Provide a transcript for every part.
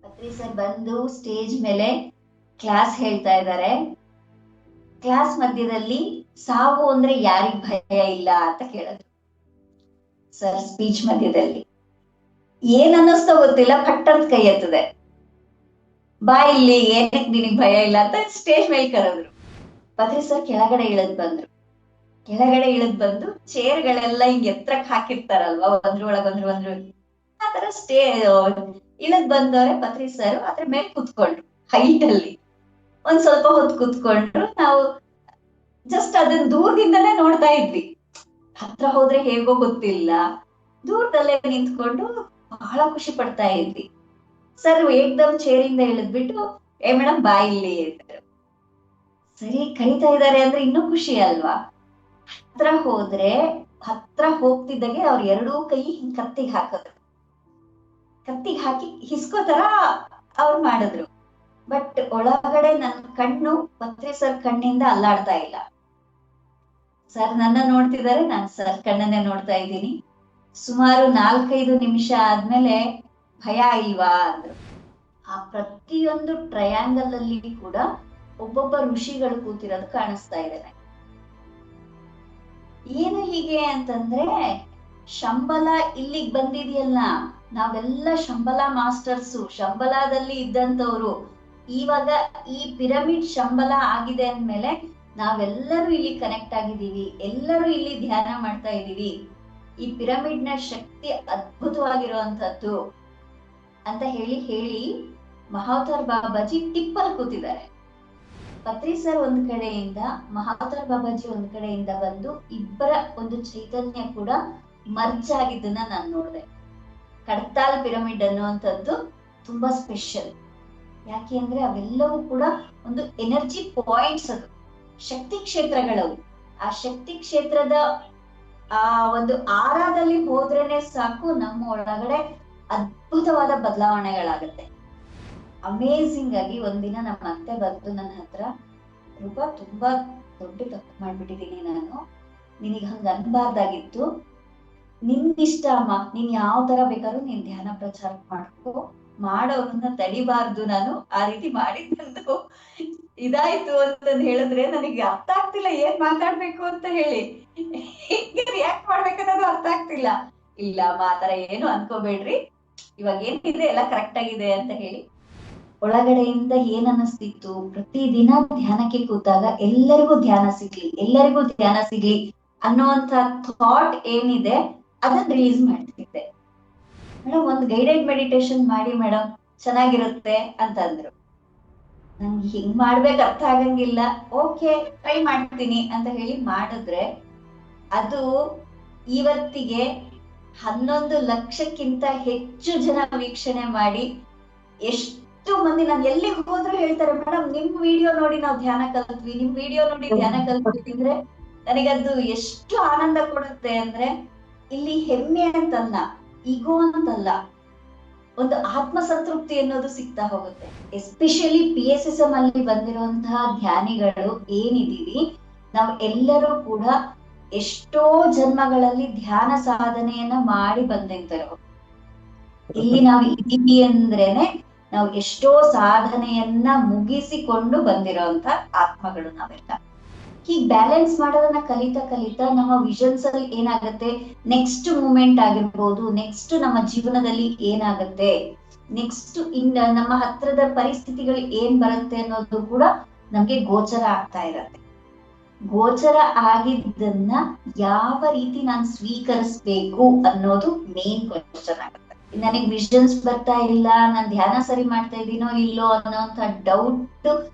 ಪತ್ರಿ sir ಬಂದು stage ಮೇಲೆ class ಹೇಳ್ತಾ ಇದ್ದಾರೆ. ಕ್ಲಾಸ್ ಮಧ್ಯದಲ್ಲಿ ಸಾವು ಅಂದ್ರೆ ಯಾರಿಗ್ ಭಯ ಇಲ್ಲ ಅಂತ ಕೇಳಿದ್ರು ಸರ್. ಸ್ಪೀಚ್ ಮಧ್ಯದಲ್ಲಿ ಏನ್ ಅನ್ನಿಸ್ತೋ ಗೊತ್ತಿಲ್ಲ, ಪಟ್ಟಂತ ಕೈ ಎತ್ತದೆ. ಬಾ ಇಲ್ಲಿ, ಏನಕ್ ನಿನಗ್ ಭಯ ಇಲ್ಲ ಅಂತ ಸ್ಟೇಜ್ ಮೇಲೆ ಕರೆದ್ರು. ಪತ್ರಿ ಸರ್ ಕೆಳಗಡೆ ಇಳಿದ್ ಬಂದ್ರು. ಕೆಳಗಡೆ ಇಳಿದ್ ಬಂದು ಚೇರ್ಗಳೆಲ್ಲ ಹಿಂಗ್ ಎತ್ತರಕ್ ಹಾಕಿರ್ತಾರಲ್ವಾ, ಒಂದ್ರ ಒಂದ್ರು ಆತರ ಇಳಿದ್ ಬಂದವ್ರೆ. ಪತ್ರಿ ಸರ್ ಅದ್ರ ಮೇಲೆ ಕುತ್ಕೊಂಡ್ರು ಹೈಟ್ ಅಲ್ಲಿ. ಒಂದ್ ಸ್ವಲ್ಪ ಹೊತ್ತು ಕುತ್ಕೊಂಡ್ರು. ನಾವು ಜಸ್ಟ್ ಅದನ್ನ ದೂರದಿಂದಲೇ ನೋಡ್ತಾ ಇದ್ವಿ. ಹತ್ರ ಹೋದ್ರೆ ಹೇಗೋ ಗೊತ್ತಿಲ್ಲ, ದೂರದಲ್ಲೇ ನಿಂತ್ಕೊಂಡು ಬಹಳ ಖುಷಿ ಪಡ್ತಾ ಇದ್ವಿ. ಸರ್ ಏಕ್ದಮ್ ಚೇರಿಂದ ಇಳಿದ್ಬಿಟ್ಟು, ಏ ಮೇಡಮ್ ಬಾ ಇಲ್ಲಿ ಅಂದ್ರು. ಸರಿ ಕರಿತಾ ಇದ್ದಾರೆ ಅಂದ್ರೆ ಇನ್ನೂ ಖುಷಿ ಅಲ್ವಾ. ಹತ್ರ ಹೋಗ್ತಿದ್ದಾಗೆ ಅವ್ರ ಎರಡೂ ಕೈ ಹಿಂಗ್ ಕತ್ತಿಗೆ ಹಾಕಿದ್ರು. ಕತ್ತಿಗೆ ಹಾಕಿ ಹಿಸ್ಕೋತರ ಅವ್ರು ಮಾಡಿದ್ರು. ಬಟ್ ಒಳಗಡೆ ನನ್ ಕಣ್ಣು ಪತ್ರಿ ಸರ್ ಕಣ್ಣಿಂದ ಅಲ್ಲಾಡ್ತಾ ಇಲ್ಲ. ಸರ್ ನನ್ನ ನೋಡ್ತಿದ್ದಾರೆ, ನಾನ್ ಸರ್ ಕಣ್ಣನ್ನೇ ನೋಡ್ತಾ ಇದ್ದೀನಿ. ಸುಮಾರು 4-5 ನಿಮಿಷ ಆದ್ಮೇಲೆ ಭಯ ಇಲ್ವಾ ಅಂದ್ರು. ಆ ಪ್ರತಿಯೊಂದು ಟ್ರಯಾಂಗಲ್ ಅಲ್ಲಿ ಕೂಡ ಒಬ್ಬೊಬ್ಬ ಋಷಿಗಳು ಕೂತಿರೋದು ಕಾಣಿಸ್ತಾ ಇದೆ. ಏನು ಹೀಗೆ ಅಂತಂದ್ರೆ, ಶಂಬಲ ಇಲ್ಲಿಗ್ ಬಂದಿದೆಯಲ್ಲ, ನಾವೆಲ್ಲ ಶಂಬಲ ಮಾಸ್ಟರ್ಸು, ಶಂಬಲಾದಲ್ಲಿ ಇದ್ದಂತವ್ರು. ಇವಾಗ ಈ ಪಿರಮಿಡ್ ಶಂಬಲ ಆಗಿದೆ ಅಂದ್ಮೇಲೆ ನಾವೆಲ್ಲರೂ ಇಲ್ಲಿ ಕನೆಕ್ಟ್ ಆಗಿದ್ದೀವಿ, ಎಲ್ಲರೂ ಇಲ್ಲಿ ಧ್ಯಾನ ಮಾಡ್ತಾ ಇದೀವಿ. ಈ ಪಿರಮಿಡ್ ನ ಶಕ್ತಿ ಅದ್ಭುತವಾಗಿರುವಂತದ್ದು ಅಂತ ಹೇಳಿ ಮಹಾವತಾರ್ ಬಾಬಾಜಿ ಟಿಪ್ಪಲ್ಲಿ ಕೂತಿದ್ದಾರೆ. ಪತ್ರಿ ಸರ್ ಒಂದ್ ಕಡೆಯಿಂದ, ಮಹಾವತಾರ್ ಬಾಬಾಜಿ ಒಂದ್ ಕಡೆಯಿಂದ ಬಂದು ಇಬ್ಬರ ಒಂದು ಚೈತನ್ಯ ಕೂಡ ಮರ್ಜ್ ಆಗಿದ್ದನ್ನ ನಾನ್ ನೋಡಿದೆ. ಕಡತಾಲ್ ಪಿರಮಿಡ್ ಅನ್ನುವಂಥದ್ದು ತುಂಬಾ ಸ್ಪೆಷಲ್. ಯಾಕೆ ಅಂದ್ರೆ ಅವೆಲ್ಲವೂ ಕೂಡ ಒಂದು ಎನರ್ಜಿ ಪಾಯಿಂಟ್ಸ್, ಅದು ಶಕ್ತಿ ಕ್ಷೇತ್ರಗಳವು. ಆ ಶಕ್ತಿ ಕ್ಷೇತ್ರದ ಆ ಒಂದು ಆರಾದಲ್ಲಿ ಹೋದ್ರೇನೆ ಸಾಕು, ನಮ್ಮ ಒಳಗಡೆ ಅದ್ಭುತವಾದ ಬದಲಾವಣೆಗಳಾಗತ್ತೆ. ಅಮೇಝಿಂಗ್ ಆಗಿ ಒಂದಿನ ನಮ್ಮ ಅತ್ತೆ ಬಂದು ನನ್ನ ಹತ್ರ, ರೂಪಾ ತುಂಬಾ ದೊಡ್ಡ ತಪ್ಪು ಮಾಡ್ಬಿಟ್ಟಿದೀನಿ ನಾನು, ನಿನಗ್ ಹಂಗ ಅನ್ಬಾರ್ದಾಗಿತ್ತು, ನಿನ್ನಿಷ್ಟ ಅಮ್ಮ, ನೀನ್ ಯಾವ ತರ ಬೇಕಾದ್ರೂ ನೀನ್ ಧ್ಯಾನ ಪ್ರಚಾರ ಮಾಡೋರನ್ನ ತಡಿಬಾರ್ದು, ನಾನು ಆ ರೀತಿ ಮಾಡಿದ್ದು ಇದಾಯ್ತು ಅಂತಂದ್ ಹೇಳಿದ್ರೆ ನನಗೆ ಅರ್ಥ ಆಗ್ತಿಲ್ಲ ಏನ್ ಮಾತಾಡ್ಬೇಕು ಅಂತ ಹೇಳಿ, ಹೇಗೆ ರಿಯಾಕ್ಟ್ ಮಾಡ್ಬೇಕನ್ನೋದು ಅರ್ಥ ಆಗ್ತಿಲ್ಲ. ಇಲ್ಲ ಆತರ ಏನು ಅನ್ಕೋಬೇಡ್ರಿ, ಇವಾಗ ಏನಿದೆ ಎಲ್ಲ ಕರೆಕ್ಟ್ ಆಗಿದೆ ಅಂತ ಹೇಳಿ. ಒಳಗಡೆಯಿಂದ ಏನ್ ಅನ್ನಿಸ್ತಿತ್ತು, ಪ್ರತಿದಿನ ಧ್ಯಾನಕ್ಕೆ ಕೂತಾಗ ಎಲ್ಲರಿಗೂ ಧ್ಯಾನ ಸಿಗ್ಲಿ ಅನ್ನುವಂತ ಥಾಟ್ ಏನಿದೆ ಅದನ್ನ ರಿಲೀಸ್ ಮಾಡ್ತಿದ್ದೆ. ಮೇಡಮ್ ಒಂದ್ ಗೈಡೆಡ್ ಮೆಡಿಟೇಷನ್ ಮಾಡಿ ಮೇಡಮ್, ಚೆನ್ನಾಗಿರುತ್ತೆ ಅಂತಂದ್ರು. ನನ್ಗೆ ಹಿಂಗ್ ಮಾಡ್ಬೇಕು ಅರ್ಥ ಆಗಂಗಿಲ್ಲ, ಓಕೆ ಟ್ರೈ ಮಾಡ್ತೀನಿ ಅಂತ ಹೇಳಿ ಮಾಡಿದ್ರೆ ಅದು ಇವತ್ತಿಗೆ 11 ಲಕ್ಷಕ್ಕಿಂತ ಹೆಚ್ಚು ಜನ ವೀಕ್ಷಣೆ ಮಾಡಿ, ಎಷ್ಟು ಮಂದಿ ನಾನು ಎಲ್ಲಿಗೆ ಹೋದ್ರು ಹೇಳ್ತಾರೆ, ಮೇಡಮ್ ನಿಮ್ ವಿಡಿಯೋ ನೋಡಿ ನಾವು ಧ್ಯಾನ ಕಲ್ತ್ವಿ, ನಿಮ್ ವಿಡಿಯೋ ನೋಡಿ ಧ್ಯಾನ ಕಲ್ತ್ವಿ ಅಂದ್ರೆ ನನಗದು ಎಷ್ಟು ಆನಂದ ಕೊಡುತ್ತೆ ಅಂದ್ರೆ, ಇಲ್ಲಿ ಹೆಮ್ಮೆ ಅಂತಲ್ಲ, ಈಗೋ ಅಂತಲ್ಲ, ಒಂದು ಆತ್ಮ ಸಂತೃಪ್ತಿ ಅನ್ನೋದು ಸಿಗ್ತಾ ಹೋಗುತ್ತೆ. ಎಸ್ಪೆಷಲಿ PSSM ಅಲ್ಲಿ ಬಂದಿರುವಂತಹ ಧ್ಯಾನಿಗಳು ಏನಿದೀವಿ, ನಾವ್ ಎಲ್ಲರೂ ಕೂಡ ಎಷ್ಟೋ ಜನ್ಮಗಳಲ್ಲಿ ಧ್ಯಾನ ಸಾಧನೆಯನ್ನ ಮಾಡಿ ಬಂದಿರ್ತೇವೆ. ಇಲ್ಲಿ ನಾವು ಇದೀವಿ ಅಂದ್ರೇನೆ ನಾವು ಎಷ್ಟೋ ಸಾಧನೆಯನ್ನ ಮುಗಿಸಿಕೊಂಡು ಬಂದಿರೋಂತ ಆತ್ಮಗಳು ನಾವೆಲ್ಲ. ಹೀಗ್ ಬ್ಯಾಲೆನ್ಸ್ ಮಾಡೋದನ್ನ ಕಲಿತಾ ನಮ್ಮ ವಿಷನ್ಸ್ ಅಲ್ಲಿ ಏನಾಗತ್ತೆ, ನೆಕ್ಸ್ಟ್ ಮೂಮೆಂಟ್ ಆಗಿರ್ಬೋದು, ನೆಕ್ಸ್ಟ್ ನಮ್ಮ ಜೀವನದಲ್ಲಿ ಏನಾಗತ್ತೆ, ನೆಕ್ಸ್ಟ್ ನಮ್ಮ ಹತ್ರದ ಪರಿಸ್ಥಿತಿಗಳು ಏನ್ ಬರುತ್ತೆ ಅನ್ನೋದು ಕೂಡ ನಮ್ಗೆ ಗೋಚರ ಆಗ್ತಾ ಇರತ್ತೆ. ಗೋಚರ ಆಗಿದ್ದನ್ನ ಯಾವ ರೀತಿ ನಾನು ಸ್ವೀಕರಿಸ್ಬೇಕು ಅನ್ನೋದು ಮೇನ್ ಕ್ವೆಶ್ಚನ್ ಆಗುತ್ತೆ. ನನಗ್ ವಿಷನ್ಸ್ ಬರ್ತಾ ಇಲ್ಲ, ನಾನ್ ಧ್ಯಾನ ಸರಿ ಮಾಡ್ತಾ ಇದೀನೋ ಇಲ್ಲೋ ಅನ್ನೋಂತ ಡೌಟ್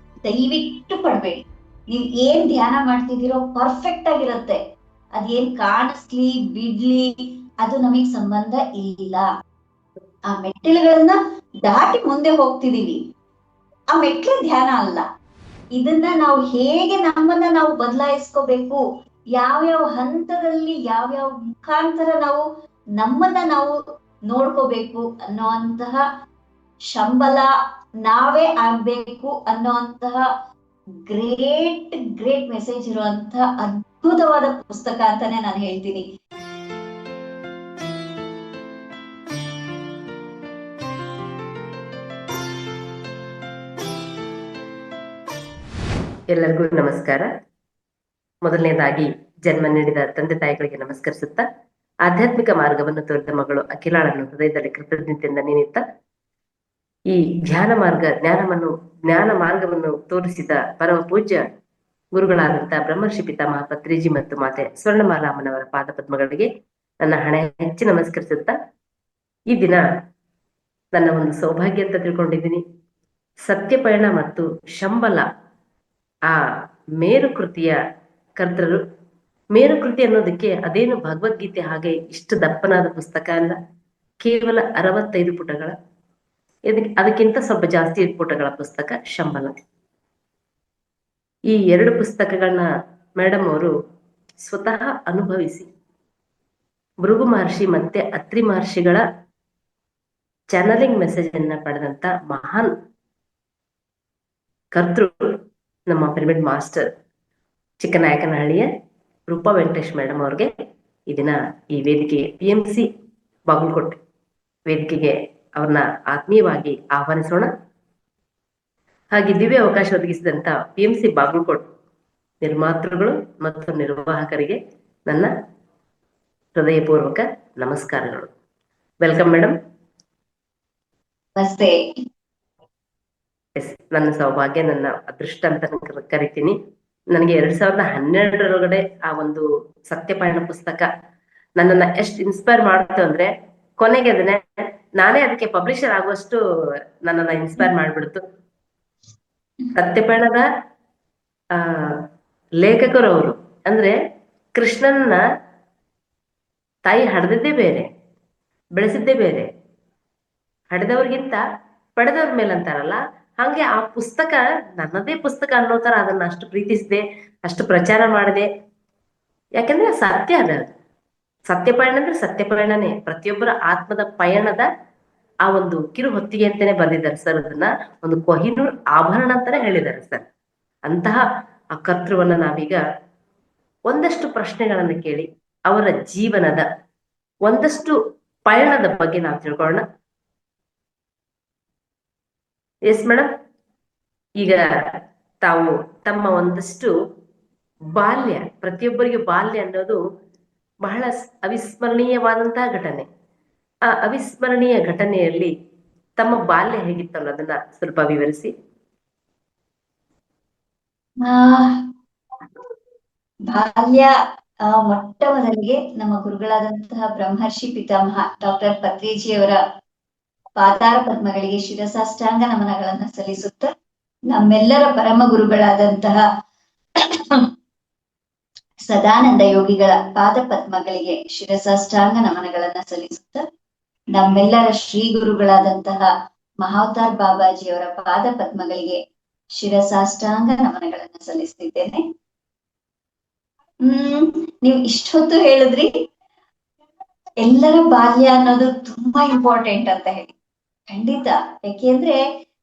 ದಯವಿಟ್ಟು ಪಡ್ಬೇಡಿ. ನೀವ್ ಏನ್ ಧ್ಯಾನ ಮಾಡ್ತಿದ್ದೀರೋ ಪರ್ಫೆಕ್ಟ್ ಆಗಿರತ್ತೆ. ಅದೇನ್ ಕಾಣಿಸ್ಲಿ ಬಿಡ್ಲಿ ಅದು ನಮಗ್ ಸಂಬಂಧ ಇಲ್ಲ. ಆ ಮೆಟ್ಟಿಲುಗಳನ್ನ ದಾಟಿ ಮುಂದೆ ಹೋಗ್ತಿದೀವಿ, ಆ ಮೆಟ್ಲೆ ಧ್ಯಾನ ಅಲ್ಲ. ಇದನ್ನ ನಾವು ಹೇಗೆ ನಮ್ಮನ್ನ ನಾವು ಬದಲಾಯಿಸ್ಕೋಬೇಕು, ಯಾವ್ಯಾವ ಹಂತದಲ್ಲಿ ಯಾವ್ಯಾವ ಮುಖಾಂತರ ನಾವು ನಮ್ಮನ್ನ ನಾವು ನೋಡ್ಕೋಬೇಕು ಅನ್ನೋಂತಹ ಶಂಬಲ ನಾವೇ ಆಗ್ಬೇಕು ಅನ್ನೋಂತಹ ಗ್ರೇಟ್ ಮೆಸೇಜ್ ಇರುವಂತಹ ಅದ್ಭುತವಾದ ಪುಸ್ತಕ ಅಂತಾನೆ ನಾನು ಹೇಳ್ತೀನಿ. ಎಲ್ಲರಿಗೂ ನಮಸ್ಕಾರ. ಮೊದಲನೇದಾಗಿ ಜನ್ಮ ನೀಡಿದ ತಂದೆ ತಾಯಿಗಳಿಗೆ ನಮಸ್ಕರಿಸುತ್ತಾ, ಆಧ್ಯಾತ್ಮಿಕ ಮಾರ್ಗವನ್ನು ತೋರಿದ ಮಗಳು ಅಖಿಲಾಳನ್ನು ಹೃದಯದಲ್ಲಿ ಕೃತಜ್ಞತೆಯಿಂದ ನೆನೆಯುತ್ತ, ಈ ಜ್ಞಾನ ಮಾರ್ಗವನ್ನು ತೋರಿಸಿದ ಪರಮ ಪೂಜ್ಯ ಗುರುಗಳಾದಂಥ ಬ್ರಹ್ಮರ್ಷಿ ಪಿತಾಮಹ ಪತ್ರಿಜಿ ಮತ್ತು ಮಾತೆ ಸ್ವರ್ಣಮಾಲಾಮ್ಮನವರ ಪಾದ ಪದ್ಮಗಳಿಗೆ ನನ್ನ ಹಣೆ ಹೆಚ್ಚಿ ನಮಸ್ಕರಿಸುತ್ತಾ, ಈ ದಿನ ನನ್ನ ಒಂದು ಸೌಭಾಗ್ಯ ಅಂತ ತಿಳ್ಕೊಂಡಿದ್ದೀನಿ. ಸತ್ಯಪಯಣ ಮತ್ತು ಶಂಬಲ ಆ ಮೇರುಕೃತಿಯ ಕರ್ತರು. ಮೇರುಕೃತಿ ಅನ್ನೋದಕ್ಕೆ ಅದೇನು ಭಗವದ್ಗೀತೆ ಹಾಗೆ ಇಷ್ಟು ದಪ್ಪನಾದ ಪುಸ್ತಕ ಅಲ್ಲ, ಕೇವಲ 65 ಪುಟಗಳ, ಅದಕ್ಕಿಂತ ಸ್ವಲ್ಪ ಜಾಸ್ತಿ ಪುಟಗಳ ಪುಸ್ತಕ ಶಂಬಲ. ಈ 2 ಪುಸ್ತಕಗಳನ್ನ ಮೇಡಮ್ ಅವರು ಸ್ವತಃ ಅನುಭವಿಸಿ ಭೃಗು ಮಹರ್ಷಿ ಮತ್ತೆ ಅತ್ರಿ ಮಹರ್ಷಿಗಳ ಚಾನಲಿಂಗ್ ಮೆಸೇಜ್ ಅನ್ನ ಪಡೆದಂತ ಮಹಾನ್ ಕರ್ತೃ ನಮ್ಮ ಪಿರಮಿಡ್ ಮಾಸ್ಟರ್ ಚಿಕ್ಕನಾಯಕನಹಳ್ಳಿಯ ರೂಪಾ ವೆಂಕಟೇಶ್ ಮೇಡಮ್ ಅವ್ರಿಗೆ ಈ ದಿನ ಈ ವೇದಿಕೆ PMC ಬಾಗಲಕೋಟೆ ವೇದಿಕೆಗೆ ಅವ್ರನ್ನ ಆತ್ಮೀಯವಾಗಿ ಆಹ್ವಾನಿಸೋಣ. ಹಾಗೆ ದಿವ್ಯ ಅವಕಾಶ ಒದಗಿಸಿದಂತ PMC ಬಾಗಲಕೋಟೆ ನಿರ್ಮಾತೃಗಳು ಮತ್ತು ನಿರ್ವಾಹಕರಿಗೆ ನನ್ನ ಹೃದಯಪೂರ್ವಕ ನಮಸ್ಕಾರಗಳು. Welcome madam. ನಮಸ್ತೆ. ಎಸ್, ನನ್ನ ಸೌಭಾಗ್ಯ, ನನ್ನ ಅದೃಷ್ಟ ಅಂತ ಕರಿತೀನಿ. ನನಗೆ 2012 ಆ ಒಂದು ಸತ್ಯಪಯಣ ಪುಸ್ತಕ ನನ್ನನ್ನ ಎಷ್ಟು ಇನ್ಸ್ಪೈರ್ ಮಾಡ್ತು ಅಂದ್ರೆ, ಕೊನೆಗೆ ನಾನೇ ಅದಕ್ಕೆ ಪಬ್ಲಿಷರ್ ಆಗುವಷ್ಟು ನನ್ನನ್ನ ಇನ್ಸ್ಪೈರ್ ಮಾಡ್ಬಿಡ್ತು. ಸತ್ಯಪಯಣದ ಲೇಖಕರು ಅವರು ಅಂದ್ರೆ, ಕೃಷ್ಣನ್ನ ತಾಯಿ ಹಡೆದಿದ್ದೇ ಬೇರೆ, ಬೆಳೆಸಿದ್ದೇ ಬೇರೆ. ಹಡೆದವ್ರಿಗಿಂತ ಪಡೆದವ್ರ ಮೇಲೆ ಅಂತಾರಲ್ಲ, ಹಾಗೆ ಆ ಪುಸ್ತಕ ನನ್ನದೇ ಪುಸ್ತಕ ಅನ್ನೋ ತರ ಅದನ್ನ ಅಷ್ಟು ಪ್ರೀತಿಸಿದೆ, ಅಷ್ಟು ಪ್ರಚಾರ ಮಾಡಿದೆ. ಯಾಕಂದ್ರೆ ಸತ್ಯ ಅದ. ಸತ್ಯಪಯಣ ಅಂದ್ರೆ ಸತ್ಯಪಯಣನೇ, ಪ್ರತಿಯೊಬ್ಬರ ಆತ್ಮದ ಪಯಣದ ಆ ಒಂದು ಕಿರು ಹೊತ್ತಿಗೆ ಅಂತಾನೆ ಬರೆದಿದ್ದಾರೆ ಸರ್. ಅದನ್ನ ಒಂದು ಕೊಹಿನೂರ್ ಆಭರಣ ಅಂತಾನೆ ಹೇಳಿದ್ದಾರೆ ಸರ್. ಅಂತಹ ಆ ಕರ್ತೃವನ್ನ ನಾವೀಗ ಒಂದಷ್ಟು ಪ್ರಶ್ನೆಗಳನ್ನ ಕೇಳಿ ಅವರ ಜೀವನದ ಒಂದಷ್ಟು ಪಯಣದ ಬಗ್ಗೆ ನಾವು ತಿಳ್ಕೊಳ್ಳೋಣ. ಎಸ್ ಮೇಡಮ್, ಈಗ ತಾವು ತಮ್ಮ ಒಂದಷ್ಟು ಬಾಲ್ಯ, ಪ್ರತಿಯೊಬ್ಬರಿಗೆ ಬಾಲ್ಯ ಅನ್ನೋದು ಬಹಳ ಅವಿಸ್ಮರಣೀಯವಾದಂತಹ ಘಟನೆ. ಆ ಅವಿಸ್ಮರಣೀಯ ಘಟನೆಯಲ್ಲಿ ತಮ್ಮ ಬಾಲ್ಯ ಹೇಗಿತ್ತು ಅನ್ನೋದನ್ನ ಸ್ವಲ್ಪ ವಿವರಿಸಿ. ಬಾಲ್ಯ ಮೊಟ್ಟ ಮೊದಲಿಗೆ ನಮ್ಮ ಗುರುಗಳಾದಂತಹ ಬ್ರಹ್ಮರ್ಷಿ ಪಿತಾಮಹ ಡಾಕ್ಟರ್ ಪತ್ರಿಜಿಯವರ ಪಾದಾರ ಪದ್ಮಗಳಿಗೆ ಶಿರಸಾಷ್ಟಾಂಗ ನಮನಗಳನ್ನ ಸಲ್ಲಿಸುತ್ತ, ನಮ್ಮೆಲ್ಲರ ಪರಮ ಗುರುಗಳಾದಂತಹ ಸದಾನಂದ ಯೋಗಿಗಳ ಪಾದ ಪದ್ಮಗಳಿಗೆ ಶಿರಸಾಷ್ಟಾಂಗ ನಮನಗಳನ್ನ ಸಲ್ಲಿಸುತ್ತ, ನಮ್ಮೆಲ್ಲರ ಶ್ರೀ ಗುರುಗಳಾದಂತಹ ಮಹಾವತಾರ್ ಬಾಬಾಜಿಯವರ ಪಾದ ಪದ್ಮಗಳಿಗೆ ಶಿರಸಾಷ್ಟಾಂಗ ನಮನಗಳನ್ನ ಸಲ್ಲಿಸ್ತಿದ್ದೇನೆ. ನೀವು ಇಷ್ಟೊತ್ತು ಹೇಳಿದ್ರಿ ಎಲ್ಲರ ಬಾಲ್ಯ ಅನ್ನೋದು ತುಂಬಾ ಇಂಪಾರ್ಟೆಂಟ್ ಅಂತ ಹೇಳಿ. ಖಂಡಿತ. ಯಾಕೆಂದ್ರೆ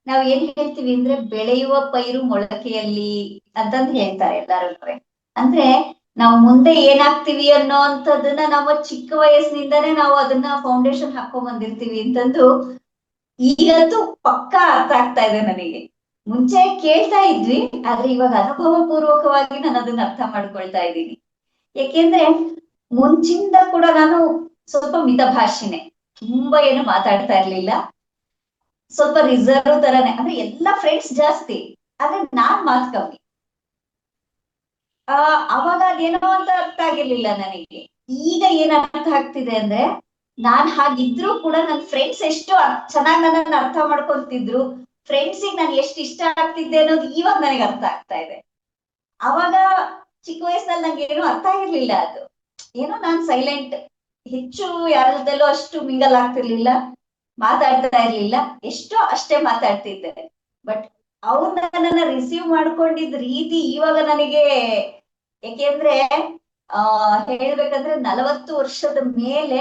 ನಾವ್ ಏನ್ ಹೇಳ್ತೀವಿ ಅಂದ್ರೆ, ಬೆಳೆಯುವ ಪೈರು ಮೊಳಕೆಯಲ್ಲಿ ಅಂತಂದ್ ಹೇಳ್ತಾರೆ ಎಲ್ಲಾರು. ಅಂದ್ರೆ ನಾವು ಮುಂದೆ ಏನಾಗ್ತೀವಿ ಅನ್ನೋ ಅಂತದನ್ನ ನಾವು ಚಿಕ್ಕ ವಯಸ್ಸಿನಿಂದಾನೇ ನಾವು ಅದನ್ನ ಫೌಂಡೇಶನ್ ಹಾಕೊಂಡ್ ಬಂದಿರ್ತೀವಿ ಅಂತಂದು ಈಗಂತೂ ಪಕ್ಕಾ ಅರ್ಥ ಆಗ್ತಾ ಇದೆ ನನಗೆ. ಮುಂಚೆ ಕೇಳ್ತಾ ಇದ್ವಿ, ಆದ್ರೆ ಇವಾಗ ಅನುಭವ ಪೂರ್ವಕವಾಗಿ ನಾನು ಅದನ್ನ ಅರ್ಥ ಮಾಡ್ಕೊಳ್ತಾ ಇದ್ದೀನಿ. ಯಾಕೆಂದ್ರೆ ಮುಂಚಿಂದ ಕೂಡ ನಾನು ಸ್ವಲ್ಪ ಮಿತಭಾಷಿನೇ, ತುಂಬಾ ಏನು ಮಾತಾಡ್ತಾ ಇರ್ಲಿಲ್ಲ, ಸ್ವಲ್ಪ ರಿಸರ್ವ್ ತರಾನೇ. ಅಂದ್ರೆ ಎಲ್ಲಾ ಫ್ರೆಂಡ್ಸ್ ಜಾಸ್ತಿ, ಆದ್ರೆ ನಾನ್ ಮಾತು ಕಮ್ಮಿ. ಅವಾಗ ಅದೇನೋ ಅಂತ ಅರ್ಥ ಆಗಿರ್ಲಿಲ್ಲ ನನಗೆ. ಈಗ ಏನ್ ಅರ್ಥ ಆಗ್ತಿದೆ ಅಂದ್ರೆ, ನಾನ್ ಹಾಗಿದ್ರು ಕೂಡ ನನ್ ಫ್ರೆಂಡ್ಸ್ ಎಷ್ಟು ಚೆನ್ನಾಗಿ ನನ್ನನ್ನ ಅರ್ಥ ಮಾಡ್ಕೊಂತಿದ್ರು, ಫ್ರೆಂಡ್ಸಿಗೆ ನಾನು ಎಷ್ಟು ಇಷ್ಟ ಆಗ್ತಿದ್ದೆ ಅನ್ನೋದು ಇವಾಗ ನನಗೆ ಅರ್ಥ ಆಗ್ತಾ ಇದೆ. ಅವಾಗ ಚಿಕ್ಕ ವಯಸ್ಸಿನಲ್ಲಿ ನಂಗೆ ಏನೋ ಅರ್ಥ ಆಗಿರ್ಲಿಲ್ಲ. ಅದು ಏನೋ ನಾನ್ ಸೈಲೆಂಟ್, ಹೆಚ್ಚು ಯಾರದಲ್ಲೂ ಅಷ್ಟು ಮಿಂಗಲ್ ಆಗ್ತಿರ್ಲಿಲ್ಲ, ಮಾತಾಡ್ತಾ ಇರ್ಲಿಲ್ಲ, ಎಷ್ಟೋ ಅಷ್ಟೇ ಮಾತಾಡ್ತಿದ್ದೆ. ಬಟ್ ಅವ್ರು ನನ್ನನ್ನ ರಿಸೀವ್ ಮಾಡ್ಕೊಂಡಿದ್ ರೀತಿ ಇವಾಗ ನನಗೆ, ಯಾಕೆಂದ್ರೆ ಹೇಳ್ಬೇಕಂದ್ರೆ 40 ವರ್ಷದ ಮೇಲೆ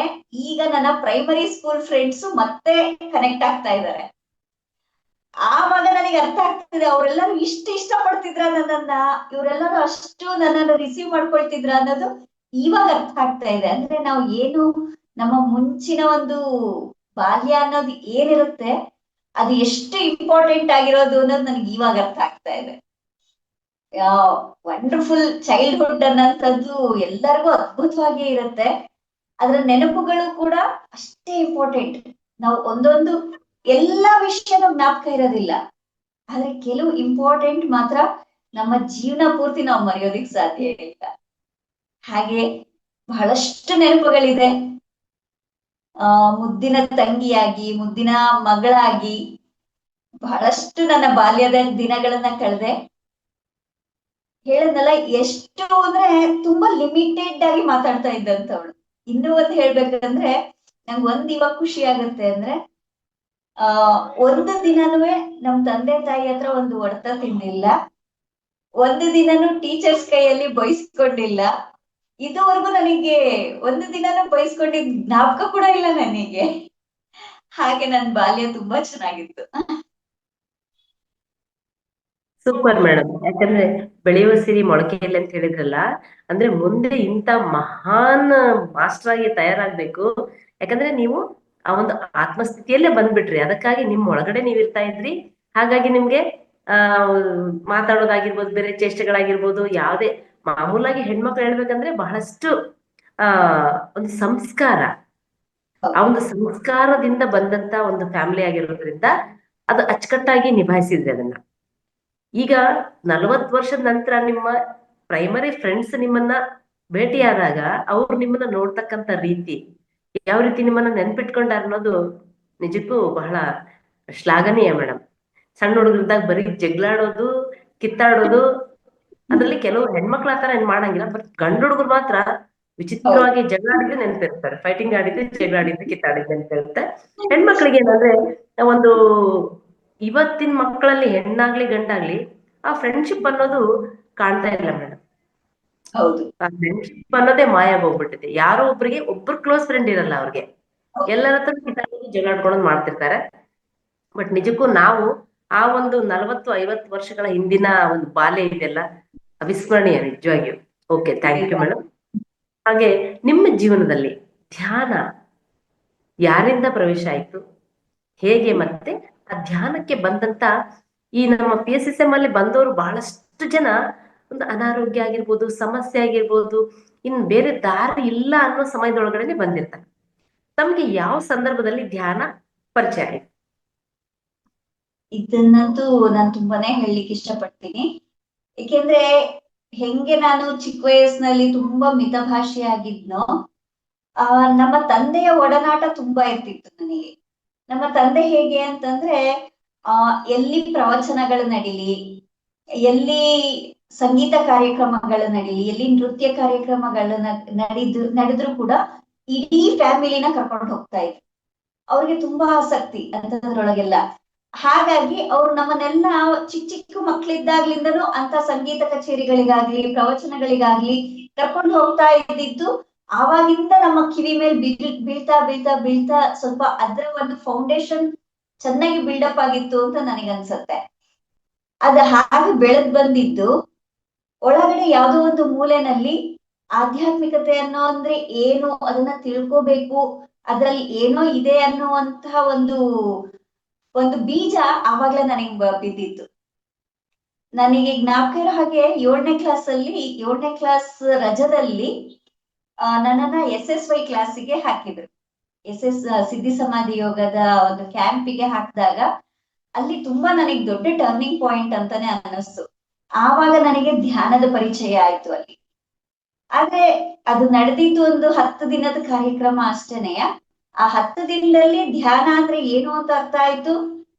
ಈಗ ನನ್ನ ಪ್ರೈಮರಿ ಸ್ಕೂಲ್ ಫ್ರೆಂಡ್ಸ್ ಮತ್ತೆ ಕನೆಕ್ಟ್ ಆಗ್ತಾ ಇದ್ದಾರೆ. ಆವಾಗ ನನಗೆ ಅರ್ಥ ಆಗ್ತಿದೆ, ಅವರೆಲ್ಲರೂ ಇಷ್ಟ ಪಡ್ತಿದ್ರ ನನ್ನನ್ನ, ಇವರೆಲ್ಲರೂ ಅಷ್ಟು ನನ್ನನ್ನು ರಿಸೀವ್ ಮಾಡ್ಕೊಳ್ತಿದ್ರ ಅನ್ನೋದು ಇವಾಗ ಅರ್ಥ ಆಗ್ತಾ ಇದೆ. ಅಂದ್ರೆ ನಾವು ಏನು ನಮ್ಮ ಮುಂಚಿನ ಒಂದು ಬಾಲ್ಯ ಅನ್ನೋದು ಏನಿರುತ್ತೆ, ಅದು ಎಷ್ಟು ಇಂಪಾರ್ಟೆಂಟ್ ಆಗಿರೋದು ಅನ್ನೋದು ನನಗೆ ಇವಾಗ ಅರ್ಥ ಆಗ್ತಾ ಇದೆ. ವಂಡರ್ಫುಲ್ ಚೈಲ್ಡ್ಹುಡ್ ಅನ್ನೋಂಥದ್ದು ಎಲ್ಲರಿಗೂ ಅದ್ಭುತವಾಗಿ ಇರುತ್ತೆ. ಅದ್ರ ನೆನಪುಗಳು ಕೂಡ ಅಷ್ಟೇ ಇಂಪಾರ್ಟೆಂಟ್. ನಾವು ಒಂದೊಂದು ಎಲ್ಲಾ ವಿಷಯನೂ ಜ್ಞಾಪಕ ಇರೋದಿಲ್ಲ, ಆದ್ರೆ ಕೆಲವು ಇಂಪಾರ್ಟೆಂಟ್ ಮಾತ್ರ ನಮ್ಮ ಜೀವನ ಪೂರ್ತಿ ನಾವು ಮರೆಯೋದಿಕ್ ಸಾಧ್ಯ ಇಲ್ಲ. ಹಾಗೆ ಬಹಳಷ್ಟು ನೆನಪುಗಳಿದೆ. ಮುದ್ದಿನ ತಂಗಿಯಾಗಿ, ಮುದ್ದಿನ ಮಗಳಾಗಿ ಬಹಳಷ್ಟು ನನ್ನ ಬಾಲ್ಯದ ದಿನಗಳನ್ನ ಕಳೆದೆ. ಹೇಳದ್ನಲ್ಲ, ಎಷ್ಟು ಅಂದ್ರೆ ತುಂಬಾ ಲಿಮಿಟೆಡ್ ಆಗಿ ಮಾತಾಡ್ತಾ ಇದ್ದಂಥವಳು. ಇನ್ನೂ ಒಂದ್ ಹೇಳ್ಬೇಕಂದ್ರೆ ನಂಗೆ ಒಂದ್ ಇವಾಗ ಖುಷಿ ಆಗತ್ತೆ ಅಂದ್ರೆ, ಒಂದು ದಿನನೂ ನಮ್ ತಂದೆ ತಾಯಿ ಹತ್ರ ಒಂದು ಹೊಡೆತ ತಿಂದಿಲ್ಲ, ಒಂದು ದಿನನೂ ಟೀಚರ್ಸ್ ಕೈಯಲ್ಲಿ ಬೈಸ್ಕೊಂಡಿಲ್ಲ. ಇದುವರೆಗೂ ನನಗೆ ಒಂದು ದಿನನೂ ಬೈಸ್ಕೊಂಡಿದ್ ಜ್ಞಾಪಕ ಕೂಡ ಇಲ್ಲ ನನಗೆ. ಹಾಗೆ ನನ್ ಬಾಲ್ಯ ತುಂಬಾ ಚೆನ್ನಾಗಿತ್ತು. Super madam. ಯಾಕಂದ್ರೆ ಬೆಳೆಯುವ ಸಿರಿ ಮೊಳಕೆಯಲ್ಲಿ ಅಂತ ಹೇಳಿದ್ರಲ್ಲ, ಅಂದ್ರೆ ಮುಂದೆ ಇಂಥ ಮಹಾನ್ ಮಾಸ್ಟರ್ ಆಗಿ ತಯಾರಾಗ್ಬೇಕು. ಯಾಕಂದ್ರೆ ನೀವು ಆ ಒಂದು ಆತ್ಮಸ್ಥಿತಿಯಲ್ಲೇ ಬಂದ್ಬಿಟ್ರಿ, ಅದಕ್ಕಾಗಿ ನಿಮ್ ಒಳಗಡೆ ನೀವ್ ಇರ್ತಾ ಇದ್ರಿ. ಹಾಗಾಗಿ ನಿಮ್ಗೆ ಆ ಮಾತಾಡೋದಾಗಿರ್ಬೋದು, ಬೇರೆ ಚೇಷ್ಟೆಗಳಾಗಿರ್ಬೋದು, ಯಾವುದೇ ಮಾಮೂಲಾಗಿ ಹೆಣ್ಮಕ್ಳು ಹೇಳ್ಬೇಕಂದ್ರೆ ಬಹಳಷ್ಟು ಆ ಒಂದು ಸಂಸ್ಕಾರ, ಆ ಒಂದು ಸಂಸ್ಕಾರದಿಂದ ಬಂದಂತ ಒಂದು ಫ್ಯಾಮಿಲಿ ಆಗಿರೋದ್ರಿಂದ ಅದು ಅಚ್ಚುಕಟ್ಟಾಗಿ ನಿಭಾಯಿಸಿದ್ರಿ ಅದನ್ನ. ಈಗ 40 ವರ್ಷದ ನಂತರ ನಿಮ್ಮ ಪ್ರೈಮರಿ ಫ್ರೆಂಡ್ಸ್ ನಿಮ್ಮನ್ನ ಭೇಟಿಯಾದಾಗ ಅವ್ರು ನಿಮ್ಮನ್ನ ನೋಡ್ತಕ್ಕಂಥ ರೀತಿ, ಯಾವ ರೀತಿ ನಿಮ್ಮನ್ನ ನೆನ್ಪಿಟ್ಕೊಂಡಾರ ಅನ್ನೋದು ನಿಜಕ್ಕೂ ಬಹಳ ಶ್ಲಾಘನೀಯ ಮೇಡಮ್. ಸಣ್ಣ ಹುಡುಗರಿದ್ದಾಗ ಬರೀ ಜಗಳಾಡೋದು, ಕಿತ್ತಾಡೋದು, ಅದ್ರಲ್ಲಿ ಕೆಲವು ಹೆಣ್ಮಕ್ಳು ಆತರ ಏನ್ ಮಾಡಂಗಿಲ್ಲ. ಬಟ್ ಗಂಡು ಹುಡುಗರು ಮಾತ್ರ ವಿಚಿತ್ರವಾಗಿ ಜಗಳ ಆಡಿದ್ರೆ ನೆನ್ಪಿರ್ತಾರೆ, ಫೈಟಿಂಗ್ ಆಡಿದ್ರೆ, ಜಗಳ ಆಡಿದ್ರೆ, ಕಿತ್ತಾಡಿದ್ರೆ ನೆನ್ಪಿರುತ್ತೆ. ಹೆಣ್ಮಕ್ಳಿಗೆ ಏನಂದ್ರೆ ಒಂದು ಇವತ್ತಿನ ಮಕ್ಕಳಲ್ಲಿ ಹೆಣ್ಣಾಗ್ಲಿ ಗಂಡಾಗ್ಲಿ ಆ ಫ್ರೆಂಡ್ಶಿಪ್ ಅನ್ನೋದು ಕಾಣ್ತಾ ಇಲ್ಲ ಮೇಡಮ್. ಹೌದು, ಆ ಫ್ರೆಂಡ್ಶಿಪ್ ಅನ್ನೋದೇ ಮಾಯ ಹೋಗ್ಬಿಟ್ಟಿದೆ. ಯಾರೋ ಒಬ್ರಿಗೆ ಒಬ್ರು ಕ್ಲೋಸ್ ಫ್ರೆಂಡ್ ಇರಲ್ಲ ಅವ್ರಿಗೆ, ಎಲ್ಲರ ಹತ್ರ ಕಿತ್ತಾಡೋದು, ಜಗಳಾಡ್ಕೊಳ್ಳೋದು ಮಾಡ್ತಿರ್ತಾರೆ. ಬಟ್ ನಿಜಕ್ಕೂ ನಾವು ಆ ಒಂದು 40-50 ವರ್ಷಗಳ ಹಿಂದಿನ ಒಂದು ಬಾಲ್ಯ ಇದೆಯಲ್ಲ, ಅವಿಸ್ಮರಣೀಯ ನಿಜವಾಗಿಯೂ. Okay, thank you madam. ಹಾಗೆ ನಿಮ್ಮ ಜೀವನದಲ್ಲಿ ಧ್ಯಾನ ಯಾರಿಂದ ಪ್ರವೇಶ ಆಯ್ತು, ಹೇಗೆ, ಮತ್ತೆ ಆ ಧ್ಯಾನಕ್ಕೆ ಬಂದಂತ ಈ ನಮ್ಮ PSSM ಅಲ್ಲಿ ಬಂದವರು ಬಹಳಷ್ಟು ಜನ ಒಂದು ಅನಾರೋಗ್ಯ ಆಗಿರ್ಬೋದು, ಸಮಸ್ಯೆ ಆಗಿರ್ಬೋದು, ಇನ್ ಬೇರೆ ದಾರಿ ಇಲ್ಲ ಅನ್ನೋ ಸಮಯದೊಳಗಡೆ ಬಂದಿರ್ತಾರೆ. ತಮ್ಗೆ ಯಾವ ಸಂದರ್ಭದಲ್ಲಿ ಧ್ಯಾನ ಪರಿಚಯ ಆಯ್ತು? ಇದನ್ನಂತೂ ನಾನು ತುಂಬಾನೇ ಹೇಳಲಿಕ್ಕೆ ಇಷ್ಟಪಡ್ತೀನಿ. ಏಕೆಂದ್ರೆ ಹೆಂಗೆ ನಾನು ಚಿಕ್ಕ ವಯಸ್ಸಿನಲ್ಲಿ ತುಂಬಾ ಮಿತಭಾಷಿಯಾಗಿದ್ನೋ, ನಮ್ಮ ತಂದೆಯ ಒಡನಾಟ ತುಂಬಾ ಇರ್ತಿತ್ತು ನನಗೆ. ನಮ್ಮ ತಂದೆ ಹೇಗೆ ಅಂತಂದ್ರೆ, ಎಲ್ಲಿ ಪ್ರವಚನಗಳು ನಡೀಲಿ, ಎಲ್ಲಿ ಸಂಗೀತ ಕಾರ್ಯಕ್ರಮಗಳು ನಡೀಲಿ, ಎಲ್ಲಿ ನೃತ್ಯ ಕಾರ್ಯಕ್ರಮಗಳು ನಡೆದ್ರು ಕೂಡ ಇಡೀ ಫ್ಯಾಮಿಲಿನ ಕರ್ಕೊಂಡು ಹೋಗ್ತಾ ಇದ್ರು. ಅವ್ರಿಗೆ ತುಂಬಾ ಆಸಕ್ತಿ ಅಂತದ್ರೊಳಗೆಲ್ಲ. ಹಾಗಾಗಿ ಅವ್ರು ನಮ್ಮನ್ನೆಲ್ಲ ಚಿಕ್ಕ ಚಿಕ್ಕ ಮಕ್ಳಿದ್ದಾಗ್ಲಿಂದನೂ ಅಂತ ಸಂಗೀತ ಕಚೇರಿಗಳಿಗಾಗ್ಲಿ, ಪ್ರವಚನಗಳಿಗಾಗ್ಲಿ ಕರ್ಕೊಂಡು ಹೋಗ್ತಾ ಇದ್ದಿದ್ದು. ಆವಾಗಿಂದ ನಮ್ಮ ಕಿವಿ ಮೇಲೆ ಬೀಳ್ತಾ ಬೀಳ್ತಾ ಬೀಳ್ತಾ ಸ್ವಲ್ಪ ಅದ್ರ ಒಂದು ಫೌಂಡೇಶನ್ ಚೆನ್ನಾಗಿ ಬಿಲ್ಡಪ್ ಆಗಿತ್ತು ಅಂತ ನನಗನ್ಸತ್ತೆ. ಅದ ಹಾಗೆ ಬೆಳೆದ್ ಬಂದಿದ್ದು ಒಳಗಡೆ ಯಾವುದೋ ಒಂದು ಮೂಲೆನಲ್ಲಿ ಆಧ್ಯಾತ್ಮಿಕತೆ ಅನ್ನೋ ಅಂದ್ರೆ ಏನು, ಅದನ್ನ ತಿಳ್ಕೋಬೇಕು, ಅದ್ರಲ್ಲಿ ಏನೋ ಇದೆ ಅನ್ನುವಂತಹ ಒಂದು ಬೀಜ ಆವಾಗ್ಲೇ ನನಗೆ ಬಿದ್ದಿತ್ತು. ನನಗೆ ಜ್ಞಾಪಕ ಇರೋ ಹಾಗೆ 7ನೇ ಕ್ಲಾಸ್ ರಜದಲ್ಲಿ ನನ್ನನ್ನ SSY ಕ್ಲಾಸಿಗೆ ಹಾಕಿದ್ರು. ಸಿದ್ಧಿ ಸಮಾಧಿ ಯೋಗದ ಒಂದು ಕ್ಯಾಂಪಿಗೆ ಹಾಕಿದಾಗ ಅಲ್ಲಿ ತುಂಬಾ ನನಗೆ ದೊಡ್ಡ ಟರ್ನಿಂಗ್ ಪಾಯಿಂಟ್ ಅಂತಾನೆ ಅನ್ನಿಸ್ತು. ಆವಾಗ ನನಗೆ ಧ್ಯಾನದ ಪರಿಚಯ ಆಯ್ತು ಅಲ್ಲಿ. ಆದ್ರೆ ಅದು ನಡೆದಿದ್ದು ಒಂದು 10 ದಿನದ ಕಾರ್ಯಕ್ರಮ ಅಷ್ಟೇನೆಯ. ಆ 10 ದಿನದಲ್ಲಿ ಧ್ಯಾನ ಅಂದ್ರೆ ಏನು ಅಂತ ಅರ್ಥ ಆಯ್ತು,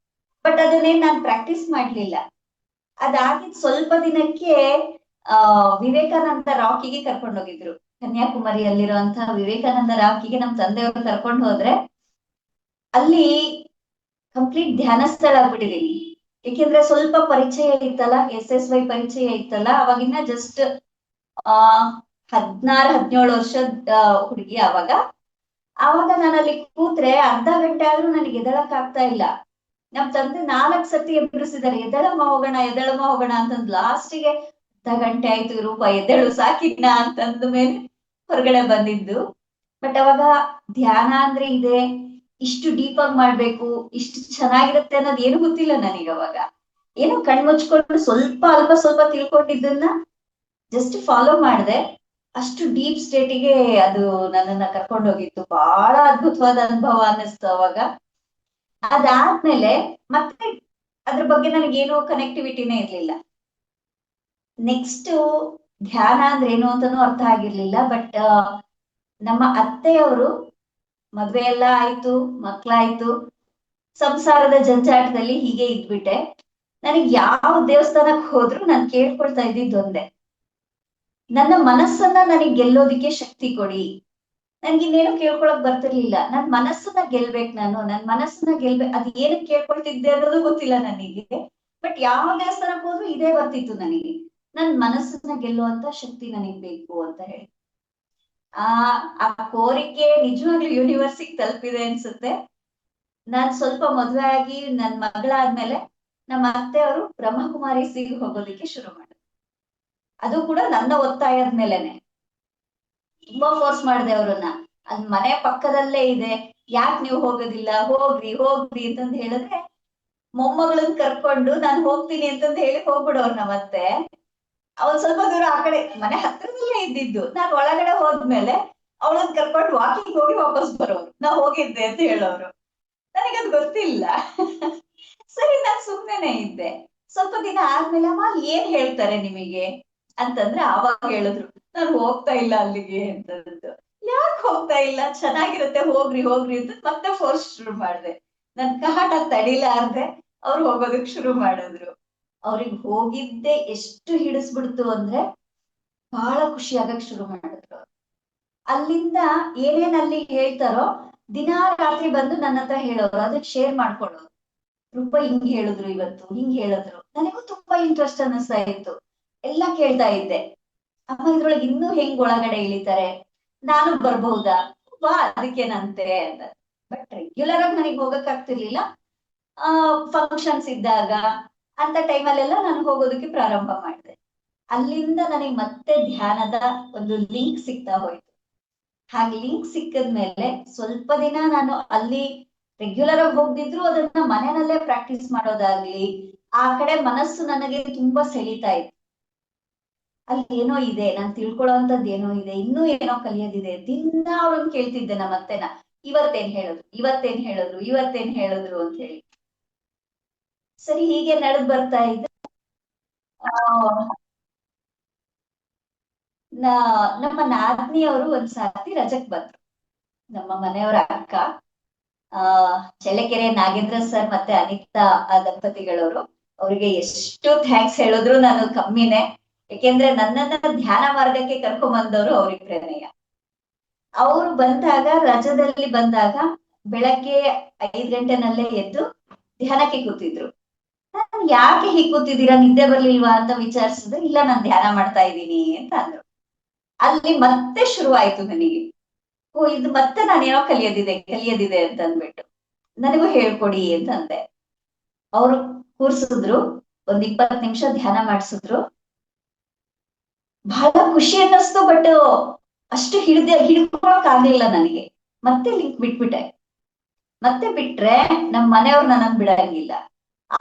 ಬಟ್ ಅದನ್ನೇನ್ ನಾನು ಪ್ರಾಕ್ಟೀಸ್ ಮಾಡ್ಲಿಲ್ಲ. ಅದಾಗಿದ್ ಸ್ವಲ್ಪ ದಿನಕ್ಕೆ ವಿವೇಕಾನಂದ ರಾಕಿಗೆ ಕರ್ಕೊಂಡು ಹೋಗಿದ್ರು. ಕನ್ಯಾಕುಮಾರಿಯಲ್ಲಿರುವಂತಹ ವಿವೇಕಾನಂದ ರಾಕಿಗೆ ನಮ್ ತಂದೆಯವರು ಕರ್ಕೊಂಡು ಹೋದ್ರೆ ಅಲ್ಲಿ ಕಂಪ್ಲೀಟ್ ಧ್ಯಾನ ಸ್ಥಳ ಆಗ್ಬಿಟ್ಟಿದೀನಿ. ಏಕೆಂದ್ರೆ ಸ್ವಲ್ಪ ಪರಿಚಯ ಇತ್ತಲ್ಲ, SSY ಪರಿಚಯ ಇತ್ತಲ್ಲ, ಅವಾಗಿನ್ನ ಜಸ್ಟ್ 16-17 ವರ್ಷದ ಹುಡುಗಿ ಆವಾಗ ನಾನು ಅಲ್ಲಿ ಕೂತ್ರೆ ಅರ್ಧ ಗಂಟೆ ಆದ್ರೂ ನನಗೆ ಎದಳಕ್ ಆಗ್ತಾ ಇಲ್ಲ. ನಮ್ ತಂದೆ 4 ಸತಿ ಎಬ್ಬರಿಸಿದಾರೆ, ಎದಳಮ್ಮ ಹೋಗೋಣ ಅಂತಂದ್ ಲಾಸ್ಟಿಗೆ ಅರ್ಧ ಗಂಟೆ ಆಯ್ತು, ರೂಪ ಎದ್ದೇಳು ಸಾಕಿದ್ನ ಅಂತಂದ ಮೇಲೆ ಹೊರಗಡೆ ಬಂದಿದ್ದು. ಬಟ್ ಅವಾಗ ಧ್ಯಾನ ಅಂದ್ರೆ ಇದೆ, ಇಷ್ಟು ಡೀಪ್ ಆಗಿ ಮಾಡ್ಬೇಕು, ಇಷ್ಟು ಚೆನ್ನಾಗಿರುತ್ತೆ ಅನ್ನೋದು ಏನು ಗೊತ್ತಿಲ್ಲ ನನಗೆ ಅವಾಗ. ಏನೋ ಕಣ್ಮುಚ್ಕೊಂಡು ಅಲ್ಪ ಸ್ವಲ್ಪ ತಿಳ್ಕೊಂಡಿದ್ದನ್ನ ಜಸ್ಟ್ ಫಾಲೋ ಮಾಡಿದೆ. ಅಷ್ಟು ಡೀಪ್ ಸ್ಟೇಟಿಗೆ ಅದು ನನ್ನನ್ನ ಕರ್ಕೊಂಡು ಹೋಗಿತ್ತು. ಬಹಳ ಅದ್ಭುತವಾದ ಅನುಭವ ಅನ್ನಿಸ್ತು ಅವಾಗ. ಅದಾದ್ಮೇಲೆ ಮತ್ತೆ ಅದ್ರ ಬಗ್ಗೆ ನನಗೇನು ಕನೆಕ್ಟಿವಿಟಿನೇ ಇರ್ಲಿಲ್ಲ. ನೆಕ್ಸ್ಟ್ ಧ್ಯಾನ ಅಂದ್ರೆ ಏನು ಅಂತಾನೂ ಅರ್ಥ ಆಗಿರ್ಲಿಲ್ಲ. ಬಟ್ ನಮ್ಮ ಅತ್ತೆಯವರು ಮದ್ವೆ ಎಲ್ಲ ಆಯ್ತು, ಮಕ್ಳಾಯ್ತು, ಸಂಸಾರದ ಜಂಜಾಟದಲ್ಲಿ ಹೀಗೆ ಇದ್ಬಿಟ್ಟೆ. ನನಗೆ ಯಾವ ದೇವಸ್ಥಾನಕ್ಕೆ ಹೋದ್ರು ನಾನು ಕೇಳ್ಕೊಳ್ತಾ ಇದ್ದಿದ್ದೊಂದೇ, ನನ್ನ ಮನಸ್ಸನ್ನ ನನಗೆ ಗೆಲ್ಲೋದಿಕ್ಕೆ ಶಕ್ತಿ ಕೊಡಿ. ನನ್ಗಿನ್ನೇನು ಕೇಳ್ಕೊಳಕ್ ಬರ್ತಿರ್ಲಿಲ್ಲ. ನನ್ ಮನಸ್ಸನ್ನ ಗೆಲ್ಬೇಕು, ನನ್ ಮನಸ್ಸನ್ನ ಗೆಲ್ಬೇಕು. ಅದ್ ಏನಕ್ಕೆ ಕೇಳ್ಕೊಳ್ತಿದ್ದೆ ಅನ್ನೋದು ಗೊತ್ತಿಲ್ಲ ನನಗೆ. ಬಟ್ ಯಾವ ದೇವಸ್ಥಾನಕ್ಕೆ ಹೋದ್ರು ಇದೇ ಬರ್ತಿತ್ತು ನನಗೆ, ನನ್ ಮನಸ್ಸನ್ನ ಗೆಲ್ಲುವಂತ ಶಕ್ತಿ ನನಗ್ ಬೇಕು ಅಂತ ಹೇಳಿ. ಆ ಆ ಕೋರಿಕೆ ನಿಜವಾಗ್ಲೂ ಯೂನಿವರ್ಸಿಗೆ ತಲುಪಿದೆ ಅನ್ಸುತ್ತೆ. ನಾನ್ ಸ್ವಲ್ಪ ಮದ್ವೆ ಆಗಿ ನನ್ ಮಗಳಾದ್ಮೇಲೆ ನಮ್ಮ ಅತ್ತೆಯವರು ಬ್ರಹ್ಮಕುಮಾರಿಸಿಗೆ ಹೋಗೋದಿಕ್ಕೆ ಶುರು ಮಾಡಿದ್ರು. ಅದು ಕೂಡ ನನ್ನ ಒತ್ತಾಯದ ಮೇಲೆನೆ. ತುಂಬಾ ಫೋರ್ಸ್ ಮಾಡಿದೆ ಅವ್ರನ್ನ. ಅದ್ ಮನೆ ಪಕ್ಕದಲ್ಲೇ ಇದೆ, ಯಾಕೆ ನೀವು ಹೋಗೋದಿಲ್ಲ, ಹೋಗ್ರಿ ಹೋಗ್ರಿ ಅಂತಂದ್ ಹೇಳಿದ್ರೆ ಮೊಮ್ಮಗಳನ್ನ ಕರ್ಕೊಂಡು ನಾನು ಹೋಗ್ತೀನಿ ಅಂತಂದ್ ಹೇಳಿ ಹೋಗ್ಬಿಡೋರ್ ನಮ್ಮತ್ತೆ. ಅವನ್ ಸ್ವಲ್ಪ ದೂರ ಆ ಕಡೆ ಮನೆ ಹತ್ರದಲ್ಲೇ ಇದ್ದಿದ್ದು. ನಾನ್ ಒಳಗಡೆ ಹೋದ್ಮೇಲೆ ಅವಳನ್ನ ಕರ್ಕೊಂಡು ವಾಕಿಂಗ್ ಹೋಗಿ ವಾಪಸ್ ಬರೋರು, ನಾ ಹೋಗಿದ್ದೆ ಅಂತ ಹೇಳೋರು. ನನಗದ್ ಗೊತ್ತಿಲ್ಲ. ಸರಿ, ನಾನ್ ಸುಮ್ನೆನೆ ಇದ್ದೆ. ಸ್ವಲ್ಪ ದಿನ ಆದ್ಮೇಲೆ ಅಮ್ಮ ಏನ್ ಹೇಳ್ತಾರೆ ನಿಮಗೆ ಅಂತಂದ್ರೆ ಅವಾಗ ಹೇಳಿದ್ರು, ನಾನು ಹೋಗ್ತಾ ಇಲ್ಲ ಅಲ್ಲಿಗೆ ಅಂತಂದು. ಯಾಕೆ ಹೋಗ್ತಾ ಇಲ್ಲ, ಚೆನ್ನಾಗಿರುತ್ತೆ, ಹೋಗ್ರಿ ಹೋಗ್ರಿ ಅಂತ ಮತ್ತೆ ಫೋರ್ಸ್ ಶುರು ಮಾಡಿದೆ. ನನ್ ಕಾಟ ತಡಿಲಾರ್ದೆ ಅವ್ರು ಹೋಗೋದಕ್ ಶುರು ಮಾಡಿದ್ರು. ಅವ್ರಿಗೆ ಹೋಗಿದ್ದೆ ಎಷ್ಟು ಹಿಡಿಸ್ಬಿಡ್ತು ಅಂದ್ರೆ ಬಹಳ ಖುಷಿ ಆಗಕ್ ಶುರು ಮಾಡಿದ್ರು. ಅಲ್ಲಿಂದ ಏನೇನ್ ಅಲ್ಲಿ ಹೇಳ್ತಾರೋ ದಿನಾ ರಾತ್ರಿ ಬಂದು ನನ್ನ ಹತ್ರ ಹೇಳೋರು, ಅದನ್ನ ಶೇರ್ ಮಾಡ್ಕೊಳ್ಳೋರು. ರೂಪ ಹಿಂಗ್ ಹೇಳಿದ್ರು, ಇವತ್ತು ಹಿಂಗ್ ಹೇಳಿದ್ರು. ನನಗೂ ತುಂಬಾ ಇಂಟ್ರೆಸ್ಟ್ ಅನ್ನಿಸ್ತಾ ಇತ್ತು, ಎಲ್ಲ ಕೇಳ್ತಾ ಇದ್ದೆ. ಅಮ್ಮ ಇದ್ರೊಳಗೆ ಇನ್ನೂ ಹೆಂಗ್ ಒಳಗಡೆ ಇಳಿತಾರೆ, ನಾನು ಬರ್ಬಹುದಾ, ಬಾ ಅದಕ್ಕೇನಂತೆ ಅಂತ. ಬಟ್ ರೆಗ್ಯುಲರ್ ಆಗಿ ನನಗೆ ಹೋಗಕ್ ಆಗ್ತಿರ್ಲಿಲ್ಲ. ಫಂಕ್ಷನ್ಸ್ ಇದ್ದಾಗ ಅಂತ ಟೈಮಲ್ಲೆಲ್ಲ ನಾನು ಹೋಗೋದಕ್ಕೆ ಪ್ರಾರಂಭ ಮಾಡಿದೆ. ಅಲ್ಲಿಂದ ನನಗೆ ಮತ್ತೆ ಧ್ಯಾನದ ಒಂದು ಲಿಂಕ್ ಸಿಗ್ತಾ ಹೋಯ್ತು. ಹಾಗೆ ಲಿಂಕ್ ಸಿಕ್ಕದ್ಮೇಲೆ ಸ್ವಲ್ಪ ದಿನ ನಾನು ಅಲ್ಲಿ ರೆಗ್ಯುಲರ್ ಆಗಿ ಹೋಗ್ದಿದ್ರು ಅದನ್ನ ಮನೆಯಲ್ಲೇ ಪ್ರಾಕ್ಟೀಸ್ ಮಾಡೋದಾಗ್ಲಿ, ಆ ಕಡೆ ಮನಸ್ಸು ನನಗೆ ತುಂಬಾ ಸೆಳೀತಾ ಇತ್ತು. ಅಲ್ಲಿ ಏನೋ ಇದೆ, ನಾನ್ ತಿಳ್ಕೊಳ್ಳೋಂಥದ್ದು ಏನೋ ಇದೆ, ಇನ್ನೂ ಏನೋ ಕಲಿಯೋದಿದೆ. ದಿನ ಅವ್ರನ್ನ ಕೇಳ್ತಿದ್ದೆ ನಮ್ಮ ಅತ್ತೆನ, ಇವತ್ತೇನ್ ಹೇಳಿದ್ರು, ಇವತ್ತೇನ್ ಹೇಳಿದ್ರು, ಇವತ್ತೇನ್ ಹೇಳಿದ್ರು ಅಂತ ಹೇಳಿ. ಸರಿ, ಹೀಗೆ ನಡೆದ್ ಬರ್ತಾ ಇದ್ದೆ. ಆ ನಮ್ಮ ನಾದ್ನಿಯವರು ಒಂದ್ಸಾರಿ ರಜಕ್ ಬಂದ್ರು. ನಮ್ಮ ಮನೆಯವರ ಅಕ್ಕ, ಆ ಚಳ್ಳಕೆರೆ ನಾಗೇಂದ್ರ ಸರ್ ಮತ್ತೆ ಅನಿತಾ ದಂಪತಿಗಳವರು. ಅವರಿಗೆ ಎಷ್ಟು ಥ್ಯಾಂಕ್ಸ್ ಹೇಳಿದ್ರು ನಾನು ಕಮ್ಮಿನೇ. ಯಾಕೆಂದ್ರೆ ನನ್ನನ್ನ ಧ್ಯಾನ ಮಾರ್ಗಕ್ಕೆ ಕರ್ಕೊಂಡ್ ಬಂದವರು ಅವ್ರಿಬ್ರೇನೆಯ. ಅವರು ಬಂದಾಗ, ರಜದಲ್ಲಿ ಬಂದಾಗ ಬೆಳಗ್ಗೆ 5 ಗಂಟೆನಲ್ಲೇ ಎದ್ದು ಧ್ಯಾನಕ್ಕೆ ಕೂತಿದ್ರು. ನಾನು ಯಾಕೆ ಹೀಗ್ ಕೂತಿದ್ದೀರಾ, ನಿದ್ದೆ ಬರ್ಲಿಲ್ವಾ ಅಂತ ವಿಚಾರಿಸಿದ್ರೆ, ಇಲ್ಲ ನಾನ್ ಧ್ಯಾನ ಮಾಡ್ತಾ ಇದ್ದೀನಿ ಅಂತ ಅಂದ್ರು. ಅಲ್ಲಿ ಮತ್ತೆ ಶುರು ಆಯ್ತು ನನಗೆ, ಓ ಇದು ಮತ್ತೆ ನಾನೇನೋ ಕಲಿಯೋದಿದೆ ಅಂತ ಅಂದ್ಬಿಟ್ಟು ನನಗೂ ಹೇಳ್ಕೊಡಿ ಅಂತ ಅಂದೆ. ಅವ್ರು ಕೂರ್ಸಿದ್ರು, ಒಂದ್ 20 ನಿಮಿಷ ಧ್ಯಾನ ಮಾಡಿಸಿದ್ರು. ಬಹಳ ಖುಷಿ ಅನ್ನಿಸ್ತು. ಬಟ್ ಅಷ್ಟು ಹಿಡ್ಕೊಳಕ್ ಆಗ್ಲಿಲ್ಲ ನನಗೆ. ಮತ್ತೆ ಲಿಂಕ್ ಬಿಟ್ಬಿಟ್ಟೆ. ಮತ್ತೆ ಬಿಟ್ರೆ ನಮ್ ಮನೆಯವ್ರು ನನ್ನನ್ ಬಿಡಂಗಿಲ್ಲ.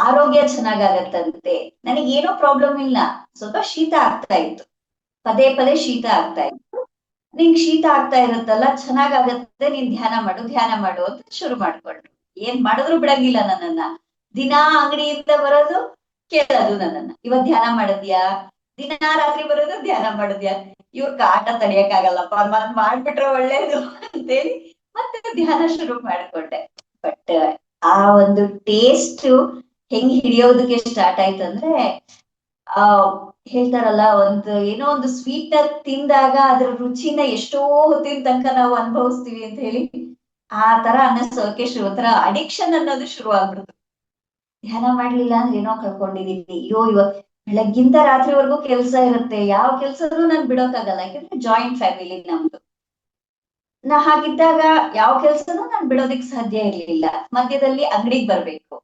ಆರೋಗ್ಯ ಚೆನ್ನಾಗಾಗತ್ತಂತೆ, ನನಗೇನೋ ಪ್ರಾಬ್ಲಮ್ ಇಲ್ಲ, ಸ್ವಲ್ಪ ಶೀತ ಆಗ್ತಾ ಇತ್ತು, ಪದೇ ಪದೇ ಶೀತ ಆಗ್ತಾ ಇತ್ತು. ನಿಂಗ್ ಶೀತ ಆಗ್ತಾ ಇರುತ್ತಲ್ಲ, ಚೆನ್ನಾಗಾಗತ್ತೆ, ನೀನ್ ಧ್ಯಾನ ಮಾಡು ಅಂತ ಶುರು ಮಾಡ್ಕೊಂಡ್ರು. ಏನ್ ಮಾಡಿದ್ರು ಬಿಡಂಗಿಲ್ಲ ನನ್ನನ್ನ. ದಿನಾ ಅಂಗಡಿಯಿಂದ ಬರೋದು, ಕೇಳೋದು ನನ್ನನ್ನ, ಇವತ್ ಧ್ಯಾನ ಮಾಡಿದ್ಯಾ, ದಿನಾ ರಾತ್ರಿ ಬರೋದು, ಧ್ಯಾನ ಮಾಡಿದ್ಯಾ. ಇವ್ರ ಕಾಟ ತಡಿಯಕ್ಕಾಗಲ್ಲಪ್ಪ, ಮತ್ ಮಾಡ್ಬಿಟ್ರೆ ಒಳ್ಳೇದು ಅಂತೇಳಿ ಮತ್ತೆ ಧ್ಯಾನ ಶುರು ಮಾಡ್ಕೊಂಡೆ. ಬಟ್ ಆ ಒಂದು ಟೇಸ್ಟ್ ಹೆಂಗ್ ಹಿಡಿಯೋದಕ್ಕೆ ಸ್ಟಾರ್ಟ್ ಆಯ್ತಂದ್ರೆ, ಆ ಹೇಳ್ತಾರಲ್ಲ, ಏನೋ ಒಂದು ಸ್ವೀಟ್ ತಿಂದಾಗ ಅದ್ರ ರುಚಿನ ಎಷ್ಟೋ ಹೊತ್ತಿನ ತನಕ ನಾವು ಅನುಭವಿಸ್ತೀವಿ ಅಂತ ಹೇಳಿ, ಆ ತರ ಅನ್ನಿಸೋಕೆ ಒಂಥರ ಅಡಿಕ್ಷನ್ ಅನ್ನೋದು ಶುರು ಆಗ್ಬಿಡ್ತು. ಧ್ಯಾನ ಮಾಡ್ಲಿಲ್ಲ ಅಂದ್ರೆ ಏನೋ ಕಳ್ಕೊಂಡಿದೀನಿ, ಅಯ್ಯೋ ಬೆಳಗ್ಗಿಂತ ರಾತ್ರಿವರೆಗೂ ಕೆಲ್ಸ ಇರುತ್ತೆ, ಯಾವ ಕೆಲ್ಸನೂ ನಾನ್ ಬಿಡೋಕ್ಕಾಗಲ್ಲ. ಯಾಕಂದ್ರೆ ಜಾಯಿಂಟ್ ಫ್ಯಾಮಿಲಿ ನಮ್ದು. ಹಾಗಿದ್ದಾಗ ಯಾವ ಕೆಲ್ಸನೂ ನಾನ್ ಬಿಡೋದಿಕ್ ಸಾಧ್ಯ ಇರ್ಲಿಲ್ಲ. ಮಧ್ಯದಲ್ಲಿ ಅಂಗಡಿಗೆ ಬರ್ಬೇಕು,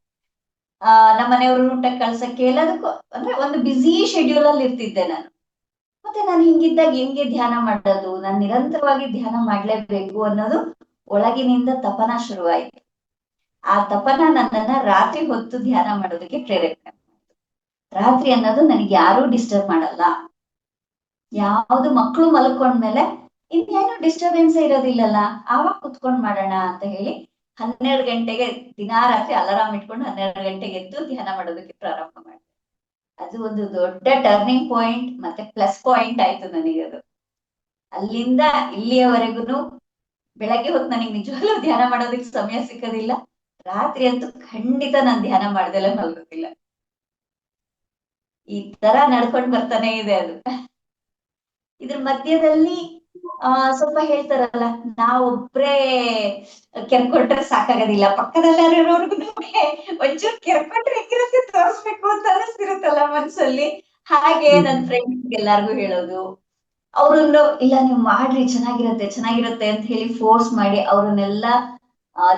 ನಮ್ಮ ಮನೆಯವ್ರು ಊಟಕ್ಕೆ ಕಳ್ಸಕ್ಕೆ, ಎಲ್ಲದಕ್ಕೂ ಅಂದ್ರೆ ಒಂದು ಬ್ಯುಸಿ ಶೆಡ್ಯೂಲ್ ಅಲ್ಲಿ ಇರ್ತಿದ್ದೆ ನಾನು. ಮತ್ತೆ ನಾನು ಹಿಂಗಿದ್ದಾಗ ಹೆಂಗೆ ಧ್ಯಾನ ಮಾಡೋದು, ನಾನು ನಿರಂತರವಾಗಿ ಧ್ಯಾನ ಮಾಡ್ಲೇಬೇಕು ಅನ್ನೋದು ಒಳಗಿನಿಂದ ತಪನ ಶುರುವಾಯ್ತು. ಆ ತಪನ ನನ್ನನ್ನ ರಾತ್ರಿ ಹೊತ್ತು ಧ್ಯಾನ ಮಾಡೋದಕ್ಕೆ ಪ್ರೇರೇಪಣೆ. ರಾತ್ರಿ ಅನ್ನೋದು ನನಗೆ ಯಾರು ಡಿಸ್ಟರ್ಬ್ ಮಾಡಲ್ಲ. ಯಾವ್ದು ಮಕ್ಕಳು ಮಲ್ಕೊಂಡ್ಮೇಲೆ ಇನ್ನೇನು ಡಿಸ್ಟರ್ಬೆನ್ಸ್ ಇರೋದಿಲ್ಲಲ್ಲ, ಆವಾಗ ಕುತ್ಕೊಂಡ್ ಮಾಡೋಣ ಅಂತ ಹೇಳಿ 12 ಗಂಟೆಗೆ ದಿನಾ ರಾತ್ರಿ ಅಲಾರಾಮ್ ಇಟ್ಕೊಂಡು 12 ಗಂಟೆಗೆ ಎದ್ದು ಧ್ಯಾನ ಮಾಡೋದಕ್ಕೆ ಪ್ರಾರಂಭ ಮಾಡಿದೆ. ಅದು ಒಂದು ದೊಡ್ಡ ಟರ್ನಿಂಗ್ ಪಾಯಿಂಟ್ ಮತ್ತೆ ಪ್ಲಸ್ ಪಾಯಿಂಟ್ ಆಯ್ತು ನನಗದು. ಅಲ್ಲಿಂದ ಇಲ್ಲಿಯವರೆಗೂ ಬೆಳಗ್ಗೆ ಹೊತ್ತು ನನಗೆ ನಿಜವಾಗ್ಲೂ ಧ್ಯಾನ ಮಾಡೋದಕ್ಕೆ ಸಮಯ ಸಿಕ್ಕೋದಿಲ್ಲ. ರಾತ್ರಿ ಅಂತೂ ಖಂಡಿತ ನಾನು ಧ್ಯಾನ ಮಾಡ್ದೆಲ್ಲ ಮಲ್ಗೋದಿಲ್ಲ. ಈ ತರ ನಡ್ಕೊಂಡ್ ಬರ್ತಾನೆ ಇದೆ ಅದು. ಇದ್ರ ಮಧ್ಯದಲ್ಲಿ ಸ್ವಲ್ಪ ಹೇಳ್ತಾರಲ್ಲ, ನಾವೊಬ್ರೇ ಕೆರ್ಕೊಂಡ್ರೆ ಸಾಕಾಗೋದಿಲ್ಲ, ಪಕ್ಕದಲ್ಲಿರೋರ್ಗು ಒಂಚೂರು ಕೆರ್ಕೊಂಡ್ರೆ ಹೆಂಗಿರುತ್ತೆ ತೋರಿಸ್ಬೇಕು ಅಂತ ಅನಿಸ್ತಿರುತ್ತಲ್ಲ ಮನ್ಸಲ್ಲಿ. ಹಾಗೆ ನನ್ ಫ್ರೆಂಡ್ಸ್ ಎಲ್ಲಾರ್ಗು ಹೇಳೋದು, ಅವ್ರನ್ನು ಇಲ್ಲ ನೀವು ಮಾಡ್ರಿ ಚೆನ್ನಾಗಿರತ್ತೆ ಚೆನ್ನಾಗಿರತ್ತೆ ಅಂತ ಹೇಳಿ ಫೋರ್ಸ್ ಮಾಡಿ ಅವ್ರನ್ನೆಲ್ಲ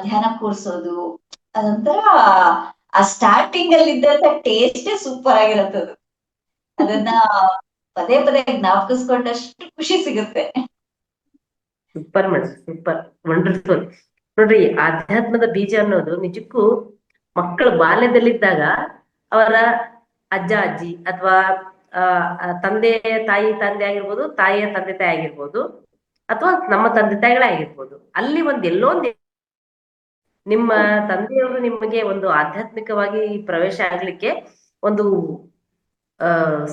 ಧ್ಯಾನ ಕೂರ್ಸೋದು. ಅದೊಂಥರ ಆ ಸ್ಟಾರ್ಟಿಂಗ್ ಅಲ್ಲಿ ಇದ್ದಂತ ಟೇಸ್ಟೇ ಸೂಪರ್ ಆಗಿರತ್ತದು. ಅದನ್ನ ಪದೇ ಪದೇ ಜ್ಞಾಪಿಸ್ಕೊಂಡಷ್ಟು ಖುಷಿ ಸಿಗುತ್ತೆ. Super madam, super, wonderful. ನೋಡ್ರಿ, ಆಧ್ಯಾತ್ಮದ ಬೀಜ ಅನ್ನೋದು ನಿಜಕ್ಕೂ ಮಕ್ಕಳು ಬಾಲ್ಯದಲ್ಲಿದ್ದಾಗ ಅವರ ಅಜ್ಜ ಅಜ್ಜಿ ಅಥವಾ ತಂದೆ ತಂದೆ ಆಗಿರ್ಬೋದು, ತಾಯಿಯ ತಂದೆ ತಾಯಿ ಆಗಿರ್ಬೋದು, ಅಥವಾ ನಮ್ಮ ತಂದೆ ತಾಯಿಗಳೇ ಆಗಿರ್ಬೋದು, ಅಲ್ಲಿ ಎಲ್ಲೋ ನಿಮ್ಮ ತಂದೆಯವರು ನಿಮಗೆ ಒಂದು ಆಧ್ಯಾತ್ಮಿಕವಾಗಿ ಪ್ರವೇಶ ಆಗ್ಲಿಕ್ಕೆ ಒಂದು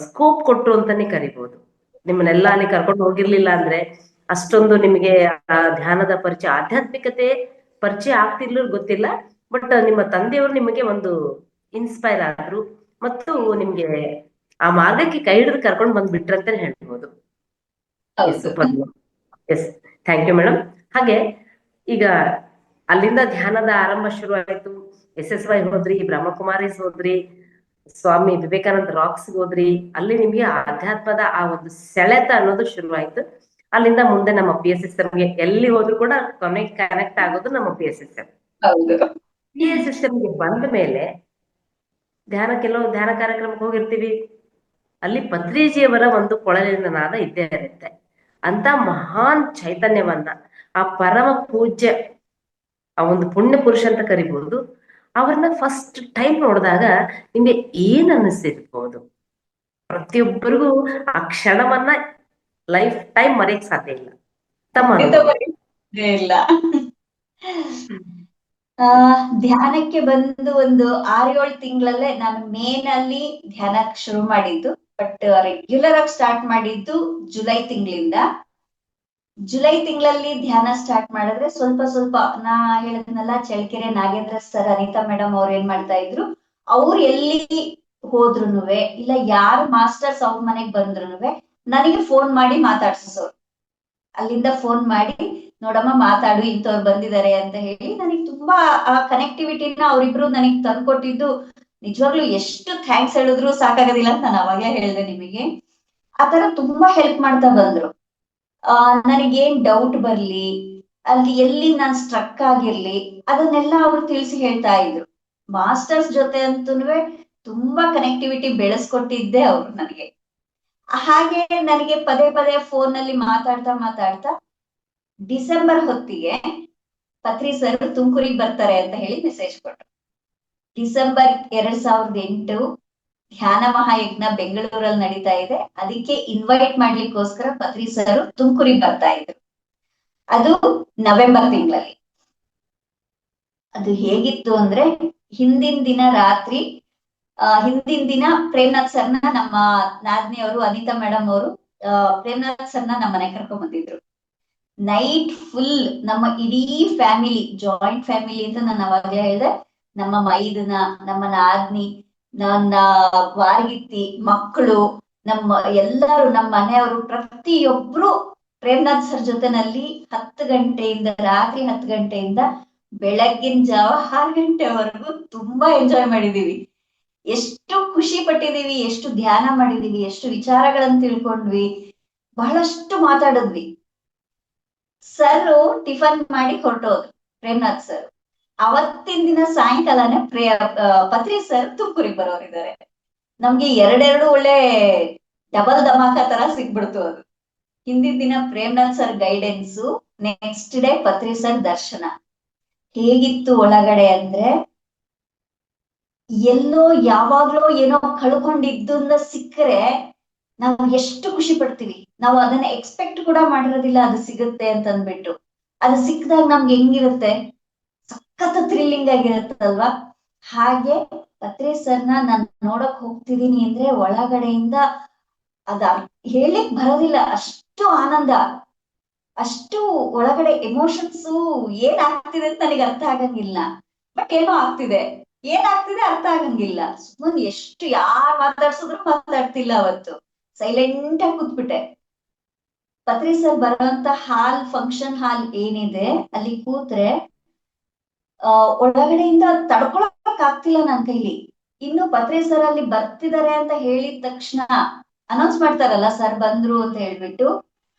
ಸ್ಕೋಪ್ ಕೊಟ್ರು ಅಂತಾನೆ ಕರಿಬಹುದು. ನಿಮ್ಮನ್ನೆಲ್ಲ ಅಲ್ಲಿ ಕರ್ಕೊಂಡು ಹೋಗಿರ್ಲಿಲ್ಲ ಅಂದ್ರೆ ಅಷ್ಟೊಂದು ನಿಮಗೆ ಆ ಧ್ಯಾನದ ಪರಿಚಯ, ಆಧ್ಯಾತ್ಮಿಕತೆ ಪರಿಚಯ ಆಗ್ತಿರ್ಲಿಲ್ಲ ಗೊತ್ತಿಲ್ಲ. ಬಟ್ ನಿಮ್ಮ ತಂದೆಯವರು ನಿಮಗೆ ಒಂದು ಇನ್ಸ್ಪೈರ್ ಆದ್ರು ಮತ್ತು ನಿಮ್ಗೆ ಆ ಮಾರ್ಗಕ್ಕೆ ಕೈ ಹಿಡಿದು ಕರ್ಕೊಂಡು ಬಂದ್ಬಿಟ್ರು ಅಂತಾನೆ ಹೇಳ್ಬೋದು. Super. Yes, thank you madam. ಹಾಗೆ ಈಗ ಅಲ್ಲಿಂದ ಧ್ಯಾನದ ಆರಂಭ ಶುರು ಆಯ್ತು. SSY ಹೋದ್ರಿ, ಬ್ರಹ್ಮಕುಮಾರೀಸ್ ಹೋದ್ರಿ, ಸ್ವಾಮಿ ವಿವೇಕಾನಂದ ರಾಕ್ಸ್ ಹೋದ್ರಿ. ಅಲ್ಲಿ ನಿಮ್ಗೆ ಆಧ್ಯಾತ್ಮದ ಆ ಒಂದು ಸೆಳೆತ ಅನ್ನೋದು ಶುರುವಾಯ್ತು. ಅಲ್ಲಿಂದ ಮುಂದೆ ನಮ್ಮ PSSMಗೆ ಎಲ್ಲಿ ಹೋದ್ರು ಕೂಡ ಕನೆಕ್ಟ್ ಆಗೋದು ನಮ್ಮ PSSM. PSSMಗೆ ಬಂದ ಮೇಲೆ ಕೆಲವು ಧ್ಯಾನ ಕಾರ್ಯಕ್ರಮಕ್ಕೆ ಹೋಗಿರ್ತೀವಿ. ಅಲ್ಲಿ ಪತ್ರಿಜಿಯವರ ಒಂದು ಕೊಳಲಿನ ನಾದ ಇದ್ದೇ ಇರುತ್ತೆ. ಅಂತ ಮಹಾನ್ ಚೈತನ್ಯವನ್ನ, ಆ ಪರಮ ಪೂಜ್ಯ, ಆ ಒಂದು ಪುಣ್ಯ ಪುರುಷ ಅಂತ ಕರಿಬಹುದು, ಅವ್ರನ್ನ ಫಸ್ಟ್ ಟೈಮ್ ನೋಡಿದಾಗ ನಿಮ್ಗೆ ಏನ್ ಅನ್ನಿಸ್ತಿರ್ಬೋದು? ಪ್ರತಿಯೊಬ್ಬರಿಗೂ ಆ ಕ್ಷಣವನ್ನ ಲೈಫ್ ಟೈಮ್ ಮರೆಯಕ್ ಸಾಧ್ಯ ಇಲ್ಲ. ಇಲ್ಲ. ಧ್ಯಾನಕ್ಕೆ ಬಂದು ಒಂದು 6-7 ತಿಂಗಳಲ್ಲೇ ನಾನು ಮೇನ್ ಅಲ್ಲಿ ಧ್ಯಾನಕ್ಕೆ ಶುರು ಮಾಡಿದ್ದು. ಬಟ್ ರೆಗ್ಯುಲರ್ ಆಗಿ ಸ್ಟಾರ್ಟ್ ಮಾಡಿದ್ದು ಜುಲೈ ತಿಂಗಳಿಂದ. ಜುಲೈ ತಿಂಗಳಲ್ಲಿ ಧ್ಯಾನ ಸ್ಟಾರ್ಟ್ ಮಾಡಿದ್ರೆ ಸ್ವಲ್ಪ ಸ್ವಲ್ಪ, ನಾ ಹೇಳಿದ್ನಲ್ಲ, ಚಳ್ಳಕೆರೆ ನಾಗೇಂದ್ರ ಸರ್, ಅನಿತಾ ಮೇಡಮ್ ಅವ್ರು ಏನ್ ಮಾಡ್ತಾ ಇದ್ರು, ಅವ್ರು ಎಲ್ಲಿ ಹೋದ್ರುನುವೆ ಇಲ್ಲ ಯಾರು ಮಾಸ್ಟರ್ಸ್ ಅವ್ರ ಮನೆಗ್ ಬಂದ್ರುನುವೆ ನನಗೆ ಫೋನ್ ಮಾಡಿ ಮಾತಾಡ್ಸೋರು. ಅಲ್ಲಿಂದ ಫೋನ್ ಮಾಡಿ, ನೋಡಮ್ಮ ಮಾತಾಡು, ಇಂಥವ್ರು ಬಂದಿದ್ದಾರೆ ಅಂತ ಹೇಳಿ ನನಗೆ ತುಂಬಾ ಆ ಕನೆಕ್ಟಿವಿಟಿನ ಅವರಿಬ್ರು ನನಗೆ ತಂದ್ಕೊಟ್ಟಿದ್ದು ನಿಜವಾಗ್ಲೂ ಎಷ್ಟು ಥ್ಯಾಂಕ್ಸ್ ಹೇಳಿದ್ರು ಸಾಕಾಗೋದಿಲ್ಲ ಅಂತ ನಾನು ಅವಾಗಲೇ ಹೇಳಿದೆ ನಿಮಗೆ. ಆತರ ತುಂಬಾ ಹೆಲ್ಪ್ ಮಾಡ್ತಾ ಬಂದ್ರು. ನನಗೇನ್ ಡೌಟ್ ಬರ್ಲಿ, ಅಲ್ಲಿ ಎಲ್ಲಿ ನಾನ್ ಸ್ಟ್ರಕ್ ಆಗಿರ್ಲಿ, ಅದನ್ನೆಲ್ಲ ಅವ್ರು ತಿಳಿಸಿ ಹೇಳ್ತಾ ಇದ್ರು. ಮಾಸ್ಟರ್ಸ್ ಜೊತೆ ಅಂತೂ ತುಂಬಾ ಕನೆಕ್ಟಿವಿಟಿ ಬೆಳೆಸ್ಕೊಟ್ಟಿದ್ದೆ ಅವ್ರು ನನಗೆ. ಹಾಗೆ ನನಗೆ ಪದೇ ಪದೇ ಫೋನ್ ಅಲ್ಲಿ ಮಾತಾಡ್ತಾ ಮಾತಾಡ್ತಾ ಡಿಸೆಂಬರ್ ಹೊತ್ತಿಗೆ ಪತ್ರಿ ಸರ್ ತುಮಕೂರಿಗೆ ಬರ್ತಾರೆ ಅಂತ ಹೇಳಿ ಮೆಸೇಜ್ ಕೊಟ್ರು. ಡಿಸೆಂಬರ್ 2008 ಧ್ಯಾನ ಮಹಾಯಜ್ಞ ಬೆಂಗಳೂರಲ್ಲಿ ನಡೀತಾ ಇದೆ, ಅದಕ್ಕೆ ಇನ್ವೈಟ್ ಮಾಡ್ಲಿಕ್ಕೋಸ್ಕರ ಪತ್ರಿ ಸರ್ ತುಮಕೂರಿಗೆ ಬರ್ತಾ ಇದ್ರು. ಅದು ನವೆಂಬರ್ ತಿಂಗಳಲ್ಲಿ. ಅದು ಹೇಗಿತ್ತು ಅಂದ್ರೆ, ಹಿಂದಿನ ದಿನ ರಾತ್ರಿ, ಹಿಂದಿನ ದಿನ ಪ್ರೇಮ್ನಾಥ್ ಸರ್ನ, ನಮ್ಮ ನಾದ್ನಿಯವರು ಅನಿತಾ ಮೇಡಮ್ ಅವರು ಪ್ರೇಮ್ನಾಥ್ ಸರ್ನ ನಮ್ಮ ಮನೆ ಕರ್ಕೊಂಡ್ ಬಂದಿದ್ರು. ನೈಟ್ ಫುಲ್ ನಮ್ಮ ಇಡೀ ಫ್ಯಾಮಿಲಿ, ಜಾಯಿಂಟ್ ಫ್ಯಾಮಿಲಿ ಅಂತ ನಾನು ಅವಾಗಲೇ ಹೇಳಿದೆ, ನಮ್ಮ ಮೈದನ, ನಮ್ಮ ನಾದ್ನಿ, ನನ್ನ ವಾರ್ಗಿತ್ತಿ, ಮಕ್ಕಳು, ನಮ್ಮ ಎಲ್ಲರೂ, ನಮ್ಮ ಮನೆಯವರು ಪ್ರತಿಯೊಬ್ರು ಪ್ರೇಮ್ನಾಥ್ ಸರ್ ಜೊತೆನಲ್ಲಿ 10 ಗಂಟೆಯಿಂದ, ರಾತ್ರಿ 10 ಗಂಟೆಯಿಂದ ಬೆಳಗ್ಗಿನ ಜಾವ 6 ಗಂಟೆವರೆಗೂ ತುಂಬಾ ಎಂಜಾಯ್ ಮಾಡಿದೀವಿ. ಎಷ್ಟು ಖುಷಿ ಪಟ್ಟಿದೀವಿ, ಎಷ್ಟು ಧ್ಯಾನ ಮಾಡಿದೀವಿ, ಎಷ್ಟು ವಿಚಾರಗಳನ್ನ ತಿಳ್ಕೊಂಡ್ವಿ, ಬಹಳಷ್ಟು ಮಾತಾಡಿದ್ವಿ. ಸರ್ ಟಿಫನ್ ಮಾಡಿ ಹೊರಟೋದ್ರು ಪ್ರೇಮ್ನಾಥ್ ಸರ್. ಅವತ್ತಿನ ದಿನ ಸಾಯಂಕಾಲನೇ ಪತ್ರಿ ಸರ್ ತುಮಕೂರಿಗೆ ಬರೋರಿದ್ದಾರೆ. ನಮ್ಗೆ ಎರಡೆರಡು ಒಳ್ಳೆ ಡಬಲ್ ಧಮಾಕ ತರ ಸಿಗ್ಬಿಡ್ತು ಅದು. ಹಿಂದಿನ ದಿನ Premnath sir guidance, next day Patri sir ದರ್ಶನ. ಹೇಗಿತ್ತು ಒಳಗಡೆ ಅಂದ್ರೆ, ಎಲ್ಲೋ ಯಾವಾಗ್ಲೋ ಏನೋ ಕಳ್ಕೊಂಡಿದ್ದನ್ನ ಸಿಕ್ಕರೆ ನಾವು ಎಷ್ಟು ಖುಷಿ ಪಡ್ತೀವಿ. ನಾವು ಅದನ್ನ ಎಕ್ಸ್ಪೆಕ್ಟ್ ಕೂಡ ಮಾಡಿರೋದಿಲ್ಲ ಅದು ಸಿಗುತ್ತೆ ಅಂತ ಅಂದ್ಬಿಟ್ಟು. ಅದು ಸಿಕ್ಕದಾಗ ನಮ್ಗೆ ಹೆಂಗಿರುತ್ತೆ, ಸಖತ್ ಥ್ರಿಲ್ಲಿಂಗ್ ಆಗಿರುತ್ತಲ್ವಾ. ಹಾಗೆ ಪತ್ರಿ ಸರ್ನ ನಾನ್ ನೋಡಕ್ ಹೋಗ್ತಿದೀನಿ ಅಂದ್ರೆ ಒಳಗಡೆಯಿಂದ ಅದ ಹೇಳಿಕ್ ಬರೋದಿಲ್ಲ, ಅಷ್ಟು ಆನಂದ, ಅಷ್ಟು ಒಳಗಡೆ ಎಮೋಷನ್ಸ್. ಏನ್ ಆಗ್ತಿದೆ ಅಂತ ನನಗೆ ಅರ್ಥ ಆಗಂಗಿಲ್ಲ, ಬಟ್ ಏನೋ ಆಗ್ತಿದೆ. ಏನಾಗ್ತಿದೆ ಅರ್ಥ ಆಗಂಗಿಲ್ಲ. ಸುಮ್ಮನೆ ಎಷ್ಟು ಯಾರ್ ಮಾತಾಡ್ಸಿದ್ರು ಮಾತಾಡ್ತಿಲ್ಲ ಅವತ್ತು, ಸೈಲೆಂಟ್ ಆಗಿ ಕೂತ್ಬಿಟ್ಟೆ. ಪತ್ರಿ ಸರ್ ಬರುವಂತ ಹಾಲ್, ಫಂಕ್ಷನ್ ಹಾಲ್ ಏನಿದೆ ಅಲ್ಲಿ ಕೂತ್ರೆ ಒಳಗಡೆಯಿಂದ ತಡ್ಕೊಳಕ್ ಆಗ್ತಿಲ್ಲ ನನ್ ಕೈಲಿ. ಇನ್ನು ಪತ್ರಿ ಸರ್ ಅಲ್ಲಿ ಬರ್ತಿದ್ದಾರೆ ಅಂತ ಹೇಳಿದ ತಕ್ಷಣ ಅನೌನ್ಸ್ ಮಾಡ್ತಾರಲ್ಲ ಸರ್ ಬಂದ್ರು ಅಂತ ಹೇಳ್ಬಿಟ್ಟು,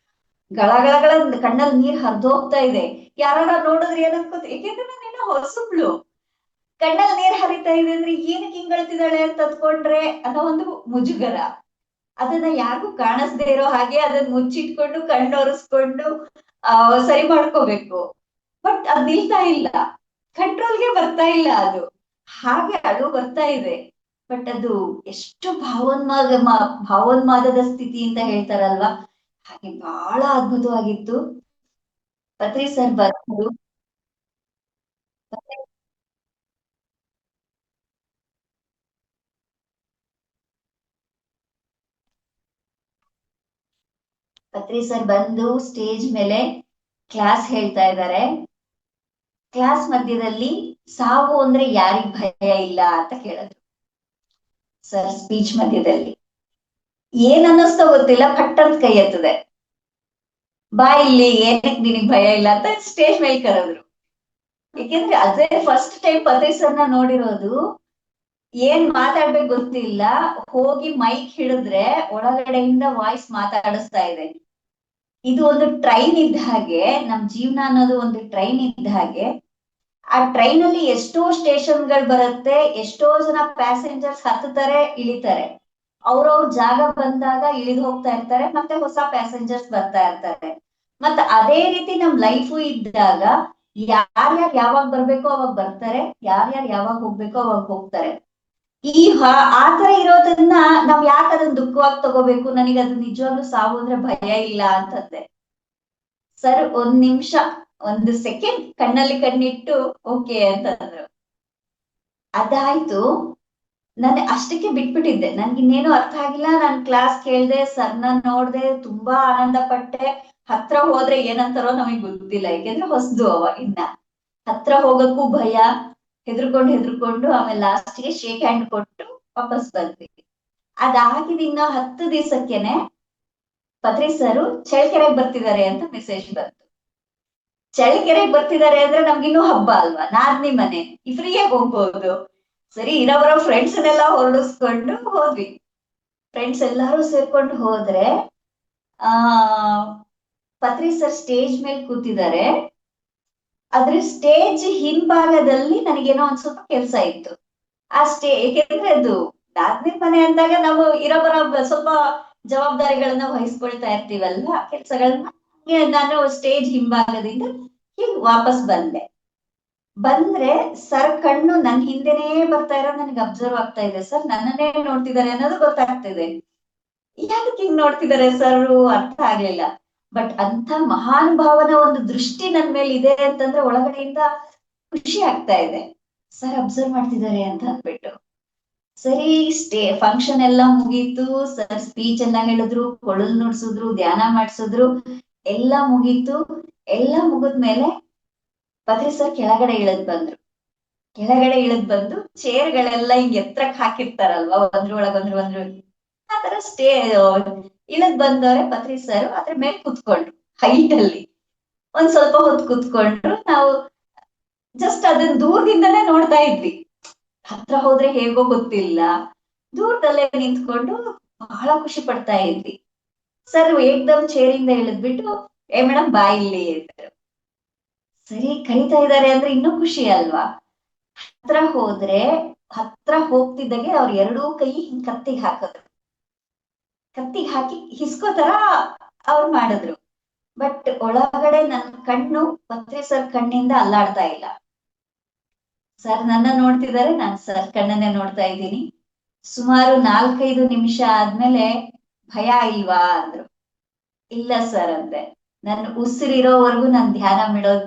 ಗಳಗಳಗಳ ಕಣ್ಣಲ್ಲಿ ನೀರ್ ಹರಿದು ಹೋಗ್ತಾ ಇದೆ. ಯಾರ ನೋಡಿದ್ರೆ ಏನನ್ಕೋತ, ಏಕೆಂದ್ರೆ ನಾನೇನೋ ಹೊಸಬ್ಳು, ಕಣ್ಣಲ್ಲಿ ನೀರ್ ಹರಿತಾ ಇದೆ ಅಂದ್ರೆ ಏನಕ್ಕೆ ಹಿಂಗಳ್ತಿದ್ದಾಳೆ ಅಂತ ಅಂದ್ಕೊಂಡ್ರೆ ಅನ್ನೋ ಒಂದು ಮುಜುಗರ. ಅದನ್ನ ಯಾರಿಗೂ ಕಾಣಿಸ್ದೇ ಇರೋ ಹಾಗೆ ಅದನ್ನ ಮುಚ್ಚಿಟ್ಕೊಂಡು ಕಣ್ಣು ಒರೆಸ್ಕೊಂಡು ಸರಿ ಮಾಡ್ಕೋಬೇಕು. ಬಟ್ ಅದ್ ನಿಲ್ತಾ ಇಲ್ಲ, ಕಂಟ್ರೋಲ್ಗೆ ಬರ್ತಾ ಇಲ್ಲ ಅದು. ಹಾಗೆ ಅಳು ಬರ್ತಾ ಇದೆ. ಬಟ್ ಅದು ಎಷ್ಟು ಭಾವೋನ್ಮಾದದ ಸ್ಥಿತಿ ಅಂತ ಹೇಳ್ತಾರಲ್ವಾ, ಹಾಗೆ ಬಹಳ ಅದ್ಭುತವಾಗಿತ್ತು. ಪತ್ರಿ ಸರ್ ಬಂದ್ರು. ಪತ್ರಿ ಸರ್ ಬಂದು ಸ್ಟೇಜ್ ಮೇಲೆ ಕ್ಲಾಸ್ ಹೇಳ್ತಾ ಇದ್ದಾರೆ. ಕ್ಲಾಸ್ ಮಧ್ಯದಲ್ಲಿ ಸಾವು ಅಂದ್ರೆ ಯಾರಿಗ್ ಭಯ ಇಲ್ಲ ಅಂತ ಕೇಳಿದ್ರು ಸರ್ ಸ್ಪೀಚ್ ಮಧ್ಯದಲ್ಲಿ. ಏನ್ ಅನ್ನಿಸ್ತೋ ಗೊತ್ತಿಲ್ಲ, ಫಟ್ ಅಂತ ಕೈ ಎತ್ತದೆ. ಬಾ ಇಲ್ಲಿ, ಏನಕ್ ನಿನಗ್ ಭಯ ಇಲ್ಲ ಅಂತ ಸ್ಟೇಜ್ ಮೇಲೆ ಕರೆದ್ರು. ಯಾಕೆಂದ್ರೆ ಅದೇ ಫಸ್ಟ್ ಟೈಮ್ ಪತ್ರಿ ಸರ್ನ ನೋಡಿರೋದು. ಏನ್ ಮಾತಾಡ್ಬೇಕು ಗೊತ್ತಿಲ್ಲ, ಹೋಗಿ ಮೈಕ್ ಹಿಡಿದ್ರೆ ಒಳಗಡೆಯಿಂದ ವಾಯ್ಸ್ ಮಾತಾಡಿಸ್ತಾ ಇದೆ. ಇದು ಒಂದು ಟ್ರೈನ್ ಇದ್ದ ಹಾಗೆ, ನಮ್ ಜೀವನ ಅನ್ನೋದು ಒಂದು ಟ್ರೈನ್ ಇದ್ದ ಹಾಗೆ. ಆ ಟ್ರೈನ್ ಅಲ್ಲಿ ಎಷ್ಟೋ ಸ್ಟೇಷನ್ಗಳು ಬರುತ್ತೆ, ಎಷ್ಟೋ ಜನ ಪ್ಯಾಸೆಂಜರ್ಸ್ ಹತ್ತುತ್ತಾರೆ ಇಳಿತಾರೆ, ಅವ್ರವ್ರ ಜಾಗ ಬಂದಾಗ ಇಳಿದು ಹೋಗ್ತಾ ಇರ್ತಾರೆ, ಮತ್ತೆ ಹೊಸ ಪ್ಯಾಸೆಂಜರ್ಸ್ ಬರ್ತಾ ಇರ್ತಾರೆ. ಮತ್ತ ಅದೇ ರೀತಿ ನಮ್ ಲೈಫು ಇದ್ದಾಗ ಯಾರ್ಯಾರು ಯಾವಾಗ ಬರ್ಬೇಕೋ ಅವಾಗ ಬರ್ತಾರೆ, ಯಾರ್ಯಾರು ಯಾವಾಗ ಹೋಗ್ಬೇಕೋ ಅವಾಗ ಹೋಗ್ತಾರೆ. ಆತರ ಇರೋದನ್ನ ನಾವ್ ಯಾಕೆ ಅದನ್ನ ದುಃಖವಾಗಿ ತಗೋಬೇಕು, ನನಗೆ ಅದು ನಿಜವಾಗ್ಲೂ ಸಾವು ಅಂದ್ರೆ ಭಯ ಇಲ್ಲ ಅಂತಂದೆ. ಸರ್ ಒಂದ್ ನಿಮಿಷ, ಒಂದು ಸೆಕೆಂಡ್ ಕಣ್ಣಲ್ಲಿ ಕಣ್ಣಿಟ್ಟು ಓಕೆ ಅಂತಂದ್ರು. ಅದಾಯ್ತು. ನಾನು ಅಷ್ಟಕ್ಕೆ ಬಿಟ್ಬಿಟ್ಟಿದ್ದೆ, ನನ್ಗಿನ್ನೇನು ಅರ್ಥ ಆಗಿಲ್ಲ. ನಾನ್ ಕ್ಲಾಸ್ ಕೇಳ್ದೆ, ಸರ್ನ ನೋಡ್ದೆ, ತುಂಬಾ ಆನಂದ ಪಟ್ಟೆ. ಹತ್ರ ಹೋದ್ರೆ ಏನಂತಾರೋ ನಮಗ್ ಗೊತ್ತಿಲ್ಲ, ಯಾಕೆಂದ್ರೆ ಹೊಸದು ಅವಾಗಿನ್ನ. ಹತ್ರ ಹೋಗಕ್ಕೂ ಭಯ, ಹೆದರ್ಕೊಂಡು ಆಮೇಲೆ ಲಾಸ್ಟ್ಗೆ ಶೇಕ್ ಹ್ಯಾಂಡ್ ಕೊಟ್ಟು ವಾಪಸ್ ಬಂದ್ವಿ. ಅದಾಗಿದ ಇನ್ನ 10 ದಿವಸಕ್ಕೆನೆ ಪತ್ರಿ ಸರು ಚಳ್ಳಕೆರೆಗೆ ಬರ್ತಿದ್ದಾರೆ ಅಂತ ಮೆಸೇಜ್ ಬಂತು. ಚಳ್ಳಕೆರೆಗೆ ಬರ್ತಿದ್ದಾರೆ ಅಂದ್ರೆ ನಮ್ಗಿನ್ನೂ ಹಬ್ಬ ಅಲ್ವಾ, ನಾದ್ನಿ ಮನೆ, ಫ್ರೀಯಾಗಿ ಹೋಗ್ಬೋದು. ಸರಿ, ಇರೋಬರೋ ಫ್ರೆಂಡ್ಸ್ನೆಲ್ಲ ಹೊರಡಿಸ್ಕೊಂಡು ಹೋದ್ವಿ. ಫ್ರೆಂಡ್ಸ್ ಎಲ್ಲಾರು ಸೇರ್ಕೊಂಡು ಹೋದ್ರೆ ಆ ಪತ್ರಿ ಸರ್ ಸ್ಟೇಜ್ ಮೇಲೆ ಕೂತಿದ್ದಾರೆ. ಆದ್ರೆ ಸ್ಟೇಜ್ ಹಿಂಭಾಗದಲ್ಲಿ ನನಗೇನೋ ಒಂದ್ ಸ್ವಲ್ಪ ಕೆಲ್ಸ ಇತ್ತು. ಏಕೆಂದ್ರೆ ಅದು ನಾದ್ನಿ ಮನೆ ಅಂದಾಗ ನಾವು ಇರೋಬರೋ ಸ್ವಲ್ಪ ಜವಾಬ್ದಾರಿಗಳನ್ನ ವಹಿಸ್ಕೊಳ್ತಾ ಇರ್ತೀವಲ್ವ, ಕೆಲ್ಸಗಳನ್ನ. ನಾನು ಸ್ಟೇಜ್ ಹಿಂಭಾಗದಿಂದ ಹೀಗ್ ವಾಪಸ್ ಬಂದ್ರೆ ಸರ್ ಕಣ್ಣು ನನ್ ಹಿಂದೆನೇ ಬರ್ತಾ ಇರೋ ನನಗೆ ಅಬ್ಸರ್ವ್ ಆಗ್ತಾ ಇದೆ. ಸರ್ ನನ್ನನ್ನೇ ನೋಡ್ತಿದ್ದಾರೆ ಅನ್ನೋದು ಗೊತ್ತಾಗ್ತಿದೆ. ಯಾಕೆ ಹಿಂಗ್ ನೋಡ್ತಿದ್ದಾರೆ ಸರ್ ಅರ್ಥ ಆಗ್ಲಿಲ್ಲ. ಬಟ್ ಅಂತ ಮಹಾನುಭಾವನ ಒಂದು ದೃಷ್ಟಿ ನನ್ ಮೇಲೆ ಇದೆ ಅಂತಂದ್ರೆ ಒಳಗಡೆಯಿಂದ ಖುಷಿ ಆಗ್ತಾ ಇದೆ. ಸರ್ ಅಬ್ಸರ್ವ್ ಮಾಡ್ತಿದ್ದಾರೆ ಅಂತ ಅಂದ್ಬಿಟ್ಟು. ಸರಿ, ಫಂಕ್ಷನ್ ಎಲ್ಲ ಮುಗೀತು. ಸರ್ ಸ್ಪೀಚ್ ಎಲ್ಲ ಹೇಳಿದ್ರು, ಕೊಳಲ್ ನುಡ್ಸಿದ್ರು, ಧ್ಯಾನ ಮಾಡ್ಸಿದ್ರು, ಎಲ್ಲ ಮುಗೀತು. ಎಲ್ಲ ಮುಗಿದ್ಮೇಲೆ ಪತ್ರಿ ಸರ್ ಕೆಳಗಡೆ ಇಳದ್ ಬಂದು ಚೇರ್ಗಳೆಲ್ಲ ಹಿಂಗ್ ಎತ್ತರಕ್ ಹಾಕಿರ್ತಾರಲ್ವಾ, ಒಂದ್ರ ಆತರ ಇಳದ್ ಬಂದವ್ರೆ ಪತ್ರಿ ಸರ್. ಅದ್ರ ಮೇಲೆ ಕುತ್ಕೊಂಡ್ರು ಹೈಟ್ ಅಲ್ಲಿ. ಒಂದ್ ಸ್ವಲ್ಪ ಹೊತ್ತು ಕುತ್ಕೊಂಡ್ರು. ನಾವು ಜಸ್ಟ್ ಅದನ್ನ ದೂರದಿಂದನೇ ನೋಡ್ತಾ ಇದ್ವಿ, ಹತ್ರ ಹೋದ್ರೆ ಹೇಗೋ ಗೊತ್ತಿಲ್ಲ, ದೂರದಲ್ಲೇ ನಿಂತ್ಕೊಂಡು ಬಹಳ ಖುಷಿ ಪಡ್ತಾ ಇದ್ವಿ. ಸರ್ ಏಕ್ದಮ್ ಚೇರಿಂದ ಇಳಿದ್ಬಿಟ್ಟು, ಏ ಮೇಡಮ್ ಬಾ ಇಲ್ಲಿ ಅಂತಾರೆ. ಸರಿ, ಕರಿತಾ ಇದ್ದಾರೆ ಅಂದ್ರೆ ಇನ್ನೂ ಖುಷಿ ಅಲ್ವಾ. ಹತ್ರ ಹೋಗ್ತಿದ್ದಾಗೆ ಅವ್ರ ಎರಡೂ ಕೈ ಹಿಂಗ್ ಕತ್ತಿಗೆ ಹಾಕಿ ಹಿಸ್ಕೋತರ ಅವ್ರು ಮಾಡಿದ್ರು. ಬಟ್ ಒಳಗಡೆ ನನ್ ಕಣ್ಣು ಪತ್ರಿ ಸರ್ ಕಣ್ಣಿಂದ ಅಲ್ಲಾಡ್ತಾ ಇಲ್ಲ. ಸರ್ ನನ್ನ ನೋಡ್ತಿದ್ದಾರೆ, ನಾನು ಸರ್ ಕಣ್ಣನ್ನೇ ನೋಡ್ತಾ ಇದ್ದೀನಿ. ಸುಮಾರು 4-5 ನಿಮಿಷ ಆದ್ಮೇಲೆ ಭಯ ಇಲ್ವಾ ಅಂದ್ರು. ಇಲ್ಲ ಸರ್ ಅಂದೆ. ನನ್ನ ಉಸಿರಿರೋವರೆಗೂ ನಾನು ಧ್ಯಾನ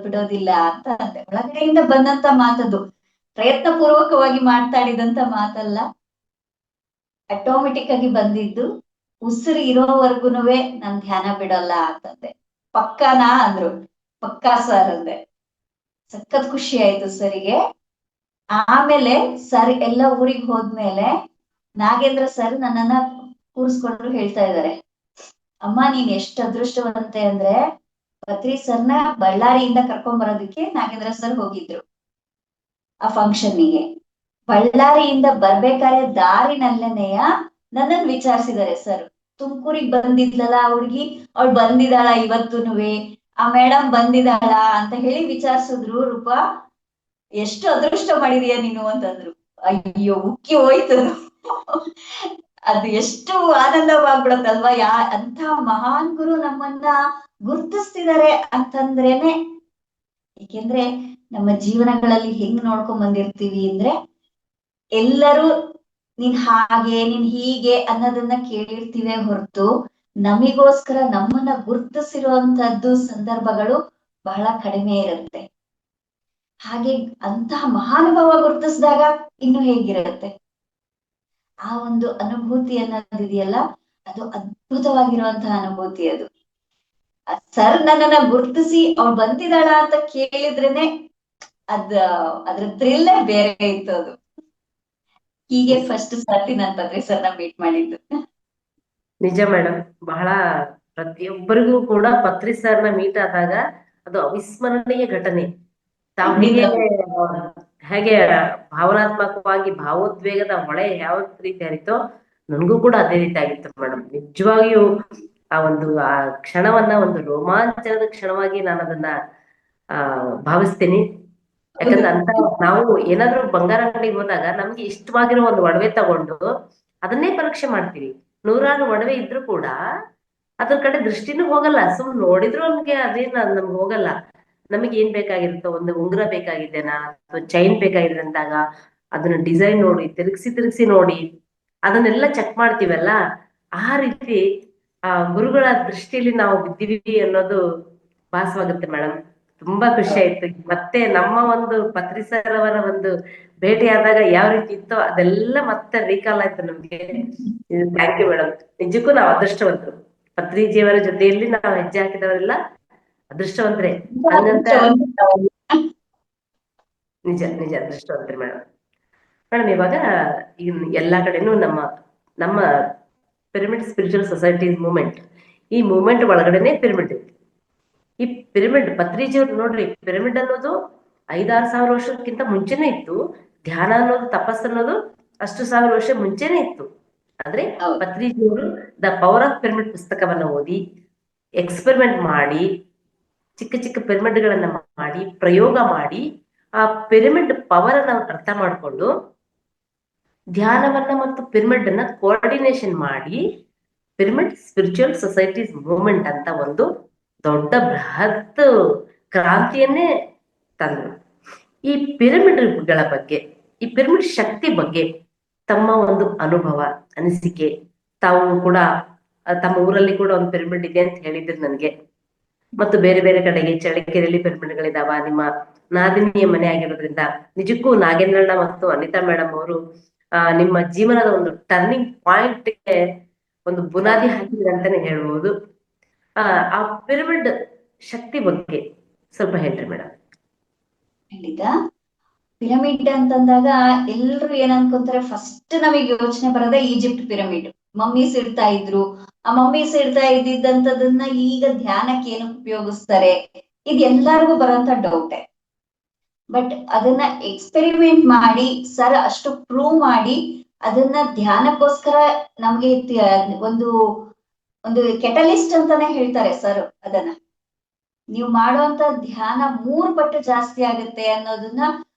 ಬಿಡೋದಿಲ್ಲ ಅಂತ ಅಂದೆ. ಒಳಗಡೆಯಿಂದ ಬಂದಂತ ಮಾತದು, ಪ್ರಯತ್ನ ಪೂರ್ವಕವಾಗಿ ಮಾತಾಡಿದಂತ ಮಾತಲ್ಲ, ಆಟೋಮೆಟಿಕ್ ಆಗಿ ಬಂದಿದ್ದು. ಉಸಿರು ಇರೋವರೆಗೂನುವೆ ನಾನ್ ಧ್ಯಾನ ಬಿಡಲ್ಲ ಅಂತಂದೆ. ಪಕ್ಕಾನಾ ಅಂದ್ರು. ಪಕ್ಕಾ ಸರ್ ಅಂದೆ. ಸಖತ್ ಖುಷಿ ಆಯ್ತು ಸರಿಗೆ. ಆಮೇಲೆ ಸರ್ ಎಲ್ಲ ಊರಿಗೆ ಹೋದ್ಮೇಲೆ ನಾಗೇಂದ್ರ ಸರ್ ನನ್ನನ್ನ ಕೂರಿಸ್ಕೊಂಡ್ರು ಹೇಳ್ತಾ ಇದ್ದಾರೆ, ಅಮ್ಮ ನೀನ್ ಎಷ್ಟು ಅದೃಷ್ಟವಂತೆ ಅಂದ್ರೆ ಪತ್ರಿ ಸರ್ನ ಬಳ್ಳಾರಿಯಿಂದ ಕರ್ಕೊಂಡ್ ಬರೋದಕ್ಕೆ ನಾಗೇಂದ್ರ ಸರ್ ಹೋಗಿದ್ರು ಆ ಫಂಕ್ಷನ್ನಿಗೆ. ಬಳ್ಳಾರಿಯಿಂದ ಬರ್ಬೇಕಾದ್ರೆ ದಾರಿನಲ್ಲೇನೆಯ ನನ್ನನ್ ವಿಚಾರಿಸಿದ್ದಾರೆ ಸರ್, ತುಮಕೂರಿಗೆ ಬಂದಿದ್ಲಲ್ಲ ಆ ಹುಡ್ಗಿ, ಅವಳು ಬಂದಿದ್ದಾಳ ಇವತ್ತುನುವೆ, ಆ ಮೇಡಮ್ ಬಂದಿದ್ದಾಳ ಅಂತ ಹೇಳಿ ವಿಚಾರಿಸಿದ್ರು. ರೂಪಾ ಎಷ್ಟು ಅದೃಷ್ಟ ಮಾಡಿದೀಯ ನೀನು ಅಂತಂದ್ರು. ಅಯ್ಯೋ ಉಕ್ಕಿ ಹೋಯ್ತು. ಅದು ಎಷ್ಟು ಆನಂದವಾಗ್ಬಿಡತ್ತಲ್ವಾ, ಅಂತ ಮಹಾನ್ ಗುರು ನಮ್ಮನ್ನ ಗುರ್ತಿಸ್ತಿದ್ದಾರೆ ಅಂತಂದ್ರೇನೆ. ಏಕೆಂದ್ರೆ ನಮ್ಮ ಜೀವನಗಳಲ್ಲಿ ಹೆಂಗ್ ನೋಡ್ಕೊಂಡ್ ಬಂದಿರ್ತೀವಿ ಅಂದ್ರೆ, ಎಲ್ಲರೂ ನೀನ್ ಹಾಗೆ ನೀನ್ ಹೀಗೆ ಅನ್ನೋದನ್ನ ಕೇಳಿರ್ತೀವಿ ಹೊರತು ನಮಿಗೋಸ್ಕರ ನಮ್ಮನ್ನ ಗುರ್ತಿಸಿರುವಂತದ್ದು ಸಂದರ್ಭಗಳು ಬಹಳ ಕಡಿಮೆ ಇರುತ್ತೆ. ಹಾಗೆ ಅಂತಹ ಮಹಾನುಭಾವ ಗುರ್ತಿಸಿದಾಗ ಇನ್ನು ಹೇಗಿರುತ್ತೆ. ಆ ಒಂದು ಅನುಭೂತಿ ಅನ್ನೋದಿದೆಯಲ್ಲ, ಅದು ಅದ್ಭುತವಾಗಿರುವಂತಹ ಅನುಭೂತಿ. ಅದು ಸರ್ ನನ್ನನ್ನ ಗುರ್ತಿಸಿ ಅವ್ಳು ಬಂದಿದ್ದಾಳ ಅಂತ ಕೇಳಿದ್ರೇನೆ ಅದ್ರ ಥ್ರಿಲ್ಲೇ ಬೇರೆ ಇತ್ತು. ಅದು ಹೀಗೆ ಫಸ್ಟ್ ಸರ್ತಿ ನಾನ್ ಪತ್ರಿ ಸರ್ನ ಮೀಟ್ ಮಾಡಿದ್ದು. ನಿಜ ಮೇಡಮ್, ಬಹಳ ಪ್ರತಿಯೊಬ್ಬರಿಗೂ ಕೂಡ ಪತ್ರಿ ಸರ್ನ ಮೀಟ್ ಆದಾಗ ಅದು ಅವಿಸ್ಮರಣೀಯ ಘಟನೆ. ತಾವು ಹೇಗೆ ಹೇಗೆ ಭಾವನಾತ್ಮಕವಾಗಿ ಭಾವೋದ್ವೇಗದ ಹೊಳೆ ಯಾವ ರೀತಿ ಹರಿತೋ, ನನಗೂ ಕೂಡ ಅದೇ ರೀತಿ ಆಗಿತ್ತು ಮೇಡಮ್. ನಿಜವಾಗಿಯೂ ಆ ಕ್ಷಣವನ್ನ ಒಂದು ರೋಮಾಂಚನದ ಕ್ಷಣವಾಗಿ ನಾನು ಅದನ್ನ ಭಾವಿಸ್ತೀನಿ. ಯಾಕಂದ್ರೆ ಅಂತ ನಾವು ಏನಾದ್ರೂ ಬಂಗಾರ ಅಂಗಡಿಗೆ ಹೋದಾಗ ನಮ್ಗೆ ಇಷ್ಟವಾಗಿರೋ ಒಂದು ಒಡವೆ ತಗೊಂಡು ಅದನ್ನೇ ಪರೀಕ್ಷೆ ಮಾಡ್ತೀವಿ. 100 ಒಡವೆ ಇದ್ರೂ ಕೂಡ ಅದ್ರ ಕಡೆ ದೃಷ್ಟಿನೂ ಹೋಗಲ್ಲ. ನೋಡಿದ್ರು ನಮ್ಗೆ ಅದೇನ್ ನಮ್ಗೆ ಹೋಗಲ್ಲ. ನಮಗೆ ಏನ್ ಬೇಕಾಗಿರುತ್ತೋ, ಒಂದು ಉಂಗುರ ಬೇಕಾಗಿದ್ದೇನಾ ಅಥವಾ ಚೈನ್ ಬೇಕಾಗಿದೆ ಅಂದಾಗ ಅದನ್ನ ಡಿಸೈನ್ ನೋಡಿ ತಿರುಗಿಸಿ ನೋಡಿ ಅದನ್ನೆಲ್ಲ ಚೆಕ್ ಮಾಡ್ತೀವಲ್ಲ. ಆ ರೀತಿ ಗುರುಗಳ ದೃಷ್ಟಿಯಲ್ಲಿ ನಾವು ಬಿದ್ದೀವಿ ಅನ್ನೋದು ಭಾಸವಾಗುತ್ತೆ ಮೇಡಮ್. ತುಂಬಾ ಖುಷಿ ಆಯ್ತು. ಮತ್ತೆ ನಮ್ಮ ಒಂದು ಪತ್ರಿ ಸರ್ ಅವರ ಒಂದು ಭೇಟಿ ಆದಾಗ ಯಾವ ರೀತಿ ಇತ್ತೋ ಅದೆಲ್ಲ ಮತ್ತೆ ರೀಕಾಲ್ ಆಯ್ತು ನಮ್ಗೆ. Thank you madam. ನಿಜಕ್ಕೂ ನಾವು ಅದೃಷ್ಟವಂತರು. ಪತ್ರಿಜಿಯವರ ಜೊತೆಯಲ್ಲಿ ನಾವು ಹೆಜ್ಜೆ ಹಾಕಿದವರೆಲ್ಲ ಅದೃಷ್ಟವಂತರೇ. ಹಂಗಂತ ನಿಜ ಅದೃಷ್ಟವಂತರೇ ಮೇಡಮ್. ಮೇಡಮ್ ಇವಾಗ ಈಗ ಎಲ್ಲಾ ಕಡೆನೂ ನಮ್ಮ ಪಿರಮಿಡ್ ಸ್ಪಿರಿಚುವಲ್ ಸೊಸೈಟಿ ಮೂವ್ಮೆಂಟ್, ಈ ಮೂವ್ಮೆಂಟ್ ಒಳಗಡೆನೆ ಪಿರಮಿಡ್. ಈ ಪಿರಮಿಡ್ ಪತ್ರಿಜಿಯವ್ರು ನೋಡ್ರಿ, ಪಿರಮಿಡ್ ಅನ್ನೋದು 5-6 ಸಾವಿರ ವರ್ಷಕ್ಕಿಂತ ಮುಂಚೆನೆ ಇತ್ತು. ಧ್ಯಾನ ಅನ್ನೋದು, ತಪಸ್ ಅನ್ನೋದು ಅಷ್ಟು ಸಾವಿರ ವರ್ಷ ಮುಂಚೆನೆ ಇತ್ತು. ಆದ್ರೆ ಪತ್ರಿಜಿಯವರು ದ ಪವರ್ ಆಫ್ ಪಿರಮಿಡ್ ಪುಸ್ತಕವನ್ನ ಓದಿ ಎಕ್ಸ್ಪೆರಿಮೆಂಟ್ ಮಾಡಿ ಚಿಕ್ಕ ಪಿರಮಿಡ್ ಗಳನ್ನ ಮಾಡಿ ಪ್ರಯೋಗ ಮಾಡಿ ಆ ಪಿರಮಿಡ್ ಪವರ್ ಅನ್ನ ಅರ್ಥ ಮಾಡಿಕೊಂಡು ಧ್ಯಾನವನ್ನ ಮತ್ತು ಪಿರಮಿಡ್ ಅನ್ನ ಕೋಆರ್ಡಿನೇಷನ್ ಮಾಡಿ ಪಿರಮಿಡ್ ಸ್ಪಿರಿಚುವಲ್ ಸೊಸೈಟೀಸ್ ಮೂವ್ಮೆಂಟ್ ಅಂತ ಒಂದು ದೊಡ್ಡ ಬೃಹತ್ ಕ್ರಾಂತಿಯನ್ನೇ ತಂದರು. ಈ ಪಿರಮಿಡ್ಗಳ ಬಗ್ಗೆ, ಈ ಪಿರಮಿಡ್ ಶಕ್ತಿ ಬಗ್ಗೆ ತಮ್ಮ ಒಂದು ಅನುಭವ, ಅನಿಸಿಕೆ, ತಾವು ಕೂಡ ತಮ್ಮ ಊರಲ್ಲಿ ಕೂಡ ಒಂದು ಪಿರಮಿಡ್ ಇದೆ ಅಂತ ಹೇಳಿದ್ರು ನನಗೆ. ಮತ್ತು ಬೇರೆ ಬೇರೆ ಕಡೆಗೆ ಚಳ್ಳಕೆರೆಯಲ್ಲಿ ಪಿರಮಿಡ್ಗಳಿದಾವ. ನಿಮ್ಮ ನಾದಿನಿಯ ಮನೆ ಆಗಿರೋದ್ರಿಂದ ನಿಜಕ್ಕೂ ನಾಗೇಂದ್ರಣ್ಣ ಮತ್ತು ಅನಿತಾ ಮೇಡಮ್ ಅವರು ನಿಮ್ಮ ಜೀವನದ ಒಂದು ಟರ್ನಿಂಗ್ ಪಾಯಿಂಟ್ಗೆ ಒಂದು ಬುನಾದಿ ಹಾಕಿದ್ರೆ ಅಂತಾನೆ ಹೇಳ್ಬೋದು. ಆ ಪಿರಮಿಡ್ ಶಕ್ತಿ ಬಗ್ಗೆ ಸ್ವಲ್ಪ ಹೇಳ್ರಿ ಮೇಡಮ್. ಖಂಡಿತ. ಪಿರಮಿಡ್ ಅಂತಂದಾಗ ಎಲ್ರು ಏನ್ ಅನ್ಕೊಂತಾರೆ, ಫಸ್ಟ್ ನಮಗೆ ಯೋಚನೆ ಬರೋದೇ ಈಜಿಪ್ಟ್ ಪಿರಮಿಡ್. ಮಮ್ಮೀಸ್ ಇಡ್ತಾ ಇದ್ರು. ಆ ಮಮ್ಮೀಸ್ ಇಡ್ತಾ ಇದ್ದಿದ್ದಂತದನ್ನ ಈಗ ಧ್ಯಾನಕ್ಕೆ ಏನಕ್ಕೆ ಉಪಯೋಗಿಸ್ತಾರೆ, ಇದು ಎಲ್ಲರಿಗೂ ಬರೋಂತ ಡೌಟೆ. ಬಟ್ ಅದನ್ನ ಎಕ್ಸ್ಪೆರಿಮೆಂಟ್ ಮಾಡಿ ಸರ್ ಅಷ್ಟು ಪ್ರೂವ್ ಮಾಡಿ ಅದನ್ನ ಧ್ಯಾನಕ್ಕೋಸ್ಕರ ನಮ್ಗೆ ಒಂದು ಒಂದು ಕೆಟಲಿಸ್ಟ್ ಅಂತಾನೆ ಹೇಳ್ತಾರೆ ಸರ್. ಅದನ್ನ ನೀವು ಮಾಡುವಂತ ಧ್ಯಾನ 3 ಪಟ್ಟು ಜಾಸ್ತಿ ಆಗುತ್ತೆ ಅನ್ನೋದನ್ನ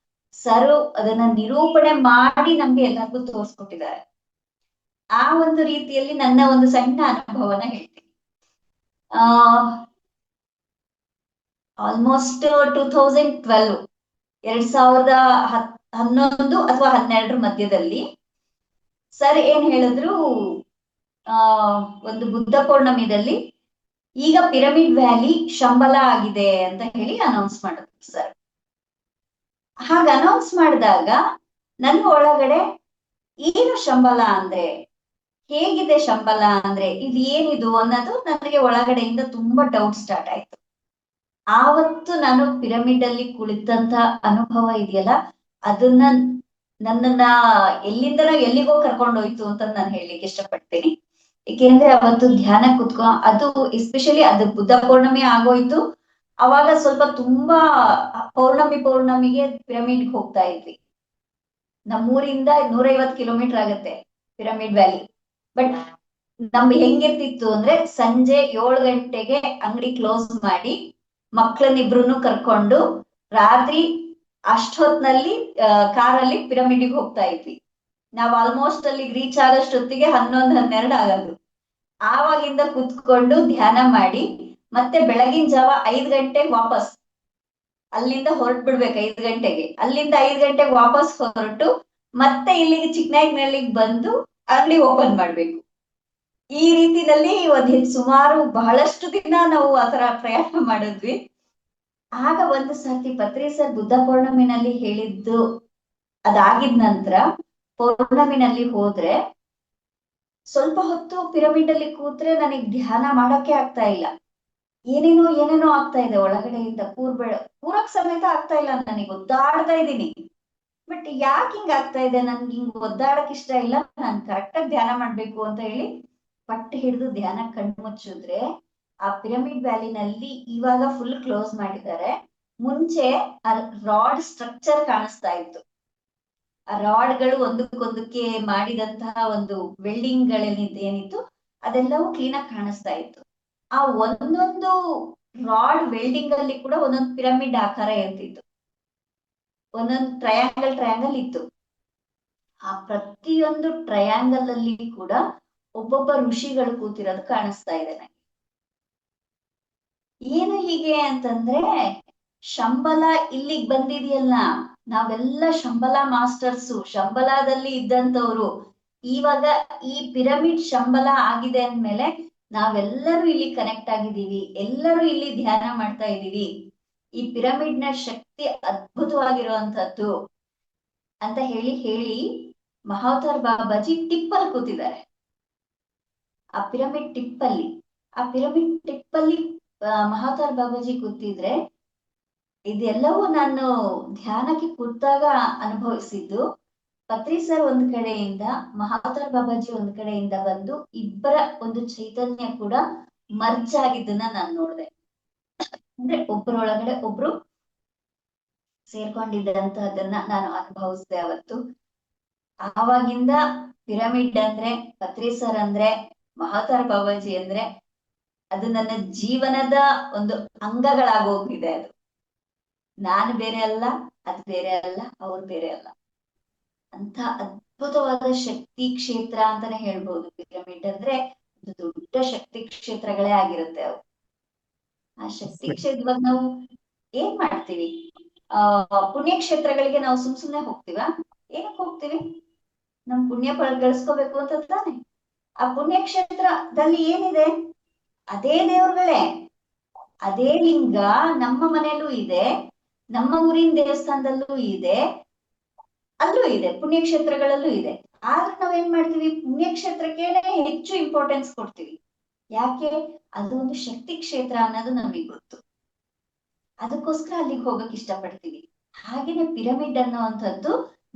ಸರ್ ಅದನ್ನ ನಿರೂಪಣೆ ಮಾಡಿ ನಮ್ಗೆ ಎಲ್ಲರಿಗೂ ತೋರ್ಸ್ಕೊಟ್ಟಿದ್ದಾರೆ. ಆ ಒಂದು ರೀತಿಯಲ್ಲಿ ನನ್ನ ಒಂದು ಸಣ್ಣ ಅನುಭವನ ಹೇಳ್ತೀನಿ. ಆಲ್ಮೋಸ್ಟ್ 2012 2010 11 ಅಥವಾ 12 ಮಧ್ಯದಲ್ಲಿ ಸರ್ ಏನ್ ಹೇಳಿದ್ರು, ಆ ಒಂದು ಬುದ್ಧ ಪೌರ್ಣಮಿದಲ್ಲಿ ಈಗ ಪಿರಮಿಡ್ ವ್ಯಾಲಿ ಶಂಬಲ ಆಗಿದೆ ಅಂತ ಹೇಳಿ ಅನೌನ್ಸ್ ಮಾಡಿದ್ರು ಸರ್. ಹಾಗ ಅನೌನ್ಸ್ ಮಾಡಿದಾಗ ನನ್ನ ಒಳಗಡೆ ಏನು ಶಂಬಲ ಅಂದ್ರೆ, ಹೇಗಿದೆ ಶಂಬಲ ಅಂದ್ರೆ, ಇದು ಏನಿದು ಅನ್ನೋದು ನನಗೆ ಒಳಗಡೆಯಿಂದ ತುಂಬಾ ಡೌಟ್ ಸ್ಟಾರ್ಟ್ ಆಯ್ತು. ಆವತ್ತು ನಾನು ಪಿರಮಿಡ್ ಅಲ್ಲಿ ಕುಳಿತಂತ ಅನುಭವ ಇದೆಯಲ್ಲ, ಅದನ್ನ ನನ್ನನ್ನ ಎಲ್ಲಿಂದನೋ ಎಲ್ಲಿಗೋ ಕರ್ಕೊಂಡೋಯ್ತು ಅಂತ ನಾನು ಹೇಳಲಿಕ್ಕೆ ಇಷ್ಟಪಡ್ತೀನಿ. ಏಕೆಂದ್ರೆ ಅವತ್ತು ಧ್ಯಾನ ಅದು ಎಸ್ಪೆಷಲಿ ಅದು ಬುದ್ಧ ಪೌರ್ಣಮಿ ಆಗೋಯ್ತು. ಅವಾಗ ಸ್ವಲ್ಪ ತುಂಬಾ ಪೌರ್ಣಮಿಗೆ ಪಿರಮಿಡ್ ಹೋಗ್ತಾ ಇದ್ವಿ. ನಮ್ಮೂರಿಂದ 150 ಕಿಲೋಮೀಟರ್ ಆಗತ್ತೆ ಪಿರಮಿಡ್ ವ್ಯಾಲಿ. ಬಟ್ ನಮ್ಗೆ ಹೆಂಗಿರ್ತಿತ್ತು ಅಂದ್ರೆ, ಸಂಜೆ 7 ಗಂಟೆಗೆ ಅಂಗಡಿ ಕ್ಲೋಸ್ ಮಾಡಿ ಮಕ್ಕಳನ್ನಿಬ್ರು ಕರ್ಕೊಂಡು ರಾತ್ರಿ ಅಷ್ಟೊತ್ನಲ್ಲಿ ಕಾರಲ್ಲಿ ಪಿರಮಿಡ್ಗೆ ಹೋಗ್ತಾ ಇದ್ವಿ. ನಾವ್ ಆಲ್ಮೋಸ್ಟ್ ಅಲ್ಲಿ ರೀಚ್ ಆಗೋಷ್ಟೊತ್ತಿಗೆ 11-12 ಆಗೋದು. ಆವಾಗಿಂದ ಕುತ್ಕೊಂಡು ಧ್ಯಾನ ಮಾಡಿ ಮತ್ತೆ ಬೆಳಗಿನ ಜಾವ 5 ಗಂಟೆಗೆ ವಾಪಸ್ ಅಲ್ಲಿಂದ ಹೊರಟು ಬಿಡ್ಬೇಕು. 5 ಗಂಟೆಗೆ ಅಲ್ಲಿಂದ 5 ಗಂಟೆಗೆ ವಾಪಸ್ ಹೊರಟು ಮತ್ತೆ ಇಲ್ಲಿಗೆ ಚಿಕ್ಕನಾಯಕನಹಳ್ಳಿಗೆ ಬಂದು ಅಂಗಡಿ ಓಪನ್ ಮಾಡ್ಬೇಕು. ಈ ರೀತಿನಲ್ಲಿ ಸುಮಾರು ಬಹಳಷ್ಟು ದಿನ ನಾವು ಆತರ ಪ್ರಯಾಣ ಮಾಡಿದ್ವಿ. ಆಗ ಒಂದು ಸರ್ತಿ ಪತ್ರಿ ಸರ್ ಬುದ್ಧ ಪೌರ್ಣಮಿನಲ್ಲಿ ಹೇಳಿದ್ದು ಅದಾಗಿದ ನಂತರ ಪೌರ್ಣಮಿನಲ್ಲಿ ಹೋದ್ರೆ ಸ್ವಲ್ಪ ಹೊತ್ತು ಪಿರಮಿಡ್ ಅಲ್ಲಿ ಕೂತ್ರೆ ನನಗ್ ಧ್ಯಾನ ಮಾಡಕ್ಕೆ ಆಗ್ತಾ ಇಲ್ಲ. ಏನೇನೋ ಆಗ್ತಾ ಇದೆ ಒಳಗಡೆಯಿಂದ. ಕೂರಕ್ ಸಮೇತ ಆಗ್ತಾ ಇಲ್ಲ, ನನಗೆ ಒದ್ದಾಡ್ತಾ ಇದ್ದೀನಿ. ಬಟ್ ಯಾಕೆ ಹಿಂಗ ಆಗ್ತಾ ಇದೆ, ನನ್ಗೆ ಹಿಂಗ್ ಒದ್ದಾಡಕ್ ಇಷ್ಟ ಇಲ್ಲ, ನಾನ್ ಕರೆಕ್ಟ್ ಆಗಿ ಧ್ಯಾನ ಮಾಡ್ಬೇಕು ಅಂತ ಹೇಳಿ ಪಟ್ಟು ಹಿಡಿದು ಧ್ಯಾನ ಕಣ್ಣು ಮುಚ್ಚಿದ್ರೆ ಆ ಪಿರಮಿಡ್ ವ್ಯಾಲಿನಲ್ಲಿ ಇವಾಗ ಫುಲ್ ಕ್ಲೋಸ್ ಮಾಡಿದ್ದಾರೆ. ಮುಂಚೆ ಆ ರಾಡ್ ಸ್ಟ್ರಕ್ಚರ್ ಕಾಣಿಸ್ತಾ ಇತ್ತು. ಆ ರಾಡ್ಗಳು ಒಂದಕ್ಕೊಂದಕ್ಕೆ ಮಾಡಿದಂತಹ ಒಂದು ವೆಲ್ಡಿಂಗ್ ಏನಿತ್ತು ಅದೆಲ್ಲವೂ ಕ್ಲೀನ್ ಆಗಿ ಕಾಣಿಸ್ತಾ ಇತ್ತು. ಆ ಒಂದೊಂದು ರಾಡ್ ವೆಲ್ಡಿಂಗ್ ಅಲ್ಲಿ ಕೂಡ ಒಂದೊಂದು ಪಿರಮಿಡ್ ಆಕಾರ ಇರ್ತಿತ್ತು, ಒಂದೊಂದು ಟ್ರಯಾಂಗಲ್ ಇತ್ತು. ಆ ಪ್ರತಿಯೊಂದು ಟ್ರಯಾಂಗಲ್ ಅಲ್ಲಿ ಕೂಡ ಒಬ್ಬೊಬ್ಬ ಋಷಿಗಳು ಕೂತಿರೋದು ಕಾಣಿಸ್ತಾ ಇದೆ ನನಗೆ. ಏನು ಹೀಗೆ ಅಂತಂದ್ರೆ, ಶಂಬಲ ಇಲ್ಲಿಗ್ ಬಂದಿದೆಯಲ್ಲ, ನಾವೆಲ್ಲ ಶಂಬಲ ಮಾಸ್ಟರ್ಸು, ಶಂಬಲಾದಲ್ಲಿ ಇದ್ದಂತವ್ರು. ಇವಾಗ ಈ ಪಿರಮಿಡ್ ಶಂಬಲ ಆಗಿದೆ ಅಂದ್ಮೇಲೆ ನಾವೆಲ್ಲರೂ ಇಲ್ಲಿ ಕನೆಕ್ಟ್ ಆಗಿದ್ದೀವಿ, ಎಲ್ಲರೂ ಇಲ್ಲಿ ಧ್ಯಾನ ಮಾಡ್ತಾ ಇದ್ದೀವಿ. ಈ ಪಿರಮಿಡ್ ನ ಶಕ್ತಿ ಅದ್ಭುತವಾಗಿರುವಂತದ್ದು ಅಂತ ಹೇಳಿ ಮಹಾವತಾರ್ ಬಾಬಾಜಿ ಟಿಪ್ಪಲ್ಲಿ ಕೂತಿದ್ದಾರೆ. ಆ ಪಿರಮಿಡ್ ಟಿಪ್ಪಲ್ಲಿ ಮಹಾವತಾರ್ ಬಾಬಾಜಿ ಕೂತಿದ್ರೆ ಇದೆಲ್ಲವೂ ನಾನು ಧ್ಯಾನಕ್ಕೆ ಕೂತಾಗ ಅನುಭವಿಸಿದ್ದು. ಪತ್ರಿ ಸರ್ ಒಂದ್ ಕಡೆಯಿಂದ, ಮಹಾವತಾರ್ ಬಾಬಾಜಿ ಒಂದ್ ಕಡೆಯಿಂದ ಬಂದು ಇಬ್ಬರ ಒಂದು ಚೈತನ್ಯ ಕೂಡ ಮರ್ಜ್ ಆಗಿದ್ದನ್ನ ನಾನು ನೋಡಿದೆ. ಅಂದ್ರೆ ಒಬ್ಬರೊಳಗಡೆ ಒಬ್ರು ಸೇರ್ಕೊಂಡಿದ್ದಂತಹದನ್ನ ನಾನು ಅನುಭವಿಸಿದೆ ಅವತ್ತು. ಆವಾಗಿಂದ ಪಿರಮಿಡ್ ಅಂದ್ರೆ, ಪತ್ರಿ ಸರ್ ಅಂದ್ರೆ, ಮಹಾವತಾರ್ ಬಾಬಾಜಿ ಅಂದ್ರೆ ಅದು ನನ್ನ ಜೀವನದ ಒಂದು ಅಂಗಗಳಾಗೋಗಿದೆ. ಅದು ನಾನು ಬೇರೆ ಅಲ್ಲ, ಅದು ಬೇರೆ ಅಲ್ಲ, ಅವ್ರು ಬೇರೆ ಅಲ್ಲ. ಅಂತ ಅದ್ಭುತವಾದ ಶಕ್ತಿ ಕ್ಷೇತ್ರ ಅಂತಾನೆ ಹೇಳ್ಬೋದು ಪಿರಮಿಡ್ ಅಂದ್ರೆ. ಒಂದು ದೊಡ್ಡ ಶಕ್ತಿ ಕ್ಷೇತ್ರಗಳೇ ಆಗಿರುತ್ತೆ ಅವು. ಆ ಶಕ್ತಿ ಕ್ಷೇತ್ರವಾಗ ನಾವು ಏನ್ ಮಾಡ್ತೀವಿ? ಪುಣ್ಯಕ್ಷೇತ್ರಗಳಿಗೆ ನಾವು ಸುಮ್ನೆ ಹೋಗ್ತೀವ? ಏನಕ್ಕೆ ಹೋಗ್ತೀವಿ? ನಮ್ ಪುಣ್ಯ ಗಳಿಸ್ಕೋಬೇಕು ಅಂತ ತಾನೆ. ಆ ಪುಣ್ಯಕ್ಷೇತ್ರದಲ್ಲಿ ಏನಿದೆ? ಅದೇ ದೇವ್ರುಗಳೇ, ಅದೇ ಲಿಂಗ ನಮ್ಮ ಮನೆಯಲ್ಲೂ ಇದೆ, ನಮ್ಮ ಊರಿನ ದೇವಸ್ಥಾನದಲ್ಲೂ ಇದೆ, ಅಲ್ಲೂ ಇದೆ, ಪುಣ್ಯಕ್ಷೇತ್ರಗಳಲ್ಲೂ ಇದೆ. ಆದ್ರೆ ನಾವೇನ್ ಮಾಡ್ತೀವಿ? ಪುಣ್ಯಕ್ಷೇತ್ರಕ್ಕೆ ಹೆಚ್ಚು ಇಂಪಾರ್ಟೆನ್ಸ್ ಕೊಡ್ತೀವಿ. ಯಾಕೆ? ಅದು ಒಂದು ಶಕ್ತಿ ಕ್ಷೇತ್ರ ಅನ್ನೋದು ನಮಗೆ ಗೊತ್ತು, ಅದಕ್ಕೋಸ್ಕರ ಅಲ್ಲಿಗೆ ಹೋಗಕ್ ಇಷ್ಟಪಡ್ತೀವಿ. ಹಾಗೇನೆ ಪಿರಮಿಡ್ ಅನ್ನುವಂಥದ್ದು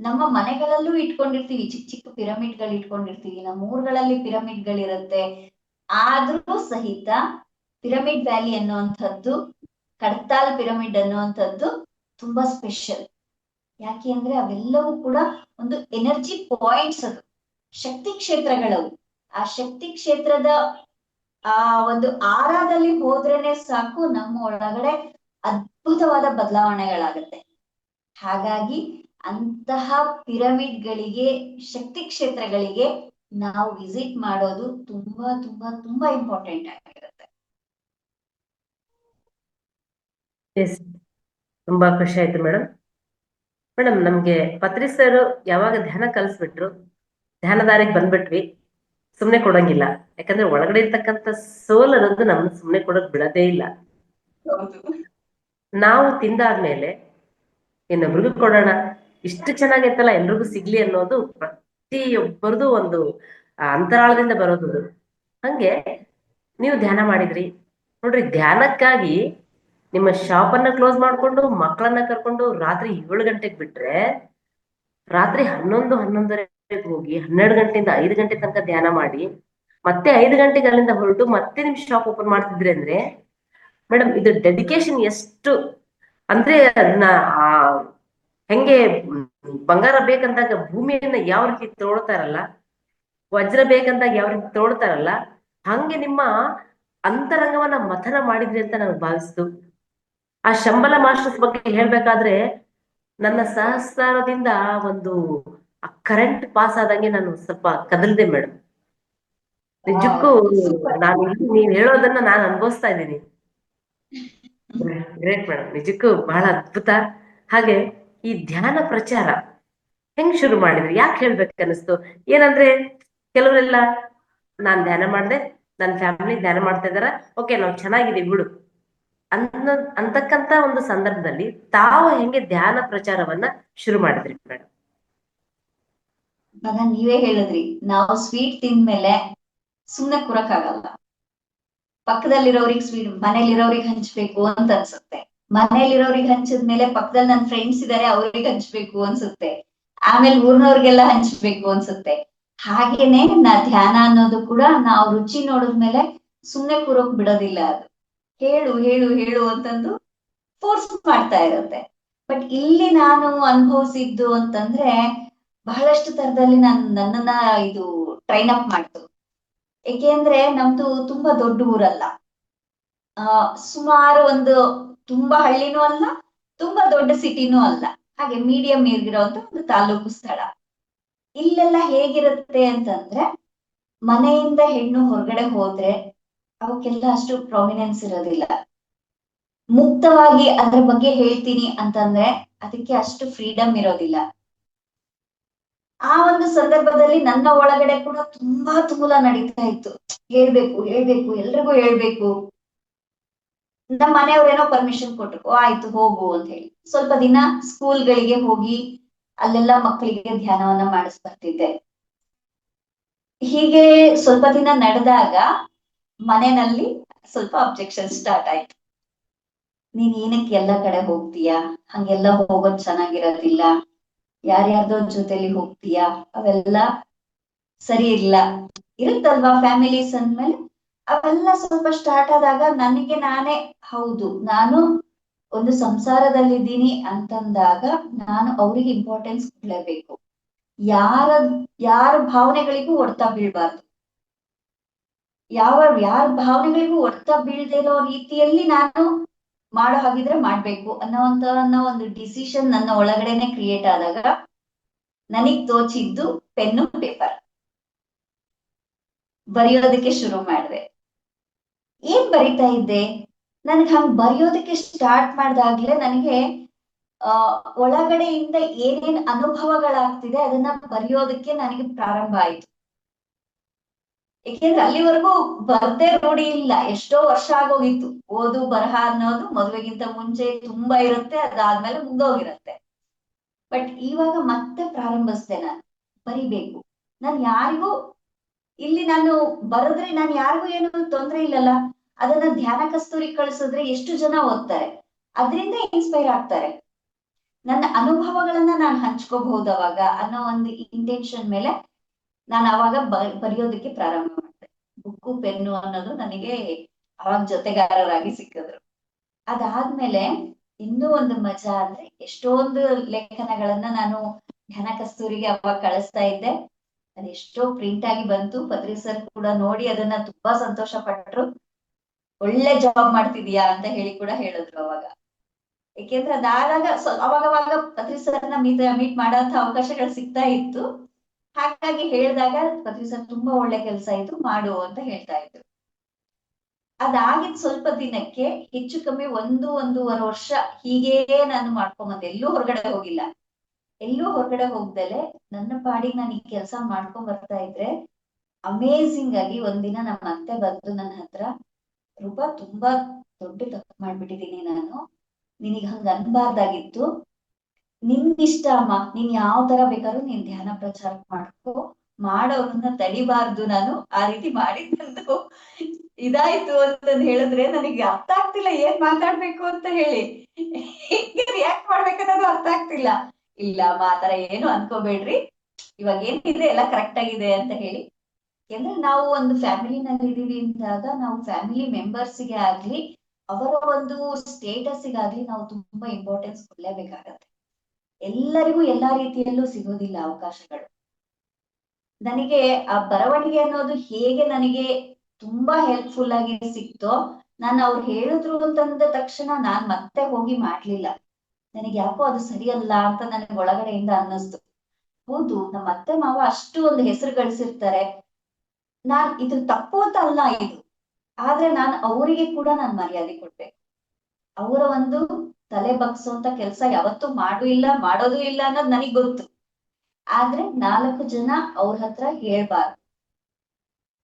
ನಮ್ಮ ಮನೆಗಳಲ್ಲೂ ಇಟ್ಕೊಂಡಿರ್ತೀವಿ, ಚಿಕ್ಕ ಚಿಕ್ಕ ಪಿರಮಿಡ್ಗಳು ಇಟ್ಕೊಂಡಿರ್ತೀವಿ, ನಮ್ಮ ಊರುಗಳಲ್ಲಿ ಪಿರಮಿಡ್ಗಳಿರುತ್ತೆ. ಆದ್ರೂ ಸಹಿತ ಪಿರಮಿಡ್ ವ್ಯಾಲಿ ಅನ್ನುವಂಥದ್ದು, ಕಡ್ತಾಲ್ ಪಿರಮಿಡ್ ಅನ್ನುವಂಥದ್ದು ತುಂಬಾ ಸ್ಪೆಷಲ್. ಯಾಕೆ ಅಂದ್ರೆ ಅವೆಲ್ಲವೂ ಕೂಡ ಒಂದು ಎನರ್ಜಿ ಪಾಯಿಂಟ್ಸ್, ಅದು ಶಕ್ತಿ ಕ್ಷೇತ್ರಗಳವು. ಆ ಶಕ್ತಿ ಕ್ಷೇತ್ರದ ಆ ಒಂದು ಆರಾದಲ್ಲಿ ಹೋದ್ರೇನೆ ಸಾಕು, ನಮ್ಮ ಒಳಗಡೆ ಅದ್ಭುತವಾದ ಬದಲಾವಣೆಗಳಾಗತ್ತೆ. ಹಾಗಾಗಿ ಅಂತಹ ಪಿರಮಿಡ್ಗಳಿಗೆ, ಶಕ್ತಿ ಕ್ಷೇತ್ರಗಳಿಗೆ ನಾವು ವಿಸಿಟ್ ಮಾಡೋದು ತುಂಬಾ ತುಂಬಾ ತುಂಬಾ ಇಂಪಾರ್ಟೆಂಟ್ ಆಗಿರುತ್ತೆ. ಎಸ್, ತುಂಬಾ ಖುಷಿ ಆಯ್ತು ಮೇಡಮ್. ಮೇಡಮ್ ನಮ್ಗೆ ಪತ್ರಿ ಸರ್ ಯಾವಾಗ ಧ್ಯಾನ ಕಲಿಸ್ಬಿಟ್ರು, ಧ್ಯಾನ ದಾರಿಗೆ ಬಂದ್ಬಿಟ್ವಿ, ಸುಮ್ನೆ ಕೊಡಂಗಿಲ್ಲ. ಯಾಕಂದ್ರೆ ಒಳಗಡೆ ಇರ್ತಕ್ಕಂಥ ಸೋಲ್ ಅನ್ನೋದು ನಮ್ಮನ್ನ ಸುಮ್ನೆ ಕೊಡೋಕ್ ಬಿಡದೇ ಇಲ್ಲ. ಹೌದು. ನಾವು ತಿಂದಾದ್ಮೇಲೆ ಇನ್ನೊಬ್ರಿಗೂ ಕೊಡೋಣ, ಇಷ್ಟು ಚೆನ್ನಾಗೈತಲ್ಲ ಎಲ್ರಿಗೂ ಸಿಗ್ಲಿ ಅನ್ನೋದು ಪ್ರತಿಯೊಬ್ಬರದು ಒಂದು ಅಂತರಾಳದಿಂದ ಬರೋದು. ಹಂಗೆ ನೀವು ಧ್ಯಾನ ಮಾಡಿದ್ರಿ ನೋಡ್ರಿ, ಧ್ಯಾನಕ್ಕಾಗಿ ನಿಮ್ಮ ಶಾಪ್ ಅನ್ನ ಕ್ಲೋಸ್ ಮಾಡ್ಕೊಂಡು ಮಕ್ಕಳನ್ನ ಕರ್ಕೊಂಡು ರಾತ್ರಿ 7 ಗಂಟೆಗೆ ಬಿಟ್ರೆ, ರಾತ್ರಿ 11-11:30 ಹೋಗಿ 12 ಗಂಟೆಯಿಂದ 5 ಗಂಟೆ ತನಕ ಧ್ಯಾನ ಮಾಡಿ ಮತ್ತೆ 5 ಗಂಟೆಗೆ ಅಲ್ಲಿಂದ ಹೊರಟು ಮತ್ತೆ ನಿಮ್ ಶಾಪ್ ಓಪನ್ ಮಾಡ್ತಿದ್ರಿ ಅಂದ್ರೆ ಮೇಡಮ್, ಇದು ಡೆಡಿಕೇಶನ್ ಎಷ್ಟು ಅಂದ್ರೆ ಅದನ್ನ ಆ ಹೆಂಗೆ ಬಂಗಾರ ಬೇಕಂದಾಗ ಭೂಮಿಯನ್ನ ಯಾವ ರೀತಿ ತೋಳ್ತಾರಲ್ಲ, ವಜ್ರ ಬೇಕಂದಾಗ ಯಾವ ರೀತಿ ತೋಳ್ತಾರಲ್ಲ, ಹಂಗೆ ನಿಮ್ಮ ಅಂತರಂಗವನ್ನ ಮಥನ ಮಾಡಿದ್ರಿ ಅಂತ ನನಗೆ ಭಾವಿಸ್ತು. ಆ ಶಂಬಲ ಮಾಸ್ಟರ್ಸ್ ಬಗ್ಗೆ ಹೇಳ್ಬೇಕಾದ್ರೆ ನನ್ನ ಸಹಸ್ರದಿಂದ ಒಂದು ಕರೆಂಟ್ ಪಾಸ್ ಆದಂಗೆ ನಾನು ಸ್ವಲ್ಪ ಕದಲ್ದೆ ಮೇಡಮ್. ನಿಜಕ್ಕೂ ಸೂಪರ್. ನಾನು ನೀವ್ ಹೇಳೋದನ್ನ ನಾನು ಅನುಭವಿಸ್ತಾ ಇದ್ದೀನಿ. ಗ್ರೇಟ್ ಮೇಡಮ್, ನಿಜಕ್ಕೂ ಬಹಳ ಅದ್ಭುತ. ಹಾಗೆ ಈ ಧ್ಯಾನ ಪ್ರಚಾರ ಹೆಂಗ್ ಶುರು ಮಾಡಿದ್ರಿ, ಯಾಕೆ ಹೇಳ್ಬೇಕು ಅನಿಸ್ತು? ಏನಂದ್ರೆ ಕೆಲವರೆಲ್ಲ ನಾನ್ ಧ್ಯಾನ ಮಾಡ್ದೆ, ನನ್ನ ಫ್ಯಾಮಿಲಿ ಧ್ಯಾನ ಮಾಡ್ತಾ ಇದಾರ, ಓಕೆ ನಾವು ಚೆನ್ನಾಗಿದೀವಿ ಬಿಡು ಅಂತಕ್ಕಂತ ಒಂದು ಸಂದರ್ಭದಲ್ಲಿ ತಾವು ಹೆಂಗೆ ಧ್ಯಾನ ಪ್ರಚಾರವನ್ನ ಶುರು ಮಾಡಿದ್ರಿ ಮೇಡಮ್? ಇವಾಗ ನೀವೇ ಹೇಳಿದ್ರಿ, ನಾವು ಸ್ವೀಟ್ ತಿಂದ್ಮೇಲೆ ಸುಮ್ನೆ ಕುರಕ್ಕಾಗಲ್ಲ. ಪಕ್ಕದಲ್ಲಿರೋರಿಗೆ ಸ್ವೀಟ್ ಮನೇಲಿರೋರಿಗೆ ಹಂಚ್ಬೇಕು ಅಂತ ಅನ್ಸುತ್ತೆ. ಮನೇಲಿರೋರಿಗೆ ಹಂಚಿದ್ಮೇಲೆ ಪಕ್ಕದಲ್ಲಿ ನನ್ ಫ್ರೆಂಡ್ಸ್ ಇದಾರೆ ಅವ್ರಿಗೆ ಹಂಚ್ಬೇಕು ಅನ್ಸುತ್ತೆ. ಆಮೇಲೆ ಊರ್ನವ್ರಿಗೆಲ್ಲ ಹಂಚ್ಬೇಕು ಅನ್ಸುತ್ತೆ. ಹಾಗೇನೆ ಧ್ಯಾನ ಅನ್ನೋದು ಕೂಡ ನಾವು ರುಚಿ ನೋಡಿದ್ಮೇಲೆ ಸುಮ್ನೆ ಕೂರೋಕ್ ಬಿಡೋದಿಲ್ಲ. ಅದು ಹೇಳು ಹೇಳು ಹೇಳು ಅಂತಂದು ಫೋರ್ಸ್ ಮಾಡ್ತಾ ಇರುತ್ತೆ. ಬಟ್ ಇಲ್ಲಿ ನಾನು ಅನುಭವಿಸಿದ್ದು ಅಂತಂದ್ರೆ ಬಹಳಷ್ಟು ತರದಲ್ಲಿ ನನ್ನನ್ನ ಇದು ಟ್ರೈನ್ ಅಪ್ ಮಾಡ್ತು. ಏಕೆಂದ್ರೆ ನಮ್ದು ತುಂಬಾ ದೊಡ್ಡ ಊರಲ್ಲ, ಸುಮಾರು ಒಂದು ತುಂಬಾ ಹಳ್ಳಿನೂ ಅಲ್ಲ, ತುಂಬಾ ದೊಡ್ಡ ಸಿಟಿನೂ ಅಲ್ಲ, ಹಾಗೆ ಮೀಡಿಯಂ ಇರುವಂತ ಒಂದು ತಾಲೂಕು ಸ್ಥಳ. ಇಲ್ಲೆಲ್ಲ ಹೇಗಿರುತ್ತೆ ಅಂತಂದ್ರೆ, ಮನೆಯಿಂದ ಹೆಣ್ಣು ಹೊರಗಡೆ ಹೋದ್ರೆ ಅವಕ್ಕೆಲ್ಲ ಅಷ್ಟು ಪ್ರಾಮಿನೆನ್ಸ್ ಇರೋದಿಲ್ಲ. ಮುಕ್ತವಾಗಿ ಅದ್ರ ಬಗ್ಗೆ ಹೇಳ್ತೀನಿ ಅಂತಂದ್ರೆ ಅದಕ್ಕೆ ಅಷ್ಟು ಫ್ರೀಡಮ್ ಇರೋದಿಲ್ಲ. ಆ ಒಂದು ಸಂದರ್ಭದಲ್ಲಿ ನನ್ನ ಒಳಗಡೆ ಕೂಡ ತುಂಬಾ ತುಮುಲ ನಡೀತಾ ಇತ್ತು. ಹೇಳ್ಬೇಕು ಹೇಳ್ಬೇಕು ಎಲ್ರಿಗೂ ಹೇಳ್ಬೇಕು. ನಮ್ಮ ಮನೆಯವ್ರೇನೋ ಪರ್ಮಿಷನ್ ಕೊಟ್ರು, ಆಯ್ತು ಹೋಗು ಅಂತ ಹೇಳಿ ಸ್ವಲ್ಪ ದಿನ ಸ್ಕೂಲ್ಗಳಿಗೆ ಹೋಗಿ ಅಲ್ಲೆಲ್ಲ ಮಕ್ಕಳಿಗೆ ಧ್ಯಾನವನ್ನ ಮಾಡಿಸ್ಬರ್ತಿದ್ದೆ. ಹೀಗೆ ಸ್ವಲ್ಪ ದಿನ ನಡೆದಾಗ ಮನೆಯಲ್ಲಿ ಸ್ವಲ್ಪ ಅಬ್ಜೆಕ್ಷನ್ ಸ್ಟಾರ್ಟ್ ಆಯ್ತು. ನೀನ್ ಏನಕ್ಕೆ ಎಲ್ಲ ಕಡೆ ಹೋಗ್ತೀಯಾ, ಹಂಗೆಲ್ಲ ಹೋಗೋದ್ ಚೆನ್ನಾಗಿರೋದಿಲ್ಲ, ಯಾರ್ಯಾರ್ದೋ ಜೊತೆಲಿ ಹೋಗ್ತೀಯಾ, ಅವೆಲ್ಲ ಸರಿ ಇಲ್ಲ. ಇರುತ್ತಲ್ವಾ ಫ್ಯಾಮಿಲೀಸ್ ಅಂದ್ಮೇಲೆ ಅವೆಲ್ಲ ಸ್ವಲ್ಪ ಸ್ಟಾರ್ಟ್ ಆದಾಗ ನನಗೆ ನಾನೇ, ಹೌದು ನಾನು ಒಂದು ಸಂಸಾರದಲ್ಲಿದ್ದೀನಿ ಅಂತಂದಾಗ ನಾನು ಅವ್ರಿಗೆ ಇಂಪಾರ್ಟೆನ್ಸ್ ಕೊಡ್ಲೇಬೇಕು. ಯಾರ ಯಾರ ಭಾವನೆಗಳಿಗೂ ಹೊಡ್ತಾ ಬೀಳ್ಬಾರ್ದು. ಯಾರ ಭಾವನೆಗಳಿಗೂ ಹೊಡ್ತಾ ಬೀಳ್ದೇ ಇರೋ ರೀತಿಯಲ್ಲಿ ನಾನು ಮಾಡೋ ಹಾಗಿದ್ರೆ ಮಾಡ್ಬೇಕು ಅನ್ನೋ ಒಂದು ಡಿಸಿಷನ್ ನನ್ನ ಒಳಗಡೆನೆ ಕ್ರಿಯೇಟ್ ಆದಾಗ ನನಗ್ ತೋಚಿದ್ದು ಪೆನ್ನು ಪೇಪರ್ ಬರೆಯೋದಕ್ಕೆ ಶುರು ಮಾಡಿದೆ. ಏನ್ ಬರಿತಾ ಇದ್ದೆ, ನನ್ಗೆ ಹಂಗ್ ಬರೆಯೋದಕ್ಕೆ ಸ್ಟಾರ್ಟ್ ಮಾಡ್ದಾಗ್ಲೇ ನನಗೆ ಒಳಗಡೆಯಿಂದ ಏನೇನ್ ಅನುಭವಗಳಾಗ್ತಿದೆ ಅದನ್ನ ಬರೆಯೋದಕ್ಕೆ ನನಗೆ ಪ್ರಾರಂಭ ಆಯ್ತು. ಏಕೆಂದ್ರೆ ಅಲ್ಲಿವರೆಗೂ ಬರ್ದೇ ರೂಢಿ ಇಲ್ಲ, ಎಷ್ಟೋ ವರ್ಷ ಆಗೋಗಿತ್ತು. ಓದು ಬರಹ ಅನ್ನೋದು ಮದುವೆಗಿಂತ ಮುಂಚೆ ತುಂಬಾ ಇರುತ್ತೆ, ಅದಾದ್ಮೇಲೆ ಮುಗ್ದೋಗಿರುತ್ತೆ. ಬಟ್ ಇವಾಗ ಮತ್ತೆ ಪ್ರಾರಂಭಿಸ್ದೆ. ನಾನು ಬರಿಬೇಕು. ನಾನ್ ಯಾರಿಗೂ ಇಲ್ಲಿ ನಾನು ಬರೆದ್ರೆ ನಾನು ಯಾರಿಗೂ ಏನು ತೊಂದ್ರೆ ಇಲ್ಲಲ್ಲ. ಅದನ್ನ ಧ್ಯಾನ ಕಸ್ತೂರಿ ಕಳ್ಸಿದ್ರೆ ಎಷ್ಟು ಜನ ಓದ್ತಾರೆ, ಅದರಿಂದ ಇನ್ಸ್ಪೈರ್ ಆಗ್ತಾರೆ. ನನ್ನ ಅನುಭವಗಳನ್ನ ನಾನು ಹಂಚ್ಕೋಬಹುದು ಅವಾಗ ಅನ್ನೋ ಒಂದು ಇಂಟೆನ್ಷನ್ ಮೇಲೆ ನಾನು ಅವಾಗ ಬರೆಯೋದಕ್ಕೆ ಪ್ರಾರಂಭ ಮಾಡಿದೆ. ಬುಕ್ಕು ಪೆನ್ನು ಅನ್ನೋದು ನನಗೆ ಅವಾಗ ಜೊತೆಗಾರರಾಗಿ ಸಿಕ್ಕಿದ್ರು. ಅದಾದ್ಮೇಲೆ ಇನ್ನೂ ಒಂದು ಮಜಾ ಅಂದ್ರೆ, ಎಷ್ಟೊಂದು ಲೇಖನಗಳನ್ನ ನಾನು ಧ್ಯಾನ ಕಸ್ತೂರಿಗೆ ಅವಾಗ ಕಳಿಸ್ತಾ ಇದ್ದೆ. ಅದೆಷ್ಟೋ ಪ್ರಿಂಟ್ ಆಗಿ ಬಂತು. ಪತ್ರಿ ಸರ್ ಕೂಡ ನೋಡಿ ಅದನ್ನ ತುಂಬಾ ಸಂತೋಷ ಪಟ್ರು. ಒಳ್ಳೆ ಜಾಬ್ ಮಾಡ್ತಿದೀಯಾ ಅಂತ ಹೇಳಿ ಕೂಡ ಹೇಳಿದ್ರು ಅವಾಗ. ಏಕೆಂದ್ರೆ ಅದಾದಾಗ ಅವಾಗವಾಗ ಪತ್ರಿ ಸರ್ನ ಮೀಟ್ ಮಾಡೋಂತ ಅವಕಾಶಗಳು ಸಿಗ್ತಾ ಇತ್ತು. ಹಾಗಾಗಿ ಹೇಳಿದಾಗ ಪತ್ರಿ ಸರ್ ತುಂಬಾ ಒಳ್ಳೆ ಕೆಲಸ ಇತ್ತು, ಮಾಡು ಅಂತ ಹೇಳ್ತಾ ಇದ್ರು. ಅದಾಗಿದ್ ಸ್ವಲ್ಪ ದಿನಕ್ಕೆ ಹೆಚ್ಚು ಕಮ್ಮಿ ಒಂದೂವರೆ ವರ್ಷ ಹೀಗೇ ನಾನು ಮಾಡ್ಕೊಂಬಂದೆ, ಎಲ್ಲೂ ಹೊರಗಡೆ ಹೋಗಿಲ್ಲ. ಎಲ್ಲೂ ಹೊರಗಡೆ ಹೋಗ್ದಲೆ ನನ್ನ ಪಾಡಿಗೆ ನಾನು ಈ ಕೆಲಸ ಮಾಡ್ಕೊಂಡ್ ಬರ್ತಾ ಇದ್ರೆ ಅಮೇಝಿಂಗ್ ಆಗಿ ಒಂದಿನ ನಮ್ಮ ಅತ್ತೆ ಬಂದು ನನ್ನ ಹತ್ರ, ರೂಪಾ ತುಂಬಾ ದೊಡ್ಡ ತಪ್ಪು ಮಾಡ್ಬಿಟ್ಟಿದೀನಿ ನಾನು, ನಿನಗ್ ಹಂಗ ಅನ್ಬಾರ್ದಾಗಿತ್ತು, ನಿನ್ ಇಷ್ಟ ಅಮ್ಮ, ನೀನ್ ಯಾವ ತರ ಬೇಕಾದ್ರೂ ನೀನ್ ಧ್ಯಾನ ಪ್ರಚಾರ ಮಾಡ್ಕೋ, ಮಾಡೋರನ್ನ ತಡಿಬಾರ್ದು ನಾನು, ಆ ರೀತಿ ಮಾಡಿದ್ದು ಇದಾಯ್ತು ಅಂತಂದ್ ಹೇಳಿದ್ರೆ ನನಗೆ ಅರ್ಥ ಆಗ್ತಿಲ್ಲ ಏನ್ ಮಾತಾಡ್ಬೇಕು ಅಂತ ಹೇಳಿ, ಹೇಗೆ ರಿಯಾಕ್ಟ್ ಮಾಡ್ಬೇಕನ್ನೋದು ಅರ್ಥ ಆಗ್ತಿಲ್ಲ. ಇಲ್ಲ ಅಮ್ಮ ಆತರ ಏನು ಅನ್ಕೋಬೇಡ್ರಿ, ಇವಾಗ ಏನಿದೆ ಎಲ್ಲ ಕರೆಕ್ಟ್ ಆಗಿದೆ ಅಂತ ಹೇಳಿ. ಯಾಕಂದ್ರೆ ನಾವು ಒಂದು ಫ್ಯಾಮಿಲಿನಲ್ಲಿ ಇದೀವಿ ಅಂದಾಗ ನಾವು ಫ್ಯಾಮಿಲಿ ಮೆಂಬರ್ಸ್ಗೆ ಆಗ್ಲಿ ಅವರ ಒಂದು ಸ್ಟೇಟಸ್ಗಾಗ್ಲಿ ನಾವು ತುಂಬಾ ಇಂಪಾರ್ಟೆನ್ಸ್ ಕೊಡ್ಲೇಬೇಕಾಗತ್ತೆ. ಎಲ್ಲರಿಗೂ ಎಲ್ಲಾ ರೀತಿಯಲ್ಲೂ ಸಿಗೋದಿಲ್ಲ ಅವಕಾಶಗಳು. ನನಗೆ ಆ ಬರವಣಿಗೆ ಅನ್ನೋದು ಹೇಗೆ ನನಗೆ ತುಂಬಾ ಹೆಲ್ಪ್ಫುಲ್ ಆಗಿ ಸಿಕ್ತೋ, ನಾನು ಅವ್ರು ಹೇಳಿದ್ರು ಅಂತಂದ ತಕ್ಷಣ ನಾನ್ ಮತ್ತೆ ಹೋಗಿ ಮಾಡ್ಲಿಲ್ಲ. ನನಗೆ ಯಾಕೋ ಅದು ಸರಿಯಲ್ಲ ಅಂತ ನನಗೆ ಒಳಗಡೆಯಿಂದ ಅನ್ನಿಸ್ತು. ಹೌದು, ನಮ್ಮ ಅತ್ತೆ ಮಾವ ಅಷ್ಟು ಒಂದು ಹೆಸರು ಗಳಿಸಿರ್ತಾರೆ, ನಾನ್ ಇದು ತಪ್ಪು ಅಂತ ಅಲ್ಲ ಇದು, ಆದ್ರೆ ನಾನ್ ಅವರಿಗೆ ಕೂಡ ನಾನ್ ಮರ್ಯಾದೆ ಕೊಡ್ಬೇಕು. ಅವರ ಒಂದು ತಲೆ ಬಗ್ಸುವಂತ ಕೆಲ್ಸ ಯಾವತ್ತೂ ಇಲ್ಲ ಮಾಡೋದು ಇಲ್ಲ ಅನ್ನೋದು ನನಗ್ ಗೊತ್ತು. ಆದ್ರೆ 4 ಜನ ಅವ್ರ ಹತ್ರ ಹೇಳ್ಬಾರ್ದು,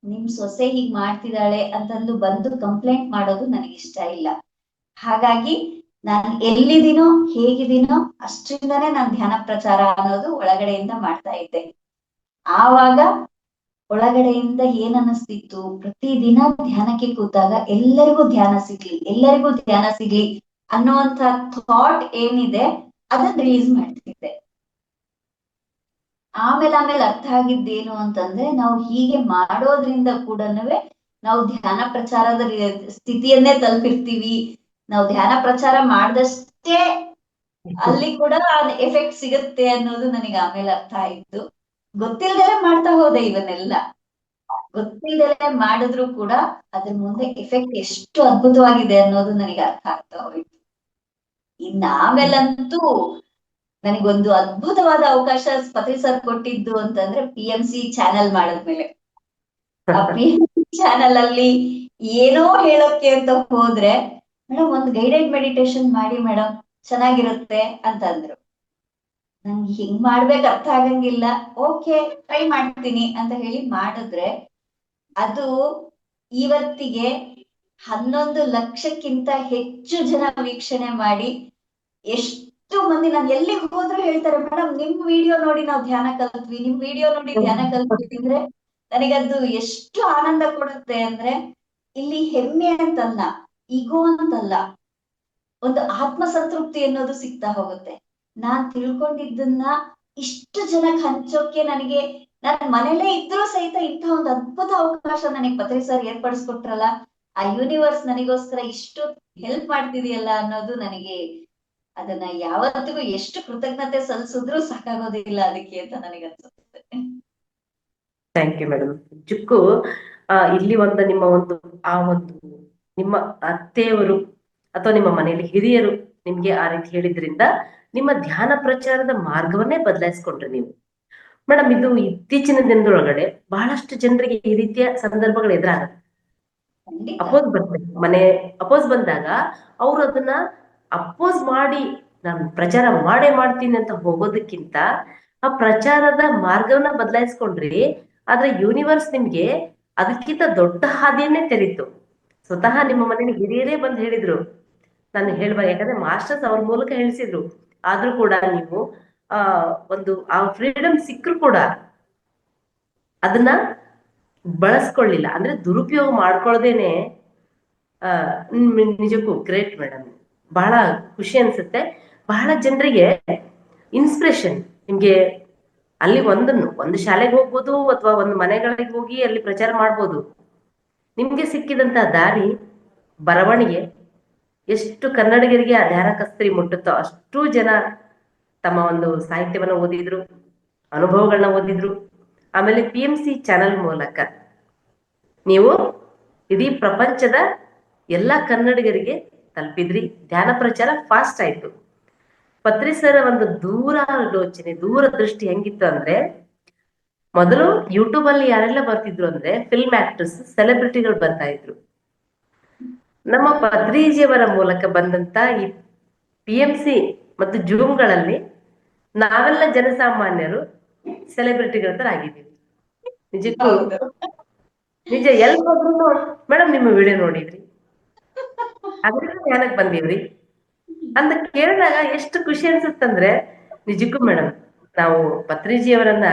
ನಿಮ್ ಸೊಸೆ ಹೀಗ್ ಮಾಡ್ತಿದ್ದಾಳೆ ಅಂತಂದು ಬಂದು ಕಂಪ್ಲೇಂಟ್ ಮಾಡೋದು ನನಗಿಷ್ಟ ಇಲ್ಲ. ಹಾಗಾಗಿ ನಾನ್ ಎಲ್ಲಿದ್ದೀನೋ ಹೇಗಿದ್ದೀನೋ ಅಷ್ಟ್ರಿಂದಾನೇ ನಾನ್ ಧ್ಯಾನ ಪ್ರಚಾರ ಅನ್ನೋದು ಒಳಗಡೆಯಿಂದ ಮಾಡ್ತಾ ಇದ್ದೆ. ಆವಾಗ ಒಳಗಡೆಯಿಂದ ಏನ್ ಅನ್ನಿಸ್ತಿತ್ತು, ಪ್ರತಿದಿನ ಧ್ಯಾನಕ್ಕೆ ಕೂತಾಗ ಎಲ್ಲರಿಗೂ ಧ್ಯಾನ ಸಿಗ್ಲಿ ಅನ್ನುವಂತ ಥಾಟ್ ಏನಿದೆ ಅದನ್ನ ರಿಲೀಸ್ ಮಾಡ್ತಿದ್ದೆ. ಆಮೇಲೆ ಅರ್ಥ ಆಗಿದ್ದೇನು ಅಂತಂದ್ರೆ, ನಾವು ಹೀಗೆ ಮಾಡೋದ್ರಿಂದ ಕೂಡ ನಾವು ಧ್ಯಾನ ಪ್ರಚಾರದ ಸ್ಥಿತಿಯನ್ನೇ ತಲುಪಿರ್ತೀವಿ. ನಾವು ಧ್ಯಾನ ಪ್ರಚಾರ ಮಾಡ್ದಷ್ಟೇ ಅಲ್ಲಿ ಕೂಡ ಎಫೆಕ್ಟ್ ಸಿಗುತ್ತೆ ಅನ್ನೋದು ನನಗೆ ಆಮೇಲೆ ಅರ್ಥ ಆಯ್ತು. ಗೊತ್ತಿಲ್ದಲೆ ಮಾಡ್ತಾ ಹೋದೆ ಇವನ್ನೆಲ್ಲ, ಗೊತ್ತಿಲ್ದಲೆ ಮಾಡಿದ್ರು ಕೂಡ ಅದ್ರ ಮುಂದೆ ಎಫೆಕ್ಟ್ ಎಷ್ಟು ಅದ್ಭುತವಾಗಿದೆ ಅನ್ನೋದು ನನಗೆ ಅರ್ಥ ಆಗ್ತಾ ಹೋಯ್ತು. ಆಮೇಲಂತೂ ನನಗೊಂದು ಅದ್ಭುತವಾದ ಅವಕಾಶ ಪತಿ ಸರ್ ಕೊಟ್ಟಿದ್ದು ಅಂತಂದ್ರೆ PMC ಚಾನೆಲ್ ಮಾಡಿದ್ಮೇಲೆ. ಆ PMC ಚಾನೆಲ್ ಅಲ್ಲಿ ಏನೋ ಹೇಳೋಕೆ ಅಂತ ಹೋದ್ರೆ, ಮೇಡಮ್ ಒಂದು ಗೈಡೆಡ್ ಮೆಡಿಟೇಷನ್ ಮಾಡಿ ಮೇಡಮ್ ಚೆನ್ನಾಗಿರುತ್ತೆ ಅಂತಂದ್ರು. ನಂಗೆ ಹಿಂಗ್ ಮಾಡ್ಬೇಕು ಅರ್ಥ ಆಗಂಗಿಲ್ಲ, ಓಕೆ ಟ್ರೈ ಮಾಡ್ತೀನಿ ಅಂತ ಹೇಳಿ ಮಾಡಿದ್ರೆ ಅದು ಇವತ್ತಿಗೆ 11 ಲಕ್ಷಕ್ಕಿಂತ ಹೆಚ್ಚು ಜನ ವೀಕ್ಷಣೆ ಮಾಡಿ, ಎಷ್ಟು ಮಂದಿ ನಾನು ಎಲ್ಲಿಗೆ ಹೋದ್ರು ಹೇಳ್ತಾರೆ, ಮೇಡಮ್ ನಿಮ್ ವಿಡಿಯೋ ನೋಡಿ ನಾವು ಧ್ಯಾನ ಕಲ್ತ್ವಿ, ನಿಮ್ ವಿಡಿಯೋ ನೋಡಿ ಧ್ಯಾನ ಕಲ್ತ್ವಿ ಅಂದ್ರೆ ನನಗದು ಎಷ್ಟು ಆನಂದ ಕೊಡುತ್ತೆ ಅಂದ್ರೆ, ಇಲ್ಲಿ ಹೆಮ್ಮೆ ಅಂತಲ್ಲ, ಈಗೋ ಅಂತಲ್ಲ, ಒಂದು ಆತ್ಮ ಸಂತೃಪ್ತಿ ಅನ್ನೋದು ಸಿಗ್ತಾ ಹೋಗುತ್ತೆ. ನಾನ್ ತಿಳ್ಕೊಂಡಿದ್ದನ್ನ ಇಷ್ಟು ಜನಕ್ಕೆ ಹಂಚೋಕೆ ನನಗೆ, ನನ್ನ ಮನೇಲೇ ಇದ್ರೂ ಸಹಿತ ಇಂಥ ಒಂದು ಅದ್ಭುತ ಅವಕಾಶ ನನಗೆ ಪತ್ರಿ ಸರ್ ಏರ್ಪಡಿಸ್ಕೊಟ್ರಲ್ಲ, ಆ ಯೂನಿವರ್ಸ್ ನನಗೋಸ್ಕರ ಇಷ್ಟು ಹೆಲ್ಪ್ ಮಾಡ್ತಿದೆಯಲ್ಲ ಅನ್ನೋದು ನನಗೆ, ಅದನ್ನ ಯಾವತ್ತಿಗೂ ಎಷ್ಟು ಕೃತಜ್ಞತೆ ಸಲ್ಲಿಸಿದ್ರು ಸಾಕಾಗೋದಿಲ್ಲ ಅದಕ್ಕೆ ಅಂತ ನನಗೆ ಅನ್ಸುತ್ತೆ. Thank you madam. ಚಿಕ್ಕು ಇಲ್ಲಿ ನಿಮ್ಮ ನಿಮ್ಮ ಅತ್ತೆಯವರು ಅಥವಾ ನಿಮ್ಮ ಮನೆಯಲ್ಲಿ ಹಿರಿಯರು ನಿಮ್ಗೆ ಆ ರೀತಿ ಹೇಳಿದ್ರಿಂದ ನಿಮ್ಮ ಧ್ಯಾನ ಪ್ರಚಾರದ ಮಾರ್ಗವನ್ನೇ ಬದಲಾಯಿಸ್ಕೊಂಡ್ರಿ ನೀವು. ಮೇಡಮ್, ಇದು ಇತ್ತೀಚಿನ ದಿನದೊಳಗಡೆ ಬಹಳಷ್ಟು ಜನರಿಗೆ ಈ ರೀತಿಯ ಸಂದರ್ಭಗಳು ಎದುರಾಗುತ್ತೆ. ಅಪೋಸ್ ಬಂದಾಗ ಅವ್ರು ಅದನ್ನ ಅಪೋಸ್ ಮಾಡಿ ನಾನು ಪ್ರಚಾರ ಮಾಡ್ತೀನಿ ಅಂತ ಹೋಗೋದಕ್ಕಿಂತ ಆ ಪ್ರಚಾರದ ಮಾರ್ಗವನ್ನ ಬದಲಾಯಿಸ್ಕೊಂಡ್ರಿ. ಆದ್ರೆ ಯೂನಿವರ್ಸ್ ನಿಮ್ಗೆ ಅದಕ್ಕಿಂತ ದೊಡ್ಡ ಹಾದಿಯನ್ನೇ ತೆರೀತು. ಸ್ವತಃ ನಿಮ್ಮ ಮನೇಲಿ ಹಿರಿಯರೇ ಬಂದು ಹೇಳಿದ್ರು, ನಾನು ಹೇಳ್ಬಾರ, ಯಾಕಂದ್ರೆ ಮಾಸ್ಟರ್ಸ್ ಅವ್ರ ಮೂಲಕ ಹೇಳಿಸಿದ್ರು. ಆದ್ರೂ ಕೂಡ ನೀವು ಆ ಫ್ರೀಡಮ್ ಸಿಕ್ಕರು ಕೂಡ ಅದನ್ನ ಬಳಸ್ಕೊಳ್ಳಿಲ್ಲ, ಅಂದ್ರೆ ದುರುಪಯೋಗ ಮಾಡ್ಕೊಳ್ದೇನೆ. ನಿಜಕ್ಕೂ ಗ್ರೇಟ್ ಮೇಡಮ್, ಬಹಳ ಖುಷಿ ಅನ್ಸುತ್ತೆ. ಬಹಳ ಜನರಿಗೆ ಇನ್ಸ್ಪಿರೇಷನ್ ನಿಮ್ಗೆ. ಅಲ್ಲಿ ಒಂದು ಶಾಲೆಗೆ ಹೋಗ್ಬೋದು ಅಥವಾ ಒಂದು ಮನೆಗಳಿಗೆ ಹೋಗಿ ಅಲ್ಲಿ ಪ್ರಚಾರ ಮಾಡ್ಬೋದು. ನಿಮ್ಗೆ ಸಿಕ್ಕಿದಂತ ದಾರಿ ಬರವಣಿಗೆ ಎಷ್ಟು ಕನ್ನಡಿಗರಿಗೆ ಆ ಧ್ಯಾನ ಕಸ್ತೂರಿ ಮುಟ್ಟುತ್ತೋ ಅಷ್ಟು ಜನ ತಮ್ಮ ಒಂದು ಸಾಹಿತ್ಯವನ್ನ ಓದಿದ್ರು, ಅನುಭವಗಳನ್ನ ಓದಿದ್ರು. ಆಮೇಲೆ PMC ಚಾನೆಲ್ ಮೂಲಕ ನೀವು ಇಡೀ ಪ್ರಪಂಚದ ಎಲ್ಲ ಕನ್ನಡಿಗರಿಗೆ ತಲುಪಿದ್ರಿ. ಧ್ಯಾನ ಪ್ರಚಾರ ಫಾಸ್ಟ್ ಆಯ್ತು. ಪತ್ರಿ ಸರ್ ಒಂದು ದೂರದೃಷ್ಟಿ ಹೆಂಗಿತ್ತು ಅಂದ್ರೆ, ಮೊದಲು ಯೂಟ್ಯೂಬ್ ಅಲ್ಲಿ ಯಾರೆಲ್ಲ ಬರ್ತಿದ್ರು ಅಂದ್ರೆ ಫಿಲ್ಮ್ ಆಕ್ಟರ್ಸ್, ಸೆಲೆಬ್ರಿಟಿಗಳು ಬರ್ತಾ ಇದ್ರು. ನಮ್ಮ ಪತ್ರಿಜಿಯವರ ಮೂಲಕ ಬಂದಂತ ಈ PMC ಮತ್ತು ಜೂಮ್ಗಳಲ್ಲಿ ನಾವೆಲ್ಲ ಜನಸಾಮಾನ್ಯರು ಸೆಲೆಬ್ರಿಟಿಗಳ ತರ ಆಗಿದ್ದೀವಿ. ನಿಜಕ್ಕೂ ಹೌದು. ನಿಜ. ಎಲ್ ಹೋದ್ರು ಮೇಡಮ್ ನಿಮ್ಮ ವಿಡಿಯೋ ನೋಡಿದ್ರಿ, ಅದರಿಂದ ಧ್ಯಾನಕ್ಕೆ ಬಂದೀವ್ರಿ ಅಂತ ಕೇಳಿದಾಗ ಎಷ್ಟು ಖುಷಿ ಅನ್ಸುತ್ತಂದ್ರೆ ನಿಜಕ್ಕೂ ಮೇಡಮ್, ನಾವು ಪತ್ರಿಜಿಯವರನ್ನ,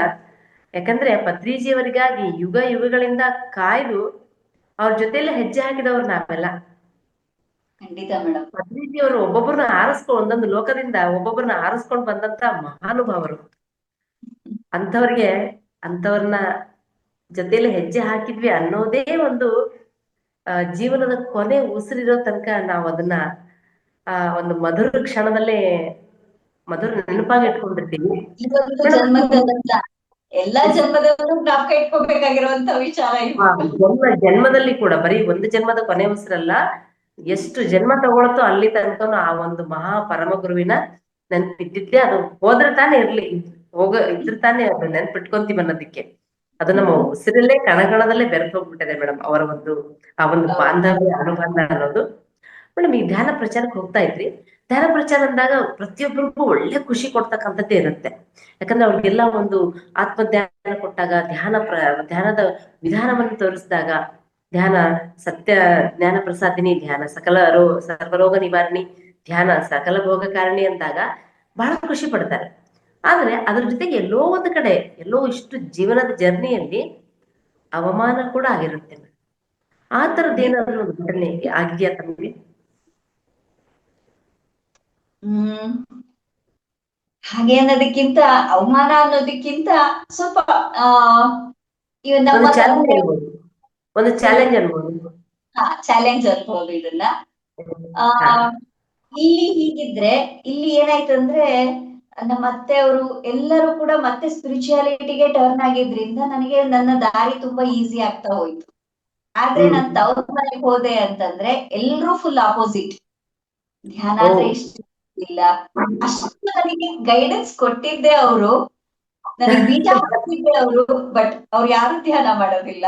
ಯಾಕಂದ್ರೆ ಪತ್ರಿಜಿಯವರಿಗಾಗಿ ಯುಗ ಯುಗಗಳಿಂದ ಕಾಯ್ದು ಅವ್ರ ಜೊತೆಲ್ಲ ಹೆಜ್ಜೆ ಹಾಕಿದವ್ರು ನಾವೆಲ್ಲ. ಖಂಡಿತ ಮೇಡಮ್. ಪತ್ರಿಜಿಯವರು ಒಬ್ಬೊಬ್ಬರನ್ನ ಆರಿಸ್ಕೊಂಡು, ಒಂದೊಂದು ಲೋಕದಿಂದ ಒಬ್ಬೊಬ್ಬರನ್ನ ಆರಿಸ್ಕೊಂಡು ಬಂದಂತ ಮಹಾನುಭಾವರು. ಅಂಥವ್ರನ್ನ ಜೊತೆಲಿ ಹೆಜ್ಜೆ ಹಾಕಿದ್ವಿ ಅನ್ನೋದೇ ಒಂದು ಜೀವನದ ಕೊನೆ ಉಸಿರಿರೋ ತನಕ ನಾವು ಅದನ್ನ ಒಂದು ಮಧುರ ಕ್ಷಣದಲ್ಲೇ ಮಧುರ ನೆನಪಾಗಿ ಇಟ್ಕೊಂಡಿರ್ತೀವಿ. ಇದೊಂದು ಜನ್ಮದಲ್ಲ, ಎಲ್ಲಾ ಜನ್ಮದಲ್ಲೂ ಜ್ಞಾಪಕ ಇಟ್ಕೋಬೇಕಾಗಿರುವಂತ ವಿಚಾರ ಇದು. ಜನ್ಮದಲ್ಲಿ ಕೂಡ ಬರೀ ಒಂದು ಜನ್ಮದ ಕೊನೆ ಉಸಿರಲ್ಲ, ಎಷ್ಟು ಜನ್ಮ ತಗೊಳತ್ತೋ ಅಲ್ಲಿ ತನಕ ಆ ಒಂದು ಮಹಾ ಪರಮ ಗುರುವಿನ ನೆನ್ಪಿದ್ದಿದ್ದೆ. ಅದು ಹೋದ್ರೆ ತಾನೇ ಇರ್ಲಿ, ಇದ್ರ ತಾನೇ ಅದು ನೆನ್ಪಿಟ್ಕೊಂತೀವಿ ಅನ್ನೋದಕ್ಕೆ. ಅದು ನಮ್ಮ ಉಸಿರಲ್ಲೇ ಕಣಕಣದಲ್ಲೇ ಬೆರೆತೋಗ್ಬಿಟ್ಟಿದೆ ಮೇಡಮ್, ಅವರ ಆ ಒಂದು ಬಾಂಧವ್ಯ ಅನುಬಂಧ ಅನ್ನೋದು. ಮೇಡಮ್, ಈ ಧ್ಯಾನ ಪ್ರಚಾರಕ್ಕೆ ಹೋಗ್ತಾ ಇದ್ರಿ. ಧ್ಯಾನ ಪ್ರಚಾರ ಅಂದಾಗ ಪ್ರತಿಯೊಬ್ಬರಿಗೂ ಒಳ್ಳೆ ಖುಷಿ ಕೊಡ್ತಕ್ಕಂಥದ್ದೇ ಇರುತ್ತೆ. ಯಾಕಂದ್ರೆ ಅವ್ರಿಗೆಲ್ಲ ಒಂದು ಆತ್ಮಜ್ಞಾನ ಕೊಟ್ಟಾಗ, ಧ್ಯಾನದ ವಿಧಾನವನ್ನು ತೋರಿಸಿದಾಗ, ಧ್ಯಾನ ಸತ್ಯ ಜ್ಞಾನ ಪ್ರಸಾದಿನಿ, ಧ್ಯಾನ ಸರ್ವರೋಗ ನಿವಾರಣಿ, ಧ್ಯಾನ ಸಕಲ ಭೋಗ ಕಾರಣಿ ಅಂದಾಗ ಬಹಳ ಖುಷಿ ಪಡ್ತಾರೆ. ಆದ್ರೆ ಅದ್ರ ಜೊತೆಗೆ ಎಲ್ಲೋ ಒಂದು ಕಡೆ, ಎಲ್ಲೋ ಇಷ್ಟು ಜೀವನದ ಜರ್ನಿಯಲ್ಲಿ ಅವಮಾನ ಕೂಡ ಆಗಿರುತ್ತೆ. ಆ ತರದ್ದೇನಾದ್ರೂ ಒಂದು ಘಟನೆ ಆಗಿದೆಯಾ ತಮಗೆ? ಹಾಗೆ ಅನ್ನೋದಕ್ಕಿಂತ, ಅವಮಾನ ಅನ್ನೋದಕ್ಕಿಂತ ಸ್ವಲ್ಪ ಒಂದು ಚಾಲೆಂಜ್ ಅನ್ಬೋದು. ಚಾಲೆಂಜ್ ಅನ್ಬೋದು ಇದನ್ನ. ಇಲ್ಲಿ ಹೀಗಿದ್ರೆ ಇಲ್ಲಿ ಏನಾಯ್ತಂದ್ರೆ, ನಮ್ಮ ಅತ್ತೆ ಅವರು ಎಲ್ಲರೂ ಕೂಡ ಮತ್ತೆ ಸ್ಪಿರಿಚುಯಾಲಿಟಿಗೆ ಟರ್ನ್ ಆಗಿದ್ರಿಂದ ನನಗೆ ನನ್ನ ದಾರಿ ತುಂಬಾ ಈಸಿ ಆಗ್ತಾ ಹೋಯ್ತು. ಆದ್ರೆ ನಾನ್ ತವ್ರ ಮನೆಗೆ ಹೋದೆ ಅಂತಂದ್ರೆ ಎಲ್ರೂ ಫುಲ್ ಆಪೋಸಿಟ್. ಧ್ಯಾನ ಅಂದ್ರೆ ಇಷ್ಟ ಇಲ್ಲ, ಅಷ್ಟು ನನಗೆ ಗೈಡೆನ್ಸ್ ಕೊಟ್ಟಿದ್ದೆ ಅವರು, ನನಗೆ ಬೀಜ ಹಾಕಿದ್ದೆ ಅವರು. ಬಟ್ ಅವ್ರು ಯಾರು ಧ್ಯಾನ ಮಾಡೋದಿಲ್ಲ.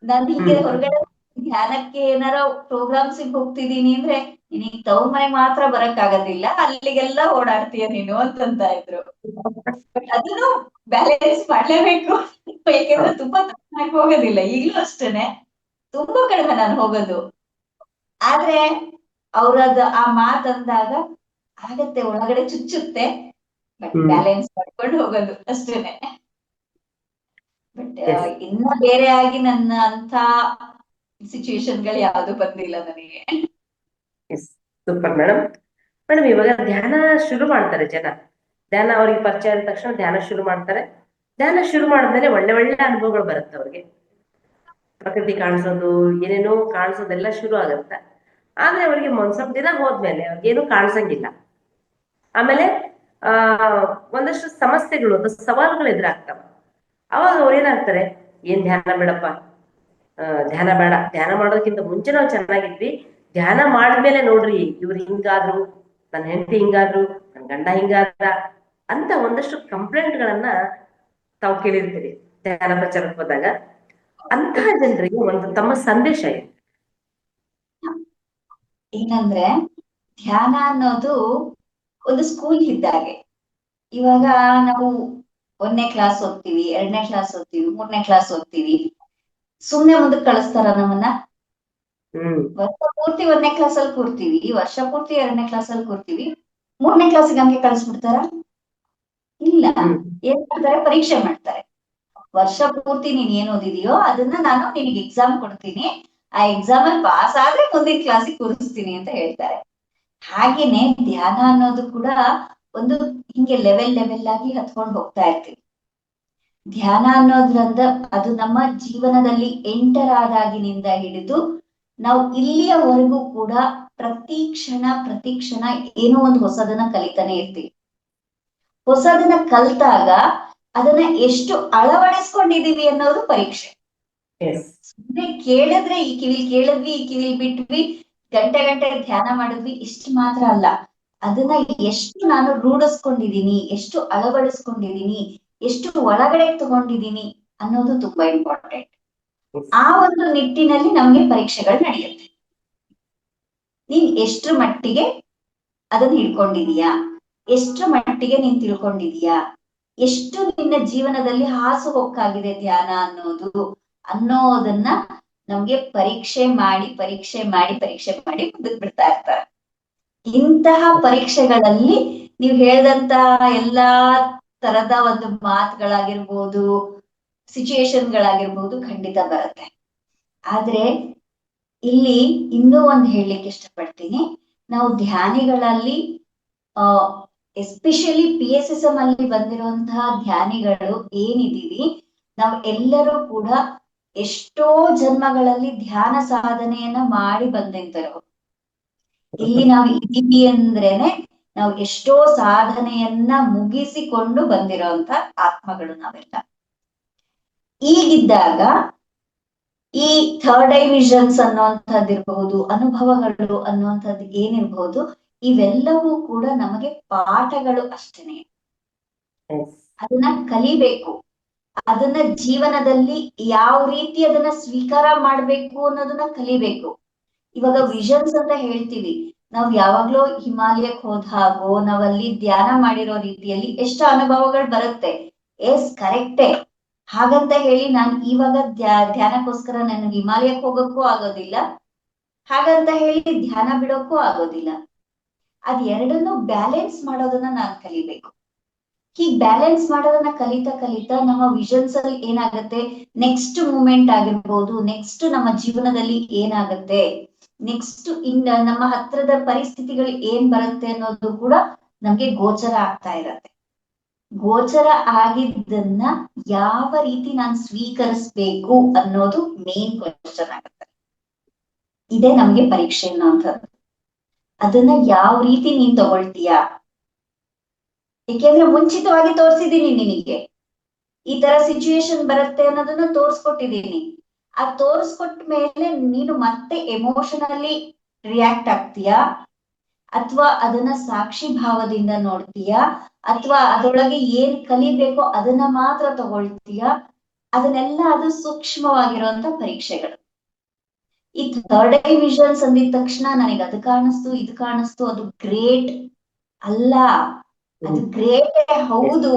ನಾನು ಹೀಗೆ ಹೊರಗಡೆ ಧ್ಯಾನಕ್ಕೆ ಏನಾರ ಪ್ರೋಗ್ರಾಮ್ಸ್ ಹೋಗ್ತಿದೀನಿ ಅಂದ್ರೆ, ನಿನಗ್ ತವ್ರ ಮನೆಗೆ ಮಾತ್ರ ಬರಕ್ ಆಗೋದಿಲ್ಲ, ಅಲ್ಲಿಗೆಲ್ಲ ಓಡಾಡ್ತೀಯ ನೀನು ಅಂತಂತ ಇದ್ರು. ಅದನ್ನು ಬ್ಯಾಲೆನ್ಸ್ ಮಾಡ್ಲೇಬೇಕು, ಯಾಕೆಂದ್ರೆ ತುಂಬಾ ತಪ್ಪು ಹೋಗೋದಿಲ್ಲ. ಈಗ್ಲೂ ಅಷ್ಟೇನೆ, ತುಂಬಾ ಕಡಿಮೆ ನಾನು ಹೋಗೋದು. ಆದ್ರೆ ಅವ್ರದ್ದು ಆ ಮಾತಂದಾಗ ಆಗತ್ತೆ, ಒಳಗಡೆ ಚುಚ್ಚುತ್ತೆ, ಬಟ್ ಬ್ಯಾಲೆನ್ಸ್ ಮಾಡ್ಕೊಂಡು ಹೋಗೋದು ಅಷ್ಟೇನೆ. ಬಟ್ ಇನ್ನ ಬೇರೆ ಆಗಿ ನನ್ನ ಅಂತ ಸಿಚುವೇಶನ್ಗಳು ಯಾವ್ದು ಬಂದಿಲ್ಲ ನನಗೆ. Super madam. ಇವಾಗ ಧ್ಯಾನ ಶುರು ಮಾಡ್ತಾರೆ ಜನ, ಧ್ಯಾನ ಅವ್ರಿಗೆ ಪರಿಚಯ ಆದ ತಕ್ಷಣ ಧ್ಯಾನ ಶುರು ಮಾಡ್ತಾರೆ. ಧ್ಯಾನ ಶುರು ಮಾಡಿದ್ಮೇಲೆ ಒಳ್ಳೆ ಒಳ್ಳೆ ಅನುಭವಗಳು ಬರುತ್ತೆ ಅವ್ರಿಗೆ. ಪ್ರಕೃತಿ ಕಾಣಿಸೋದು, ಏನೇನೋ ಕಾಣಿಸೋದೆಲ್ಲ ಶುರು ಆಗತ್ತೆ. ಆದ್ರೆ ಅವ್ರಿಗೆ ಸ್ವಲ್ಪ ದಿನ ಹೋದ್ಮೇಲೆ ಅವ್ರಿಗೇನು ಕಾಣಿಸಂಗಿಲ್ಲ. ಆಮೇಲೆ ಒಂದಷ್ಟು ಸಮಸ್ಯೆಗಳು, ಸವಾಲುಗಳು ಎದುರಾಗ್ತವ. ಅವಾಗ ಅವ್ರು ಏನಾಗ್ತಾರೆ, ಏನ್ ಧ್ಯಾನ ಬೇಡಪ್ಪ, ಧ್ಯಾನ ಬೇಡ, ಧ್ಯಾನ ಮಾಡೋದಕ್ಕಿಂತ ಮುಂಚೆ ನಾವು ಚೆನ್ನಾಗಿದ್ವಿ, ಧ್ಯಾನ ಮಾಡಿದ್ಮೇಲೆ ನೋಡ್ರಿ ಇವ್ರು ಹಿಂಗಾದ್ರು, ನನ್ನ ಹೆಂಡತಿ ಹಿಂಗಾದ್ರು, ನನ್ನ ಗಂಡ ಹಿಂಗಾದ್ರ ಅಂತ ಒಂದಷ್ಟು ಕಂಪ್ಲೇಂಟ್ಗಳನ್ನ ತಾವು ಕೇಳಿರ್ತೀರಿ ಧ್ಯಾನ ಪ್ರಚಾರಕ್ಕೆ ಹೋದಾಗ. ಅಂತಹ ಜನರಿಗೆ ಒಂದು ತಮ್ಮ ಸಂದೇಶ ಇದೆ. ಏನಂದ್ರೆ, ಧ್ಯಾನ ಅನ್ನೋದು ಒಂದು ಸ್ಕೂಲ್ ಇದ್ದಾಗೆ. ಇವಾಗ ನಾವು 1ನೇ ಕ್ಲಾಸ್ ಓದ್ತೀವಿ, 2ನೇ ಕ್ಲಾಸ್ ಓದ್ತೀವಿ, 3ನೇ ಕ್ಲಾಸ್ ಓದ್ತೀವಿ, ಸುಮ್ನೆ ಮುಂದಕ್ಕೆ ಕಳಿಸ್ತಾರ ನಮ್ಮನ್ನ? ವರ್ಷ ಪೂರ್ತಿ 1ನೇ ಕ್ಲಾಸ್ ಅಲ್ಲಿ ಕೂರ್ತೀವಿ, ವರ್ಷ ಪೂರ್ತಿ 2ನೇ ಕ್ಲಾಸ್ ಅಲ್ಲಿ ಕೂರ್ತೀವಿ, 3ನೇ ಕ್ಲಾಸಿಗೆ ಹಂಗೆ ಕಳಿಸ್ಬಿಡ್ತಾರ? ಇಲ್ಲ. ಏನ್ ಮಾಡ್ತಾರೆ, ಪರೀಕ್ಷೆ ಮಾಡ್ತಾರೆ. ವರ್ಷ ಪೂರ್ತಿ ನೀನ್ ಏನ್ ಓದಿದೀಯೋ ಅದನ್ನ ನಾನು ನಿನಗೆ ಎಕ್ಸಾಮ್ ಕೊಡ್ತೀನಿ, ಆ ಎಕ್ಸಾಮ್ ಅಲ್ಲಿ ಪಾಸ್ ಆದ್ರೆ ಮುಂದಿನ ಕ್ಲಾಸಿಗೆ ಕೂರಿಸ್ತೀನಿ ಅಂತ ಹೇಳ್ತಾರೆ. ಹಾಗೇನೆ ಧ್ಯಾನ ಅನ್ನೋದು ಕೂಡ ಒಂದು ಹಿಂಗೆ ಲೆವೆಲ್ ಆಗಿ ಹತ್ಕೊಂಡು ಹೋಗ್ತಾ ಇರ್ತೀವಿ. ಧ್ಯಾನ ಅನ್ನೋದ್ರಿಂದ ಅದು ನಮ್ಮ ಜೀವನದಲ್ಲಿ ಎಂಟರ್ ಆದಾಗಿನಿಂದ ಹಿಡಿದು ನಾವು ಇಲ್ಲಿಯವರೆಗೂ ಕೂಡ ಪ್ರತಿ ಕ್ಷಣ ಏನೋ ಒಂದು ಹೊಸದನ್ನ ಕಲಿತಾನೆ ಇರ್ತೀವಿ. ಹೊಸದನ್ನ ಕಲ್ತಾಗ ಅದನ್ನ ಎಷ್ಟು ಅಳವಡಿಸ್ಕೊಂಡಿದೀವಿ ಅನ್ನೋದು ಪರೀಕ್ಷೆ. ಸುಮ್ಮನೆ ಕೇಳಿದ್ರೆ ಈ ಕಿವಿಲ್ ಕೇಳಿದ್ವಿ, ಈ ಕಿವಿಲ್ ಬಿಟ್ವಿ, ಗಂಟೆ ಧ್ಯಾನ ಮಾಡಿದ್ವಿ, ಇಷ್ಟು ಮಾತ್ರ ಅಲ್ಲ, ಅದನ್ನ ಎಷ್ಟು ನಾನು ರೂಢಿಸ್ಕೊಂಡಿದೀನಿ, ಎಷ್ಟು ಅಳವಡಿಸ್ಕೊಂಡಿದೀನಿ, ಎಷ್ಟು ಒಳಗಡೆ ತಗೊಂಡಿದೀನಿ ಅನ್ನೋದು ತುಂಬಾ ಇಂಪಾರ್ಟೆಂಟ್. ಆ ಒಂದು ನಿಟ್ಟಿನಲ್ಲಿ ನಮ್ಗೆ ಪರೀಕ್ಷೆಗಳು ನಡೆಯುತ್ತೆ. ನೀನ್ ಎಷ್ಟ್ರ ಮಟ್ಟಿಗೆ ಅದನ್ನ ಹಿಡ್ಕೊಂಡಿದೀಯಾ, ಎಷ್ಟರ ಮಟ್ಟಿಗೆ ನೀನ್ ತಿಳ್ಕೊಂಡಿದೀಯಾ, ಎಷ್ಟು ನಿನ್ನ ಜೀವನದಲ್ಲಿ ಹಾಸುಹೊಕ್ಕಾಗಿದೆ ಧ್ಯಾನ ಅನ್ನೋದನ್ನ ನಮ್ಗೆ ಪರೀಕ್ಷೆ ಮಾಡಿ ಮುಂದಕ್ಕೆ ಬಿಡ್ತಾ ಇರ್ತಾರೆ. ಇಂತಹ ಪರೀಕ್ಷೆಗಳಲ್ಲಿ ನೀವು ಹೇಳಿದಂತಹ ಎಲ್ಲಾ ತರದ ಒಂದು ಮಾತುಗಳಾಗಿರ್ಬೋದು, ಸಿಚುಯೇಷನ್ಗಳಾಗಿರ್ಬೋದು ಖಂಡಿತ ಬರುತ್ತೆ. ಆದ್ರೆ ಇಲ್ಲಿ ಇನ್ನೂ ಒಂದು ಹೇಳಲಿಕ್ಕೆ ಇಷ್ಟಪಡ್ತೀನಿ. ನಾವು ಧ್ಯಾನಿಗಳಲ್ಲಿ ಎಸ್ಪೆಷಲಿ PSSM ಅಲ್ಲಿ ಬಂದಿರುವಂತಹ ಧ್ಯಾನಿಗಳು ಏನಿದೀವಿ, ನಾವು ಎಲ್ಲರೂ ಕೂಡ ಎಷ್ಟೋ ಜನ್ಮಗಳಲ್ಲಿ ಧ್ಯಾನ ಸಾಧನೆಯನ್ನ ಮಾಡಿ ಬಂದಿದ್ದರು. ಇಲ್ಲಿ ನಾವು ಇದೀವಿ ಅಂದ್ರೇನೆ ನಾವು ಎಷ್ಟೋ ಸಾಧನೆಯನ್ನ ಮುಗಿಸಿಕೊಂಡು ಬಂದಿರೋಂತ ಆತ್ಮಗಳು ನಾವೆಲ್ಲ. ಈಗಿದ್ದಾಗ ಈ ಥರ್ಡ್ ಐ ವಿಷನ್ಸ್ ಅನ್ನುವಂಥದ್ದಿರಬಹುದು, ಅನುಭವಗಳು ಅನ್ನುವಂಥದ್ದು ಏನಿರ್ಬಹುದು, ಇವೆಲ್ಲವೂ ಕೂಡ ನಮಗೆ ಪಾಠಗಳು ಅಷ್ಟೇನೆ. ಅದನ್ನ ಕಲಿಬೇಕು, ಅದನ್ನ ಜೀವನದಲ್ಲಿ ಯಾವ ರೀತಿ ಅದನ್ನ ಸ್ವೀಕಾರ ಮಾಡ್ಬೇಕು ಅನ್ನೋದನ್ನ ಕಲಿಬೇಕು. ಇವಾಗ ವಿಷನ್ಸ್ ಅಂತ ಹೇಳ್ತೀವಿ, ನಾವ್ ಯಾವಾಗ್ಲೂ ಹಿಮಾಲಯಕ್ಕೆ ಹೋದ ಹಾಗೋ ನಾವಲ್ಲಿ ಧ್ಯಾನ ಮಾಡಿರೋ ರೀತಿಯಲ್ಲಿ ಎಷ್ಟು ಅನುಭವಗಳು ಬರುತ್ತೆ. ಎಸ್ ಕರೆಕ್ಟೇ. ಹಾಗಂತ ಹೇಳಿ ನಾನು ಇವಾಗ ಧ್ಯಾನಕ್ಕೋಸ್ಕರ ನನಗೆ ಹಿಮಾಲಯಕ್ಕೆ ಹೋಗಕ್ಕೂ ಆಗೋದಿಲ್ಲ, ಹಾಗಂತ ಹೇಳಿ ಧ್ಯಾನ ಬಿಡೋಕ್ಕೂ ಆಗೋದಿಲ್ಲ. ಅದ್ ಎರಡನ್ನೂ ಬ್ಯಾಲೆನ್ಸ್ ಮಾಡೋದನ್ನ ನಾನ್ ಕಲಿಬೇಕು. ಹೀಗ್ ಬ್ಯಾಲೆನ್ಸ್ ಮಾಡೋದನ್ನ ಕಲಿತಾ ನಮ್ಮ ವಿಷನ್ಸ್ ಅಲ್ಲಿ ಏನಾಗತ್ತೆ, ನೆಕ್ಸ್ಟ್ ಮೂಮೆಂಟ್ ಆಗಿರ್ಬೋದು, ನೆಕ್ಸ್ಟ್ ನಮ್ಮ ಜೀವನದಲ್ಲಿ ಏನಾಗತ್ತೆ, ನೆಕ್ಸ್ಟ್ ನಮ್ಮ ಹತ್ರದ ಪರಿಸ್ಥಿತಿಗಳು ಏನ್ ಬರುತ್ತೆ ಅನ್ನೋದು ಕೂಡ ನಮ್ಗೆ ಗೋಚರ ಆಗ್ತಾ ಇರತ್ತೆ. ಗೋಚರ ಆಗಿದ್ದನ್ನ ಯಾವ ರೀತಿ ನಾನು ಸ್ವೀಕರಿಸ್ಬೇಕು ಅನ್ನೋದು ಮೇನ್ ಕ್ವೆಶ್ಚನ್ ಆಗುತ್ತೆ. ಇದೇ ನಮ್ಗೆ ಪರೀಕ್ಷೆ ಅನ್ನೋಂಥದ್ದು. ಅದನ್ನ ಯಾವ ರೀತಿ ನೀನ್ ತಗೊಳ್ತೀಯಾ? ಏಕೆಂದ್ರೆ ಮುಂಚಿತವಾಗಿ ತೋರಿಸಿದೀನಿ ನಿನಗೆ, ಈ ತರ ಸಿಚುಯೇಷನ್ ಬರುತ್ತೆ ಅನ್ನೋದನ್ನ ತೋರ್ಸ್ಕೊಟ್ಟಿದೀನಿ. ಆ ತೋರ್ಸ್ಕೊಟ್ಟ ಮೇಲೆ ನೀನು ಮತ್ತೆ ಎಮೋಷನಲಿ ರಿಯಾಕ್ಟ್ ಆಗ್ತೀಯಾ, ಅಥವಾ ಅದನ್ನ ಸಾಕ್ಷಿ ಭಾವದಿಂದ ನೋಡ್ತೀಯಾ, ಅಥವಾ ಅದರೊಳಗೆ ಏನ್ ಕಲಿಬೇಕೋ ಅದನ್ನ ಮಾತ್ರ ತಗೊಳ್ತೀಯಾ? ಅದನ್ನೆಲ್ಲ ಅದು ಸೂಕ್ಷ್ಮವಾಗಿರುವಂತ ಪರೀಕ್ಷೆಗಳು. ಈ ಥರ್ಡ್ ಐ ವಿಷನ್ಸ್ ಅಂದಿದ ತಕ್ಷಣ ನನಗೆ ಅದು ಕಾಣಿಸ್ತು, ಇದು ಕಾಣಿಸ್ತು, ಅದು ಗ್ರೇಟ್ ಅಲ್ಲ. ಅದು ಗ್ರೇಟ್ ಹೌದು,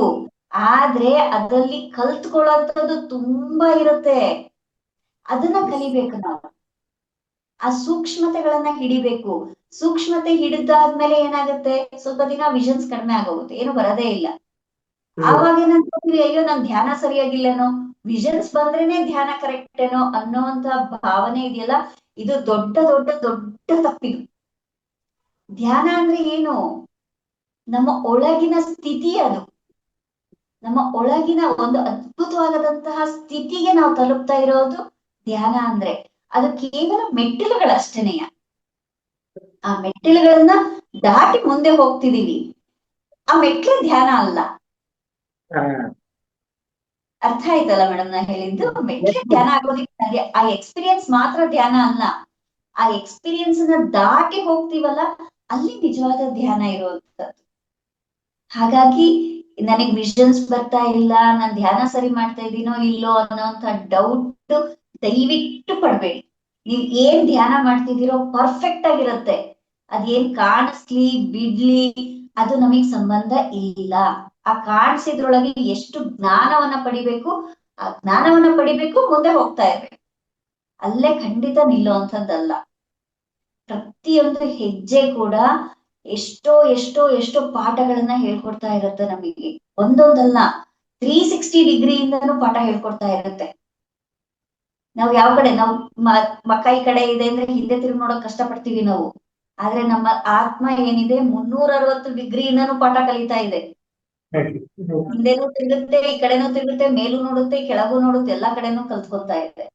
ಆದ್ರೆ ಅದರಲ್ಲಿ ಕಲ್ತ್ಕೊಳ್ಳೋಂಥದ್ದು ತುಂಬಾ ಇರುತ್ತೆ. ಅದನ್ನ ಕಲಿಬೇಕು ನಾವು. ಆ ಸೂಕ್ಷ್ಮತೆಗಳನ್ನ ಹಿಡಿಬೇಕು. ಸೂಕ್ಷ್ಮತೆ ಹಿಡಿದಾದ್ಮೇಲೆ ಏನಾಗುತ್ತೆ, ಸ್ವಲ್ಪ ದಿನ ವಿಷನ್ಸ್ ಕಡಿಮೆ ಆಗೋಗುತ್ತೆ, ಏನು ಬರೋದೇ ಇಲ್ಲ. ಆವಾಗ ಏನಂತೀವಿ, ಅಯ್ಯೋ ನನ್ ಧ್ಯಾನ ಸರಿಯಾಗಿಲ್ಲೇನೋ, ವಿಷನ್ಸ್ ಬಂದ್ರೇನೆ ಧ್ಯಾನ ಕರೆಕ್ಟ್ ಏನೋ ಅನ್ನೋಂತ ಭಾವನೆ ಇದೆಯಲ್ಲ, ಇದು ದೊಡ್ಡ ದೊಡ್ಡ ದೊಡ್ಡ ತಪ್ಪಿದು. ಧ್ಯಾನ ಅಂದ್ರೆ ಏನು? ನಮ್ಮ ಒಳಗಿನ ಸ್ಥಿತಿ ಅದು. ನಮ್ಮ ಒಳಗಿನ ಒಂದು ಅದ್ಭುತವಾದಂತಹ ಸ್ಥಿತಿಗೆ ನಾವು ತಲುಪ್ತಾ ಇರೋದು ಧ್ಯಾನ ಅಂದ್ರೆ. ಅದು ಕೇವಲ ಮೆಟ್ಟಿಲುಗಳಷ್ಟೇನೆಯ. ಆ ಮೆಟ್ಟಿಲುಗಳನ್ನ ದಾಟಿ ಮುಂದೆ ಹೋಗ್ತಿದೀವಿ, ಆ ಮೆಟ್ಲೆ ಧ್ಯಾನ ಅಲ್ಲ. ಅರ್ಥ ಆಯ್ತಲ್ಲ ಮೇಡಮ್ ನಾ ಹೇಳಿದ್ದು? ಮೆಟ್ಲೆ ಧ್ಯಾನ ಆಗೋದಿಕ್ಕೆ ಆ ಎಕ್ಸ್ಪೀರಿಯನ್ಸ್ ಮಾತ್ರ ಧ್ಯಾನ ಅಲ್ಲ. ಆ ಎಕ್ಸ್ಪೀರಿಯನ್ಸ್ ನ ದಾಟಿ ಹೋಗ್ತೀವಲ್ಲ, ಅಲ್ಲಿ ನಿಜವಾದ ಧ್ಯಾನ ಇರುವಂತದ್ದು. ಹಾಗಾಗಿ ನನಗ್ ವಿಷನ್ಸ್ ಬರ್ತಾ ಇಲ್ಲ, ನಾನ್ ಧ್ಯಾನ ಸರಿ ಮಾಡ್ತಾ ಇದ್ದೀನೋ ಇಲ್ಲೋ ಅನ್ನೋಂತ ಡೌಟ್ ದಯವಿಟ್ಟು ಪಡ್ಬೇಡಿ. ನೀವ್ ಏನ್ ಧ್ಯಾನ ಮಾಡ್ತಿದ್ದೀರೋ ಪರ್ಫೆಕ್ಟ್ ಆಗಿರತ್ತೆ. ಅದೇನ್ ಕಾಣಿಸ್ಲಿ ಬಿಡ್ಲಿ ಅದು ನಮಗ್ ಸಂಬಂಧ ಇಲ್ಲ. ಆ ಕಾಣಿಸಿದ್ರೊಳಗೆ ಎಷ್ಟು ಜ್ಞಾನವನ್ನ ಪಡಿಬೇಕು, ಆ ಜ್ಞಾನವನ್ನ ಪಡಿಬೇಕು, ಮುಂದೆ ಹೋಗ್ತಾ ಇರ್ಬೇಕು. ಅಲ್ಲೇ ಖಂಡಿತ ನಿಲ್ಲುವಂಥದ್ದಲ್ಲ. ಪ್ರತಿಯೊಂದು ಹೆಜ್ಜೆ ಕೂಡ ಎಷ್ಟೋ ಎಷ್ಟೋ ಎಷ್ಟೋ ಪಾಠಗಳನ್ನ ಹೇಳ್ಕೊಡ್ತಾ ಇರುತ್ತೆ ನಮಗೆ. ಒಂದೊಂದಲ್ಲ, 360 ಡಿಗ್ರಿಯಿಂದನೂ ಪಾಠ ಹೇಳ್ಕೊಡ್ತಾ ಇರುತ್ತೆ. ನಾವ್ ಯಾವ ಕಡೆ ನಾವು ಮಕ್ಕ ಈ ಕಡೆ ಇದೆ ಅಂದ್ರೆ ಹಿಂದೆ ತಿರುಗಿ ನೋಡಕ್ ಕಷ್ಟ ಪಡ್ತೀವಿ ನಾವು. ಆದ್ರೆ ನಮ್ಮ ಆತ್ಮ ಏನಿದೆ 360 ಡಿಗ್ರಿಯಿಂದನೂ ಪಾಠ ಕಲಿತಾ ಇದೆ. ಹಿಂದೆನೂ ತಿರುಗುತ್ತೆ, ಈ ಕಡೆನೂ ತಿರುಗುತ್ತೆ, ಮೇಲೂ ನೋಡುತ್ತೆ, ಕೆಳಗೂ ನೋಡುತ್ತೆ, ಎಲ್ಲಾ ಕಡೆನೂ ಕಲ್ತ್ಕೊತಾ ಇದೆ.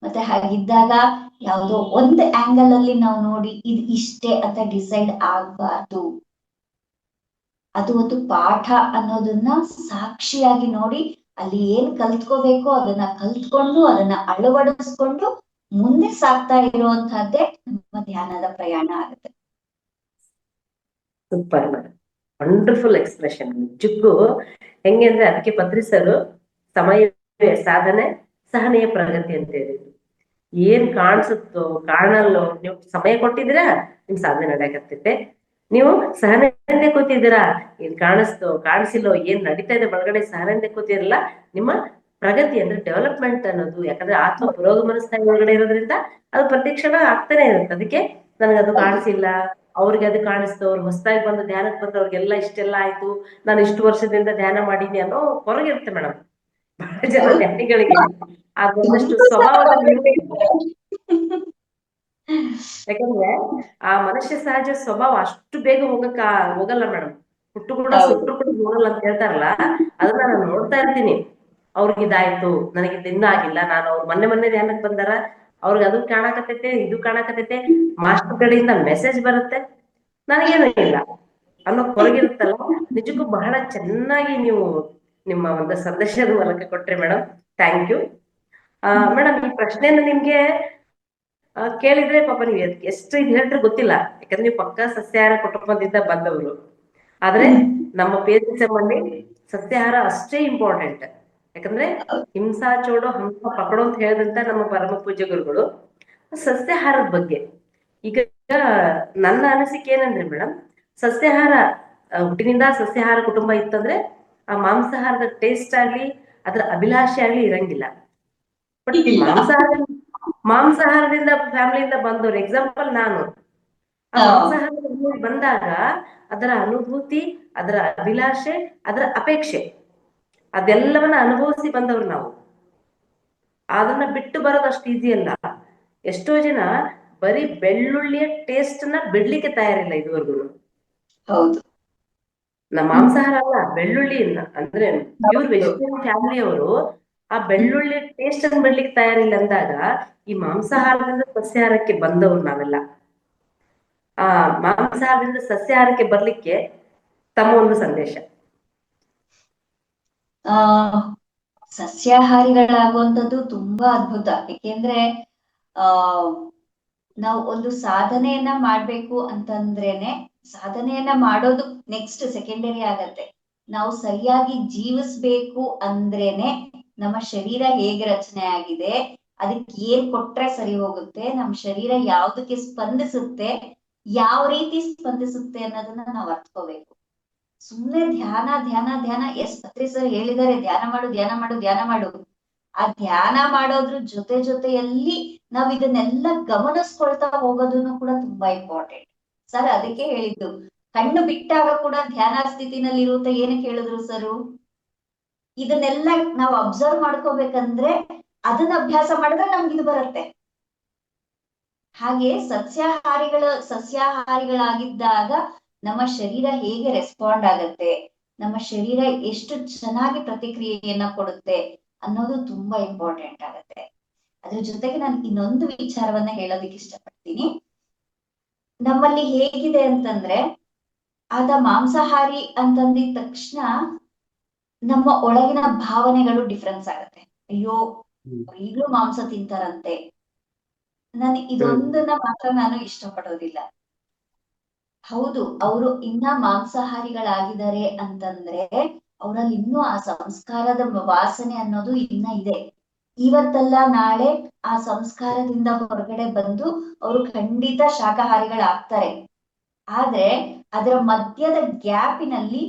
ಮತ್ತೆ ಹಾಗಿದ್ದಾಗ ಯಾವುದೋ ಒಂದು ಆಂಗಲ್ ಅಲ್ಲಿ ನಾವು ನೋಡಿ ಇದು ಇಷ್ಟೇ ಅಂತ ಡಿಸೈಡ್ ಆಗ್ಬಾರ್ದು. ಅದು ಒಂದು ಪಾಠ ಅನ್ನೋದನ್ನ ಸಾಕ್ಷಿಯಾಗಿ ನೋಡಿ ಅಲ್ಲಿ ಏನ್ ಕಲ್ತ್ಕೋಬೇಕೋ ಅದನ್ನ ಕಲ್ತ್ಕೊಂಡು ಅದನ್ನ ಅಳವಡಿಸ್ಕೊಂಡು ಮುಂದೆ ಸಾಗ್ತಾ ಇರುವಂತಹದ್ದೇ ನಮ್ಮ ಧ್ಯಾನದ ಪ್ರಯಾಣ ಆಗುತ್ತೆ. Super madam, wonderful expression. ನಿಜಕ್ಕೂ ಹೆಂಗೆ ಅಂದ್ರೆ ಅದಕ್ಕೆ ಪತ್ರಿಸರು ಸಮಯ ಸಾಧನೆ ಸಹನೆಯ ಪ್ರಗತಿ ಅಂತ ಹೇಳಿದ್ರು. ಏನ್ ಕಾಣಿಸುತ್ತೋ ಕಾಣಲ್ಲೋ ನೀವು ಸಮಯ ಕೊಟ್ಟಿದ್ದೀರಾ ನಿಮ್ ಸಾಧನೆ ನಡೆಯಕತ್ತೈತೆ. ನೀವು ಸಹನೆಯಿಂದ ಕೂತಿದ್ದೀರಾ, ಏನ್ ಕಾಣಿಸ್ತೋ ಕಾಣಿಸಿಲ್ಲೋ ಏನ್ ನಡೀತಾ ಇದೆ ಒಳಗಡೆ ಸಹನೆಯಿಂದ ಕೂತಿರಲ್ಲ, ನಿಮ್ಮ ಪ್ರಗತಿ ಅಂದ್ರೆ ಡೆವಲಪ್ಮೆಂಟ್ ಅನ್ನೋದು, ಯಾಕಂದ್ರೆ ಆತ್ಮ ಪುರೋಗಮನ ಸ್ಥಾಯಿ ಒಳಗಡೆ ಇರೋದ್ರಿಂದ ಅದು ಪ್ರತಿಕ್ಷಣ ಆಗ್ತಾನೆ ಇರುತ್ತೆ. ಅದಕ್ಕೆ ನನಗದು ಕಾಣಿಸಿಲ್ಲ, ಅವ್ರಿಗೆ ಅದು ಕಾಣಿಸ್ತು, ಅವ್ರು ಹೊಸದಾಗಿ ಬಂದು ಧ್ಯಾನಕ್ಕೆ ಬಂದು ಅವ್ರಿಗೆಲ್ಲ ಇಷ್ಟೆಲ್ಲ ಆಯ್ತು, ನಾನು ಇಷ್ಟು ವರ್ಷದಿಂದ ಧ್ಯಾನ ಮಾಡೀನಿ ಅನ್ನೋ ಹೊರಗಿರುತ್ತೆ ಮೇಡಮ್ ಬಹಳ ಜನ ಧ್ಯಾನಿಗಳಿಗೆ. ಅದೊಂದಷ್ಟು ಸ್ವಭಾವದಲ್ಲಿ ಯಾಕಂದ್ರೆ ಆ ಮನುಷ್ಯ ಸಹಜ ಸ್ವಭಾವ ಅಷ್ಟು ಬೇಗ ಹೋಗಲ್ಲ ಮೇಡಮ್. ಹುಟ್ಟು ಕೂಡ ಸುಟ್ಟರು ಕೂಡ ಹೋಗಲ್ಲ ಅಂತ ಹೇಳ್ತಾರಲ್ಲ, ಅದನ್ನ ನಾನು ನೋಡ್ತಾ ಇರ್ತೀನಿ. ಅವ್ರಿಗೆ ಇದಾಯ್ತು, ನನಗೆ ಇನ್ನ ಆಗಿಲ್ಲ, ನಾನು ಅವ್ರು ಮೊನ್ನೆ ಧ್ಯಾನಕ್ಕೆ ಬಂದಾರ, ಅವ್ರಿಗೆ ಅದು ಕಾಣಕತ್ತೈತೆ ಇದು ಕಾಣಕತ್ತೈತೆ, ಮಾಸ್ಟರ್ ಕಡೆಯಿಂದ ಮೆಸೇಜ್ ಬರುತ್ತೆ, ನನಗೇನು ಇಲ್ಲ ಅನ್ನೋ ಹೊರಗಿರುತ್ತಲ್ಲ. ನಿಜಕ್ಕೂ ಬಹಳ ಚೆನ್ನಾಗಿ ನೀವು ನಿಮ್ಮ ಒಂದು ಸಂದೇಶದ ಮೂಲಕ ಕೊಟ್ರಿ ಮೇಡಮ್. Thank you madam. ಈ ಪ್ರಶ್ನೆಯನ್ನು ನಿಮ್ಗೆ ಕೇಳಿದ್ರೆ ಪಾಪ ನೀವು ಎಷ್ಟು ಇದು ಹೇಳ್ತಾರೆ ಗೊತ್ತಿಲ್ಲ, ಯಾಕಂದ್ರೆ ನೀವು ಪಕ್ಕ ಸಸ್ಯಾಹಾರ ಕುಟುಂಬದಿಂದ ಬಂದವರು. ಆದ್ರೆ ನಮ್ಮ ಪೇರಿಸಮ್ಮಲ್ಲಿ ಸಸ್ಯಾಹಾರ ಅಷ್ಟೇ ಇಂಪಾರ್ಟೆಂಟ್. ಯಾಕಂದ್ರೆ ಹಿಂಸಾ ಚೋಡೋ ಹಂಸ ಪಕಡೋ ಅಂತ ಹೇಳಿದಂತ ನಮ್ಮ ಪರಮ ಪೂಜ್ಯ ಗುರುಗಳು ಸಸ್ಯಾಹಾರದ ಬಗ್ಗೆ. ಈಗ ನನ್ನ ಅನಿಸಿಕೆ ಏನಂದ್ರೆ ಮೇಡಮ್, ಸಸ್ಯಾಹಾರ ಹುಟ್ಟಿನಿಂದ ಸಸ್ಯಾಹಾರ ಕುಟುಂಬ ಇತ್ತಂದ್ರೆ ಆ ಮಾಂಸಾಹಾರದ ಟೇಸ್ಟ್ ಆಗ್ಲಿ ಅದ್ರ ಅಭಿಲಾಷೆ ಆಗ್ಲಿ ಇರಂಗಿಲ್ಲ. ಬಟ್ ಮಾಂಸಾಹಾರದಿಂದ ಫ್ಯಾಮಿಲಿಯಿಂದ ಬಂದವರು, ಎಕ್ಸಾಂಪಲ್ ನಾನು, ಆ ಮಾಂಸಾಹಾರದಿಂದ ಬಂದಾಗ ಅದರ ಅನುಭೂತಿ, ಅದರ ಅಭಿಲಾಷೆ, ಅದರ ಅಪೇಕ್ಷೆ ಅದೆಲ್ಲವನ್ನ ಅನುಭವಿಸಿ ಬಂದವ್ರು ನಾವು. ಅದನ್ನ ಬಿಟ್ಟು ಬರೋದು ಅಷ್ಟು ಈಸಿ ಅಲ್ಲ. ಎಷ್ಟೋ ಜನ ಬರೀ ಬೆಳ್ಳುಳ್ಳಿಯ ಟೇಸ್ಟ್ ನ ಬಿಡ್ಲಿಕ್ಕೆ ತಯಾರಿಲ್ಲ ಇದುವರೆಗೂ. ಹೌದು, ನಮ್ಮ ಮಾಂಸಾಹಾರ ಅಲ್ಲ, ಬೆಳ್ಳುಳ್ಳಿಯನ್ನ ಅಂದ್ರೆ ಪ್ಯೂರ್ ವೆಜಿಟೇರಿಯನ್ ಫ್ಯಾಮಿಲಿಯವರು ಆ ಬೆಳ್ಳುಳ್ಳಿ ಟೇಸ್ಟ್ ಅನ್ನು ಬಿಡ್ಲಿಕ್ಕೆ ತಯಾರಿಲ್ಲ ಅಂದಾಗ ಈ ಮಾಂಸಾಹಾರದಿಂದ ಸಸ್ಯಾಹಾರಕ್ಕೆ ಬಂದವರು ನಾವೆಲ್ಲ. ಆ ಮಾಂಸಾಹಾರದಿಂದ ಸಸ್ಯಾಹಾರಕ್ಕೆ ಬರ್ಲಿಕ್ಕೆ ತಮ್ಮ ಒಂದು ಸಂದೇಶ. ಸಸ್ಯಾಹಾರಿಗಳಾಗುವಂಥದ್ದು ತುಂಬಾ ಅದ್ಭುತ. ಏಕೆಂದ್ರೆ ನಾವು ಒಂದು ಸಾಧನೆಯನ್ನ ಮಾಡ್ಬೇಕು ಅಂತಂದ್ರೇನೆ, ಸಾಧನೆಯನ್ನ ಮಾಡೋದು ನೆಕ್ಸ್ಟ್ ಸೆಕೆಂಡರಿ ಆಗತ್ತೆ. ನಾವು ಸರಿಯಾಗಿ ಜೀವಿಸ್ಬೇಕು ಅಂದ್ರೇನೆ ನಮ್ಮ ಶರೀರ ಹೇಗೆ ರಚನೆ ಆಗಿದೆ, ಅದಕ್ಕೆ ಏನ್ ಕೊಟ್ರೆ ಸರಿ ಹೋಗುತ್ತೆ, ನಮ್ಮ ಶರೀರ ಯಾವ್ದಕ್ಕೆ ಸ್ಪಂದಿಸುತ್ತೆ, ಯಾವ ರೀತಿ ಸ್ಪಂದಿಸುತ್ತೆ ಅನ್ನೋದನ್ನ ನಾವು ಅರ್ಥಕೋಬೇಕು. ಸುಮ್ನೆ ಧ್ಯಾನ ಧ್ಯಾನ ಧ್ಯಾನ, ಎಸ್ ಪತ್ರಿ ಸರ್ ಹೇಳಿದ್ದಾರೆ ಧ್ಯಾನ ಮಾಡು ಧ್ಯಾನ ಮಾಡು ಧ್ಯಾನ ಮಾಡು. ಆ ಧ್ಯಾನ ಮಾಡೋದ್ರ ಜೊತೆಯಲ್ಲಿ ನಾವ್ ಇದನ್ನೆಲ್ಲ ಗಮನಿಸ್ಕೊಳ್ತಾ ಹೋಗೋದನ್ನು ಕೂಡ ತುಂಬಾ ಇಂಪಾರ್ಟೆಂಟ್. ಸರ್ ಅದಕ್ಕೆ ಹೇಳಿದ್ದು, ಕಣ್ಣು ಬಿಟ್ಟಾಗ ಕೂಡ ಧ್ಯಾನ ಸ್ಥಿತಿನಲ್ಲಿ ಇರುತ್ತೆ. ಏನಕ್ಕೆ ಹೇಳಿದ್ರು ಸರು? ಇದನ್ನೆಲ್ಲ ನಾವು ಅಬ್ಸರ್ವ್ ಮಾಡ್ಕೋಬೇಕಂದ್ರೆ ಅದನ್ನ ಅಭ್ಯಾಸ ಮಾಡಿದ್ರೆ ನಮ್ಗೆ ಇದು ಬರುತ್ತೆ. ಹಾಗೆ ಸಸ್ಯಾಹಾರಿಗಳಾಗಿದ್ದಾಗ ನಮ್ಮ ಶರೀರ ಹೇಗೆ ರೆಸ್ಪಾಂಡ್ ಆಗತ್ತೆ, ನಮ್ಮ ಶರೀರ ಎಷ್ಟು ಚೆನ್ನಾಗಿ ಪ್ರತಿಕ್ರಿಯೆಯನ್ನ ಕೊಡುತ್ತೆ ಅನ್ನೋದು ತುಂಬಾ ಇಂಪಾರ್ಟೆಂಟ್ ಆಗತ್ತೆ. ಅದ್ರ ಜೊತೆಗೆ ನಾನು ಇನ್ನೊಂದು ವಿಚಾರವನ್ನ ಹೇಳೋದಿಕ್ಕೆ ಇಷ್ಟಪಡ್ತೀನಿ. ನಮ್ಮಲ್ಲಿ ಹೇಗಿದೆ ಅಂತಂದ್ರೆ, ಆದ ಮಾಂಸಾಹಾರಿ ಅಂತಂದಿದ ತಕ್ಷಣ ನಮ್ಮ ಒಳಗಿನ ಭಾವನೆಗಳು ಡಿಫ್ರೆನ್ಸ್ ಆಗತ್ತೆ. ಅಯ್ಯೋ ಈಗಲೂ ಮಾಂಸ ತಿಂತಾರಂತೆ, ನಾನು ಇದೊಂದನ್ನ ಮಾತ್ರ ನಾನು ಇಷ್ಟಪಡೋದಿಲ್ಲ. ಹೌದು, ಅವರು ಇನ್ನ ಮಾಂಸಾಹಾರಿಗಳಾಗಿದ್ದಾರೆ ಅಂತಂದ್ರೆ ಅವರಲ್ಲಿ ಇನ್ನೂ ಆ ಸಂಸ್ಕಾರದ ವಾಸನೆ ಅನ್ನೋದು ಇನ್ನ ಇದೆ. ಇವತ್ತಲ್ಲ ನಾಳೆ ಆ ಸಂಸ್ಕಾರದಿಂದ ಹೊರಗಡೆ ಬಂದು ಅವರು ಖಂಡಿತ ಶಾಕಾಹಾರಿಗಳಾಗ್ತಾರೆ. ಆದ್ರೆ ಅದರ ಮಧ್ಯದ ಗ್ಯಾಪಿನಲ್ಲಿ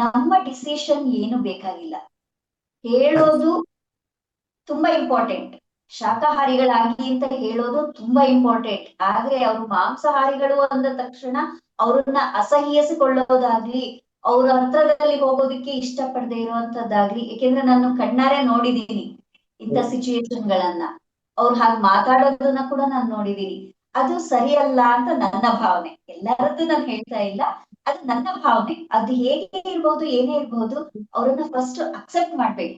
ನಮ್ಮ ಡಿಸಿಷನ್ ಏನು ಬೇಕಾಗಿಲ್ಲ. ಹೇಳೋದು ತುಂಬಾ ಇಂಪಾರ್ಟೆಂಟ್, ಶಾಕಾಹಾರಿಗಳಾಗಿ ಅಂತ ಹೇಳೋದು ತುಂಬಾ ಇಂಪಾರ್ಟೆಂಟ್. ಆದ್ರೆ ಅವರು ಮಾಂಸಾಹಾರಿಗಳು ಅಂದ ತಕ್ಷಣ ಅವ್ರನ್ನ ಅಸಹ್ಯಿಸಿಕೊಳ್ಳೋದಾಗ್ಲಿ, ಅವ್ರ ಹತ್ರದಲ್ಲಿ ಹೋಗೋದಿಕ್ಕೆ ಇಷ್ಟಪಡದೆ ಇರುವಂತದ್ದಾಗ್ಲಿ, ಏಕೆಂದ್ರೆ ನಾನು ಕಣ್ಣಾರೆ ನೋಡಿದೀನಿ ಇಂಥ ಸಿಚುಯೇಷನ್ ಗಳನ್ನ. ಅವ್ರು ಹಾಗೆ ಮಾತಾಡೋದನ್ನ ಕೂಡ ನಾನು ನೋಡಿದೀನಿ. ಅದು ಸರಿಯಲ್ಲ ಅಂತ ನನ್ನ ಭಾವನೆ. ಎಲ್ಲರದ್ದು ನಾನು ಹೇಳ್ತಾ ಇಲ್ಲ, ಅದು ನನ್ನ ಭಾವನೆ. ಅದು ಹೇಗೆ ಇರ್ಬೋದು, ಏನೇ ಇರ್ಬೋದು, ಅವ್ರನ್ನ ಫಸ್ಟ್ ಅಕ್ಸೆಪ್ಟ್ ಮಾಡ್ಬೇಕು.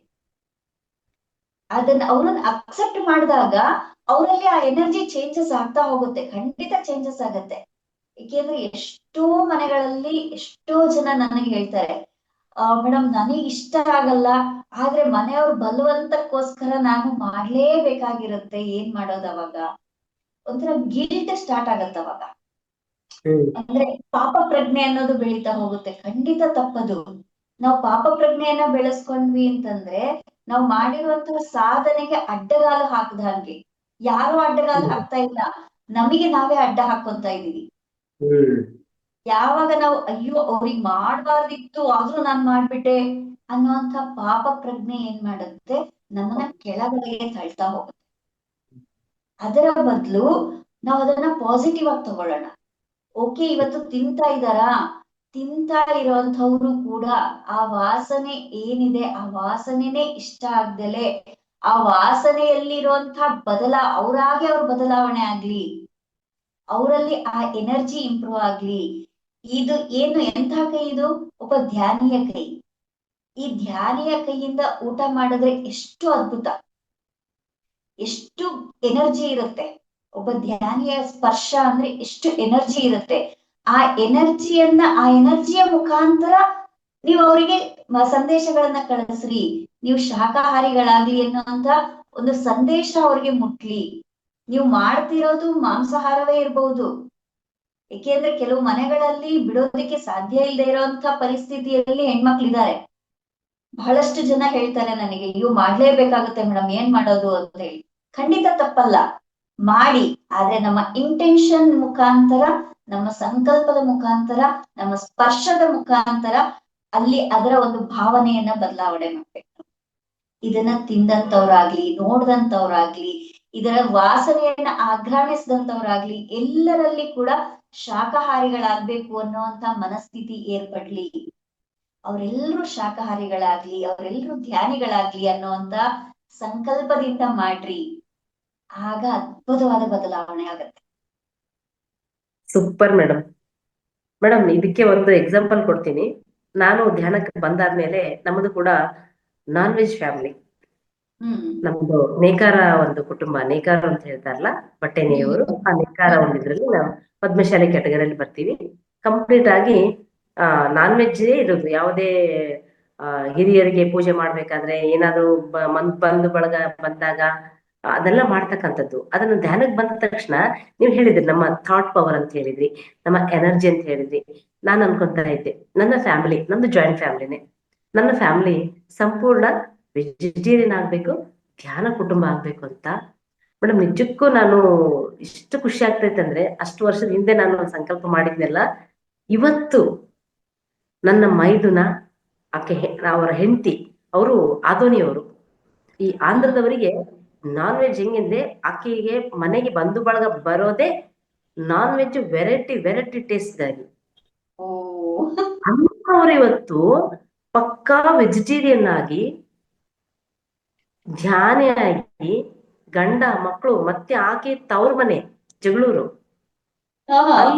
ಅವ್ರನ್ನ ಅಕ್ಸೆಪ್ಟ್ ಮಾಡಿದಾಗ ಅವರಲ್ಲಿ ಆ ಎನರ್ಜಿ ಚೇಂಜಸ್ ಆಗ್ತಾ ಹೋಗುತ್ತೆ, ಖಂಡಿತ ಚೇಂಜಸ್ ಆಗತ್ತೆ. ಏಕೆಂದ್ರೆ ಎಷ್ಟೋ ಮನೆಗಳಲ್ಲಿ ಎಷ್ಟೋ ಜನ ನನಗೆ ಹೇಳ್ತಾರೆ, ಮೇಡಮ್ ನನಗ್ ಇಷ್ಟ ಆಗಲ್ಲ, ಆದ್ರೆ ಮನೆಯವ್ರ ಬಲವಂತಕ್ಕೋಸ್ಕರ ನಾನು ಮಾಡ್ಲೇಬೇಕಾಗಿರುತ್ತೆ, ಏನ್ ಮಾಡೋದು ಅವಾಗ? ಒಂಥರ ಗಿಲ್ಟ್ ಸ್ಟಾರ್ಟ್ ಆಗತ್ತೆ ಅವಾಗ. ಅಂದ್ರೆ ಪಾಪ ಪ್ರಜ್ಞೆ ಅನ್ನೋದು ಬೆಳೀತಾ ಹೋಗುತ್ತೆ. ಖಂಡಿತ ತಪ್ಪದು. ನಾವು ಪಾಪ ಪ್ರಜ್ಞೆಯನ್ನ ಬೆಳೆಸ್ಕೊಂಡ್ವಿ ಅಂತಂದ್ರೆ ನಾವು ಮಾಡಿರುವಂತಹ ಸಾಧನೆಗೆ ಅಡ್ಡಗಾಲು ಹಾಕದ ಹಾಗೆ. ಯಾರು ಅಡ್ಡಗಾಲು ಹಾಕ್ತಾ ಇಲ್ಲ, ನಮಗೆ ನಾವೇ ಅಡ್ಡ ಹಾಕೊಂತ ಇದೀವಿ. ಯಾವಾಗ ನಾವು ಅಯ್ಯೋ ಅವ್ರಿಗೆ ಮಾಡ್ಬಾರ್ದಿತ್ತು ಆದ್ರೂ ನಾನ್ ಮಾಡ್ಬಿಟ್ಟೆ ಅನ್ನುವಂತ ಪಾಪ ಪ್ರಜ್ಞೆ ಏನ್ ಮಾಡುತ್ತೆ, ನಮ್ಮನ್ನ ಕೆಳಗಡೆಗೆ ತಳ್ತಾ ಹೋಗುತ್ತೆ. ಅದರ ಬದಲು ನಾವು ಅದನ್ನ ಪಾಸಿಟಿವ್ ಆಗಿ ತಗೊಳ್ಳೋಣ. ಓಕೆ, ಇವತ್ತು ತಿಂತಾ ಇದ್ದಾರಾ, ತಿಂತಾ ಇರೋಂಥವ್ರು ಕೂಡ ಆ ವಾಸನೆ ಏನಿದೆ ಆ ವಾಸನೆನೇ ಇಷ್ಟ ಆಗ್ದಲೆ, ಆ ವಾಸನೆಯಲ್ಲಿರುವಂತ ಅವ್ರಾಗೆ ಅವ್ರ ಬದಲಾವಣೆ ಆಗ್ಲಿ, ಅವರಲ್ಲಿ ಆ ಎನರ್ಜಿ ಇಂಪ್ರೂವ್ ಆಗ್ಲಿ. ಇದು ಏನು ಎಂಥ ಕೈ ಇದು? ಒಬ್ಬ ಧ್ಯಾನಿಯ ಕೈ. ಈ ಧ್ಯಾನಿಯ ಕೈಯಿಂದ ಊಟ ಮಾಡಿದ್ರೆ ಎಷ್ಟು ಅದ್ಭುತ, ಎಷ್ಟು ಎನರ್ಜಿ ಇರುತ್ತೆ. ಒಬ್ಬ ಧ್ಯಾನಿಯ ಸ್ಪರ್ಶ ಅಂದ್ರೆ ಎಷ್ಟು ಎನರ್ಜಿ ಇರುತ್ತೆ. ಆ ಎನರ್ಜಿಯ ಮುಖಾಂತರ ನೀವು ಅವರಿಗೆ ಸಂದೇಶಗಳನ್ನ ಕಳಿಸ್ರಿ, ನೀವು ಶಾಕಾಹಾರಿಗಳಾಗ್ಲಿ ಅನ್ನುವಂತ ಒಂದು ಸಂದೇಶ ಅವ್ರಿಗೆ ಮುಟ್ಲಿ. ನೀವು ಮಾಡ್ತಿರೋದು ಮಾಂಸಾಹಾರವೇ ಇರಬಹುದು, ಏಕೆಂದ್ರೆ ಕೆಲವು ಮನೆಗಳಲ್ಲಿ ಬಿಡೋದಕ್ಕೆ ಸಾಧ್ಯ ಇಲ್ಲದೆ ಇರೋಂತ ಪರಿಸ್ಥಿತಿಯಲ್ಲಿ ಹೆಣ್ಮಕ್ಳಿದ್ದಾರೆ. ಬಹಳಷ್ಟು ಜನ ಹೇಳ್ತಾರೆ ನನಗೆ, ಅಯ್ಯೋ ಮಾಡ್ಲೇಬೇಕಾಗುತ್ತೆ ಮೇಡಮ್, ಏನ್ ಮಾಡೋದು ಅಂತ ಹೇಳಿ. ಖಂಡಿತ ತಪ್ಪಲ್ಲ, ಮಾಡಿ. ಆದ್ರೆ ನಮ್ಮ ಇಂಟೆನ್ಷನ್ ಮುಖಾಂತರ, ನಮ್ಮ ಸಂಕಲ್ಪದ ಮುಖಾಂತರ, ನಮ್ಮ ಸ್ಪರ್ಶದ ಮುಖಾಂತರ ಅಲ್ಲಿ ಅದರ ಒಂದು ಭಾವನೆಯನ್ನ ಬದಲಾವಣೆ ಮಾಡ್ಬೇಕು. ಇದನ್ನ ತಿಂದಂತವ್ರಾಗ್ಲಿ, ನೋಡ್ದಂತವ್ರಾಗ್ಲಿ, ಇದರ ವಾಸನೆಯನ್ನ ಆಘ್ರಾಣಿಸಿದಂತವ್ರಾಗ್ಲಿ, ಎಲ್ಲರಲ್ಲಿ ಕೂಡ ಶಾಕಾಹಾರಿಗಳಾಗ್ಬೇಕು ಅನ್ನುವಂತ ಮನಸ್ಥಿತಿ ಏರ್ಪಡ್ಲಿ. ಅವರೆಲ್ಲರೂ ಶಾಕಾಹಾರಿಗಳಾಗ್ಲಿ, ಅವರೆಲ್ಲರೂ ಧ್ಯಾನಿಗಳಾಗ್ಲಿ ಅನ್ನುವಂತ ಸಂಕಲ್ಪದಿಂದ ಮಾಡ್ರಿ. ಆಗ ಅದ್ಭುತವಾದ ಬದಲಾವಣೆ ಆಗತ್ತೆ. Super madam. ಮೇಡಮ್, ಇದಕ್ಕೆ ಒಂದು ಎಕ್ಸಾಂಪಲ್ ಕೊಡ್ತೀನಿ. ನಾನು ಧ್ಯಾನಕ್ಕೆ ಬಂದಾದ್ಮೇಲೆ ನಮ್ಮದು ಕೂಡ ನಾನ್ ವೆಜ್ ಫ್ಯಾಮಿಲಿ. ನಮ್ದು ನೇಕಾರ ಒಂದು ಕುಟುಂಬ, ನೇಕಾರ ಅಂತ ಹೇಳ್ತಾರಲ್ಲ, ಬಟ್ಟೆ ನೇಯವರು. ಆ ನೇಕಾರ ಒಂದಿದ್ರಲ್ಲಿ ನಾವು ಪದ್ಮಶಾಲಿ ಕ್ಯಾಟಗರಿಯಲ್ಲಿ ಬರ್ತೀವಿ. ಕಂಪ್ಲೀಟ್ ಆಗಿ ನಾನ್ ವೆಜ್ ಇರೋದು. ಯಾವುದೇ ಹಿರಿಯರಿಗೆ ಪೂಜೆ ಮಾಡ್ಬೇಕಾದ್ರೆ, ಏನಾದ್ರು ಬಂಧು ಬಳಗ ಬಂದಾಗ ಅದೆಲ್ಲ ಮಾಡ್ತಕ್ಕಂಥದ್ದು. ಅದನ್ನ ಧ್ಯಾನಕ್ಕೆ ಬಂದ ತಕ್ಷಣ ನೀವು ಹೇಳಿದ್ರಿ ನಮ್ಮ ಥಾಟ್ ಪವರ್ ಅಂತ ಹೇಳಿದ್ರಿ, ನಮ್ಮ ಎನರ್ಜಿ ಅಂತ ಹೇಳಿದ್ರಿ. ನಾನು ಅನ್ಕೊಂತಾ ಇದ್ದೆ, ನನ್ನ ಫ್ಯಾಮಿಲಿ, ನಮ್ದು ಜಾಯಿಂಟ್ ಫ್ಯಾಮಿಲಿನೇ, ನನ್ನ ಫ್ಯಾಮಿಲಿ ಸಂಪೂರ್ಣ ವೆಜಿಟೇರಿಯನ್ ಆಗ್ಬೇಕು, ಧ್ಯಾನ ಕುಟುಂಬ ಆಗ್ಬೇಕು ಅಂತ. ಮೇಡಮ್, ನಿಜಕ್ಕೂ ನಾನು ಇಷ್ಟು ಖುಷಿ ಆಗ್ತೈತೆ ಅಂದ್ರೆ, ಅಷ್ಟು ವರ್ಷದ ಹಿಂದೆ ನಾನು ಒಂದು ಸಂಕಲ್ಪ ಮಾಡಿದ್ನೆಲ್ಲ ಇವತ್ತು ನನ್ನ ಮೈದುನ, ಆಕೆ ಅವರ ಹೆಂಡತಿ, ಅವರು ಆದೋನಿಯವರು. ಈ ಆಂಧ್ರದವರಿಗೆ ನಾನ್ ವೆಜ್ ಹೆಂಗಿದೆ, ಆಕೆಗೆ ಮನೆಗೆ ಬಂಧು ಬಳಗ ಬರೋದೇ ನಾನ್ ವೆಜ್ ವೆರೈಟಿ ಟೇಸ್ಟ್ಗಾಗಿ. ಅವ್ರು ಇವತ್ತು ಪಕ್ಕಾ ವೆಜಿಟೇರಿಯನ್ ಆಗಿ, ಧ್ಯಾನಿಯಾಗಿ, ಗಂಡ ಮಕ್ಕಳು, ಮತ್ತೆ ಆಕೆ ತವ್ರ ಮನೆ ಜಗಳೂರು, ಅಲ್ಲಿ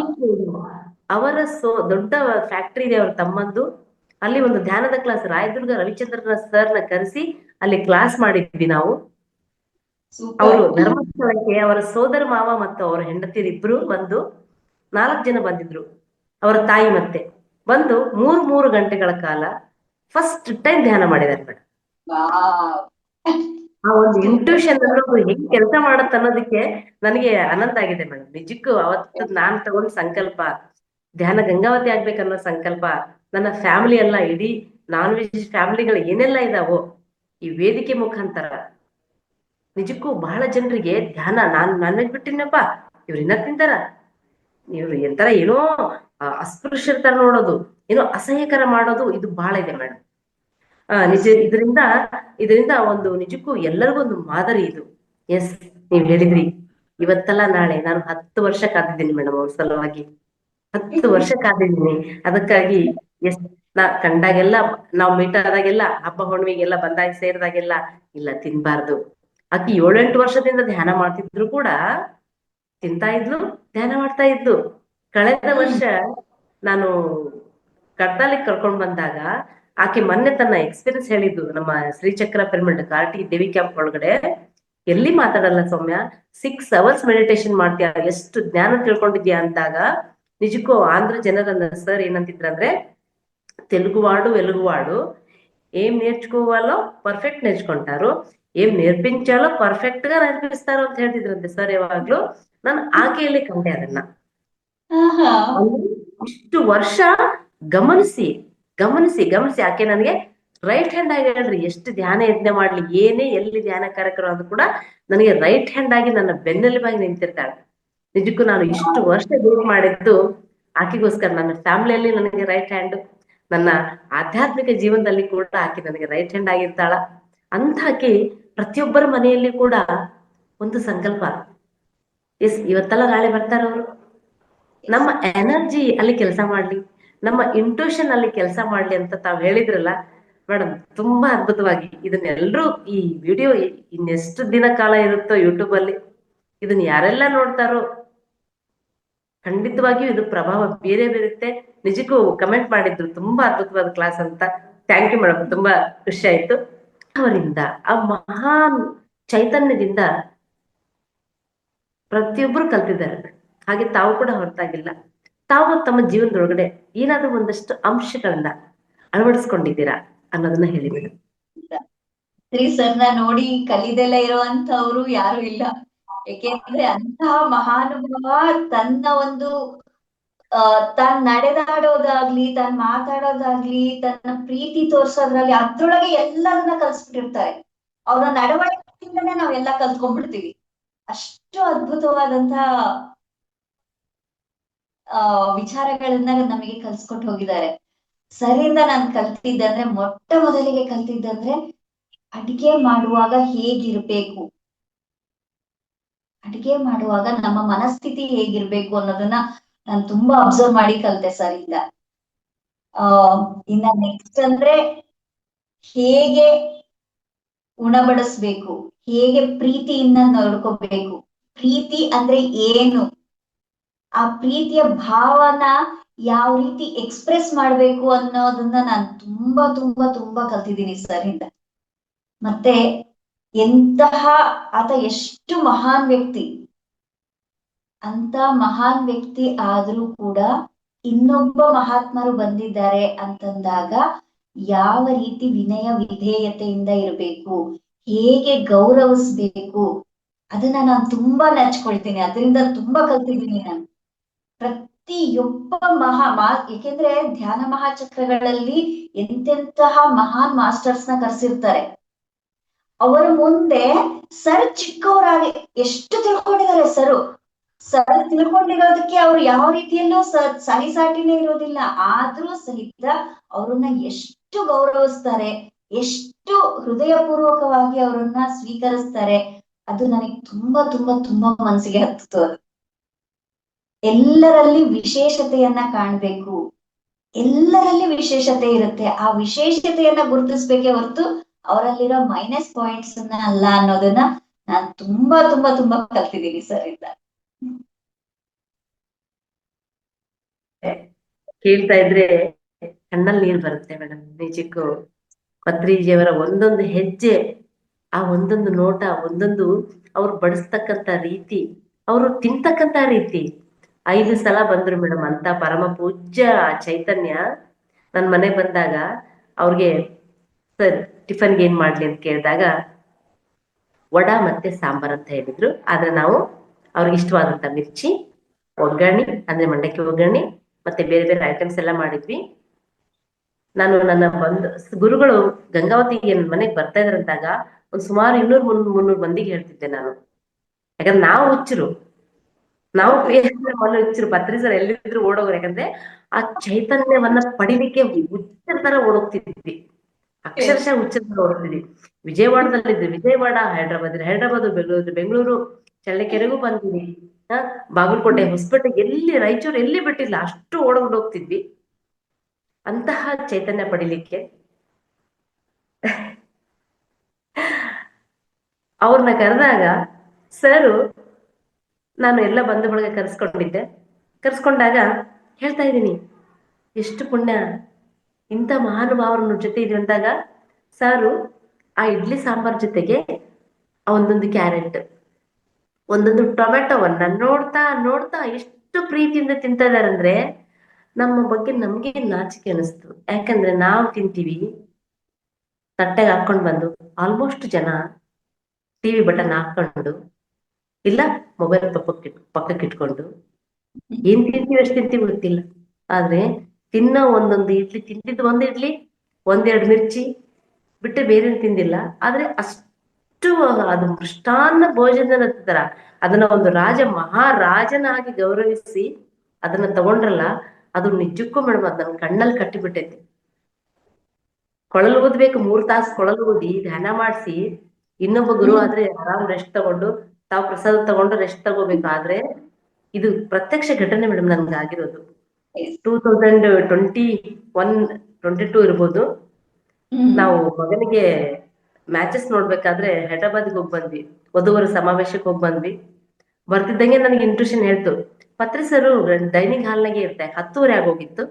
ಅವರ ದೊಡ್ಡ ಫ್ಯಾಕ್ಟ್ರಿ ಇದೆ ಅವ್ರ ತಮ್ಮಂದು. ಅಲ್ಲಿ ಒಂದು ಧ್ಯಾನದ ಕ್ಲಾಸ್ ರಾಯದುರ್ಗ ರವಿಚಂದ್ರನ ಸರ್ನ ಕರೆಸಿ ಅಲ್ಲಿ ಕ್ಲಾಸ್ ಮಾಡಿದ್ವಿ ನಾವು. ಅವರು ಧರ್ಮಸ್ಥಳಕ್ಕೆ ಅವರ ಸೋದರ ಮಾವ ಮತ್ತು ಅವರ ಹೆಂಡತಿರಿಬ್ರು ಬಂದು 4 ಜನ ಬಂದಿದ್ರು. ಅವರ ತಾಯಿ ಮತ್ತೆ ಬಂದು 3 ಗಂಟೆಗಳ ಕಾಲ ಫಸ್ಟ್ ಟೈಮ್ ಧ್ಯಾನ ಮಾಡಿದಾರೆ ಮೇಡಮ್. ಆ ಒಂದು ಇಂಟ್ಯೂಷನ್ ಅನ್ನೋದು ಹೆಂಗ್ ಕೆಲಸ ಮಾಡತ್ತ ಅನ್ನೋದಕ್ಕೆ ನನಗೆ ಆನಂದ ಆಗಿದೆ ಮೇಡಮ್. ನಿಜಕ್ಕೂ ಅವತ್ತು ನಾನ್ ತಗೊಂಡ್ ಸಂಕಲ್ಪ, ಧ್ಯಾನ ಗಂಗಾವತಿ ಆಗ್ಬೇಕನ್ನೋ ಸಂಕಲ್ಪ, ನನ್ನ ಫ್ಯಾಮಿಲಿ ಎಲ್ಲ, ಇಡೀ ನಾನ್ ವೆಜ್ ಫ್ಯಾಮಿಲಿಗಳು ಏನೆಲ್ಲ ಇದಾವೋ ಈ ವೇದಿಕೆ ಮುಖಾಂತರ ನಿಜಕ್ಕೂ ಬಹಳ ಜನರಿಗೆ ಧ್ಯಾನ, ನಾನ್ ವೆಜ್ ಬಿಟ್ಟಿನಪ್ಪ, ಇವ್ರು ಇನ್ನ ತಿಂತಾರ, ಇವ್ರು ಎಂತರ ಏನೋ ಅಸ್ಪೃಶ್ಯರ ತರ ನೋಡೋದು, ಏನೋ ಅಸಹ್ಯಕರ ಮಾಡೋದು, ಇದು ಬಹಳ ಇದೆ ಮೇಡಮ್. ನಿಜ, ಇದರಿಂದ ಒಂದು ನಿಜಕ್ಕೂ ಎಲ್ಲರಿಗೂ ಒಂದು ಮಾದರಿ ಇದು. ಎಸ್, ನೀವ್ ಹೇಳಿದ್ರಿ, ಇವತ್ತಲ್ಲ ನಾಳೆ. ನಾನು 10 ವರ್ಷ ಕಾದಿದ್ದೀನಿ ಮೇಡಮ್ ಅವ್ರ ಸಲುವಾಗಿ, 10 ವರ್ಷ ಕಾದಿದ್ದೀನಿ. ಅದಕ್ಕಾಗಿ ಎಸ್, ಕಂಡಾಗೆಲ್ಲ, ನಾವು ಮೀಟ್ ಆದಾಗೆಲ್ಲ, ಹಬ್ಬ ಹುಣ್ಣಿಮೆಗೆಲ್ಲ ಬಂದಾಗ ಸೇರಿದಾಗೆಲ್ಲ ಇಲ್ಲ ತಿನ್ಬಾರ್ದು. ಆಕಿ 7-8 ವರ್ಷದಿಂದ ಧ್ಯಾನ ಮಾಡ್ತಿದ್ರು ಕೂಡ ತಿಂತಾ ಇದ್ಲು, ಧ್ಯಾನ ಮಾಡ್ತಾ ಇದ್ಲು. ಕಳೆದ ವರ್ಷ ನಾನು ಕಡ್ತಾಲಿಗೆ ಕರ್ಕೊಂಡ್ ಬಂದಾಗ ಆಕೆ ಮೊನ್ನೆ ತನ್ನ ಎಕ್ಸ್ಪೀರಿಯನ್ಸ್ ಹೇಳಿದ್ದು, ನಮ್ಮ ಶ್ರೀಚಕ್ರ ಪಿರಮಿಡ್ ಕಾರ್ಟಿ ದೇವಿ ಕ್ಯಾಂಪ್ ಒಳಗಡೆ. ಎಲ್ಲಿ ಮಾತಾಡಲ್ಲ ಸೌಮ್ಯ, 6 hours ಮೆಡಿಟೇಷನ್ ಮಾಡ್ತೀಯ, ಎಷ್ಟು ಜ್ಞಾನ ತಿಳ್ಕೊಂಡಿದ್ಯಾ ಅಂದಾಗ నిజకో ఆంధ్ర జనరల్ సార్ ಏನಂತಿದ್ರಂದ್ರೆ తెలుగువాడు వెలుగువాడు ఏం నేర్చుకోవాలో పర్ఫెక్ట్ నేర్చుకుంటారు, ఏం నేర్పించాలో పర్ఫెక్ట్ గా నేర్పిస్తారు ಅಂತ ಹೇಳ್ತಿದ್ರಂತೆ ಸರ್ ಯಾವಾಗ್ಲೂ. ನಾನು ಆಕೆಯಲ್ಲಿ ಕಂಡೆ ಅದನ್ನ. ಇಷ್ಟು ವರ್ಷ ಗಮನಿಸಿ ಗಮನಿಸಿ ಗಮನಿಸಿ ಆಕೆ ನನಗೆ ರೈಟ್ ಹ್ಯಾಂಡ್ ಆಗಿ ಹೇಳ್ರಿ, ಎಷ್ಟು ಧ್ಯಾನ ಯಜ್ಞ ಮಾಡ್ಲಿ, ಏನೇ ಎಲ್ಲಿ ಧ್ಯಾನ ಕಾರ್ಯಕ್ರಮ ಅದು ಕೂಡ ನನಗೆ ರೈಟ್ ಹ್ಯಾಂಡ್ ಆಗಿ ನನ್ನ ಬೆನ್ನೆಲುಬಾಗಿ ನಿಂತಿರ್ತಾಳೆ. ನಿಜಕ್ಕೂ ನಾನು ಇಷ್ಟು ವರ್ಷ ವೇಟ್ ಮಾಡಿದ್ದು ಆಕೆಗೋಸ್ಕರ ನನ್ನ ಫ್ಯಾಮಿಲಿಯಲ್ಲಿ ನನಗೆ ರೈಟ್ ಹ್ಯಾಂಡ್, ನನ್ನ ಆಧ್ಯಾತ್ಮಿಕ ಜೀವನದಲ್ಲಿ ಕೂಡ ಆಕೆ ನನಗೆ ರೈಟ್ ಹ್ಯಾಂಡ್ ಆಗಿರ್ತಾಳ ಅಂತ ಆಕೆ ಪ್ರತಿಯೊಬ್ಬರ ಮನೆಯಲ್ಲಿ ಕೂಡ ಒಂದು ಸಂಕಲ್ಪ, ಎಸ್ ಇವತ್ತಲ್ಲ ನಾಳೆ ಬರ್ತಾರ ಅವರು, ನಮ್ಮ ಎನರ್ಜಿ ಅಲ್ಲಿ ಕೆಲಸ ಮಾಡ್ಲಿ, ನಮ್ಮ ಇಂಟ್ಯೂಷನ್ ಅಲ್ಲಿ ಕೆಲಸ ಮಾಡ್ಲಿ ಅಂತ ತಾವ್ ಹೇಳಿದ್ರಲ್ಲ ಮೇಡಮ್, ತುಂಬಾ ಅದ್ಭುತವಾಗಿ ಇದನ್ನೆಲ್ಲರೂ ಈ ವಿಡಿಯೋ ಇನ್ನೆಷ್ಟು ದಿನ ಕಾಲ ಇರುತ್ತೋ ಯೂಟ್ಯೂಬ್ ಅಲ್ಲಿ ಇದನ್ನ ಯಾರೆಲ್ಲ ನೋಡ್ತಾರೋ ಖಂಡಿತವಾಗಿಯೂ ಇದು ಪ್ರಭಾವ ಬೇರೆ ಬೀರುತ್ತೆ. ನಿಜಕ್ಕೂ ಕಮೆಂಟ್ ಮಾಡಿದ್ರು ತುಂಬಾ ಅದ್ಭುತವಾದ ಕ್ಲಾಸ್ ಅಂತ. ಥ್ಯಾಂಕ್ ಯು ಮೇಡಮ್, ತುಂಬಾ ಖುಷಿ ಆಯ್ತು. ಅವರಿಂದ ಆ ಮಹಾನ್ ಚೈತನ್ಯದಿಂದ ಪ್ರತಿಯೊಬ್ಬರು ಕಲ್ತಿದ್ದಾರೆ, ಹಾಗೆ ತಾವು ಕೂಡ ಹೊರತಾಗಿಲ್ಲ. ತಾವು ತಮ್ಮ ಜೀವನದೊಳಗಡೆ ಏನಾದ್ರೂ ಒಂದಷ್ಟು ಅಂಶಗಳನ್ನ ಅಳವಡಿಸ್ಕೊಂಡಿದ್ದೀರಾ ಅನ್ನೋದನ್ನ ಹೇಳಿ ಮೇಡಮ್. ಸರ್ನ ನೋಡಿ ಕಲಿದೆಲ್ಲ ಇರುವಂತವ್ರು ಯಾರು ಇಲ್ಲ. ಯಾಕೆಂದ್ರೆ ಅಂತಹ ಮಹಾನುಭಾವ ತನ್ನ ಒಂದು ತಾನ್ ನಡೆದಾಡೋದಾಗ್ಲಿ, ತಾನ್ ಮಾತಾಡೋದಾಗ್ಲಿ, ತನ್ನ ಪ್ರೀತಿ ತೋರ್ಸೋದ್ರಲ್ಲಿ ಅದ್ರೊಳಗೆ ಎಲ್ಲದನ್ನ ಕಲ್ಸ್ಬಿಟ್ಟಿರ್ತಾರೆ. ಅವ್ರ ನಡವಳಿಕೆಯಿಂದನೇ ನಾವೆಲ್ಲ ಕಲ್ತ್ಕೊಂಡ್ಬಿಡ್ತೀವಿ. ಅಷ್ಟು ಅದ್ಭುತವಾದಂತಹ ವಿಚಾರಗಳನ್ನ ನಮಗೆ ಕಲ್ಸ್ಕೊಟ್ಟು ಹೋಗಿದ್ದಾರೆ. ಸರಿಂದ ನಾನು ಕಲ್ತಿದ್ದಂದ್ರೆ, ಮೊಟ್ಟ ಮೊದಲಿಗೆ ಕಲ್ತಿದ್ದಂದ್ರೆ ಅಡಿಗೆ ಮಾಡುವಾಗ ಹೇಗಿರ್ಬೇಕು, ಅಡಿಗೆ ಮಾಡುವಾಗ ನಮ್ಮ ಮನಸ್ಥಿತಿ ಹೇಗಿರ್ಬೇಕು ಅನ್ನೋದನ್ನ ನಾನು ತುಂಬಾ ಅಬ್ಸರ್ವ್ ಮಾಡಿ ಕಲ್ತೆ ಸರ್ ಇಂದ. ಇನ್ನ ನೆಕ್ಸ್ಟ್ ಅಂದ್ರೆ ಹೇಗೆ ಉಣಬಡಿಸ್ಬೇಕು, ಹೇಗೆ ಪ್ರೀತಿಯಿಂದ ನೋಡ್ಕೋಬೇಕು, ಪ್ರೀತಿ ಅಂದ್ರೆ ಏನು, ಆ ಪ್ರೀತಿಯ ಭಾವನ ಯಾವ ರೀತಿ ಎಕ್ಸ್ಪ್ರೆಸ್ ಮಾಡ್ಬೇಕು ಅನ್ನೋದನ್ನ ನಾನು ತುಂಬಾ ತುಂಬಾ ತುಂಬಾ ಕಲ್ತಿದ್ದೀನಿ ಸರ್ ಇಂದ. ಮತ್ತೆ ಎಂತಹ ಆತ ಎಷ್ಟು ಮಹಾನ್ ವ್ಯಕ್ತಿ, ಅಂತ ಮಹಾನ್ ವ್ಯಕ್ತಿ ಆದ್ರೂ ಕೂಡ ಇನ್ನೊಬ್ಬ ಮಹಾತ್ಮರು ಬಂದಿದ್ದಾರೆ ಅಂತಂದಾಗ ಯಾವ ರೀತಿ ವಿನಯ ವಿಧೇಯತೆಯಿಂದ ಇರಬೇಕು, ಹೇಗೆ ಗೌರವಿಸ್ಬೇಕು, ಅದನ್ನ ನಾನು ತುಂಬಾ ನೆಚ್ಕೊಳ್ತೀನಿ. ಅದರಿಂದ ತುಂಬಾ ಕಲ್ತಿದ್ದೀನಿ ನಾನು. ಪ್ರತಿಯೊಬ್ಬ ಏಕೆಂದ್ರೆ ಧ್ಯಾನ ಮಹಾಚಕ್ರಗಳಲ್ಲಿ ಎಂತೆಂತಹ ಮಹಾನ್ ಮಾಸ್ಟರ್ಸ್ ನ ಕರೆಸಿರ್ತಾರೆ. ಅವರ ಮುಂದೆ ಸರ್ ಚಿಕ್ಕವರಾಗಿ ಎಷ್ಟು ತಿಳ್ಕೊಂಡಿದ್ದಾರೆ ಸರ್ ತಿಳ್ಕೊಂಡಿರೋದಕ್ಕೆ ಅವ್ರು ಯಾವ ರೀತಿಯಲ್ಲೂ ಸರಿಸಾಟಿನೇ ಇರೋದಿಲ್ಲ. ಆದ್ರೂ ಸಹಿತ ಅವ್ರನ್ನ ಎಷ್ಟು ಗೌರವಿಸ್ತಾರೆ, ಎಷ್ಟು ಹೃದಯಪೂರ್ವಕವಾಗಿ ಅವ್ರನ್ನ ಸ್ವೀಕರಿಸ್ತಾರೆ, ಅದು ನನಗೆ ತುಂಬಾ ತುಂಬಾ ತುಂಬಾ ಮನಸ್ಸಿಗೆ ಹತ್ತಿತು. ಎಲ್ಲರಲ್ಲಿ ವಿಶೇಷತೆಯನ್ನ ಕಾಣ್ಬೇಕು, ಎಲ್ಲರಲ್ಲಿ ವಿಶೇಷತೆ ಇರುತ್ತೆ, ಆ ವಿಶೇಷತೆಯನ್ನ ಗುರುತಿಸ್ಬೇಕೇ ಹೊರತು ಅವರಲ್ಲಿರೋ ಮೈನಸ್ ಪಾಯಿಂಟ್ಸ್ ಅಲ್ಲ ಅನ್ನೋದನ್ನ ನಾನ್ ತುಂಬಾ ತುಂಬಾ ತುಂಬಾ ಕಲ್ತಿದ್ದೀನಿ ಸರ್ ಇಂದ. ಕೇಳ್ತಾ ಇದ್ರೆ ಕಣ್ಣಲ್ಲಿ ನೀರು ಬರುತ್ತೆ ಮೇಡಮ್. ನಿಜಕ್ಕೂ ಪತ್ರಿಜಿಯವರ ಒಂದೊಂದು ಹೆಜ್ಜೆ, ಆ ಒಂದೊಂದು ನೋಟ, ಒಂದೊಂದು ಅವ್ರು ಬಡಿಸ್ತಕ್ಕಂತ ರೀತಿ, ಅವರು ತಿಂತಕ್ಕಂತ ರೀತಿ. 5 ಸಲ ಬಂದ್ರು ಮೇಡಮ್ ಅಂತ ಪರಮ ಪೂಜ್ಯ ಚೈತನ್ಯ ನನ್ ಮನೆಗ್ ಬಂದಾಗ ಅವ್ರಿಗೆ ಸರ್ ಟಿಫನ್ಗೆ ಏನ್ ಮಾಡ್ಲಿ ಅಂತ ಕೇಳಿದಾಗ ವಡಾ ಮತ್ತೆ ಸಾಂಬಾರ್ ಅಂತ ಹೇಳಿದ್ರು. ಆದ್ರೆ ನಾವು ಅವ್ರಿಗೆ ಇಷ್ಟವಾದಂತ ಮಿರ್ಚಿ, ಒಗ್ಗರಣೆ ಅಂದ್ರೆ ಮಂಡಕ್ಕಿ ಒಗ್ಗರಣೆ, ಮತ್ತೆ ಬೇರೆ ಬೇರೆ ಐಟಮ್ಸ್ ಎಲ್ಲ ಮಾಡಿದ್ವಿ. ನಾನು ನನ್ನ ಗುರುಗಳು ಗಂಗಾವತಿ ಮನೆಗೆ ಬರ್ತಾ ಇದ್ರಂತಾಗ ಒಂದ್ ಸುಮಾರು 200-300 ಮಂದಿಗೆ ಹೇಳ್ತಿದ್ದೆ ನಾನು. ಯಾಕಂದ್ರೆ ನಾವು ಹುಚ್ಚರು, ನಾವು ಹುಚ್ಚರು, ಪತ್ರಿ ಸರ್ ಎಲ್ಲಿದ್ರು ಓಡೋಗ್ರು. ಯಾಕಂದ್ರೆ ಆ ಚೈತನ್ಯವನ್ನ ಪಡಿಲಿಕ್ಕೆ ಹುಚ್ಚರ ತರ ಓಡೋಗ್ತಿದ್ವಿ, ಅಕ್ಷರಶಃ ಹುಚ್ಚರ ತರ ಓಡೋಗ್ತಿದ್ವಿ. ವಿಜಯವಾಡದಲ್ಲಿದ್ವಿ, ವಿಜಯವಾಡ, ಹೈದರಾಬಾದ್, ಬೆಂಗಳೂರು, ಚಳ್ಳಕೆರೆಗೂ ಬಂದಿದ್ವಿ, ಬಾಗಲಕೋಟೆ, ಹೊಸಪೇಟೆ, ಎಲ್ಲಿ ರಾಯಚೂರು ಎಲ್ಲಿ ಬಿಟ್ಟಿಲ್ಲ, ಅಷ್ಟು ಓಡೋಗ್ತಿದ್ವಿ ಅಂತಹ ಚೈತನ್ಯ ಪಡಿಲಿಕ್ಕೆ. ಅವ್ರನ್ನ ಕರೆದಾಗ ಸರು, ನಾನು ಎಲ್ಲ ಬಂಧು ಬಳಗ ಕರೆಸ್ಕೊಂಡಾಗ ಹೇಳ್ತಾ ಇದ್ದೀನಿ, ಎಷ್ಟು ಪುಣ್ಯ ಇಂಥ ಮಹಾನುಭಾವರ ಜೊತೆ ಇದೆ ಅಂದಾಗ. ಸಾರು ಆ ಇಡ್ಲಿ ಸಾಂಬಾರ್ ಜೊತೆಗೆ ಒಂದೊಂದು ಕ್ಯಾರೆಟ್, ಒಂದೊಂದು ಟೊಮೆಟೊವನ್ನ ನೋಡ್ತಾ ನೋಡ್ತಾ ಎಷ್ಟು ಪ್ರೀತಿಯಿಂದ ತಿಂತಾ ಇದಾರಂದ್ರೆ ನಮ್ಮ ಬಗ್ಗೆ ನಮ್ಗೆ ನಾಚಿಕೆ ಅನಿಸ್ತು. ಯಾಕಂದ್ರೆ ನಾವು ತಿಂತೀವಿ ತಟ್ಟೆಗೆ ಹಾಕೊಂಡು ಬಂದು, ಆಲ್ಮೋಸ್ಟ್ ಜನ ಟಿವಿ ಬಟನ್ ಹಾಕೊಂಡು ಇಲ್ಲ ಮೊಬೈಲ್ ಪಕ್ಕಕ್ಕೆ ಇಟ್ಕೊಂಡು ಏನ್ ತಿಂತೀವಿ ಎಷ್ಟು ತಿಂತೀವಿ ಗೊತ್ತಿಲ್ಲ. ಆದ್ರೆ ತಿನ್ನೋ ಒಂದೊಂದು ಇಡ್ಲಿ, ತಿಂತಿದ್ದು ಒಂದು ಇಡ್ಲಿ, 1-2 ಮಿರ್ಚಿ ಬಿಟ್ಟು ಬೇರೆ ತಿಂದಿಲ್ಲ. ಆದ್ರೆ ಅಷ್ಟು ಅದು ಮೃಷ್ಟಾನ್ನ ಭೋಜನ ತರ ಅದನ್ನ ಒಂದು ಮಹಾರಾಜನಾಗಿ ಗೌರವಿಸಿ ಅದನ್ನ ತಗೊಂಡ್ರಲ್ಲ, ಅದು ನಿಜಕ್ಕೂ ಮೇಡಮ್ ಅದ್ ನನ್ ಕಣ್ಣಲ್ಲಿ ಕಟ್ಟಿಬಿಟ್ಟೈತಿ. ಕೊಳಲು ಓದ್ಬೇಕು 3 ತಾಸು ಕೊಳಲು ಓದಿ ಧ್ಯಾನ ಮಾಡಿಸಿ, ಇನ್ನೊಬ್ಬ ಗುರು ಆದ್ರೆ ಆರಾಮ್ ರೆಸ್ಟ್ ತಗೊಂಡು ತಾವು ಪ್ರಸಾದ ತಗೊಂಡು ರೆಸ್ಟ್ ತಗೋಬೇಕು. ಆದ್ರೆ ಇದು ಪ್ರತ್ಯಕ್ಷ ಘಟನೆ ಮೇಡಮ್ ನನ್ಗೆ ಆಗಿರೋದು. 2021-22 ಇರ್ಬೋದು. ನಾವು ಮಗನಿಗೆ ಮ್ಯಾಚಸ್ ನೋಡ್ಬೇಕಾದ್ರೆ ಹೈದ್ರಾಬಾದ್ಗೆ ಹೋಗಿ ಬಂದ್ವಿ, ವಧುವರ ಸಮಾವೇಶಕ್ಕೆ ಹೋಗಿ ಬಂದ್ವಿ. ಬರ್ತಿದ್ದಂಗೆ ನನಗೆ ಇಂಟ್ಯೂಷನ್ ಹೇಳ್ತು, ಪತ್ರಿ ಸರು ಡೈನಿಂಗ್ ಹಾಲ್ನಾಗೆ ಇರ್ತಾರೆ, 10:30 ಆಗೋಗಿತ್ತು.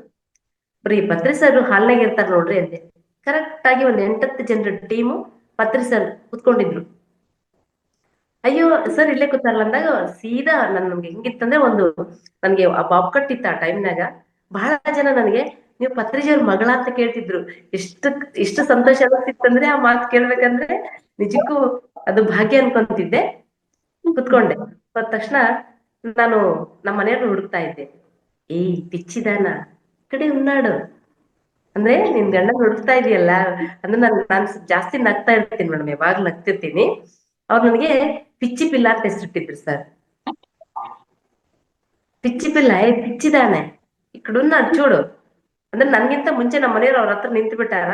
ಬರೀ ಪತ್ರಿ ಸರ್ ಹಾಲ್ನಾಗೆ ಇರ್ತಾರೆ ನೋಡ್ರಿ ಅಂದೆ. ಕರೆಕ್ಟ್ ಆಗಿ ಒಂದ್ 8-10 ಜನರ ಟೀಮು ಪತ್ರಿ ಸರ್ ಕುತ್ಕೊಂಡಿದ್ರು. ಅಯ್ಯೋ ಸರ್ ಇಲ್ಲೇ ಕೂತಾರಲ್ಲ ಅಂದಾಗ ಸೀದಾ ನನ್ಗೆ ಹೆಂಗಿತ್ತಂದ್ರೆ, ನನ್ಗೆ ಬಾಬ್ ಕಟ್ಟಿತ್ತ ಆ ಟೈಮ್ನಾಗ. ಬಹಳ ಜನ ನನಗೆ ನೀವು ಪತ್ರಿಜಿಯವ್ರ ಮಗಳ ಅಂತ ಕೇಳ್ತಿದ್ರು. ಇಷ್ಟು ಸಂತೋಷ ಅನಿಸ್ತಿತ್ತಂದ್ರೆ ಆ ಮಾತು ಕೇಳ್ಬೇಕಂದ್ರೆ ನಿಜಕ್ಕೂ ಅದು ಭಾಗ್ಯ ಅನ್ಕೊಂತಿದ್ದೆ. ಕುತ್ಕೊಂಡೆ. ಹೋದ ತಕ್ಷಣ ನಾನು ನಮ್ಮ ಮನೆಯವ್ರನ್ನ ಹುಡುಕ್ತಾ ಇದ್ದೆ. ಏಯ್ ಪಿಚ್ಚಿದಾನ ಕಡೆ ಉನ್ನಾಡು ಅಂದ್ರೆ ನಿನ್ ಗಂಡ ಹುಡುಕ್ತಾ ಇದೆಯಲ್ಲ ಅಂದ್ರೆ ನಾನು ಜಾಸ್ತಿ ನಗ್ತಾ ಇರ್ತೀನಿ ಮೇಡಮ್, ಯಾವಾಗ ನಗ್ತಿರ್ತೀನಿ. ಅವ್ರು ನನಗೆ ಪಿಚ್ಚಿ ಪಿಲ್ಲ ಅಂತ ಹೆಸರಿಟ್ಟಿದ್ರು ಸರ್. ಪಿಚ್ಚಿ ಪಿಲ್ಲ, ಪಿಚ್ಚಿದಾನೆ ಈ ಕಡುನ್ನಾಡು ಚೂಡು ಅಂದ್ರೆ ನನ್ಗಿಂತ ಮುಂಚೆ ನಮ್ಮ ಮನೆಯವ್ರು ಅವ್ರ ಹತ್ರ ನಿಂತು ಬಿಟ್ಟಾರ.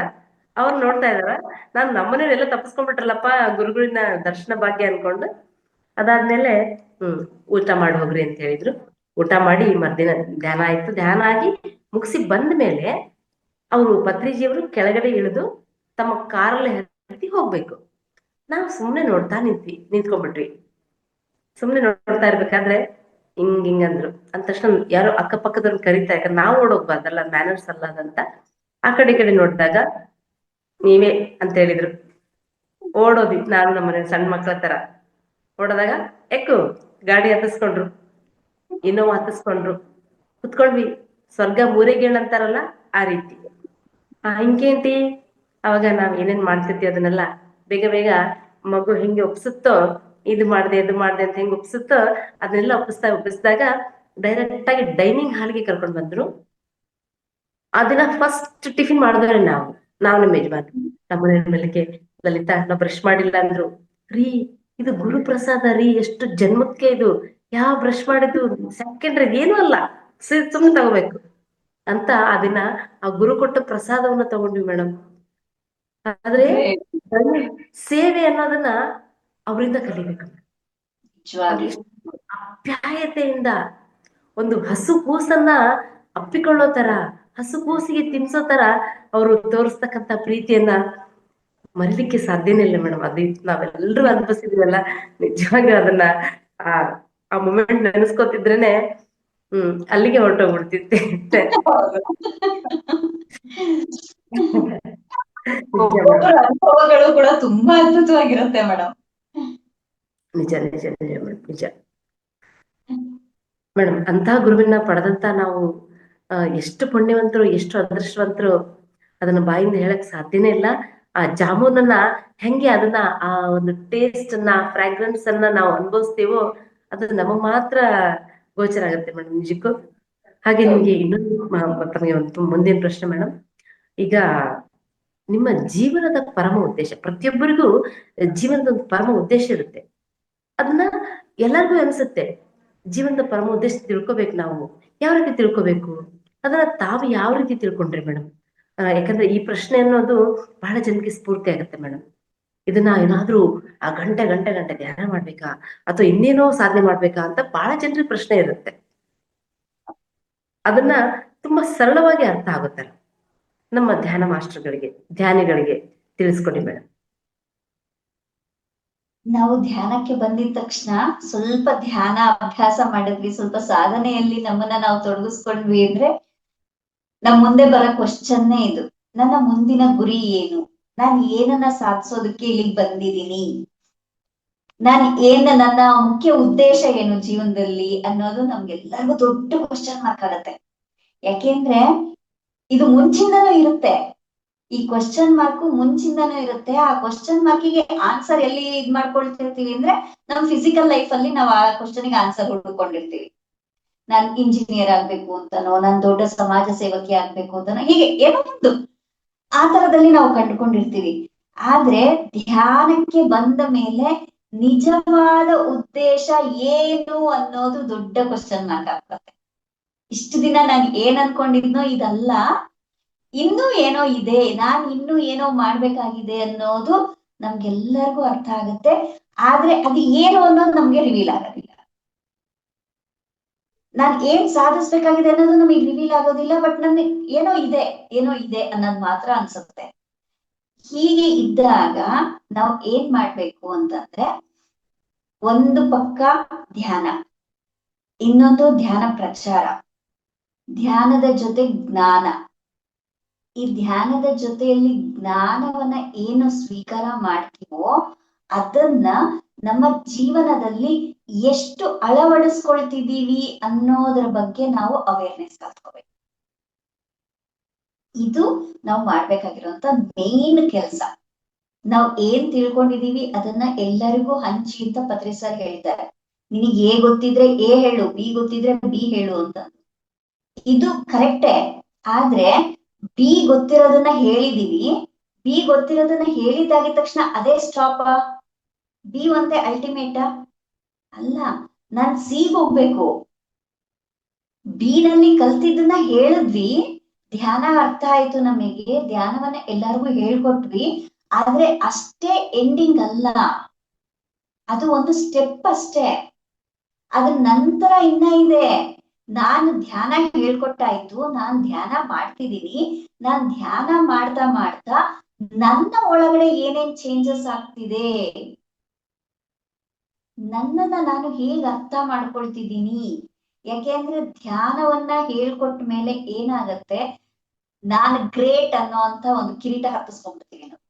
ಅವ್ರು ನೋಡ್ತಾ ಇದಾರ, ನಾನು ನಮ್ಮನೆಯವ್ರೆಲ್ಲ ತಪ್ಪಿಸ್ಕೊಂಡ್ಬಿಟ್ರಲ್ಲಪ್ಪ ಗುರುಗಳಿನ ದರ್ಶನ ಭಾಗ್ಯ ಅನ್ಕೊಂಡು. ಅದಾದ್ಮೇಲೆ ಊಟ ಮಾಡಿ ಹೋಗ್ರಿ ಅಂತ ಹೇಳಿದ್ರು. ಊಟ ಮಾಡಿ ಮರ್ದಿನ ಧ್ಯಾನ ಆಯ್ತು. ಧ್ಯಾನ ಆಗಿ ಮುಗಿಸಿ ಬಂದ ಮೇಲೆ ಅವರು ಪತ್ರಿಜಿಯವರು ಕೆಳಗಡೆ ಇಳಿದು ತಮ್ಮ ಕಾರಲ್ಲಿ ಹತ್ತಿ ಹೋಗ್ಬೇಕು. ನಾವು ಸುಮ್ನೆ ನೋಡ್ತಾ ನಿಂತ್ಕೊಂಡ್ಬಿಟ್ವಿ. ಸುಮ್ನೆ ನೋಡ್ತಾ ಇರ್ಬೇಕಾದ್ರೆ ಹಿಂಗ್ ಅಂದ್ರು. ಅಂದ ತಕ್ಷಣ ಯಾರೋ ಅಕ್ಕಪಕ್ಕದವ್ರನ್ನ ಕರೀತಾ, ಯಾಕಂದ್ರೆ ನಾವು ಓಡೋಗ್ಬಾರ್ದಲ್ಲ, ಮ್ಯಾನರ್ಸ್ ಅಲ್ಲ ಅದಂತ. ಆ ಕಡೆ ಈ ಕಡೆ ನೋಡಿದಾಗ ನೀವೇ ಅಂತ ಹೇಳಿದ್ರು. ಓಡೋದ್ವಿ ನಾನು ನಮ್ಮನೆ ಸಣ್ಣ ಮಕ್ಳ ತರ. ಓಡೋದಾಗ ಎಕ್ಕು ಗಾಡಿ ಹತ್ತಿಸ್ಕೊಂಡ್ರು, ಇನ್ನೋವಾ ಹತ್ತಿಸ್ಕೊಂಡ್ರು, ಕುತ್ಕೊಂಡ್ವಿ. ಸ್ವರ್ಗ ಮೂರೇಗೇಳ್ ಅಂತಾರಲ್ಲ ಆ ರೀತಿ. ಹಿಂಗೇಂಟಿ ಅವಾಗ ನಾವ್ ಏನೇನ್ ಮಾಡ್ತಿರ್ತೀವಿ ಅದನ್ನೆಲ್ಲ ಬೇಗ ಬೇಗ ಮಗು ಹಿಂಗೆ ಒಪ್ಸುತ್ತೋ, ಇದು ಮಾಡ್ದೆ ಅಂತ ಹೆಂಗ್ ಒಪ್ಸುತ್ತೋ ಅದನ್ನೆಲ್ಲ ಒಪ್ಪಿಸಿದಾಗ ಡೈರೆಕ್ಟ್ ಆಗಿ ಡೈನಿಂಗ್ ಹಾಲ್ಗೆ ಕರ್ಕೊಂಡ್ ಬಂದ್ರು. ಆ ದಿನ ಫಸ್ಟ್ ಟಿಫಿನ್ ಮಾಡಿದ್ರೆ ನಾವು ನಮ್ಮ ಯಜಮಾನ್ ನಮ್ಮನೆ ಮೇಲಕ್ಕೆ ಲಲಿತಾ ನಾವು ಬ್ರಷ್ ಮಾಡಿಲ್ಲ ಅಂದ್ರು. ರೀ ಇದು ಗುರು ಪ್ರಸಾದ ರೀ, ಎಷ್ಟು ಜನ್ಮಕ್ಕೆ ಇದು, ಯಾವ ಬ್ರಷ್ ಮಾಡಿದ್ದು ಸೆಕೆಂಡ್ರಿ ಏನು ಅಲ್ಲ, ಸುಮ್ಮನೆ ತಗೋಬೇಕು ಅಂತ ಆ ದಿನ ಆ ಗುರು ಕೊಟ್ಟ ಪ್ರಸಾದವನ್ನ ತಗೊಂಡ್ವಿ ಮೇಡಮ್. ಆದ್ರೆ ಸೇವೆ ಅನ್ನೋದನ್ನ ಅವರಿಂದ ಕಲಿಬೇಕು. ಅಪ್ಯಾಯತೆಯಿಂದ ಒಂದು ಹಸು ಕೂಸನ್ನ ಅಪ್ಪಿಕೊಳ್ಳೋ ತರ, ಹಸು ಕೂಸಿಗೆ ತಿನ್ಸೋ ತರ ಅವರು ತೋರಿಸ್ತಕ್ಕಂತ ಪ್ರೀತಿಯನ್ನ ಮರಿಲಿಕ್ಕೆ ಸಾಧ್ಯನೇ ಇಲ್ಲ ಮೇಡಮ್. ಅದು ನಾವೆಲ್ಲರೂ ಅನುಭವಿಸಿದ್ವಲ್ಲ, ನಿಜವಾಗಿ ಅದನ್ನ ಆ ಮೂಮೆಂಟ್ ನೆನೆಸ್ಕೊತಿದ್ರೇನೆ ಅಲ್ಲಿಗೆ ಹೊರಟೋಗ್ಬಿಡ್ತಿತ್ತೆ. ಅನುಭವಗಳು ಕೂಡ ತುಂಬಾ ಅದ್ಭುತವಾಗಿರುತ್ತೆ ಮೇಡಮ್. ನಿಜ ನಿಜ ನಿಜ ಮೇಡಮ್, ನಿಜ ಮೇಡಮ್. ಅಂತ ಗುರುವಿನ ಪಡೆದಂತ ನಾವು ಎಷ್ಟು ಪುಣ್ಯವಂತರು, ಎಷ್ಟು ಅದೃಷ್ಟವಂತರು, ಅದನ್ನ ಬಾಯಿಂದ ಹೇಳಕ್ ಸಾಧ್ಯನೇ ಇಲ್ಲ. ಆ ಜಾಮೂನನ್ನ ಹೆಂಗೆ ಅದನ್ನ ಆ ಒಂದು ಟೇಸ್ಟ್ ಅನ್ನ, ಫ್ರಾಗ್ರೆನ್ಸ್ ಅನ್ನ ನಾವು ಅನುಭವಿಸ್ತೀವೋ ಅದು ನಮಗ್ ಮಾತ್ರ ಗೋಚರ ಆಗುತ್ತೆ ಮೇಡಮ್, ನಿಜಕ್ಕೂ. ಹಾಗೆ ನಿಮ್ಗೆ ಇನ್ನೊಂದು ಒಂದು ಮುಂದಿನ ಪ್ರಶ್ನೆ ಮೇಡಮ್. ಈಗ ನಿಮ್ಮ ಜೀವನದ ಪರಮ ಉದ್ದೇಶ, ಪ್ರತಿಯೊಬ್ಬರಿಗೂ ಜೀವನದ ಒಂದು ಪರಮ ಉದ್ದೇಶ ಇರುತ್ತೆ. ಅದನ್ನ ಎಲ್ಲರಿಗೂ ಅನ್ಸುತ್ತೆ, ಜೀವನದ ಪರಮ ಉದ್ದೇಶ ತಿಳ್ಕೊಬೇಕು. ನಾವು ಯಾವ ರೀತಿ ತಿಳ್ಕೊಬೇಕು ಅದನ್ನ ತಾವು ಯಾವ ರೀತಿ ತಿಳ್ಕೊಂಡ್ರಿ ಮೇಡಮ್? ಯಾಕಂದ್ರೆ ಈ ಪ್ರಶ್ನೆ ಅನ್ನೋದು ಬಹಳ ಜನಕ್ಕೆ ಸ್ಫೂರ್ತಿ ಆಗುತ್ತೆ ಮೇಡಮ್. ಇದನ್ನ ಏನಾದ್ರೂ ಆ ಗಂಟೆ ಧ್ಯಾನ ಮಾಡ್ಬೇಕಾ ಅಥವಾ ಇನ್ನೇನೋ ಸಾಧನೆ ಮಾಡ್ಬೇಕಾ ಅಂತ ಬಹಳ ಜನರಿಗೆ ಪ್ರಶ್ನೆ ಇರುತ್ತೆ. ಅದನ್ನ ತುಂಬಾ ಸರಳವಾಗಿ ಅರ್ಥ ಆಗುತ್ತಲ್ಲ ನಮ್ಮ ಧ್ಯಾನ ಮಾಸ್ಟರ್ಗಳಿಗೆ, ಧ್ಯಾನಿಗಳಿಗೆ ತಿಳಿಸ್ಕೊಡಿ ಮೇಡಮ್. ನಾವು ಧ್ಯಾನಕ್ಕೆ ಬಂದಿದ ತಕ್ಷಣ ಸ್ವಲ್ಪ ಧ್ಯಾನ ಅಭ್ಯಾಸ ಮಾಡಿದ್ವಿ, ಸ್ವಲ್ಪ ಸಾಧನೆಯಲ್ಲಿ ನಮ್ಮನ್ನ ನಾವು ತೊಡಗಿಸ್ಕೊಂಡ್ವಿ ಅಂದ್ರೆ ನಮ್ ಮುಂದೆ ಬರೋ ಕ್ವಶನ್ನೇ ಇದು: ನನ್ನ ಮುಂದಿನ ಗುರಿ ಏನು? ನಾನು ಏನನ್ನ ಸಾಧಿಸೋದಕ್ಕೆ ಇಲ್ಲಿಗೆ ಬಂದಿದ್ದೀನಿ? ನನ್ನ ಮುಖ್ಯ ಉದ್ದೇಶ ಏನು ಜೀವನದಲ್ಲಿ ಅನ್ನೋದು ನಮ್ಗೆಲ್ಲರಿಗೂ ದೊಡ್ಡ ಕ್ವಶನ್ ಮಾರ್ಕ್ ಆಗತ್ತೆ. ಯಾಕೆಂದ್ರೆ ಇದು ಮುಂಚಿಂದನೂ ಇರುತ್ತೆ, ಈ ಕ್ವಶನ್ ಮಾರ್ಕ್ ಮುಂಚಿಂದನೂ ಇರುತ್ತೆ. ಆ ಕ್ವಶನ್ ಮಾರ್ಕಿಗೆ ಆನ್ಸರ್ ಎಲ್ಲಿ ಮಾಡ್ಕೊಳ್ತಿರ್ತೀವಿ ಅಂದ್ರೆ ನಮ್ ಫಿಸಿಕಲ್ ಲೈಫ್ ಅಲ್ಲಿ ನಾವು ಆ ಕ್ವಶನ್ಗೆ ಆನ್ಸರ್ ಹುಡ್ಕೊಂಡಿರ್ತೀವಿ. ನಾನ್ ಇಂಜಿನಿಯರ್ ಆಗ್ಬೇಕು ಅಂತನೋ, ನಾನ್ ದೊಡ್ಡ ಸಮಾಜ ಸೇವಕಿ ಆಗ್ಬೇಕು ಅಂತನೋ, ಹೀಗೆ ಏನೋ ಒಂದು ಆ ತರದಲ್ಲಿ ನಾವು ಕಂಡುಕೊಂಡಿರ್ತೀವಿ. ಆದ್ರೆ ಧ್ಯಾನಕ್ಕೆ ಬಂದ ಮೇಲೆ ನಿಜವಾದ ಉದ್ದೇಶ ಏನು ಅನ್ನೋದು ದೊಡ್ಡ ಕ್ವಶನ್ ಮಾರ್ಕ್ ಆಗ್ತದೆ. ಇಷ್ಟು ದಿನ ನಾನು ಏನ್ ಅನ್ಕೊಂಡಿದ್ನೋ ಇದಲ್ಲ, ಇನ್ನೂ ಏನೋ ಇದೆ, ನಾನ್ ಇನ್ನೂ ಏನೋ ಮಾಡ್ಬೇಕಾಗಿದೆ ಅನ್ನೋದು ನಮ್ಗೆಲ್ಲರಿಗೂ ಅರ್ಥ ಆಗುತ್ತೆ. ಆದ್ರೆ ಅದು ಏನು ಅನ್ನೋದು ನಮ್ಗೆ ರಿವೀಲ್ ಆಗೋದಿಲ್ಲ. ನಾನ್ ಏನ್ ಸಾಧಿಸ್ಬೇಕಾಗಿದೆ ಅನ್ನೋದು ನಮಗೆ ರಿವೀಲ್ ಆಗೋದಿಲ್ಲ. ಬಟ್ ನನ್ಗೆ ಏನೋ ಇದೆ ಅನ್ನೋದು ಮಾತ್ರ ಅನ್ಸುತ್ತೆ. ಹೀಗೆ ಇದ್ದಾಗ ನಾವು ಏನ್ ಮಾಡ್ಬೇಕು ಅಂತಂದ್ರೆ, ಒಂದು ಪಕ್ಕ ಧ್ಯಾನ, ಇನ್ನೊಂದು ಧ್ಯಾನ ಪ್ರಚಾರ, ಧ್ಯಾನದ ಜೊತೆ ಜ್ಞಾನ. ಈ ಧ್ಯಾನದ ಜೊತೆಯಲ್ಲಿ ಜ್ಞಾನವನ್ನ ಏನು ಸ್ವೀಕಾರ ಮಾಡ್ತೀವೋ ಅದನ್ನ ನಮ್ಮ ಜೀವನದಲ್ಲಿ ಎಷ್ಟು ಅಳವಡಿಸ್ಕೊಳ್ತಿದೀವಿ ಅನ್ನೋದ್ರ ಬಗ್ಗೆ ನಾವು ಅವೇರ್ನೆಸ್ ಕಲ್ತ್ಕೋಬೇಕು. ಇದು ನಾವು ಮಾಡ್ಬೇಕಾಗಿರುವಂತ ಮೇನ್ ಕೆಲಸ. ನಾವು ಏನ್ ತಿಳ್ಕೊಂಡಿದೀವಿ ಅದನ್ನ ಎಲ್ಲರಿಗೂ ಹಂಚಿ ಅಂತ ಪತ್ರಿ ಸರ್ ಹೇಳ್ತಾರೆ. ನಿನಗೆ ಎ ಗೊತ್ತಿದ್ರೆ ಎ ಹೇಳು, ಬಿ ಗೊತ್ತಿದ್ರೆ ಬಿ ಹೇಳು ಅಂತ. ಇದು ಕರೆಕ್ಟೇ. ಆದ್ರೆ ಬಿ ಗೊತ್ತಿರೋದನ್ನ ಹೇಳಿದೀವಿ, ಬಿ ಗೊತ್ತಿರೋದನ್ನ ಹೇಳಿದಾಗಿದ ತಕ್ಷಣ ಅದೇ ಸ್ಟಾಪ್? ಬಿ ಒಂದೇ ಅಲ್ಟಿಮೇಟ ಅಲ್ಲ. ನಾನ್ ಸಿಗ್ ಹೋಗ್ಬೇಕು. ಬಿ ನಲ್ಲಿ ಕಲ್ತಿದ್ದನ್ನ ಹೇಳಿದ್ವಿ, ಧ್ಯಾನ ಅರ್ಥ ಆಯ್ತು ನಮಗೆ, ಧ್ಯಾನವನ್ನ ಎಲ್ಲರಿಗೂ ಹೇಳ್ಕೊಟ್ವಿ. ಆದ್ರೆ ಅಷ್ಟೇ ಎಂಡಿಂಗ್ ಅಲ್ಲ, ಅದು ಒಂದು ಸ್ಟೆಪ್ ಅಷ್ಟೇ. ಅದ್ರ ನಂತರ ಇನ್ನ ಇದೆ. ನಾನು ಧ್ಯಾನ ಹೇಳ್ಕೊಟ್ಟಾಯ್ತು, ನಾನ್ ಧ್ಯಾನ ಮಾಡ್ತಿದ್ದೀನಿ. ನಾನ್ ಧ್ಯಾನ ಮಾಡ್ತಾ ಮಾಡ್ತಾ ನನ್ನ ಒಳಗಡೆ ಏನೇನ್ ಚೇಂಜಸ್ ಆಗ್ತಿದೆ, ನನ್ನನ್ನ ನಾನು ಹೇಗ್ ಅರ್ಥ ಮಾಡ್ಕೊಳ್ತಿದ್ದೀನಿ. ಯಾಕೆಂದ್ರೆ ಧ್ಯಾನವನ್ನ ಹೇಳ್ಕೊಟ್ಟ ಮೇಲೆ ಏನಾಗತ್ತೆ, ನಾನು ಗ್ರೇಟ್ ಅನ್ನೋ ಅಂತ ಒಂದು ಕಿರೀಟ ಹತ್ತಿಸ್ಕೊಂಡ್ಬಿಡ್ತೀನಿ ನಾವು.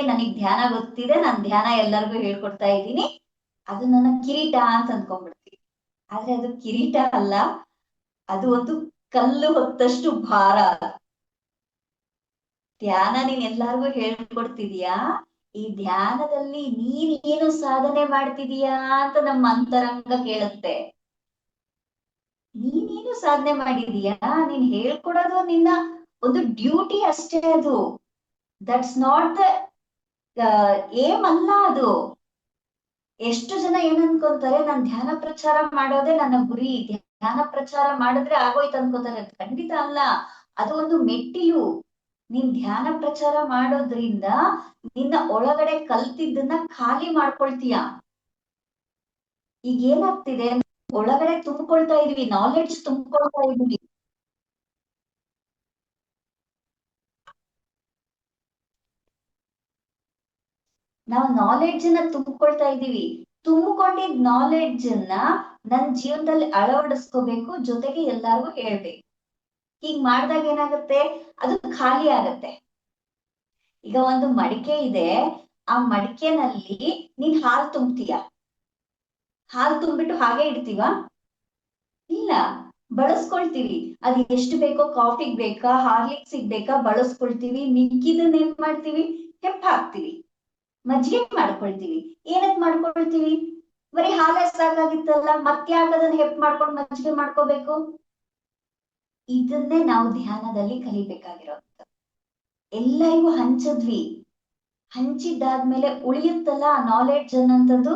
ನನಗ್ ಧ್ಯಾನ ಗೊತ್ತಿದೆ, ನಾನ್ ಧ್ಯಾನ ಎಲ್ಲರಿಗೂ ಹೇಳ್ಕೊಡ್ತಾ ಇದ್ದೀನಿ, ಅದು ನನ್ನ ಕಿರೀಟ ಅಂತ ಅಂದ್ಕೊಂಡ್ಬಿಡ್ತೀವಿ. ಆದ್ರೆ ಅದು ಕಿರೀಟ ಅಲ್ಲ, ಅದು ಒಂದು ಕಲ್ಲು ಹೊತ್ತಷ್ಟು ಭಾರ. ಧ್ಯಾನ ನೀನ್ ಎಲ್ಲಾರ್ಗೂ ಹೇಳ್ಕೊಡ್ತಿದೀಯಾ, ಈ ಧ್ಯಾನದಲ್ಲಿ ನೀನ್ ಏನು ಸಾಧನೆ ಮಾಡ್ತಿದೀಯಾ ಅಂತ ನಮ್ಮ ಅಂತರಂಗ ಕೇಳುತ್ತೆ. ನೀನೇನು ಸಾಧನೆ ಮಾಡಿದೀಯಾ, ನೀನ್ ಹೇಳ್ಕೊಡೋದು ನಿನ್ನ ಒಂದು ಡ್ಯೂಟಿ ಅಷ್ಟೇ. ಅದು ದಟ್ಸ್ ನಾಟ್ ದ ಏಮ್ ಅಲ್ಲ ಅದು. ಎಷ್ಟು ಜನ ಏನ್ ಅನ್ಕೊಂತಾರೆ, ನಾನ್ ಧ್ಯಾನ ಪ್ರಚಾರ ಮಾಡೋದೇ ನನ್ನ ಗುರಿ, ಧ್ಯಾನ ಪ್ರಚಾರ ಮಾಡಿದ್ರೆ ಆಗೋಯ್ತು ಅನ್ಕೋತಾರೆ. ಖಂಡಿತ ಅಲ್ಲ, ಅದು ಒಂದು ಮೆಟ್ಟಿಲು. ನೀನ್ ಧ್ಯಾನ ಪ್ರಚಾರ ಮಾಡೋದ್ರಿಂದ ನಿನ್ನ ಒಳಗಡೆ ಕಲ್ತಿದ್ದನ್ನ ಖಾಲಿ ಮಾಡ್ಕೊಳ್ತೀಯ. ಈಗ ಏನಾಗ್ತಿದೆ, ಒಳಗಡೆ ತುಂಬಿಕೊಳ್ತಾ ಇದೀವಿ, ನಾಲೆಡ್ಜ್ ತುಂಬಿಕೊಳ್ತಾ ಇದೀವಿ. ನಾವು ನಾಲೆಡ್ಜ್ ಅನ್ನ ತುಂಬಿಕೊಳ್ತಾ ಇದೀವಿ. ತುಂಬಿಕೊಂಡಿದ್ ನಾಲೆಡ್ಜ್ ಅನ್ನ ನನ್ ಜೀವನದಲ್ಲಿ ಅಳವಡಿಸ್ಕೋಬೇಕು, ಜೊತೆಗೆ ಎಲ್ಲಾರ್ಗು ಹೇಳ್ಬೇಕು. ಹೀಗ್ ಮಾಡ್ದಾಗ ಏನಾಗುತ್ತೆ, ಅದು ಖಾಲಿ ಆಗತ್ತೆ. ಈಗ ಒಂದು ಮಡಿಕೆ ಇದೆ, ಆ ಮಡಿಕೆನಲ್ಲಿ ನೀನ್ ಹಾಲು ತುಂಬ್ತೀಯ. ಹಾಲು ತುಂಬಿಟ್ಟು ಹಾಗೆ ಇಡ್ತೀವ? ಇಲ್ಲ, ಬಳಸ್ಕೊಳ್ತೀವಿ. ಅದು ಎಷ್ಟು ಬೇಕೋ, ಕಾಫಿಗ್ ಬೇಕಾ, ಹಾರ್ಲಿಕ್ಸಿಗ್ ಬೇಕಾ ಬಳಸ್ಕೊಳ್ತೀವಿ. ಮಿಕ್ಕಿದನ್ನ ಏನ್ ಮಾಡ್ತೀವಿ, ಹೆಪ್ಪ ಹಾಕ್ತಿವಿ, ಮಜ್ಜಿಗೆ ಮಾಡ್ಕೊಳ್ತೀವಿ. ಏನಕ್ ಮಾಡ್ಕೊಳ್ತೀವಿ, ಬರೀ ಹಾಲೇ ಸಾಕಾಗಿತ್ತಲ್ಲ, ಮತ್ತ್ಯಾಕ್ ಅದನ್ನ ಹೆಪ್ ಮಾಡ್ಕೊಂಡು ಮಜ್ಜಿಗೆ ಮಾಡ್ಕೋಬೇಕು? ಇದನ್ನೇ ನಾವು ಧ್ಯಾನದಲ್ಲಿ ಕಲಿಬೇಕಾಗಿರೋದು. ಎಲ್ಲರಿಗೂ ಹಂಚಿದ್ವಿ, ಹಂಚಿದ್ದಾದ್ಮೇಲೆ ಉಳಿಯುತ್ತಲ್ಲ ಆ ನಾಲೆಡ್ಜ್ ಅನ್ನೋಂಥದ್ದು,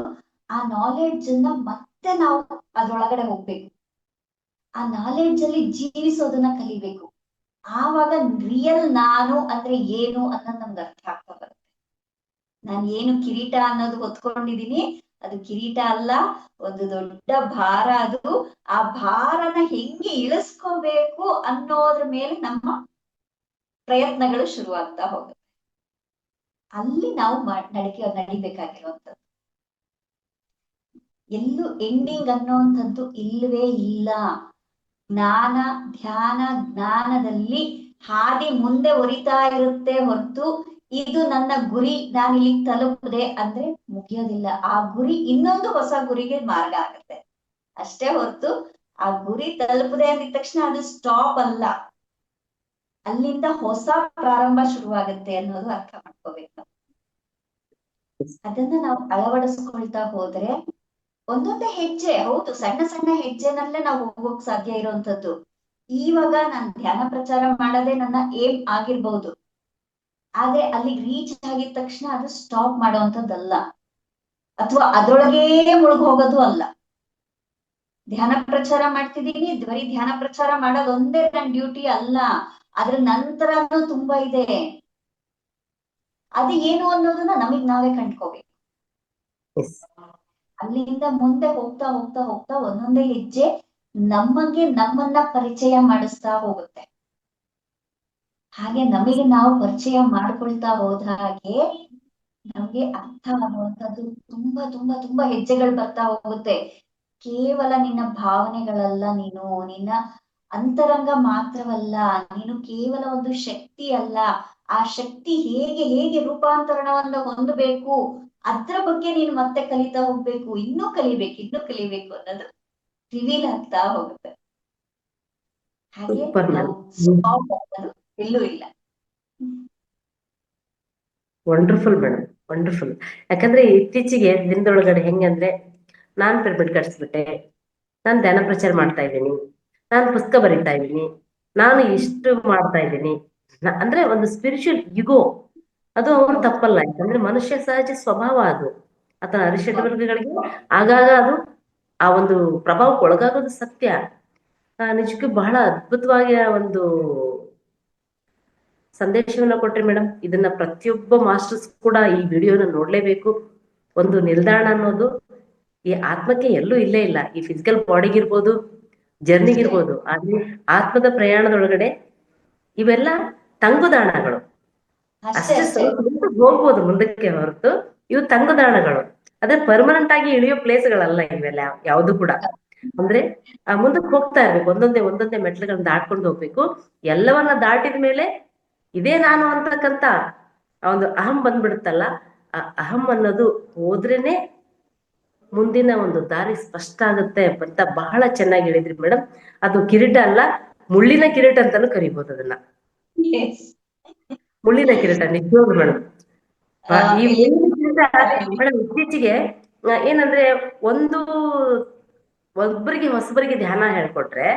ಆ ನಾಲೆಡ್ಜ್ ಅನ್ನ ಮತ್ತೆ ನಾವು ಅದ್ರೊಳಗಡೆ ಹೋಗ್ಬೇಕು, ಆ ನಾಲೆಡ್ಜ್ ಅಲ್ಲಿ ಜೀವಿಸೋದನ್ನ ಕಲಿಬೇಕು. ಆವಾಗ ರಿಯಲ್ ನಾನು ಅಂದ್ರೆ ಏನು ಅನ್ನೋದು ನಮ್ಗೆ ಅರ್ಥ ಆಗ್ತಾ ಬರುತ್ತೆ. ನಾನು ಏನು ಕಿರೀಟ ಅನ್ನೋದು ಹೊತ್ಕೊಂಡಿದೀನಿ, ಅದು ಕಿರೀಟ ಅಲ್ಲ, ಒಂದು ದೊಡ್ಡ ಭಾರ. ಅದು ಆ ಭಾರನ ಹೆಂಗೆ ಇಳಿಸ್ಕೋಬೇಕು ಅನ್ನೋದ್ರ ಮೇಲೆ ನಮ್ಮ ಪ್ರಯತ್ನಗಳು ಶುರುವಾಗ್ತಾ ಹೋಗುತ್ತೆ. ಅಲ್ಲಿ ನಾವು ನಡಿಬೇಕಾಗಿರುವಂಥದ್ದು. ಎಲ್ಲೂ ಎಂಡಿಂಗ್ ಅನ್ನೋಂಥದ್ದು ಇಲ್ಲವೇ ಇಲ್ಲ. ಜ್ಞಾನದಲ್ಲಿ ಹಾದಿ ಮುಂದೆ ಒರಿತಾ ಇರುತ್ತೆ ಹೊರತು, ಇದು ನನ್ನ ಗುರಿ, ನಾನು ಇಲ್ಲಿ ತಲುಪದೆ ಅಂದ್ರೆ ಮುಗಿಯೋದಿಲ್ಲ. ಆ ಗುರಿ ಇನ್ನೊಂದು ಹೊಸ ಗುರಿಗೆ ಮಾರ್ಗ ಆಗುತ್ತೆ ಅಷ್ಟೇ ಹೊರತು, ಆ ಗುರಿ ತಲುಪದೆ ಅಂದಿದ ತಕ್ಷಣ ಅದು ಸ್ಟಾಪ್ ಅಲ್ಲ, ಅಲ್ಲಿಂದ ಹೊಸ ಪ್ರಾರಂಭ ಶುರುವಾಗುತ್ತೆ ಅನ್ನೋದು ಅರ್ಥ ಮಾಡ್ಕೋಬೇಕು. ಅದನ್ನ ನಾವು ಅಳವಡಿಸ್ಕೊಳ್ತಾ ಹೋದ್ರೆ ಒಂದೊಂದೇ ಹೆಜ್ಜೆ, ಹೌದು ಸಣ್ಣ ಸಣ್ಣ ಹೆಜ್ಜೆನಲ್ಲೇ ನಾವು ಹೋಗೋಕ್ ಸಾಧ್ಯ ಇರುವಂತದ್ದು. ಇವಾಗ ನಾನು ಧ್ಯಾನ ಪ್ರಚಾರ ಮಾಡೋದೇ ನನ್ನ ಏಮ್ ಆಗಿರ್ಬಹುದು, ಆದ್ರೆ ಅಲ್ಲಿ ರೀಚ್ ಆಗಿದ ತಕ್ಷಣ ಅದು ಸ್ಟಾಪ್ ಮಾಡುವಂತದ್ದಲ್ಲ, ಅಥವಾ ಅದ್ರೊಳಗೇ ಮುಳುಗ್ ಹೋಗೋದು ಅಲ್ಲ. ಧ್ಯಾನ ಪ್ರಚಾರ ಮಾಡ್ತಿದ್ದೀನಿ, ಬರೀ ಧ್ಯಾನ ಪ್ರಚಾರ ಮಾಡೋದು ಒಂದೇ ನನ್ನ ಡ್ಯೂಟಿ ಅಲ್ಲ, ಅದ್ರ ನಂತರನೂ ತುಂಬಾ ಇದೆ. ಅದು ಏನು ಅನ್ನೋದನ್ನ ನಮಗ್ ನಾವೇ ಕಂಡ್ಕೋಬೇಕು. ಅಲ್ಲಿಂದ ಮುಂದೆ ಹೋಗ್ತಾ ಹೋಗ್ತಾ ಹೋಗ್ತಾ ಒಂದೊಂದೇ ಹೆಜ್ಜೆ ನಮಗೆ ನಮ್ಮನ್ನ ಪರಿಚಯ ಮಾಡಿಸ್ತಾ ಹೋಗುತ್ತೆ. ಹಾಗೆ ನಮಗೆ ನಾವು ಪರಿಚಯ ಮಾಡ್ಕೊಳ್ತಾ ಹೋದ ಹಾಗೆ ನಮ್ಗೆ ಅರ್ಥ ಆಗುವಂತದ್ದು ತುಂಬಾ ತುಂಬಾ ತುಂಬಾ ಹೆಜ್ಜೆಗಳು ಬರ್ತಾ ಹೋಗುತ್ತೆ. ಕೇವಲ ನಿನ್ನ ಭಾವನೆಗಳಲ್ಲ, ನೀನು ನಿನ್ನ ಅಂತರಂಗ ಮಾತ್ರವಲ್ಲ, ನೀನು ಕೇವಲ ಒಂದು ಶಕ್ತಿ ಅಲ್ಲ. ಆ ಶಕ್ತಿ ಹೇಗೆ ಹೇಗೆ ರೂಪಾಂತರಣವನ್ನ ಹೊಂದಬೇಕು ಅದ್ರ ಬಗ್ಗೆ ನೀನು ಮತ್ತೆ ಕಲಿತಾ ಹೋಗ್ಬೇಕು, ಇನ್ನೂ ಕಲಿಬೇಕು ಅನ್ನೋದು ರಿವೀಲ್ ಆಗ್ತಾ ಹೋಗುತ್ತೆ. ಹಾಗೆ ಸೂಪರ್ ನಾವು ಮೇಡಮ್, ಸ್ಟಾಪ್ ಅನ್ನೋದು ಎಲ್ಲೂ ಇಲ್ಲ. Wonderful madam, wonderful. ಯಾಕಂದ್ರೆ ಇತ್ತೀಚೆಗೆ ದಿನದೊಳಗಡೆ ಹೆಂಗಂದ್ರೆ, ನಾನ್ ಪಿರಮಿಡ್ ಕಟ್ಸ್ಬಿಟ್ಟೆ, ನಾನು ಧ್ಯಾನ ಪ್ರಚಾರ ಮಾಡ್ತಾ ಇದ್ದೀನಿ, ನಾನು ಪುಸ್ತಕ ಬರಿತಾ ಇದ್ದೀನಿ, ನಾನು ಇಷ್ಟು ಮಾಡ್ತಾ ಇದ್ದೀನಿ ಅಂದ್ರೆ ಒಂದು ಸ್ಪಿರಿಚುವಲ್ ಇಗೋ. ಅದು ಅವ್ರು ತಪ್ಪಲ್ಲ, ಯಾಕಂದ್ರೆ ಮನುಷ್ಯ ಸಹಜ ಸ್ವಭಾವ ಅದು. ಆತನ ಅರಿಷಡ್ ವರ್ಗಗಳಿಗೆ ಆಗಾಗ ಅದು ಆ ಒಂದು ಪ್ರಭಾವಕ್ಕೆ ಒಳಗಾಗೋದು ಸತ್ಯ. ನಿಜಕ್ಕೂ ಬಹಳ ಅದ್ಭುತವಾಗಿ ಆ ಒಂದು ಸಂದೇಶವನ್ನ ಕೊಟ್ರಿ ಮೇಡಮ್. ಇದನ್ನ ಪ್ರತಿಯೊಬ್ಬ ಮಾಸ್ಟರ್ಸ್ ಕೂಡ ಈ ವಿಡಿಯೋನ ನೋಡ್ಲೇಬೇಕು. ಒಂದು ನಿಲ್ದಾಣ ಅನ್ನೋದು ಈ ಆತ್ಮಕ್ಕೆ ಎಲ್ಲೂ ಇಲ್ಲೇ ಇಲ್ಲ. ಈ ಫಿಸಿಕಲ್ ಬಾಡಿಗಿರ್ಬೋದು, ಜರ್ನಿಗಿರ್ಬೋದು, ಆದ್ರೆ ಆತ್ಮದ ಪ್ರಯಾಣದೊಳಗಡೆ ಇವೆಲ್ಲ ತಂಗುದಾಣಗಳು. ಅಷ್ಟೇ ಸ್ವಲ್ಪ ಹೋಗ್ಬೋದು ಮುಂದಕ್ಕೆ ಹೊರತು ಇವು ತಂಗುದಾಣಗಳು. ಅದೇ ಪರ್ಮನೆಂಟ್ ಆಗಿ ಇಳಿಯೋ ಪ್ಲೇಸ್ಗಳಲ್ಲ ಇವೆಲ್ಲ ಯಾವ್ದು ಕೂಡ. ಅಂದ್ರೆ ಮುಂದಕ್ಕೆ ಹೋಗ್ತಾ ಇರ್ಬೇಕು, ಒಂದೊಂದೇ ಮೆಟ್ಲುಗಳನ್ನ ದಾಟ್ಕೊಂಡು ಹೋಗ್ಬೇಕು. ಎಲ್ಲವನ್ನ ದಾಟಿದ ಮೇಲೆ ಇದೇ ನಾನು ಅಂತಕ್ಕಂತ ಆ ಒಂದು ಅಹಂ ಬಂದ್ಬಿಡುತ್ತಲ್ಲ, ಆ ಅಹಂ ಅನ್ನೋದು ಹೋದ್ರೇನೆ ಮುಂದಿನ ಒಂದು ದಾರಿ ಸ್ಪಷ್ಟ ಆಗುತ್ತೆ ಅಂತ ಬಹಳ ಚೆನ್ನಾಗಿ ಹೇಳಿದ್ರಿ ಮೇಡಮ್. ಅದು ಕಿರೀಟ ಅಲ್ಲ, ಮುಳ್ಳಿನ ಕಿರೀಟ ಅಂತಾನು ಕರಿಬಹುದು ಅದನ್ನ. ಮುಳ್ಳಿನ ಕಿರೀಟ ನಿಜವಾಗ್ಲು ಮೇಡಮ್. ಈ ಮುಳ್ಳಿನ ಕಿರೀಟ ಮೇಡಮ್ ಇತ್ತೀಚೆಗೆ ಏನಂದ್ರೆ, ಒಬ್ಬರಿಗೆ ಹೊಸಬರಿಗೆ ಧ್ಯಾನ ಹೇಳ್ಕೊಟ್ರೆ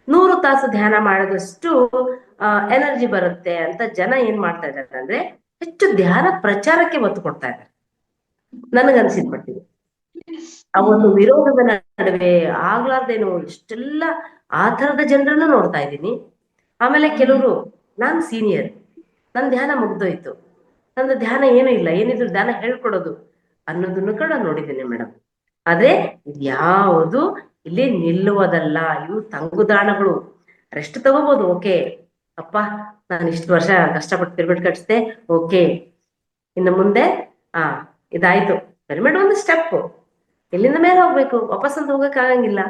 100 ತಾಸು ಧ್ಯಾನ ಮಾಡೋದಷ್ಟು ಎನರ್ಜಿ ಬರುತ್ತೆ ಅಂತ ಜನ ಏನ್ ಮಾಡ್ತಾ ಇದ್ದಾರೆ ಅಂದ್ರೆ, ಹೆಚ್ಚು ಧ್ಯಾನ ಪ್ರಚಾರಕ್ಕೆ ಒತ್ತು ಕೊಡ್ತಾ ಇದ್ದಾರೆ ನನಗನ್ಸಿದ್ ಮಟ್ಟಿಗೆ. ಆ ಒಂದು ವಿರೋಧದ ನಡುವೆ ಆಗ್ಲಾರ್ದೇನು ಇಷ್ಟೆಲ್ಲ ಆ ಥರದ ಜನರನ್ನು ನೋಡ್ತಾ ಇದ್ದೀನಿ. ಆಮೇಲೆ ಕೆಲವರು, ನಾನ್ ಸೀನಿಯರ್, ನನ್ ಧ್ಯಾನ ಮುಗ್ದೋಯ್ತು, ನಂದು ಧ್ಯಾನ ಏನೂ ಇಲ್ಲ, ಏನಿದ್ರು ಧ್ಯಾನ ಹೇಳ್ಕೊಡೋದು ಅನ್ನೋದನ್ನು ಕೂಡ ನೋಡಿದ್ದೀನಿ ಮೇಡಮ್. ಆದ್ರೆ ಇದ್ಯಾವುದು ಇಲ್ಲಿ ನಿಲ್ಲುವುದಲ್ಲ, ಇವು ತಂಗುದಾಣಗಳು. ರೆಸ್ಟ್ ತಗೋಬಹುದು, ಓಕೆ ಅಪ್ಪ ನಾನು ಇಷ್ಟು ವರ್ಷ ಕಷ್ಟಪಟ್ಟು ಪಿರಮಿಡ್ ಕಟ್ಸ್ದೆ, ಓಕೆ ಇನ್ನು ಮುಂದೆ ಇದಾಯ್ತು, ಪಿರಮಿಡ್ ಒಂದು ಸ್ಟೆಪ್, ಇಲ್ಲಿಂದ ಮೇಲೆ ಹೋಗ್ಬೇಕು, ವಾಪಸ್ ಅಂತ ಹೋಗಕ್ ಆಗಂಗಿಲ್ಲ.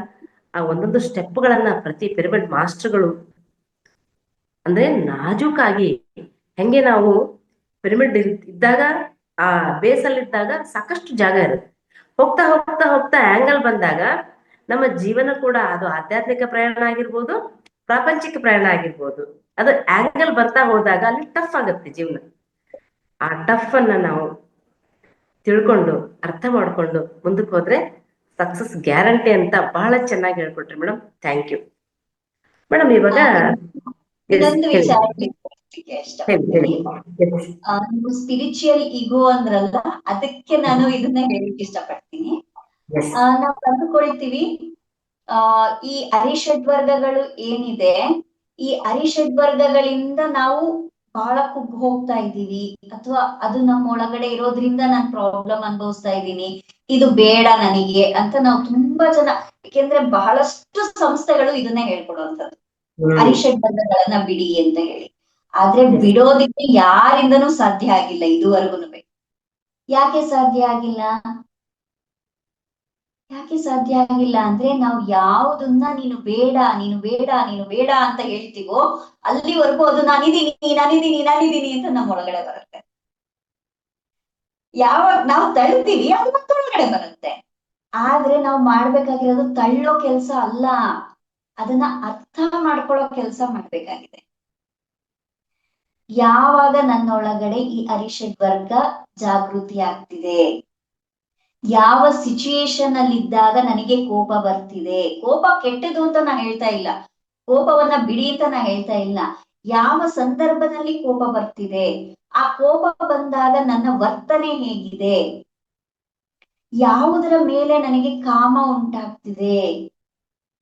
ಆ ಒಂದೊಂದು ಸ್ಟೆಪ್ಗಳನ್ನ ಪ್ರತಿ ಪಿರಮಿಡ್ ಮಾಸ್ಟರ್ಗಳು ಅಂದ್ರೆ ನಾಜೂಕಾಗಿ, ಹೆಂಗೆ ನಾವು ಪಿರಮಿಡ್ ಇದ್ದಾಗ ಆ ಬೇಸಲ್ಲಿ ಇದ್ದಾಗ ಸಾಕಷ್ಟು ಜಾಗ ಇರುತ್ತೆ, ಹೋಗ್ತಾ ಹೋಗ್ತಾ ಹೋಗ್ತಾ ಆಂಗಲ್ ಬಂದಾಗ ನಮ್ಮ ಜೀವನ ಕೂಡ, ಅದು ಆಧ್ಯಾತ್ಮಿಕ ಪ್ರಯಾಣ ಆಗಿರ್ಬೋದು, ಪ್ರಾಪಂಚಿಕ ಪ್ರಯಾಣ ಆಗಿರ್ಬೋದು, ಅದು ಆಂಗಲ್ ಬರ್ತಾ ಹೋದಾಗ ಅಲ್ಲಿ ಟಫ್ ಆಗುತ್ತೆ ಜೀವನ. ಆ ಟಫ್ ಅನ್ನ ನಾವು ತಿಳ್ಕೊಂಡು ಅರ್ಥ ಮಾಡ್ಕೊಂಡು ಮುಂದಕ್ಕೆ ಹೋದ್ರೆ ಸಕ್ಸಸ್ ಗ್ಯಾರಂಟಿ ಅಂತ ಬಹಳ ಚೆನ್ನಾಗಿ ಹೇಳ್ಕೊಟ್ರಿ ಮೇಡಮ್. Thank you madam. ಇವಾಗ ಇನ್ನೊಂದು ವಿಚಾರ ಇಷ್ಟಪಡ್ತೀನಿ. ನೀವು ಸ್ಪಿರಿಚುವಲ್ ಈಗೋ ಅಂದ್ರಲ್ಲ, ಅದಕ್ಕೆ ನಾನು ಇದನ್ನ ಹೇಳಿಕ್ ಇಷ್ಟಪಡ್ತೀನಿ. ನಾವು ಕಂಡುಕೊಳ್ತೀವಿ, ಈ ಅರಿಷಡ್ವರ್ಗಗಳು ಏನಿದೆ, ಈ ಅರಿಷಡ್ವರ್ಗಗಳಿಂದ ನಾವು ಬಹಳ ಕುಗ್ಗು ಹೋಗ್ತಾ ಇದ್ದೀವಿ, ಅಥವಾ ಅದು ನಮ್ಮ ಒಳಗಡೆ ಇರೋದ್ರಿಂದ ನಾನು ಪ್ರಾಬ್ಲಮ್ ಅನುಭವಿಸ್ತಾ ಇದ್ದೀನಿ, ಇದು ಬೇಡ ನನಗೆ ಅಂತ ನಾವು ತುಂಬಾ ಜನ, ಯಾಕೆಂದ್ರೆ ಬಹಳಷ್ಟು ಸಂಸ್ಥೆಗಳು ಇದನ್ನೇ ಹೇಳ್ಕೊಡುವಂಥದ್ದು, ಅರಿಷಡ್ವರ್ಗಗಳನ್ನ ಬಿಡಿ ಅಂತ ಹೇಳಿ. ಆದ್ರೆ ಬಿಡೋದಿಕ್ಕೆ ಯಾರಿಂದನೂ ಸಾಧ್ಯ ಆಗಿಲ್ಲ ಇದುವರೆಗೂ. ಯಾಕೆ ಸಾಧ್ಯ ಆಗಿಲ್ಲ? ಯಾಕೆ ಸಾಧ್ಯ ಆಗಿಲ್ಲ ಅಂದ್ರೆ, ನಾವು ಯಾವುದನ್ನ ನೀನು ಬೇಡ ನೀನು ಬೇಡ ನೀನು ಬೇಡ ಅಂತ ಹೇಳ್ತೀವೋ ಅಲ್ಲಿವರೆಗೂ ಅದು ನಾನಿದ್ದೀನಿ ಅಂತ ನಮ್ಮ ಒಳಗಡೆ ಬರುತ್ತೆ. ಯಾವಾಗ ನಾವು ತಳ್ತೀವಿ ಅದು ಮತ್ತೊಳಗಡೆ ಬರುತ್ತೆ. ಆದ್ರೆ ನಾವು ಮಾಡ್ಬೇಕಾಗಿರೋದು ತಳ್ಳೋ ಕೆಲ್ಸ ಅಲ್ಲ, ಅದನ್ನ ಅರ್ಥ ಮಾಡ್ಕೊಳ್ಳೋ ಕೆಲ್ಸ ಮಾಡ್ಬೇಕಾಗಿದೆ. ಯಾವಾಗ ನನ್ನೊಳಗಡೆ ಈ ಅರಿಷಡ್ವರ್ಗ ಜಾಗೃತಿ ಆಗ್ತಿದೆ, ಯಾವ ಸಿಚುಯೇಷನ್ ಅಲ್ಲಿ ಇದ್ದಾಗ ನನಗೆ ಕೋಪ ಬರ್ತಿದೆ, ಕೋಪ ಕೆಟ್ಟದು ಅಂತ ನಾ ಹೇಳ್ತಾ ಇಲ್ಲ, ಕೋಪವನ್ನ ಬಿಡಿ ಅಂತ ನಾ ಹೇಳ್ತಾ ಇಲ್ಲ, ಯಾವ ಸಂದರ್ಭದಲ್ಲಿ ಕೋಪ ಬರ್ತಿದೆ, ಆ ಕೋಪ ಬಂದಾಗ ನನ್ನ ವರ್ತನೆ ಹೇಗಿದೆ, ಯಾವುದರ ಮೇಲೆ ನನಗೆ ಕಾಮ ಉಂಟಾಗ್ತಿದೆ,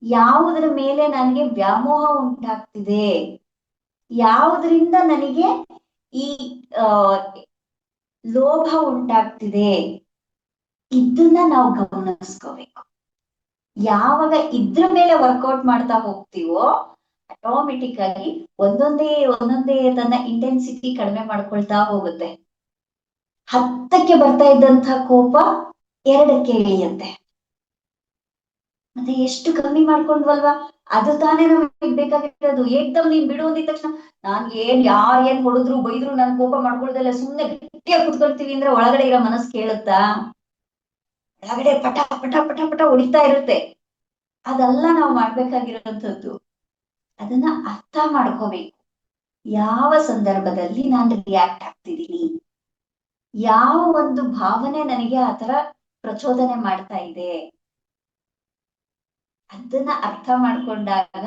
ಯಾವುದರ ಮೇಲೆ ನನಗೆ ವ್ಯಾಮೋಹ ಉಂಟಾಗ್ತಿದೆ, ಯಾವುದರಿಂದ ನನಗೆ ಈ ಆ ಲೋಭ ಉಂಟಾಗ್ತಿದೆ, ಇದನ್ನ ನಾವು ಗಮನಿಸ್ಕೋಬೇಕು. ಯಾವಾಗ ಇದ್ರ ಮೇಲೆ ವರ್ಕೌಟ್ ಮಾಡ್ತಾ ಹೋಗ್ತೀವೋ ಆಟೋಮೆಟಿಕ್ ಆಗಿ ಒಂದೊಂದೇ ತನ್ನ ಇಂಟೆನ್ಸಿಟಿ ಕಡಿಮೆ ಮಾಡ್ಕೊಳ್ತಾ ಹೋಗುತ್ತೆ. 10ಕ್ಕೆ ಬರ್ತಾ ಇದ್ದಂತ ಕೋಪ 2ಕ್ಕೆ ಇಳಿಯುತ್ತೆ. ಮತ್ತೆ ಎಷ್ಟು ಕಮ್ಮಿ ಮಾಡ್ಕೊಂಡ್ವಲ್ವಾ? ಅದು ತಾನೇ ನಮಗೆ ಬೇಕಾಗಿರೋದು. ಏಕ್ದಮ್ ನೀನ್ ಬಿಡು ಅಂದಿದ ತಕ್ಷಣ ನಾನ್ ಯಾರ್ ಏನ್ ಹೊಡೆದ್ರು ಬೈದ್ರು ನಾನ್ ಕೋಪ ಮಾಡ್ಕೊಳ್ದಲ್ಲ ಸುಮ್ನೆ ಗಟ್ಟಿಯಾಗಿ ಕುತ್ಕೊಳ್ತೀವಿ ಅಂದ್ರೆ ಒಳಗಡೆ ಇರೋ ಮನಸ್ಸು ಕೇಳುತ್ತಾ? ಒಳಗಡೆ ಪಟ ಪಟ ಪಟ ಪಟ ಹೊಡಿತಾ ಇರುತ್ತೆ. ಅದೆಲ್ಲ ನಾವು ಮಾಡ್ಬೇಕಾಗಿರೋಂಥದ್ದು. ಅದನ್ನ ಅರ್ಥ ಮಾಡ್ಕೋಬೇಕು. ಯಾವ ಸಂದರ್ಭದಲ್ಲಿ ನಾನು ರಿಯಾಕ್ಟ್ ಆಗ್ತಿದ್ದೀನಿ, ಯಾವ ಒಂದು ಭಾವನೆ ನನಗೆ ಆತರ ಪ್ರಚೋದನೆ ಮಾಡ್ತಾ ಇದೆ, ಅದನ್ನ ಅರ್ಥ ಮಾಡ್ಕೊಂಡಾಗ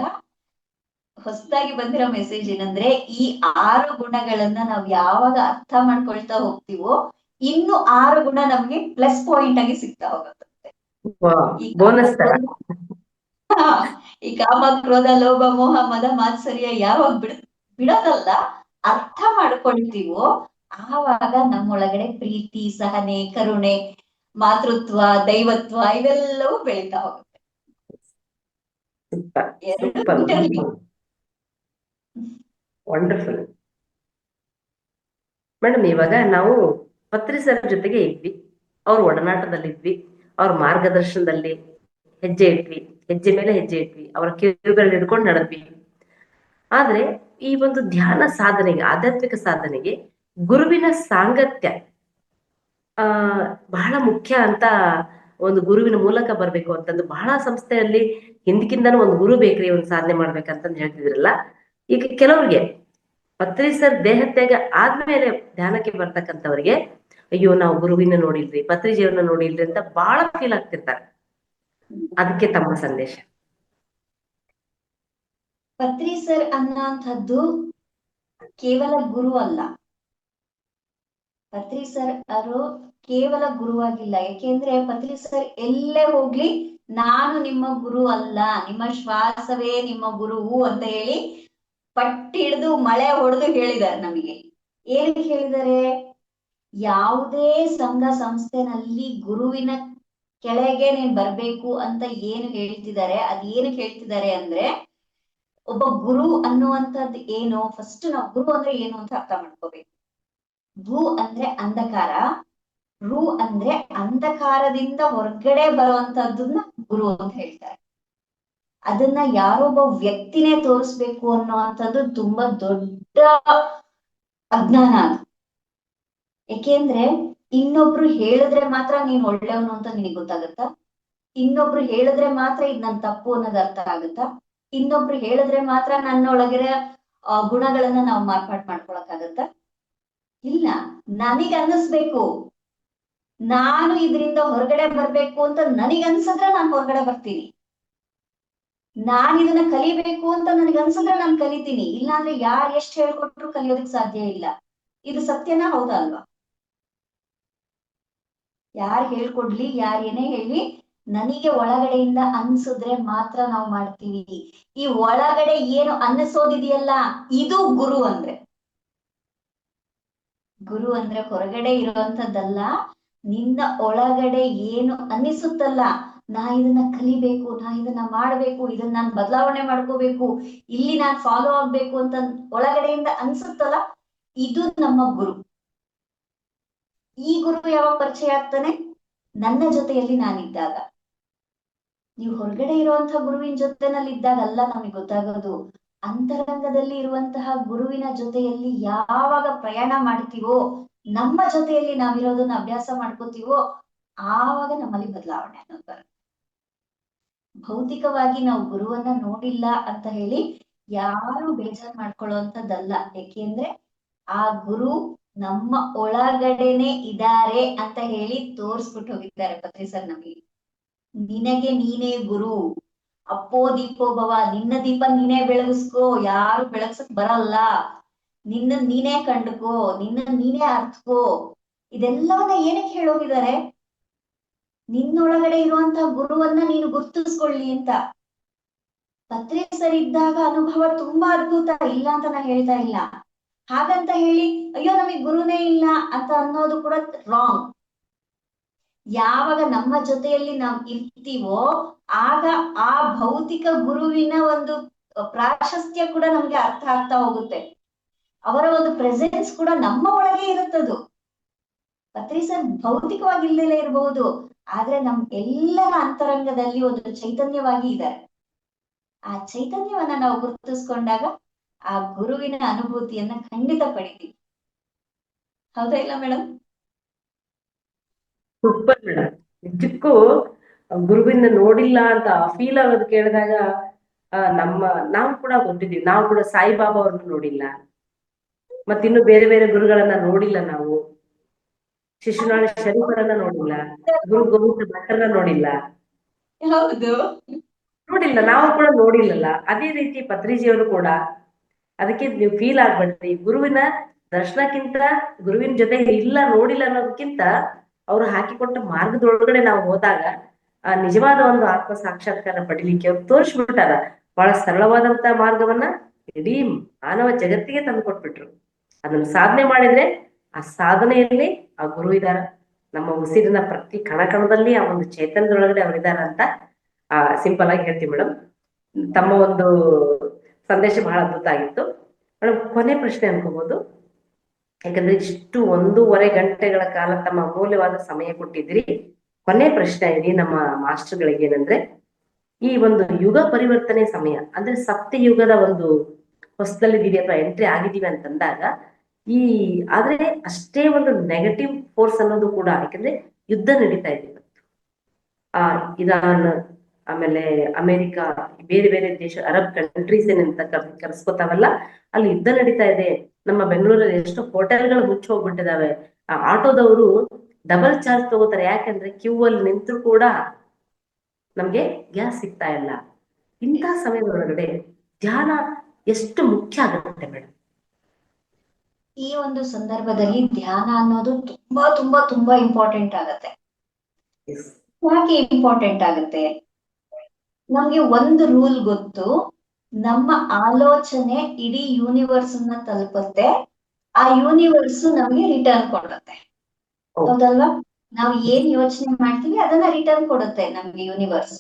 ಹೊಸದಾಗಿ ಬಂದಿರೋ ಮೆಸೇಜ್ ಏನಂದ್ರೆ, ಈ 6 ಗುಣಗಳನ್ನ ನಾವ್ ಯಾವಾಗ ಅರ್ಥ ಮಾಡ್ಕೊಳ್ತಾ ಹೋಗ್ತೀವೋ ಇನ್ನು 6 ಗುಣ ನಮ್ಗೆ ಪ್ಲಸ್ ಪಾಯಿಂಟ್ ಆಗಿ ಸಿಗ್ತಾ ಹೋಗುತ್ತೆ. ಬೋನಸ್ ತರ. ಈ ಕಾಮ ಕ್ರೋಧ ಲೋಭ ಮೋಹ ಮದ ಮಾತ್ಸರ್ಯ ಯಾವಾಗ ಬಿಡೋದಲ್ಲ, ಅರ್ಥ ಮಾಡ್ಕೊಳ್ತೀವೋ ಆವಾಗ ನಮ್ಮೊಳಗಡೆ ಪ್ರೀತಿ, ಸಹನೆ, ಕರುಣೆ, ಮಾತೃತ್ವ, ದೈವತ್ವ ಇವೆಲ್ಲವೂ ಬೆಳೀತಾ ಹೋಗುತ್ತೆ. Super wonderful madam. ಇವಾಗ ನಾವು ಪತ್ರಿ ಸರ್ ಜೊತೆಗೆ ಇದ್ವಿ, ಅವ್ರ ಒಡನಾಟದಲ್ಲಿದ್ವಿ, ಅವ್ರ ಮಾರ್ಗದರ್ಶನದಲ್ಲಿ ಹೆಜ್ಜೆ ಇಟ್ವಿ, ಹೆಜ್ಜೆ ಮೇಲೆ ಹೆಜ್ಜೆ ಇಟ್ವಿ, ಅವರ ಕಿರುಗಳನ್ನ ಹಿಡ್ಕೊಂಡು ನಡೆದ್ವಿ. ಆದ್ರೆ ಈ ಒಂದು ಧ್ಯಾನ ಸಾಧನೆಗೆ, ಆಧ್ಯಾತ್ಮಿಕ ಸಾಧನೆಗೆ ಗುರುವಿನ ಸಾಂಗತ್ಯ ಬಹಳ ಮುಖ್ಯ ಅಂತ, ಒಂದು ಗುರುವಿನ ಮೂಲಕ ಬರ್ಬೇಕು ಅಂತಂದು ಬಹಳ ಸಂಸ್ಥೆಯಲ್ಲಿ ಹಿಂದಕ್ಕಿಂದನೂ ಒಂದು ಗುರು ಬೇಕ್ರಿ ಒಂದು ಸಾಧನೆ ಮಾಡ್ಬೇಕಂತಂದು ಹೇಳ್ತಿದ್ರಲ್ಲ. ಈಗ ಕೆಲವ್ರಿಗೆ ಪತ್ರಿ ಸರ್ ದೇಹತ್ಯಾಗ ಆದ್ಮೇಲೆ ಧ್ಯಾನಕ್ಕೆ ಬರ್ತಕ್ಕಂಥವ್ರಿಗೆ ಅಯ್ಯೋ ನಾವು ಗುರುವಿನ ನೋಡಿಲ್ರಿ, ಪತ್ರಿಜಿಯವ್ರನ್ನ ನೋಡಿಲ್ರಿ ಅಂತ ಬಹಳ ಫೀಲ್ ಆಗ್ತಿರ್ತಾರೆ. ಅದಕ್ಕೆ ತಮ್ಮ ಸಂದೇಶ. ಪತ್ರಿ ಸರ್ ಅನ್ನೋಂಥದ್ದು ಕೇವಲ ಗುರು ಅಲ್ಲ. ಪತ್ರಿ ಸರ್ ಅವರು ಕೇವಲ ಗುರುವಾಗಿಲ್ಲ. ಯಾಕೆಂದ್ರೆ ಪತ್ರಿ ಸರ್ ಎಲ್ಲೇ ಹೋಗ್ಲಿ ನಾನು ನಿಮ್ಮ ಗುರು ಅಲ್ಲ, ನಿಮ್ಮ ಶ್ವಾಸವೇ ನಿಮ್ಮ ಗುರುವು ಅಂತ ಹೇಳಿ ಪಟ್ಟಿ ಹಿಡಿದು ಮಳೆ ಹೊಡೆದು ಹೇಳಿದ್ದಾರೆ ನಮಗೆ. ಏನಕ್ಕೆ ಹೇಳಿದ್ದಾರೆ? ಯಾವುದೇ ಸಂಘ ಸಂಸ್ಥೆನಲ್ಲಿ ಗುರುವಿನ ಕೆಳಗೆ ನೀನ್ ಬರ್ಬೇಕು ಅಂತ ಏನು ಹೇಳ್ತಿದ್ದಾರೆ, ಅದ್ ಏನಕ್ಕೆ ಹೇಳ್ತಿದ್ದಾರೆ ಅಂದ್ರೆ, ಒಬ್ಬ ಗುರು ಅನ್ನುವಂಥದ್ದು ಏನು, ಫಸ್ಟ್ ನಾವು ಗುರು ಅಂದ್ರೆ ಏನು ಅಂತ ಅರ್ಥ ಮಾಡ್ಕೋಬೇಕು. ಭೂ ಅಂದ್ರೆ ಅಂಧಕಾರ, ರು ಅಂದ್ರೆ ಅಂಧಕಾರದಿಂದ ಹೊರಗಡೆ ಬರುವಂತದ್ದನ್ನ ಗುರು ಅಂತ ಹೇಳ್ತಾರೆ. ಅದನ್ನ ಯಾರೊಬ್ಬ ವ್ಯಕ್ತಿನೇ ತೋರಿಸ್ಬೇಕು ಅನ್ನುವಂಥದ್ದು ತುಂಬಾ ದೊಡ್ಡ ಅಜ್ಞಾನ ಅದು. ಯಾಕೆಂದ್ರೆ ಇನ್ನೊಬ್ರು ಹೇಳಿದ್ರೆ ಮಾತ್ರ ನೀನ್ ಒಳ್ಳೆಯವನು ಅಂತ ನಿನಗೆ ಗೊತ್ತಾಗತ್ತಾ? ಇನ್ನೊಬ್ರು ಹೇಳಿದ್ರೆ ಮಾತ್ರ ಇದ್ ನನ್ ತಪ್ಪು ಅನ್ನೋದು ಅರ್ಥ ಆಗುತ್ತಾ? ಇನ್ನೊಬ್ರು ಹೇಳಿದ್ರೆ ಮಾತ್ರ ನನ್ನೊಳಗಿರೋ ಗುಣಗಳನ್ನ ನಾವು ಮಾರ್ಪಾಟ್ ಮಾಡ್ಕೊಳಕ್ಕಾಗತ್ತಾ? ಇಲ್ಲ. ನನಗ್ ಅನ್ನಿಸ್ಬೇಕು, ನಾನು ಇದರಿಂದ ಹೊರಗಡೆ ಬರ್ಬೇಕು ಅಂತ ನನಗನ್ಸಿದ್ರೆ ನಾನು ಹೊರಗಡೆ ಬರ್ತೀನಿ. ನಾನ್ ಇದನ್ನ ಕಲಿಬೇಕು ಅಂತ ನನಗನ್ಸಿದ್ರೆ ನಾನು ಕಲಿತೀನಿ. ಇಲ್ಲಾಂದ್ರೆ ಯಾರು ಎಷ್ಟು ಹೇಳ್ಕೊಟ್ರು ಕಲಿಯೋದಕ್ ಸಾಧ್ಯ ಇಲ್ಲ. ಇದು ಸತ್ಯನಾ ಹೌದಾ ಅಲ್ವಾ? ಯಾರು ಹೇಳ್ಕೊಡ್ಲಿ, ಯಾರು ಏನೇ ಹೇಳಿ, ನನಗೆ ಒಳಗಡೆಯಿಂದ ಅನ್ಸಿದ್ರೆ ಮಾತ್ರ ನಾವು ಮಾಡ್ತೀವಿ. ಈ ಒಳಗಡೆ ಏನು ಅನ್ನಿಸೋದಿದೆಯಲ್ಲ, ಇದು ಗುರು ಅಂದ್ರೆ. ಗುರು ಅಂದ್ರೆ ಹೊರಗಡೆ ಇರುವಂತದ್ದಲ್ಲ, ನಿನ್ನ ಒಳಗಡೆ ಏನು ಅನ್ನಿಸುತ್ತಲ್ಲ, ನಾ ಇದನ್ನ ಕಲಿಬೇಕು, ನಾ ಇದನ್ನ ಮಾಡ್ಬೇಕು, ಇದನ್ನ ನಾನು ಬದಲಾವಣೆ ಮಾಡ್ಕೋಬೇಕು, ಇಲ್ಲಿ ನಾನ್ ಫಾಲೋ ಆಗ್ಬೇಕು ಅಂತ ಒಳಗಡೆಯಿಂದ ಅನ್ಸುತ್ತಲ್ಲ, ಇದು ನಮ್ಮ ಗುರು. ಈ ಗುರು ಯಾವಾಗ ಪರಿಚಯ ಆಗ್ತಾನೆ? ನನ್ನ ಜೊತೆಯಲ್ಲಿ ನಾನಿದ್ದಾಗ. ನೀವು ಹೊರಗಡೆ ಇರುವಂತಹ ಗುರುವಿನ ಜೊತೆನಲ್ಲಿ ಇದ್ದಾಗಲ್ಲ ನಮಗೆ ಗೊತ್ತಾಗೋದು. ಅಂತರಂಗದಲ್ಲಿ ಇರುವಂತಹ ಗುರುವಿನ ಜೊತೆಯಲ್ಲಿ ಯಾವಾಗ ಪ್ರಯಾಣ ಮಾಡ್ತೀವೋ, ನಮ್ಮ ಜೊತೆಯಲ್ಲಿ ನಾವಿರೋದನ್ನ ಅಭ್ಯಾಸ ಮಾಡ್ಕೋತೀವೋ, ಆವಾಗ ನಮ್ಮಲ್ಲಿ ಬದಲಾವಣೆ ಅನ್ನೋದು ಬರುತ್ತೆ. ಭೌತಿಕವಾಗಿ ನಾವು ಗುರುವನ್ನ ನೋಡಿಲ್ಲ ಅಂತ ಹೇಳಿ ಯಾರು ಬೇಜಾರ್ ಮಾಡ್ಕೊಳ್ಳುವಂಥದ್ದಲ್ಲ. ಯಾಕೆಂದ್ರೆ ಆ ಗುರು ನಮ್ಮ ಒಳಗಡೆನೆ ಇದ್ದಾರೆ ಅಂತ ಹೇಳಿ ತೋರ್ಸ್ಬಿಟ್ಟು ಹೋಗಿದ್ದಾರೆ ಪತ್ರಿ ಸರ್ ನಮಗೆ. ನಿನಗೆ ನೀನೇ ಗುರು, ಅಪ್ಪೋ ದೀಪೋ ಭವ, ನಿನ್ನ ದೀಪ ನೀನೇ ಬೆಳಗಿಸ್ಕೋ, ಯಾರು ಬೆಳಗ್ಸಕ್ ಬರಲ್ಲ, ನಿನ್ನ ನೀನೇ ಕಂಡುಕೋ, ನಿನ್ನ ನೀನೇ ಅರ್ಥಕೋ. ಇದೆಲ್ಲವನ್ನ ಏನಕ್ಕೆ ಹೇಳೋಗಿದ್ದಾರೆ? ನಿನ್ನೊಳಗಡೆ ಇರುವಂತಹ ಗುರುವನ್ನ ನೀನು ಗುರ್ತಿಸ್ಕೊಳ್ಳಿ ಅಂತ. ಪತ್ರಿಸರಿದ್ದಾಗ ಅನುಭವ ತುಂಬಾ ಅದ್ಭುತ, ಇಲ್ಲ ಅಂತ ನಾ ಹೇಳ್ತಾ ಇಲ್ಲ. ಹಾಗಂತ ಹೇಳಿ ಅಯ್ಯೋ ನಮಗ್ ಗುರುನೇ ಇಲ್ಲ ಅಂತ ಅನ್ನೋದು ಕೂಡ ರಾಂಗ್. ಯಾವಾಗ ನಮ್ಮ ಜೊತೆಯಲ್ಲಿ ನಾವು ಇರ್ತೀವೋ ಆಗ ಆ ಭೌತಿಕ ಗುರುವಿನ ಒಂದು ಪ್ರಾಶಸ್ತ್ಯ ಕೂಡ ನಮ್ಗೆ ಅರ್ಥ ಆಗ್ತಾ ಹೋಗುತ್ತೆ. ಅವರ ಒಂದು ಪ್ರೆಸೆನ್ಸ್ ಕೂಡ ನಮ್ಮ ಒಳಗೆ ಇರುತ್ತದು. ಪತ್ರಿಸರ್ ಭೌತಿಕವಾಗಿ ಇಲ್ಲದೆ ಇರಬಹುದು, ಆದ್ರೆ ನಮ್ ಎಲ್ಲರ ಅಂತರಂಗದಲ್ಲಿ ಒಂದು ಚೈತನ್ಯವಾಗಿ ಇದ್ದಾರೆ. ಆ ಚೈತನ್ಯವನ್ನ ನಾವು ಗುರುತಿಸ್ಕೊಂಡಾಗ ಆ ಗುರುವಿನ ಅನುಭೂತಿಯನ್ನ ಖಂಡಿತ ಪಡಿತೀವಿ. ಹೌದಾ ಇಲ್ಲ ಮೇಡಮ್? Super madam. ನಿಜಕ್ಕೂ ಗುರುವಿನ ನೋಡಿಲ್ಲ ಅಂತ ಫೀಲ್ ಆಗೋದು ಕೇಳಿದಾಗ ನಾವು ಕೂಡ ಹೊಂಟಿದೀವಿ. ನಾವು ಕೂಡ ಸಾಯಿಬಾಬಾ ಅವ್ರನ್ನ ನೋಡಿಲ್ಲ, ಮತ್ತಿನ್ನು ಬೇರೆ ಬೇರೆ ಗುರುಗಳನ್ನ ನೋಡಿಲ್ಲ. ನಾವು ಶಿಶುನಾಳ ಶರೀಫರನ್ನ ನೋಡಿಲ್ಲ, ಗುರು ಗೋವಿಂದ ಭಟ್ಟರನ್ನ ನೋಡಿಲ್ಲ. ಹೌದು, ನಾವು ಕೂಡ ನೋಡಿಲ್ಲಲ್ಲ. ಅದೇ ರೀತಿ ಪತ್ರಿಜಿಯವರು ಕೂಡ. ಅದಕ್ಕೆ ನೀವು ಫೀಲ್ ಆಗ್ಬೇಡ್ರಿ. ಗುರುವಿನ ದರ್ಶನಕ್ಕಿಂತ, ಗುರುವಿನ ಜೊತೆ ಇಲ್ಲ ನೋಡಿಲ್ಲ ಅನ್ನೋದಕ್ಕಿಂತ ಅವ್ರು ಹಾಕಿಕೊಟ್ಟ ಮಾರ್ಗದೊಳಗಡೆ ನಾವು ಹೋದಾಗ ಆ ನಿಜವಾದ ಒಂದು ಆತ್ಮ ಸಾಕ್ಷಾತ್ಕಾರ ಪಡಿಲಿಕ್ಕೆ ಅವ್ರು ತೋರಿಸ್ಬಿಟ್ಟಾರ. ಬಹಳ ಸರಳವಾದಂತ ಮಾರ್ಗವನ್ನ ಇಡೀ ಮಾನವ ಜಗತ್ತಿಗೆ ತಂದು ಕೊಟ್ಬಿಟ್ರು. ಅದನ್ನ ಸಾಧನೆ ಮಾಡಿದ್ರೆ ಆ ಸಾಧನೆಯಲ್ಲಿ ಆ ಗುರು ಇದಾರ. ನಮ್ಮ ಉಸಿರಿನ ಪ್ರತಿ ಕಣಕಣದಲ್ಲಿ ಆ ಒಂದು ಚೈತನ್ಯದೊಳಗಡೆ ಅವರಿದಾರ ಅಂತ ಸಿಂಪಲ್ ಆಗಿ ಹೇಳ್ತೀವಿ ಮೇಡಮ್. ತಮ್ಮ ಒಂದು ಸಂದೇಶ ಬಹಳ ಅದ್ಭುತ ಆಗಿತ್ತು ಮೇಡಮ್. ಕೊನೆ ಪ್ರಶ್ನೆ ಅನ್ಕೋಬಹುದು, ಯಾಕಂದ್ರೆ ಇಷ್ಟು 1.5 ಗಂಟೆಗಳ ಕಾಲ ತಮ್ಮ ಅಮೂಲ್ಯವಾದ ಸಮಯ ಕೊಟ್ಟಿದ್ರಿ. ಕೊನೆ ಪ್ರಶ್ನೆ ಇದೆ ನಮ್ಮ ಮಾಸ್ಟರ್ಗಳಿಗೆ ಏನಂದ್ರೆ, ಈ ಒಂದು ಯುಗ ಪರಿವರ್ತನೆ ಸಮಯ ಅಂದ್ರೆ ಸಪ್ತಯುಗದ ಒಂದು ಹೊಸದಲ್ಲಿದ್ದೀವಿ ಅಥವಾ ಎಂಟ್ರಿ ಆಗಿದ್ದೀವಿ ಅಂತಂದಾಗ ಆದ್ರೆ ಅಷ್ಟೇ ಒಂದು ನೆಗೆಟಿವ್ ಫೋರ್ಸ್ ಅನ್ನೋದು ಕೂಡ, ಯಾಕಂದ್ರೆ ಯುದ್ಧ ನಡೀತಾ ಇದೆ. ಇರಾನ್, ಆಮೇಲೆ ಅಮೆರಿಕ, ಬೇರೆ ಬೇರೆ ದೇಶ, ಅರಬ್ ಕಂಟ್ರೀಸ್ ಏನಂತ ಕರೆಸ್ಕೊತಾವಲ್ಲ, ಅಲ್ಲಿ ಯುದ್ಧ ನಡೀತಾ ಇದೆ. ನಮ್ಮ ಬೆಂಗಳೂರಲ್ಲಿ ಎಷ್ಟು ಹೋಟೆಲ್ಗಳು ಮುಚ್ಚಿ ಹೋಗ್ಬಿಟ್ಟಿದಾವೆ. ಆ ಆಟೋದವರು ಡಬಲ್ ಚಾರ್ಜ್ ತಗೋತಾರೆ. ಯಾಕಂದ್ರೆ ಕ್ಯೂ ಅಲ್ಲಿ ನಿಂತರೂ ಕೂಡ ನಮ್ಗೆ ಗ್ಯಾಸ್ ಸಿಗ್ತಾ ಇಲ್ಲ. ಇಂಥ ಸಮಯದೊಳಗಡೆ ಧ್ಯಾನ ಎಷ್ಟು ಮುಖ್ಯ ಆಗುತ್ತೆ ಮೇಡಮ್? ಈ ಒಂದು ಸಂದರ್ಭದಲ್ಲಿ ಧ್ಯಾನ ಅನ್ನೋದು ತುಂಬಾ ತುಂಬಾ ತುಂಬಾ ಇಂಪಾರ್ಟೆಂಟ್ ಆಗತ್ತೆ. ಯಾಕೆ ಇಂಪಾರ್ಟೆಂಟ್ ಆಗುತ್ತೆ? ನಮ್ಗೆ ಒಂದು ರೂಲ್ ಗೊತ್ತು, ನಮ್ಮ ಆಲೋಚನೆ ಇಡೀ ಯೂನಿವರ್ಸ್ ಅನ್ನ ತಲುಪುತ್ತೆ, ಆ ಯೂನಿವರ್ಸ್ ನಮ್ಗೆ ರಿಟರ್ನ್ ಕೊಡುತ್ತೆ. ಹೌದಲ್ವಾ? ನಾವು ಏನ್ ಯೋಚನೆ ಮಾಡ್ತೀವಿ ಅದನ್ನ ರಿಟರ್ನ್ ಕೊಡುತ್ತೆ ನಮ್ಗೆ ಯೂನಿವರ್ಸ್.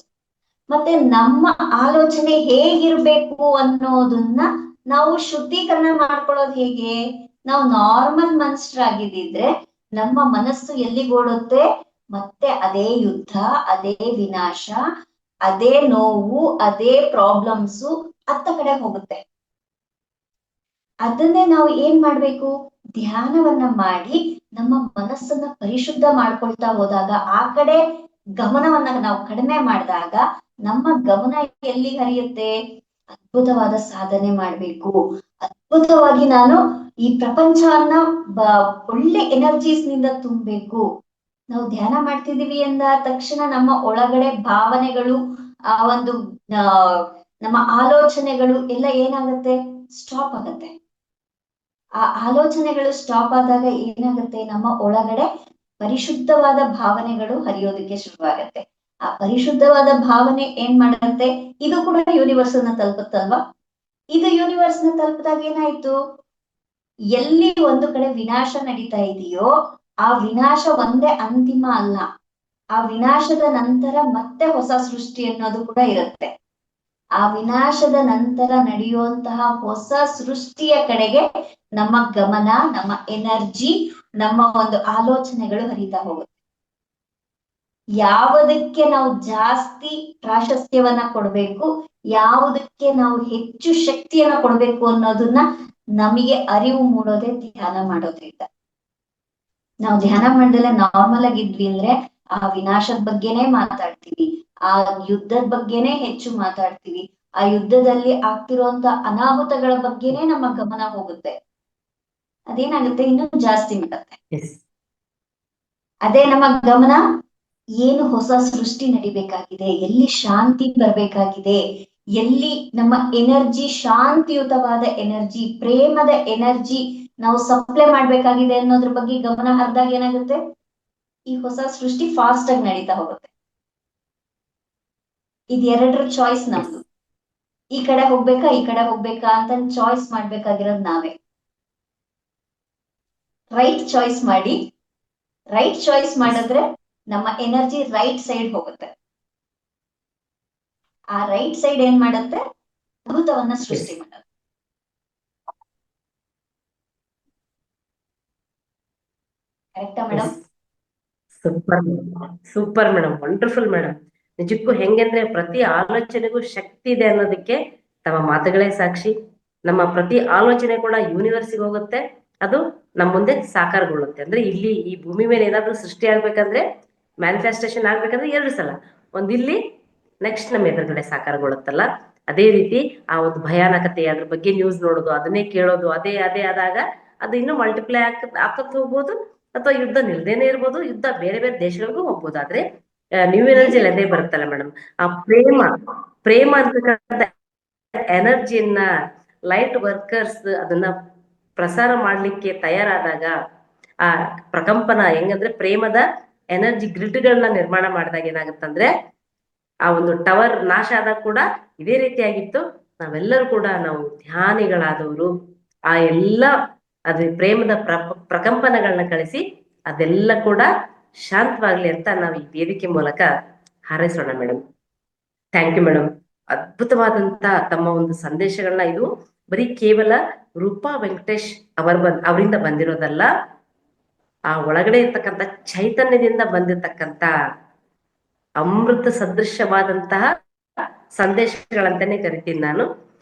ಮತ್ತೆ ನಮ್ಮ ಆಲೋಚನೆ ಹೇಗಿರ್ಬೇಕು ಅನ್ನೋದನ್ನ ನಾವು ಶುದ್ಧೀಕರಣ ಮಾಡ್ಕೊಳ್ಳೋದು ಹೇಗೆ? ನಾವು ನಾರ್ಮಲ್ ಮನುಷ್ಯರಾಗಿದ್ದಿದ್ರೆ ನಮ್ಮ ಮನಸ್ಸು ಎಲ್ಲಿಗೋಡುತ್ತೆ? ಮತ್ತೆ ಅದೇ ಯುದ್ಧ, ಅದೇ ವಿನಾಶ, ಅದೇ ನೋವು, ಅದೇ ಪ್ರಾಬ್ಲಮ್ಸು ಅತ್ತ ಕಡೆ ಹೋಗುತ್ತೆ. ಅದನ್ನೇ ನಾವು ಏನ್ ಮಾಡ್ಬೇಕು? ಧ್ಯಾನವನ್ನ ಮಾಡಿ ನಮ್ಮ ಮನಸ್ಸನ್ನ ಪರಿಶುದ್ಧ ಮಾಡ್ಕೊಳ್ತಾ ಹೋದಾಗ, ಆ ಕಡೆ ಗಮನವನ್ನ ನಾವು ಕಡಿಮೆ ಮಾಡಿದಾಗ ನಮ್ಮ ಗಮನ ಎಲ್ಲಿ ಹರಿಯುತ್ತೆ? ಅದ್ಭುತವಾದ ಸಾಧನೆ ಮಾಡ್ಬೇಕು, ಅದ್ಭುತವಾಗಿ ನಾನು ಈ ಪ್ರಪಂಚವನ್ನ ಒಳ್ಳೆ ಎನರ್ಜೀಸ್ ನಿಂದ ತುಂಬಬೇಕು. ನಾವು ಧ್ಯಾನ ಮಾಡ್ತಿದೀವಿ ಅಂದ ತಕ್ಷಣ ನಮ್ಮ ಒಳಗಡೆ ಭಾವನೆಗಳು, ಆ ಒಂದು ನಮ್ಮ ಆಲೋಚನೆಗಳು ಎಲ್ಲ ಏನಾಗುತ್ತೆ? ಸ್ಟಾಪ್ ಆಗತ್ತೆ. ಆ ಆಲೋಚನೆಗಳು ಸ್ಟಾಪ್ ಆದಾಗ ಏನಾಗುತ್ತೆ? ನಮ್ಮ ಒಳಗಡೆ ಪರಿಶುದ್ಧವಾದ ಭಾವನೆಗಳು ಹರಿಯೋದಕ್ಕೆ ಶುರುವಾಗತ್ತೆ. ಆ ಪರಿಶುದ್ಧವಾದ ಭಾವನೆ ಏನ್ ಮಾಡುತ್ತೆ? ಇದು ಕೂಡ ಯೂನಿವರ್ಸ್ ಅನ್ನ ತಲುಪುತ್ತಲ್ವಾ? ಇದು ಯೂನಿವರ್ಸ್ ನ ತಲುಪಿದಾಗ ಏನಾಯ್ತು? ಎಲ್ಲಿ ಒಂದು ಕಡೆ ವಿನಾಶ ನಡೀತಾ ಇದೆಯೋ ಆ ವಿನಾಶ ಒಂದೇ ಅಂತಿಮ ಅಲ್ಲ. ಆ ವಿನಾಶದ ನಂತರ ಮತ್ತೆ ಹೊಸ ಸೃಷ್ಟಿ ಅನ್ನೋದು ಕೂಡ ಇರುತ್ತೆ. ಆ ವಿನಾಶದ ನಂತರ ನಡೆಯುವಂತಹ ಹೊಸ ಸೃಷ್ಟಿಯ ಕಡೆಗೆ ನಮ್ಮ ಗಮನ, ನಮ್ಮ ಎನರ್ಜಿ, ನಮ್ಮ ಒಂದು ಆಲೋಚನೆಗಳು ಹರಿತಾ ಹೋಗುತ್ತೆ. ಯಾವುದಕ್ಕೆ ನಾವು ಜಾಸ್ತಿ ಪ್ರಾಶಸ್ತ್ಯವನ್ನ ಕೊಡ್ಬೇಕು, ಯಾವುದಕ್ಕೆ ನಾವು ಹೆಚ್ಚು ಶಕ್ತಿಯನ್ನ ಕೊಡ್ಬೇಕು ಅನ್ನೋದನ್ನ ನಮಗೆ ಅರಿವು ಮೂಡೋದೇ ಧ್ಯಾನ ಮಾಡೋದ್ರಿಂದ. ನಾವು ಧ್ಯಾನ ಮಾಡ್ದಲೆ ನಾರ್ಮಲ್ ಆಗಿದ್ವಿ ಅಂದ್ರೆ ಆ ವಿನಾಶದ ಬಗ್ಗೆನೇ ಮಾತಾಡ್ತೀವಿ, ಆ ಯುದ್ಧದ ಬಗ್ಗೆನೇ ಹೆಚ್ಚು ಮಾತಾಡ್ತೀವಿ, ಆ ಯುದ್ಧದಲ್ಲಿ ಆಗ್ತಿರುವಂತ ಅನಾಹುತಗಳ ಬಗ್ಗೆನೇ ನಮ್ಮ ಗಮನ ಹೋಗುತ್ತೆ. ಅದೇನಾಗುತ್ತೆ? ಇನ್ನೂ ಜಾಸ್ತಿ ಮಾಡುತ್ತೆ. ಅದೇ ನಮ್ಮ ಗಮನ ಏನು ಹೊಸ ಸೃಷ್ಟಿ ನಡಿಬೇಕಾಗಿದೆ, ಎಲ್ಲಿ ಶಾಂತಿ ಬರ್ಬೇಕಾಗಿದೆ, ಎಲ್ಲಿ ನಮ್ಮ ಎನರ್ಜಿ ಶಾಂತಿಯುತವಾದ ಎನರ್ಜಿ, ಪ್ರೇಮದ ಎನರ್ಜಿ ನಾವು ಸಪ್ಲೈ ಮಾಡ್ಬೇಕಾಗಿದೆ ಅನ್ನೋದ್ರ ಬಗ್ಗೆ ಗಮನ ಹರಿದಾಗ ಏನಾಗುತ್ತೆ? ಈ ಹೊಸ ಸೃಷ್ಟಿ ಫಾಸ್ಟ್ ಆಗಿ ನಡೀತಾ ಹೋಗುತ್ತೆ. ಇದೆರಡರ ಚಾಯ್ಸ್ ನಮ್ದು. ಈ ಕಡೆ ಹೋಗ್ಬೇಕಾ ಈ ಕಡೆ ಹೋಗ್ಬೇಕಾ ಅಂತ ಚಾಯ್ಸ್ ಮಾಡ್ಬೇಕಾಗಿರೋದು ನಾವೇ. ರೈಟ್ ಚಾಯ್ಸ್ ಮಾಡಿ, ರೈಟ್ ಚಾಯ್ಸ್ ಮಾಡಿದ್ರೆ ನಮ್ಮ ಎನರ್ಜಿ ರೈಟ್ ಸೈಡ್ ಹೋಗುತ್ತೆ. ಆ ರೈಟ್ ಸೈಡ್ ಏನ್ ಮಾಡುತ್ತೆ, ಅದ್ಭುತವನ್ನ ಸೃಷ್ಟಿ ಮಾಡುತ್ತೆ. ಕರೆಕ್ಟಾ madam? Super super madam, wonderful madam. ನಿಜಕ್ಕೂ ಹೆಂಗಂದ್ರೆ ಪ್ರತಿ ಆಲೋಚನೆಗೂ ಶಕ್ತಿ ಇದೆ ಅನ್ನೋದಕ್ಕೆ ತಮ್ಮ ಮಾತುಗಳೇ ಸಾಕ್ಷಿ. ನಮ್ಮ ಪ್ರತಿ ಆಲೋಚನೆ ಕೂಡ ಯೂನಿವರ್ಸಿಗೆ ಹೋಗುತ್ತೆ, ಅದು ನಮ್ಮ ಮುಂದೆ ಸಾಕಾರಗೊಳ್ಳುತ್ತೆ. ಅಂದ್ರೆ ಇಲ್ಲಿ ಈ ಭೂಮಿ ಮೇಲೆ ಏನಾದ್ರೂ ಸೃಷ್ಟಿ ಆಗ್ಬೇಕಂದ್ರೆ, ಮ್ಯಾನಿಫೆಸ್ಟೇಷನ್ ಆಗ್ಬೇಕಂದ್ರೆ 2 ಸಲ, ಒಂದ್ ಇಲ್ಲಿ, ನೆಕ್ಸ್ಟ್ ನಮ್ಮ ಎದುರುಗಡೆ ಸಾಕಾರಗೊಳ್ಳುತ್ತಲ್ಲ. ಅದೇ ರೀತಿ ಆ ಒಂದು ಭಯಾನಕತೆ, ಅದ್ರ ಬಗ್ಗೆ ನ್ಯೂಸ್ ನೋಡೋದು, ಅದನ್ನೇ ಕೇಳೋದು, ಅದೇ ಅದೇ ಆದಾಗ ಅದು ಇನ್ನೂ ಮಲ್ಟಿಪ್ಲೈ ಆಕತ್ ಹೋಗ್ಬೋದು, ಅಥವಾ ಯುದ್ಧ ನಿಲ್ದೇನೆ ಇರ್ಬೋದು, ಯುದ್ಧ ಬೇರೆ ಬೇರೆ ದೇಶಗಳಿಗೂ ಹೋಗ್ಬೋದು. ಆದ್ರೆ ನ್ಯೂ ಎನರ್ಜಿ ಅದೇ ಬರುತ್ತಲ್ಲ ಮೇಡಮ್, ಆ ಪ್ರೇಮ ಅಂತಕ್ಕಂಥ ಎನರ್ಜಿಯನ್ನ ಲೈಟ್ ವರ್ಕರ್ಸ್ ಅದನ್ನ ಪ್ರಸಾರ ಮಾಡ್ಲಿಕ್ಕೆ ತಯಾರಾದಾಗ, ಆ ಪ್ರಕಂಪನ ಹೆಂಗಂದ್ರೆ ಪ್ರೇಮದ ಎನರ್ಜಿ ಗ್ರಿಡ್ಗಳನ್ನ ನಿರ್ಮಾಣ ಮಾಡಿದಾಗ ಏನಾಗುತ್ತಂದ್ರೆ, ಆ ಒಂದು ಟವರ್ ನಾಶ ಆದಾಗ ಕೂಡ ಇದೇ ರೀತಿಯಾಗಿತ್ತು. ನಾವೆಲ್ಲರೂ ಕೂಡ ನಾವು ಧ್ಯಾನಿಗಳಾದವರು ಆ ಎಲ್ಲ ಅದ್ರ ಪ್ರೇಮದ ಪ್ರಕಂಪನಗಳನ್ನ ಕಳಿಸಿ ಅದೆಲ್ಲ ಕೂಡ ಶಾಂತವಾಗ್ಲಿ ಅಂತ ನಾವು ಈ ವೇದಿಕೆ ಮೂಲಕ ಹಾರೈಸೋಣ ಮೇಡಮ್. Thank you madam. ಅದ್ಭುತವಾದಂತ ತಮ್ಮ ಒಂದು ಸಂದೇಶಗಳನ್ನ, ಇದು ಬರೀ ಕೇವಲ ರೂಪಾ ವೆಂಕಟೇಶ್ ಅವರಿಂದ ಬಂದಿರೋದಲ್ಲ, ಆ ಒಳಗಡೆ ಇರ್ತಕ್ಕಂಥ ಚೈತನ್ಯದಿಂದ ಬಂದಿರತಕ್ಕಂತ ಅಮೃತ ಸದೃಶವಾದಂತಹ ಸಂದೇಶಗಳಂತಾನೆ ಕರಿತೀನಿ ನಾನು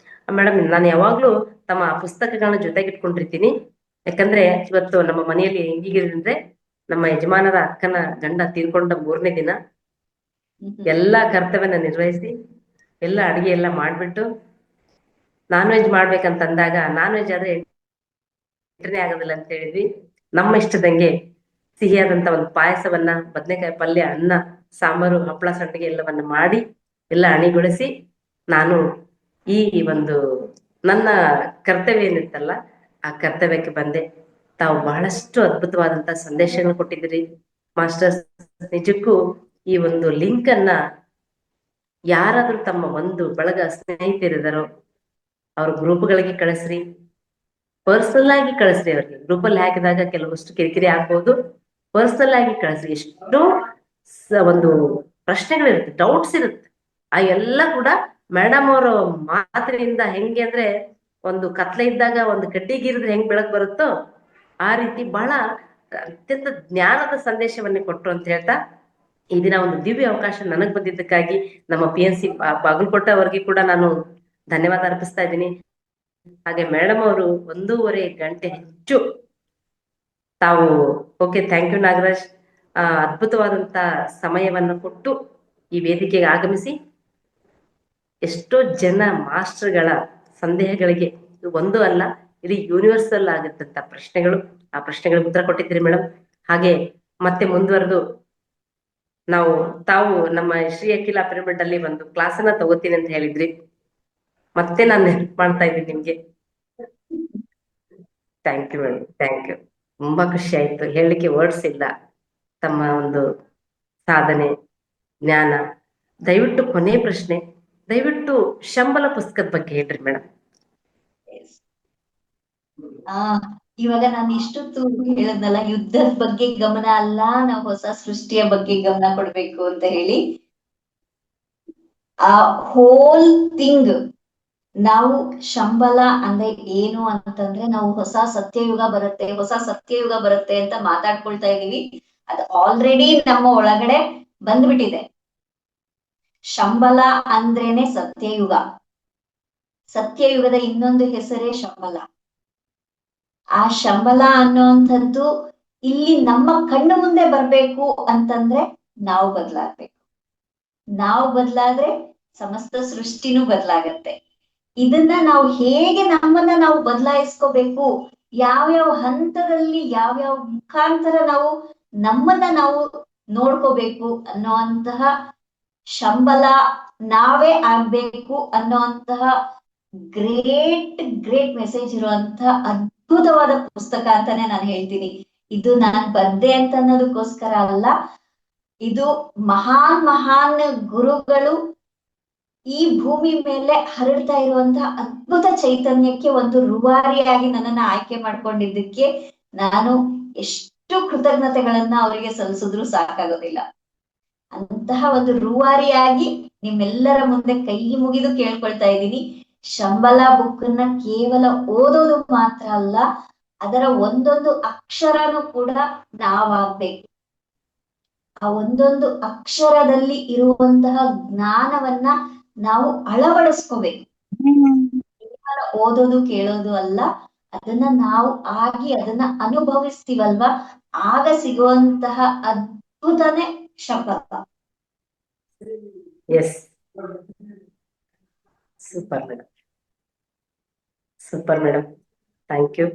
ಮೇಡಮ್. ನಾನು ಯಾವಾಗ್ಲೂ ತಮ್ಮ ಪುಸ್ತಕಗಳನ್ನ ಜೊತೆಗಿಟ್ಕೊಂಡಿರ್ತೀನಿ. ಯಾಕಂದ್ರೆ ಇವತ್ತು ನಮ್ಮ ಮನೆಯಲ್ಲಿ ಹೆಂಗಿದ್ರೆ, ನಮ್ಮ ಯಜಮಾನರ ಅಕ್ಕನ ಗಂಡ ತೀರ್ಕೊಂಡ 3ನೇ ದಿನ ಎಲ್ಲಾ ಕರ್ತವ್ಯನ ನಿರ್ವಹಿಸಿ ಎಲ್ಲ ಅಡಿಗೆ ಎಲ್ಲ ಮಾಡ್ಬಿಟ್ಟು ನಾನ್ ವೆಜ್ ಮಾಡ್ಬೇಕಂತಂದಾಗ, ನಾನ್ ವೆಜ್ ಆದ್ರೆ ಎಂಟ್ರನೇ ಆಗೋದಿಲ್ಲ ಅಂತ ಹೇಳಿದ್ವಿ. ನಮ್ಮ ಇಷ್ಟದಂಗೆ ಸಿಹಿಯಾದಂತ ಒಂದು ಪಾಯಸವನ್ನ, ಬದನೆಕಾಯಿ ಪಲ್ಯ, ಅನ್ನ, ಸಾಂಬಾರು, ಹಪ್ಪಳ, ಸಂಡಿಗೆ ಎಲ್ಲವನ್ನ ಮಾಡಿ ಎಲ್ಲ ಅಣಿಗೊಳಿಸಿ ನಾನು ಈ ಒಂದು ನನ್ನ ಕರ್ತವ್ಯ ಏನಿತ್ತಲ್ಲ ಆ ಕರ್ತವ್ಯಕ್ಕೆ ಬಂದೆ. ತಾವು ಬಹಳಷ್ಟು ಅದ್ಭುತವಾದಂತ ಸಂದೇಶಗಳು ಕೊಟ್ಟಿದ್ದೀರಿ ಮಾಸ್ಟರ್ಸ್. ನಿಜಕ್ಕೂ ಈ ಒಂದು ಲಿಂಕ್ ಅನ್ನ ಯಾರಾದ್ರೂ ತಮ್ಮ ಒಂದು ಬಳಗ ಸ್ನೇಹಿತರಿದಾರೋ ಅವ್ರ ಗ್ರೂಪ್ಗಳಿಗೆ ಕಳಿಸ್ರಿ, ಪರ್ಸನಲ್ ಆಗಿ ಕಳಿಸ್ರಿ. ಅವ್ರಿಗೆ ಗ್ರೂಪಲ್ಲಿ ಹಾಕಿದಾಗ ಕೆಲವಷ್ಟು ಕಿರಿಕಿರಿ ಆಗ್ಬೋದು, ಪರ್ಸನಲ್ ಆಗಿ ಕಳಿಸ್ರಿ. ಎಷ್ಟೋ ಒಂದು ಪ್ರಶ್ನೆಗಳಿರುತ್ತೆ, ಡೌಟ್ಸ್ ಇರುತ್ತೆ, ಆ ಎಲ್ಲ ಕೂಡ ಮೇಡಮ್ ಅವರ ಮಾತಿನಿಂದ ಹೆಂಗೆ ಅಂದ್ರೆ, ಒಂದು ಕತ್ಲೆ ಇದ್ದಾಗ ಒಂದು ಕಡ್ಡಿಗೀರಿದ್ರೆ ಹೆಂಗ್ ಬೆಳಕ್ ಬರುತ್ತೋ ಆ ರೀತಿ ಬಹಳ ಅತ್ಯಂತ ಜ್ಞಾನದ ಸಂದೇಶವನ್ನೇ ಕೊಟ್ರು ಅಂತ ಹೇಳ್ತಾ, ಈ ದಿನ ಒಂದು ದಿವ್ಯ ಅವಕಾಶ ನನಗ್ ಬಂದಿದ್ದಕ್ಕಾಗಿ ನಮ್ಮ PNC ಬಾಗಲಕೋಟೆ ಅವರಿಗೆ ಕೂಡ ನಾನು ಧನ್ಯವಾದ ಅರ್ಪಿಸ್ತಾ ಇದ್ದೀನಿ. ಹಾಗೆ ಮೇಡಮ್ ಅವರು 1.5 ಗಂಟೆ ಹೆಚ್ಚು ತಾವು, ಓಕೆ, ಥ್ಯಾಂಕ್ ಯು ನಾಗರಾಜ್, ಅದ್ಭುತವಾದಂತ ಸಮಯವನ್ನು ಕೊಟ್ಟು ಈ ವೇದಿಕೆಗೆ ಆಗಮಿಸಿ ಎಷ್ಟೋ ಜನ ಮಾಸ್ಟರ್ಗಳ ಸಂದೇಹಗಳಿಗೆ ಒಂದು ಅಲ್ಲ, ಇಡೀ ಯೂನಿವರ್ಸಲ್ ಆಗಿದ್ದಂತ ಪ್ರಶ್ನೆಗಳು, ಆ ಪ್ರಶ್ನೆಗಳಿಗೆ ಉತ್ತರ ಕೊಟ್ಟಿದ್ರಿ ಮೇಡಮ್. ಹಾಗೆ ಮತ್ತೆ ಮುಂದುವರೆದು ತಾವು ನಮ್ಮ ಶ್ರೀ ಅಖಿಲ ಪಿರಮಿಡ್ ಅಲ್ಲಿ ಒಂದು ಕ್ಲಾಸ್ ಅನ್ನ ತಗೋತೀನಿ ಅಂತ ಹೇಳಿದ್ರಿ, ಮತ್ತೆ ನಾನು ನೆನಪು ಮಾಡ್ತಾ ಇದ್ದೀನಿ ನಿಮ್ಗೆ. Thank you madam, thank you. ತುಂಬಾ ಖುಷಿ ಆಯ್ತು, ಹೇಳಲಿಕ್ಕೆ ವರ್ಡ್ಸ್ ಇಲ್ಲ. ತಮ್ಮ ಒಂದು ಸಾಧನೆ, ಜ್ಞಾನ. ದಯವಿಟ್ಟು ಕೊನೆ ಪ್ರಶ್ನೆ, ದಯವಿಟ್ಟು ಶಂಬಲ ಪುಸ್ತಕದ ಬಗ್ಗೆ ಹೇಳ್ರಿ ಮೇಡಮ್. ಇವಾಗ ನಾನು ಇಷ್ಟೊತ್ತು ಹೇಳದ್ನಲ್ಲ, ಯುದ್ಧದ ಬಗ್ಗೆ ಗಮನ ಅಲ್ಲ, ನಾವು ಹೊಸ ಸೃಷ್ಟಿಯ ಬಗ್ಗೆ ಗಮನ ಕೊಡ್ಬೇಕು ಅಂತ ಹೇಳಿ. ಆ ಹೋಲ್ ಥಿಂಗ್, ನಾವು ಶಂಬಲ ಅಂದ್ರೆ ಏನು ಅಂತಂದ್ರೆ, ನಾವು ಹೊಸ ಸತ್ಯಯುಗ ಬರುತ್ತೆ ಅಂತ ಮಾತಾಡ್ಕೊಳ್ತಾ ಇದೀವಿ. ಅದು ಆಲ್ರೆಡಿ ನಮ್ಮ ಒಳಗಡೆ ಬಂದ್ಬಿಟ್ಟಿದೆ. ಶಂಬಲ ಅಂದ್ರೇನೆ ಸತ್ಯಯುಗ. ಸತ್ಯಯುಗದ ಇನ್ನೊಂದು ಹೆಸರೇ ಶಂಬಲ. ಆ ಶಂಬಲ ಅನ್ನುವಂಥದ್ದು ಇಲ್ಲಿ ನಮ್ಮ ಕಣ್ಣು ಮುಂದೆ ಬರ್ಬೇಕು ಅಂತಂದ್ರೆ ನಾವು ಬದಲಾಗ್ಬೇಕು. ನಾವು ಬದಲಾದ್ರೆ ಸಮಸ್ತ ಸೃಷ್ಟಿನೂ ಬದಲಾಗತ್ತೆ. ಇದನ್ನ ನಾವು ಹೇಗೆ ನಮ್ಮನ್ನ ನಾವು ಬದಲಾಯಿಸ್ಕೋಬೇಕು, ಯಾವ್ಯಾವ ಹಂತದಲ್ಲಿ ಯಾವ್ಯಾವ ಮುಖಾಂತರ ನಾವು ನಮ್ಮನ್ನ ನಾವು ನೋಡ್ಕೋಬೇಕು ಅನ್ನೋಂತಹ, ಶಂಬಲ ನಾವೇ ಆಗ್ಬೇಕು ಅನ್ನೋಂತಹ ಗ್ರೇಟ್ ಮೆಸೇಜ್ ಇರುವಂತಹ ಅದ್ಭುತವಾದ ಪುಸ್ತಕ ಅಂತಾನೆ ನಾನು ಹೇಳ್ತೀನಿ. ಇದು ನಾನ್ ಬರ್ದೆ ಅಂತ ಅನ್ನೋದಕ್ಕೋಸ್ಕರ ಅಲ್ಲ, ಇದು ಮಹಾನ್ ಗುರುಗಳು ಈ ಭೂಮಿ ಮೇಲೆ ಹರಡ್ತಾ ಇರುವಂತಹ ಅದ್ಭುತ ಚೈತನ್ಯಕ್ಕೆ ಒಂದು ರೂವಾರಿಯಾಗಿ ನನ್ನನ್ನ ಆಯ್ಕೆ ಮಾಡ್ಕೊಂಡಿದ್ದಕ್ಕೆ ನಾನು ಎಷ್ಟು ಕೃತಜ್ಞತೆಗಳನ್ನ ಅವರಿಗೆ ಸಲ್ಲಿಸಿದ್ರು ಸಾಕಾಗೋದಿಲ್ಲ. ಅಂತಹ ಒಂದು ರೂವಾರಿಯಾಗಿ ನಿಮ್ಮೆಲ್ಲರ ಮುಂದೆ ಕೈ ಮುಗಿದು ಕೇಳ್ಕೊಳ್ತಾ ಇದ್ದೀನಿ, ಶಂಬಲ ಬುಕ್ ನ ಕೇವಲ ಓದೋದು ಮಾತ್ರ ಅಲ್ಲ, ಅದರ ಒಂದೊಂದು ಅಕ್ಷರನೂ ಕೂಡ ನಾವಾಗ್ಬೇಕು. ಆ ಒಂದೊಂದು ಅಕ್ಷರದಲ್ಲಿ ಇರುವಂತಹ ಜ್ಞಾನವನ್ನ ನಾವು ಅಳವಡಿಸ್ಕೋಬೇಕು. ಕೇವಲ ಓದೋದು ಕೇಳೋದು ಅಲ್ಲ, ಅದನ್ನ ನಾವು ಆಗಿ ಅದನ್ನ ಅನುಭವಿಸ್ತೀವಲ್ವಾ, ಆಗ ಸಿಗುವಂತಹ ಅದ್ಭುತನೇ Shambhala. Yes, super madam, super madam, thank you.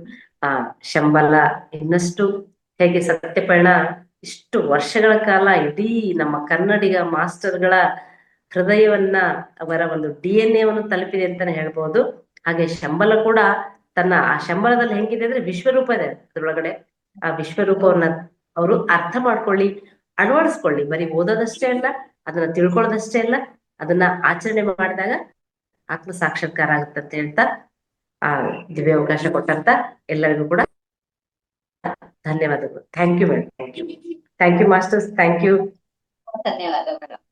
Shambhala ಇನ್ನಷ್ಟು ಹೇಗೆ ಸತ್ಯಪರ್ಣ ಇಷ್ಟು ವರ್ಷಗಳ ಕಾಲ ಇಡೀ ನಮ್ಮ ಕನ್ನಡಿಗ ಮಾಸ್ಟರ್ಗಳ ಹೃದಯವನ್ನ, ಅವರ ಒಂದು DNA ವನ್ನು ತಲುಪಿದೆ ಅಂತಾನೆ ಹೇಳ್ಬೋದು. ಹಾಗೆ ಶಂಬಲ ಕೂಡ ತನ್ನ ಆ ಶಂಬಲದಲ್ಲಿ ಹೆಂಗಿದೆ ಅಂದ್ರೆ ವಿಶ್ವರೂಪ ಇದೆ ಅದ್ರೊಳಗಡೆ. ಆ ವಿಶ್ವರೂಪವನ್ನ ಅವರು ಅರ್ಥ ಮಾಡ್ಕೊಳ್ಳಿ, ಅಳವಡಿಸ್ಕೊಳ್ಳಿ. ಬರೀ ಓದೋದಷ್ಟೇ ಅಲ್ಲ, ಅದನ್ನ ತಿಳ್ಕೊಳ್ಳೋದಷ್ಟೇ ಅಲ್ಲ, ಅದನ್ನ ಆಚರಣೆ ಮಾಡಿದಾಗ ಆತ್ಮ ಸಾಕ್ಷಾತ್ಕಾರ ಆಗುತ್ತೆ ಅಂತ ಹೇಳ್ತಾ ಆ ದಿವ್ಯ ಅವಕಾಶ ಕೊಟ್ಟಂತ ಎಲ್ಲರಿಗೂ ಕೂಡ ಧನ್ಯವಾದಗಳು. Thank you madam, thank you masters, thank you. ಧನ್ಯವಾದ ಮೇಡಮ್.